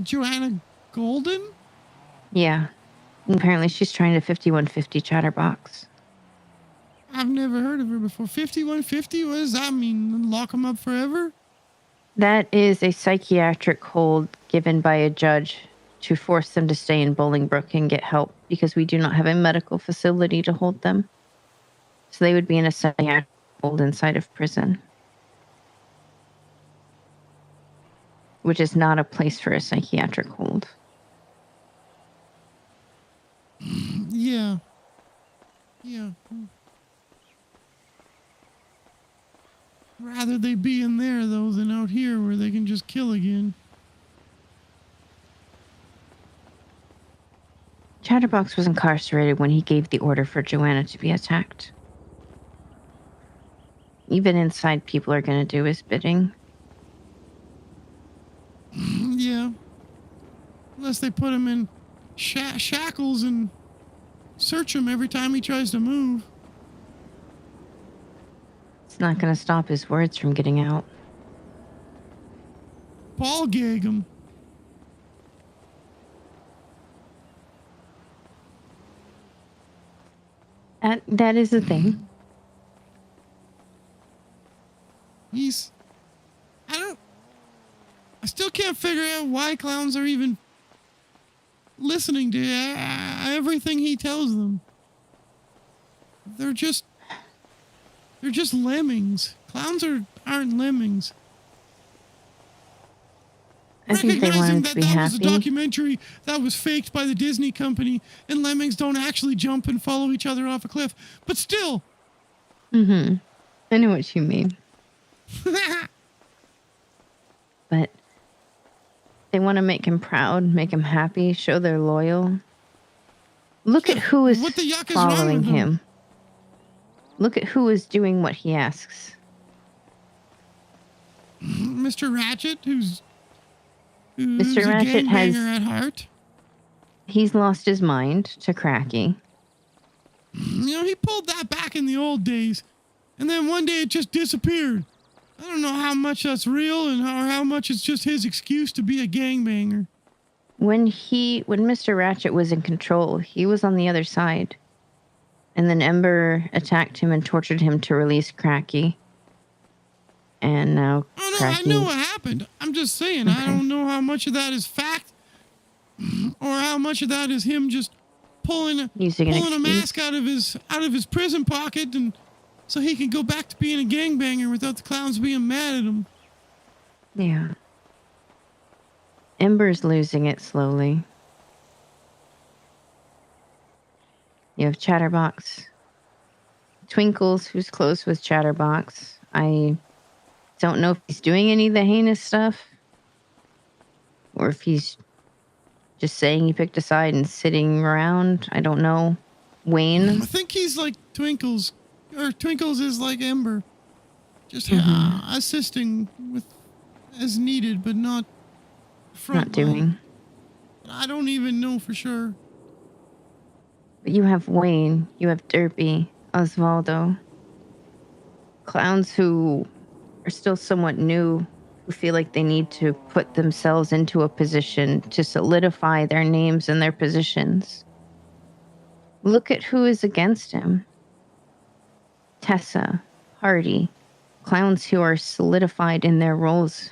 Joanna Golden? Yeah. Apparently she's trying to 5150 Chatterbox. I've never heard of her before. 5150? What does that mean? Lock them up forever? That is a psychiatric hold given by a judge to force them to stay in Bolingbrook and get help because we do not have a medical facility to hold them. So they would be in a psychiatric hold inside of prison, which is not a place for a psychiatric hold. Yeah. Yeah. Rather they be in there, though, than out here where they can just kill again. Chatterbox was incarcerated when he gave the order for Joanna to be attacked. Even inside, people are going to do his bidding. Yeah. Unless they put him in shackles and search him every time he tries to move. It's not going to stop his words from getting out. Ball gag him. That is the thing. I still can't figure out why clowns are even listening to everything he tells them. They're just lemmings. Clowns aren't lemmings. I think they want him to be that was a happy. documentary that was faked by the Disney company, and lemmings don't actually jump and follow each other off a cliff. But still. Mm-hmm. I know what you mean. But they want to make him proud, make him happy, show they're loyal. Look at who is What the yuck is wrong following with him? him. Look at who is doing what he asks. Mr. Ratchet, who's Mr. a Ratchet has. gangbanger at heart. He's lost his mind to Cracky. You know, he pulled that back in the old days, and then one day it just disappeared. I don't know how much that's real and how much it's just his excuse to be a gangbanger. When Mr. Ratchet was in control, he was on the other side. And then Ember attacked him and tortured him to release Cracky. And now I know what happened. I'm just saying, I don't know how much of that is fact or how much of that is him just pulling a mask out of his prison pocket and so he can go back to being a gangbanger without the clowns being mad at him. Yeah. Ember's losing it slowly. You have Chatterbox. Twinkles, who's close with Chatterbox. I don't know if he's doing any of the heinous stuff or if he's just saying he picked a side and sitting around. I don't know. Wayne? I think he's like Twinkles, or Twinkles is like Ember. Just assisting with as needed, but not front Not doing. I don't even know for sure. But you have Wayne, you have Derpy, Osvaldo. Clowns who are still somewhat new, who feel like they need to put themselves into a position to solidify their names and their positions. Look at who is against him. Tessa, Hardy, clowns who are solidified in their roles.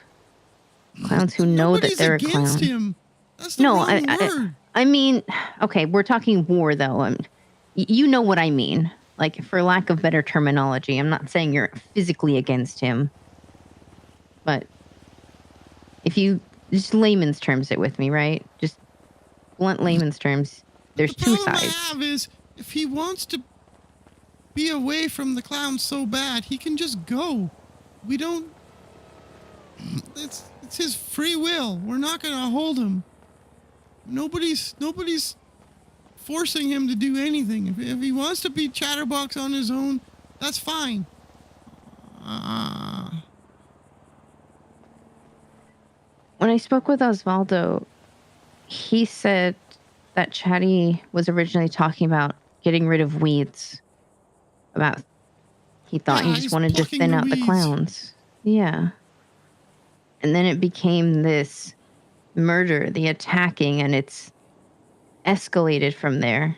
Clowns who know that they're a clown. Against him. That's the wrong word. I mean, okay, we're talking war though. You know what I mean. Like, for lack of better terminology, I'm not saying you're physically against him. But if you just layman's terms it with me, right? Just blunt layman's terms. There's two sides. The problem I have is if he wants to be away from the clowns so bad, he can just go. We don't. It's his free will. We're not going to hold him. Nobody's forcing him to do anything. If he wants to be Chatterbox on his own, that's fine. When I spoke with Osvaldo, he said that Chatty was originally talking about getting rid of weeds. He thought he just wanted to thin out the clowns. Yeah. And then it became this murder, the attacking, and it's escalated from there.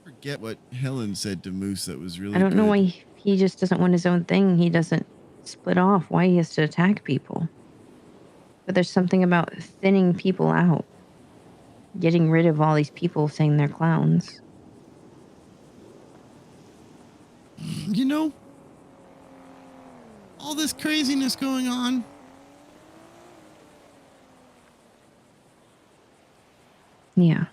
Forget what Helen said to Moose that was really I don't know good. why he just doesn't want his own thing. He doesn't split off. Why he has to attack people. But there's something about thinning people out. Getting rid of all these people saying they're clowns. You know, all this craziness going on. Yeah.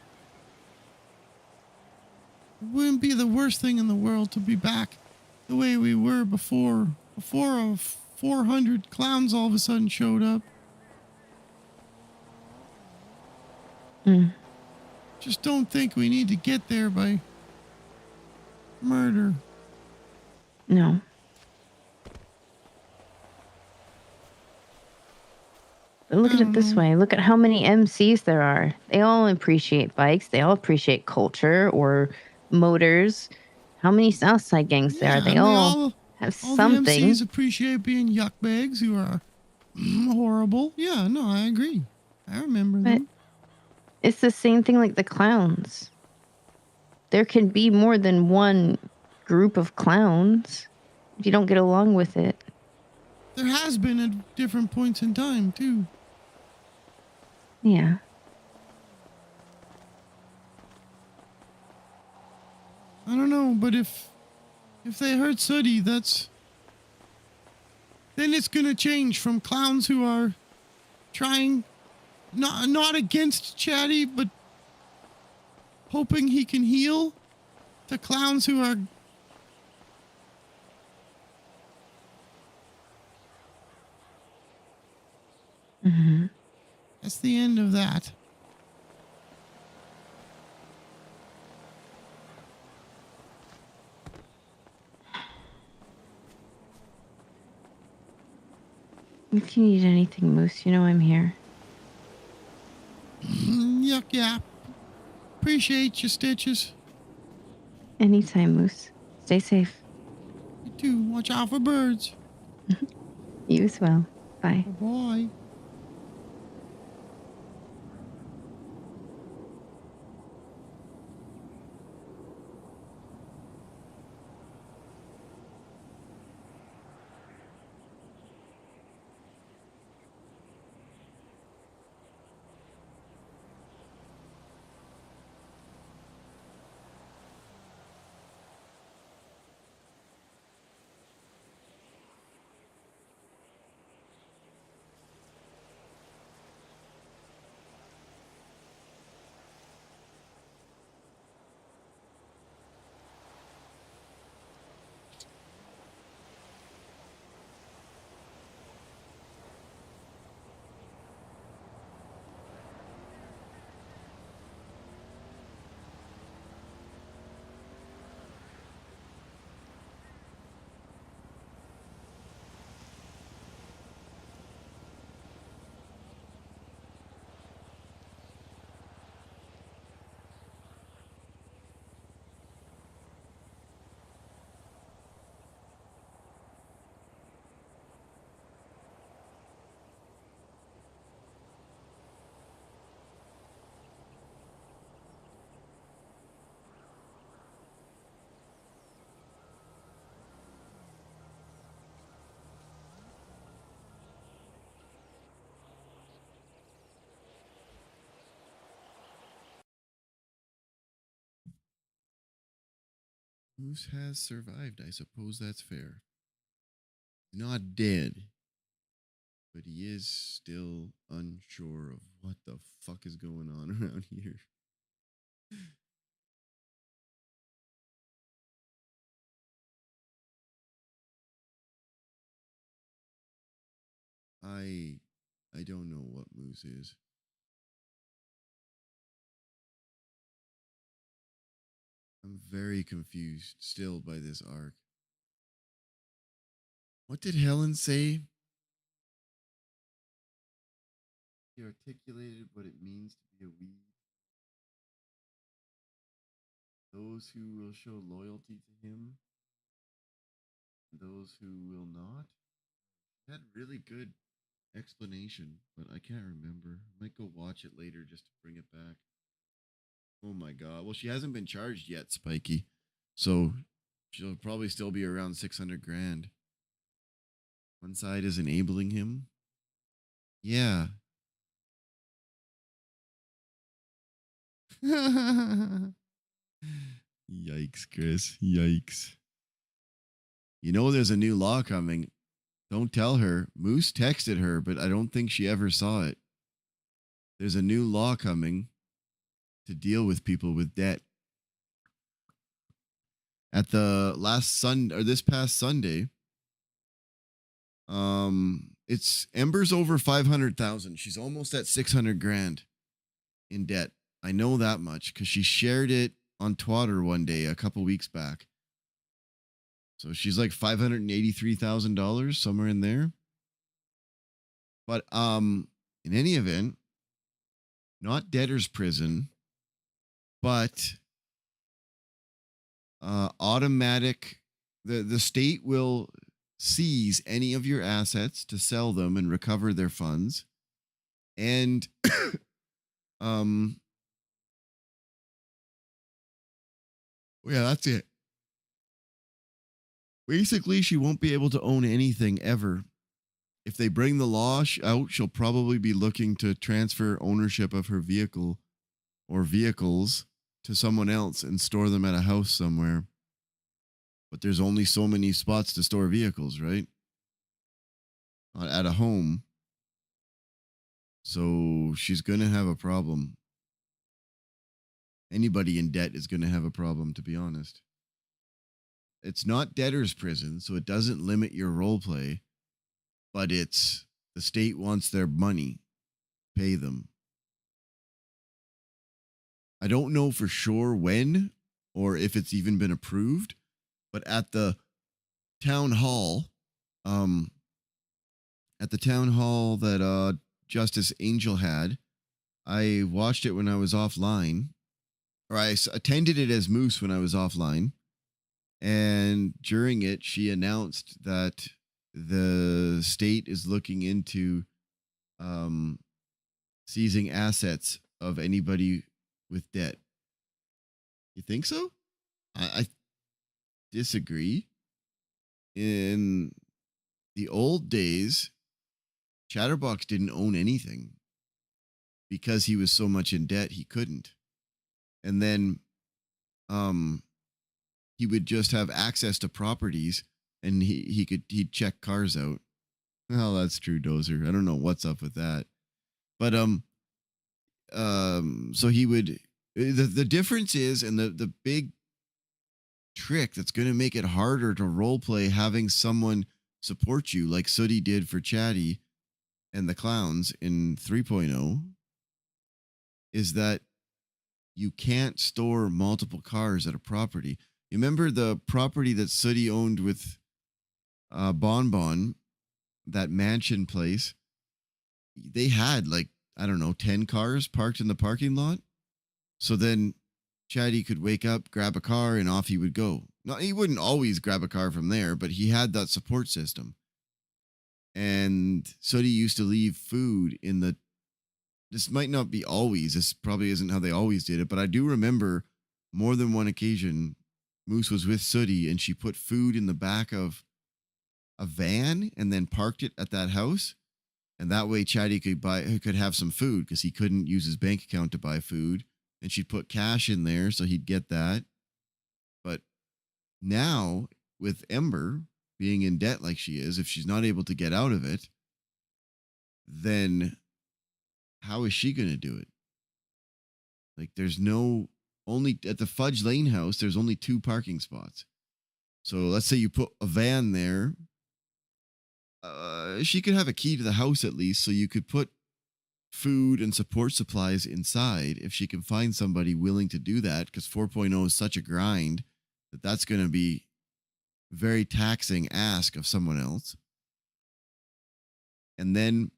Wouldn't be the worst thing in the world to be back the way we were before 400 clowns all of a sudden showed up. Just don't think we need to get there by murder. No. But look at it this way. Look at how many MCs there are. They all appreciate bikes. They all appreciate culture or motors. How many Southside gangs there are? They all have something. The MCs appreciate being yuckbags who are horrible. Yeah, no, I agree. I remember them. It's the same thing like the clowns. There can be more than one group of clowns if you don't get along with it. There has been at different points in time, too. Yeah. I don't know, but if they hurt Sooty, then it's gonna change from clowns who are trying, not against Chatty, but hoping he can heal, to clowns who are Mm-hmm. That's the end of that. If you need anything, Moose, you know I'm here. Yuck, yeah. Appreciate you, Stitches. Anytime, Moose. Stay safe. You too. Watch out for birds. You as well. Bye. Bye. Moose has survived. I suppose that's fair. Not dead, but he is still unsure of what the fuck is going on around here. I don't know what Moose is. I'm very confused still by this arc. What did Helen say? He articulated what it means to be a weed. Those who will show loyalty to him, those who will not. She had really good explanation, but I can't remember. I might go watch it later just to bring it back. Oh my god. Well, she hasn't been charged yet, Spiky. So she'll probably still be around 600 grand. One side is enabling him. Yeah. Yikes, Chris. Yikes. You know there's a new law coming. Don't tell her. Moose texted her, but I don't think she ever saw it. There's a new law coming to deal with people with debt. At the last Sunday or this past Sunday, it's Ember's over 500,000. She's almost at 600 grand in debt. I know that much because she shared it on Twitter one day a couple weeks back. So she's like $583,000 somewhere in there. But in any event, not debtor's prison, but automatic. The state will seize any of your assets to sell them and recover their funds, and yeah, that's it. Basically, she won't be able to own anything ever. If they bring the law out, she'll probably be looking to transfer ownership of her vehicle or vehicles to someone else and store them at a house somewhere. But there's only so many spots to store vehicles, right? At a home. So she's going to have a problem. Anybody in debt is going to have a problem, to be honest. It's not debtor's prison, so it doesn't limit your role play, but it's the state wants their money. Pay them. I don't know for sure when or if it's even been approved, but at the town hall, at the town hall that Justice Angel had. I watched it when I was offline, or attended it as Moose when I was offline. And during it, she announced that the state is looking into seizing assets of anybody with debt. You think so? I disagree. In the old days, Chatterbox didn't own anything because he was so much in debt he couldn't. And then he would just have access to properties and he'd check cars out. Oh, that's true, Dozer. I don't know what's up with that. But so he would the difference is, and the big trick that's going to make it harder to role play having someone support you like Sooty did for Chatty and the clowns in 3.0 is that you can't store multiple cars at a property. You remember the property that Sooty owned with Bon, that mansion place? They had like, I don't know, 10 cars parked in the parking lot. So then Chatty could wake up, grab a car, and off he would go. No, he wouldn't always grab a car from there, but he had that support system. And Sooty used to leave food in the... This might not be always. This probably isn't how they always did it, but I do remember more than one occasion Moose was with Sooty and she put food in the back of a van and then parked it at that house. And that way Chatty could have some food because he couldn't use his bank account to buy food. And she'd put cash in there so he'd get that. But now, with Ember being in debt like she is, if she's not able to get out of it, then how is she going to do it? Like, there's only at the Fudge Lane house, there's only 2 parking spots. So let's say you put a van there. She could have a key to the house at least, so you could put food and support supplies inside if she can find somebody willing to do that, because 4.0 is such a grind that's going to be very taxing ask of someone else. And then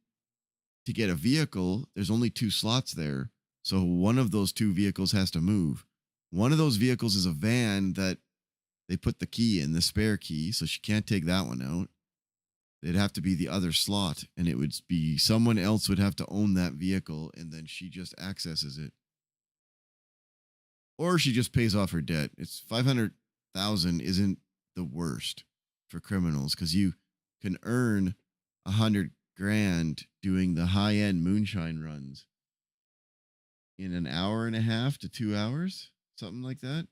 to get a vehicle, there's only 2 slots there. So one of those 2 vehicles has to move. One of those vehicles is a van that they put the key in, the spare key, so she can't take that one out. It'd have to be the other slot, and it would be someone else would have to own that vehicle, and then she just accesses it. Or she just pays off her debt. It's 500,000 isn't the worst for criminals because you can earn 100 grand doing the high-end moonshine runs in an hour and a half to 2 hours, something like that.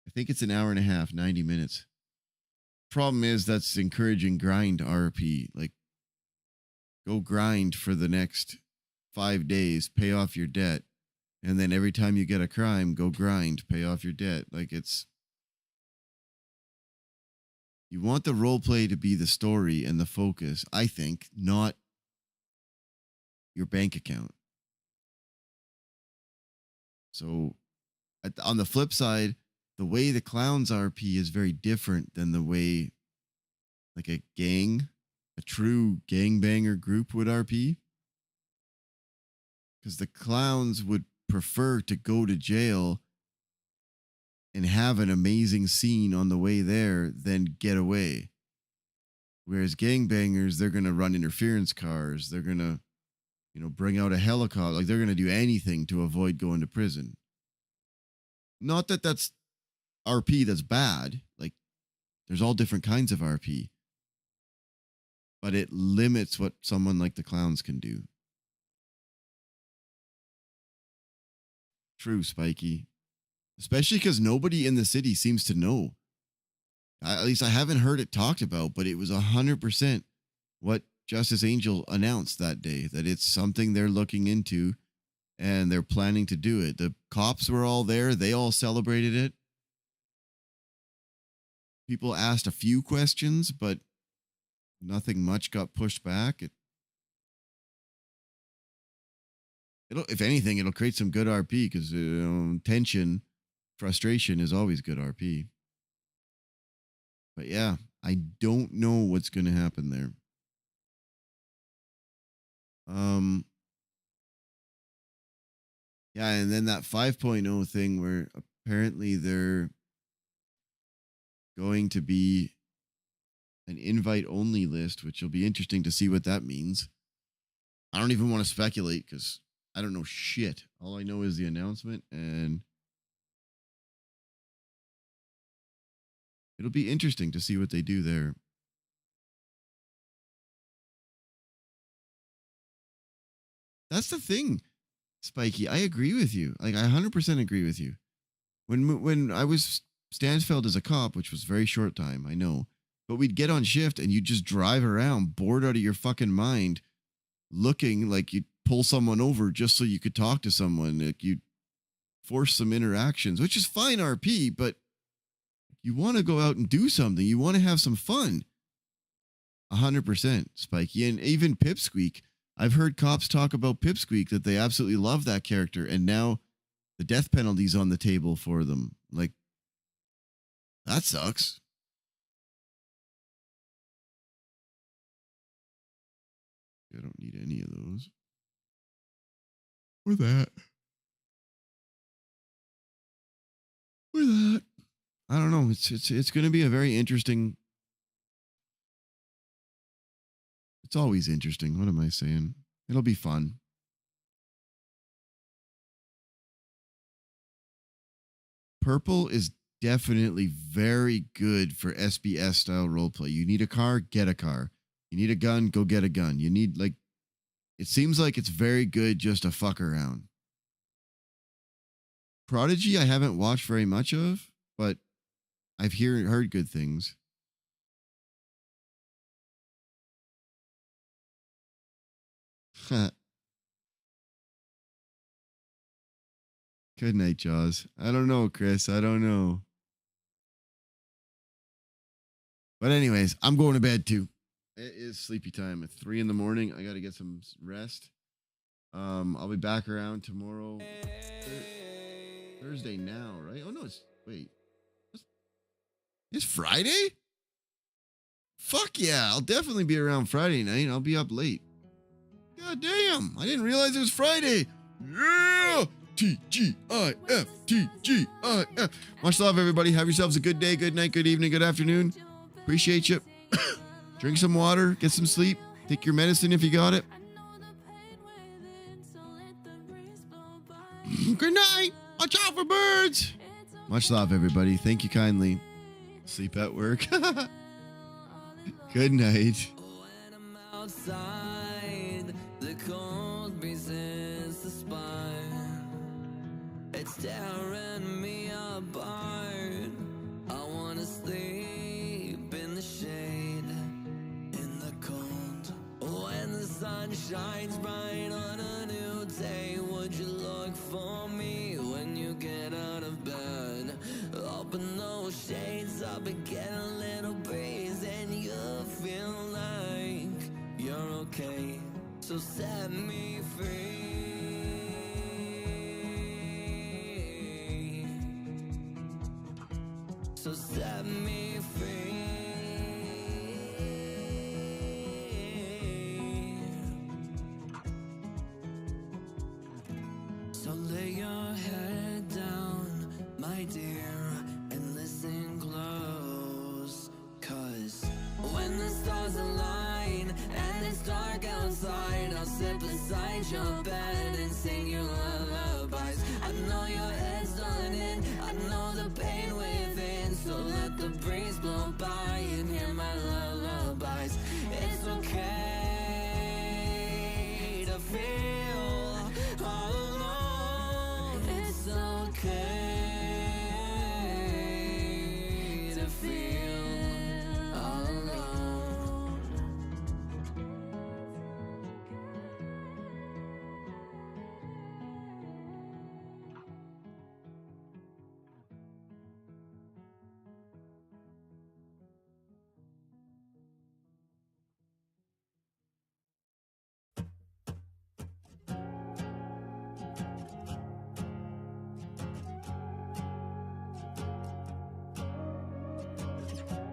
I think it's an hour and a half, 90 minutes. Problem is that's encouraging grind RP. Like, go grind for the next 5 days, pay off your debt, and then every time you get a crime, go grind, pay off your debt. Like, it's... You want the role play to be the story and the focus, I think, not your bank account. So, on the flip side, the way the clowns RP is very different than the way like a true gangbanger group would RP. Because the clowns would prefer to go to jail and have an amazing scene on the way there than get away. Whereas gangbangers, they're going to run interference cars. They're going to, bring out a helicopter. Like, they're going to do anything to avoid going to prison. Not that that's RP that's bad. Like, there's all different kinds of RP. But it limits what someone like the clowns can do. True, Spiky. Especially because nobody in the city seems to know. At least I haven't heard it talked about, but it was 100% what Justice Angel announced that day, that it's something they're looking into and they're planning to do it. The cops were all there. They all celebrated it. People asked a few questions, but nothing much got pushed back. If anything, it'll create some good RP because tension, frustration is always good RP. But yeah, I don't know what's going to happen there. Yeah, and then that 5.0 thing where apparently they're going to be an invite only list, which will be interesting to see what that means. I don't even want to speculate because I don't know shit. All I know is the announcement, and it'll be interesting to see what they do there. That's the thing, Spiky. I agree with you. Like, I 100% agree with you. When I was Stansfeld as a cop, which was very short time, I know, but we'd get on shift and you'd just drive around bored out of your fucking mind, looking like you'd pull someone over just so you could talk to someone. Like, you'd force some interactions, which is fine RP, but you want to go out and do something. You want to have some fun. 100%, Spiky. And even Pipsqueak. I've heard cops talk about Pipsqueak, that they absolutely love that character, and now the death penalty's on the table for them. Like, that sucks. I don't need any of those. Or that. Or that. I don't know. It's going to be a very interesting. It's always interesting. What am I saying? It'll be fun. Purple is definitely very good for SBS style roleplay. You need a car, get a car. You need a gun, go get a gun. You need, like, it seems like it's very good just to fuck around. Prodigy, I haven't watched very much of, but I've heard good things. Good night, Jaws. I don't know, Chris. I don't know. But anyways, I'm going to bed too. It is sleepy time at 3 a.m. I got to get some rest. I'll be back around tomorrow. Thursday now, right? Oh no, it's Friday? Fuck yeah, I'll definitely be around Friday night. I'll be up late. God damn, I didn't realize it was Friday. Yeah! TGIF, TGIF. Much love, everybody. Have yourselves a good day, good night, good evening, good afternoon. Appreciate you. Drink some water, get some sleep, take your medicine if you got it. Good night. Watch out for birds. Much love, everybody. Thank you kindly. Sleep at work. Good night. Outside, the cold breeze is the spine. It's tearing me apart. I wanna sleep in the shade, in the cold. When the sun shines bright on a new day, would you look for me when you get out of bed? Open those shades up and get a little breeze, and you feel like you're okay. So set me free. So set me free. So lay your head down, my dear, and listen close. 'Cause when the stars align and it's dark outside, I'll sit beside your bed and sing you lullabies. I know your head's done in, I know the pain within, so let the breeze blow by.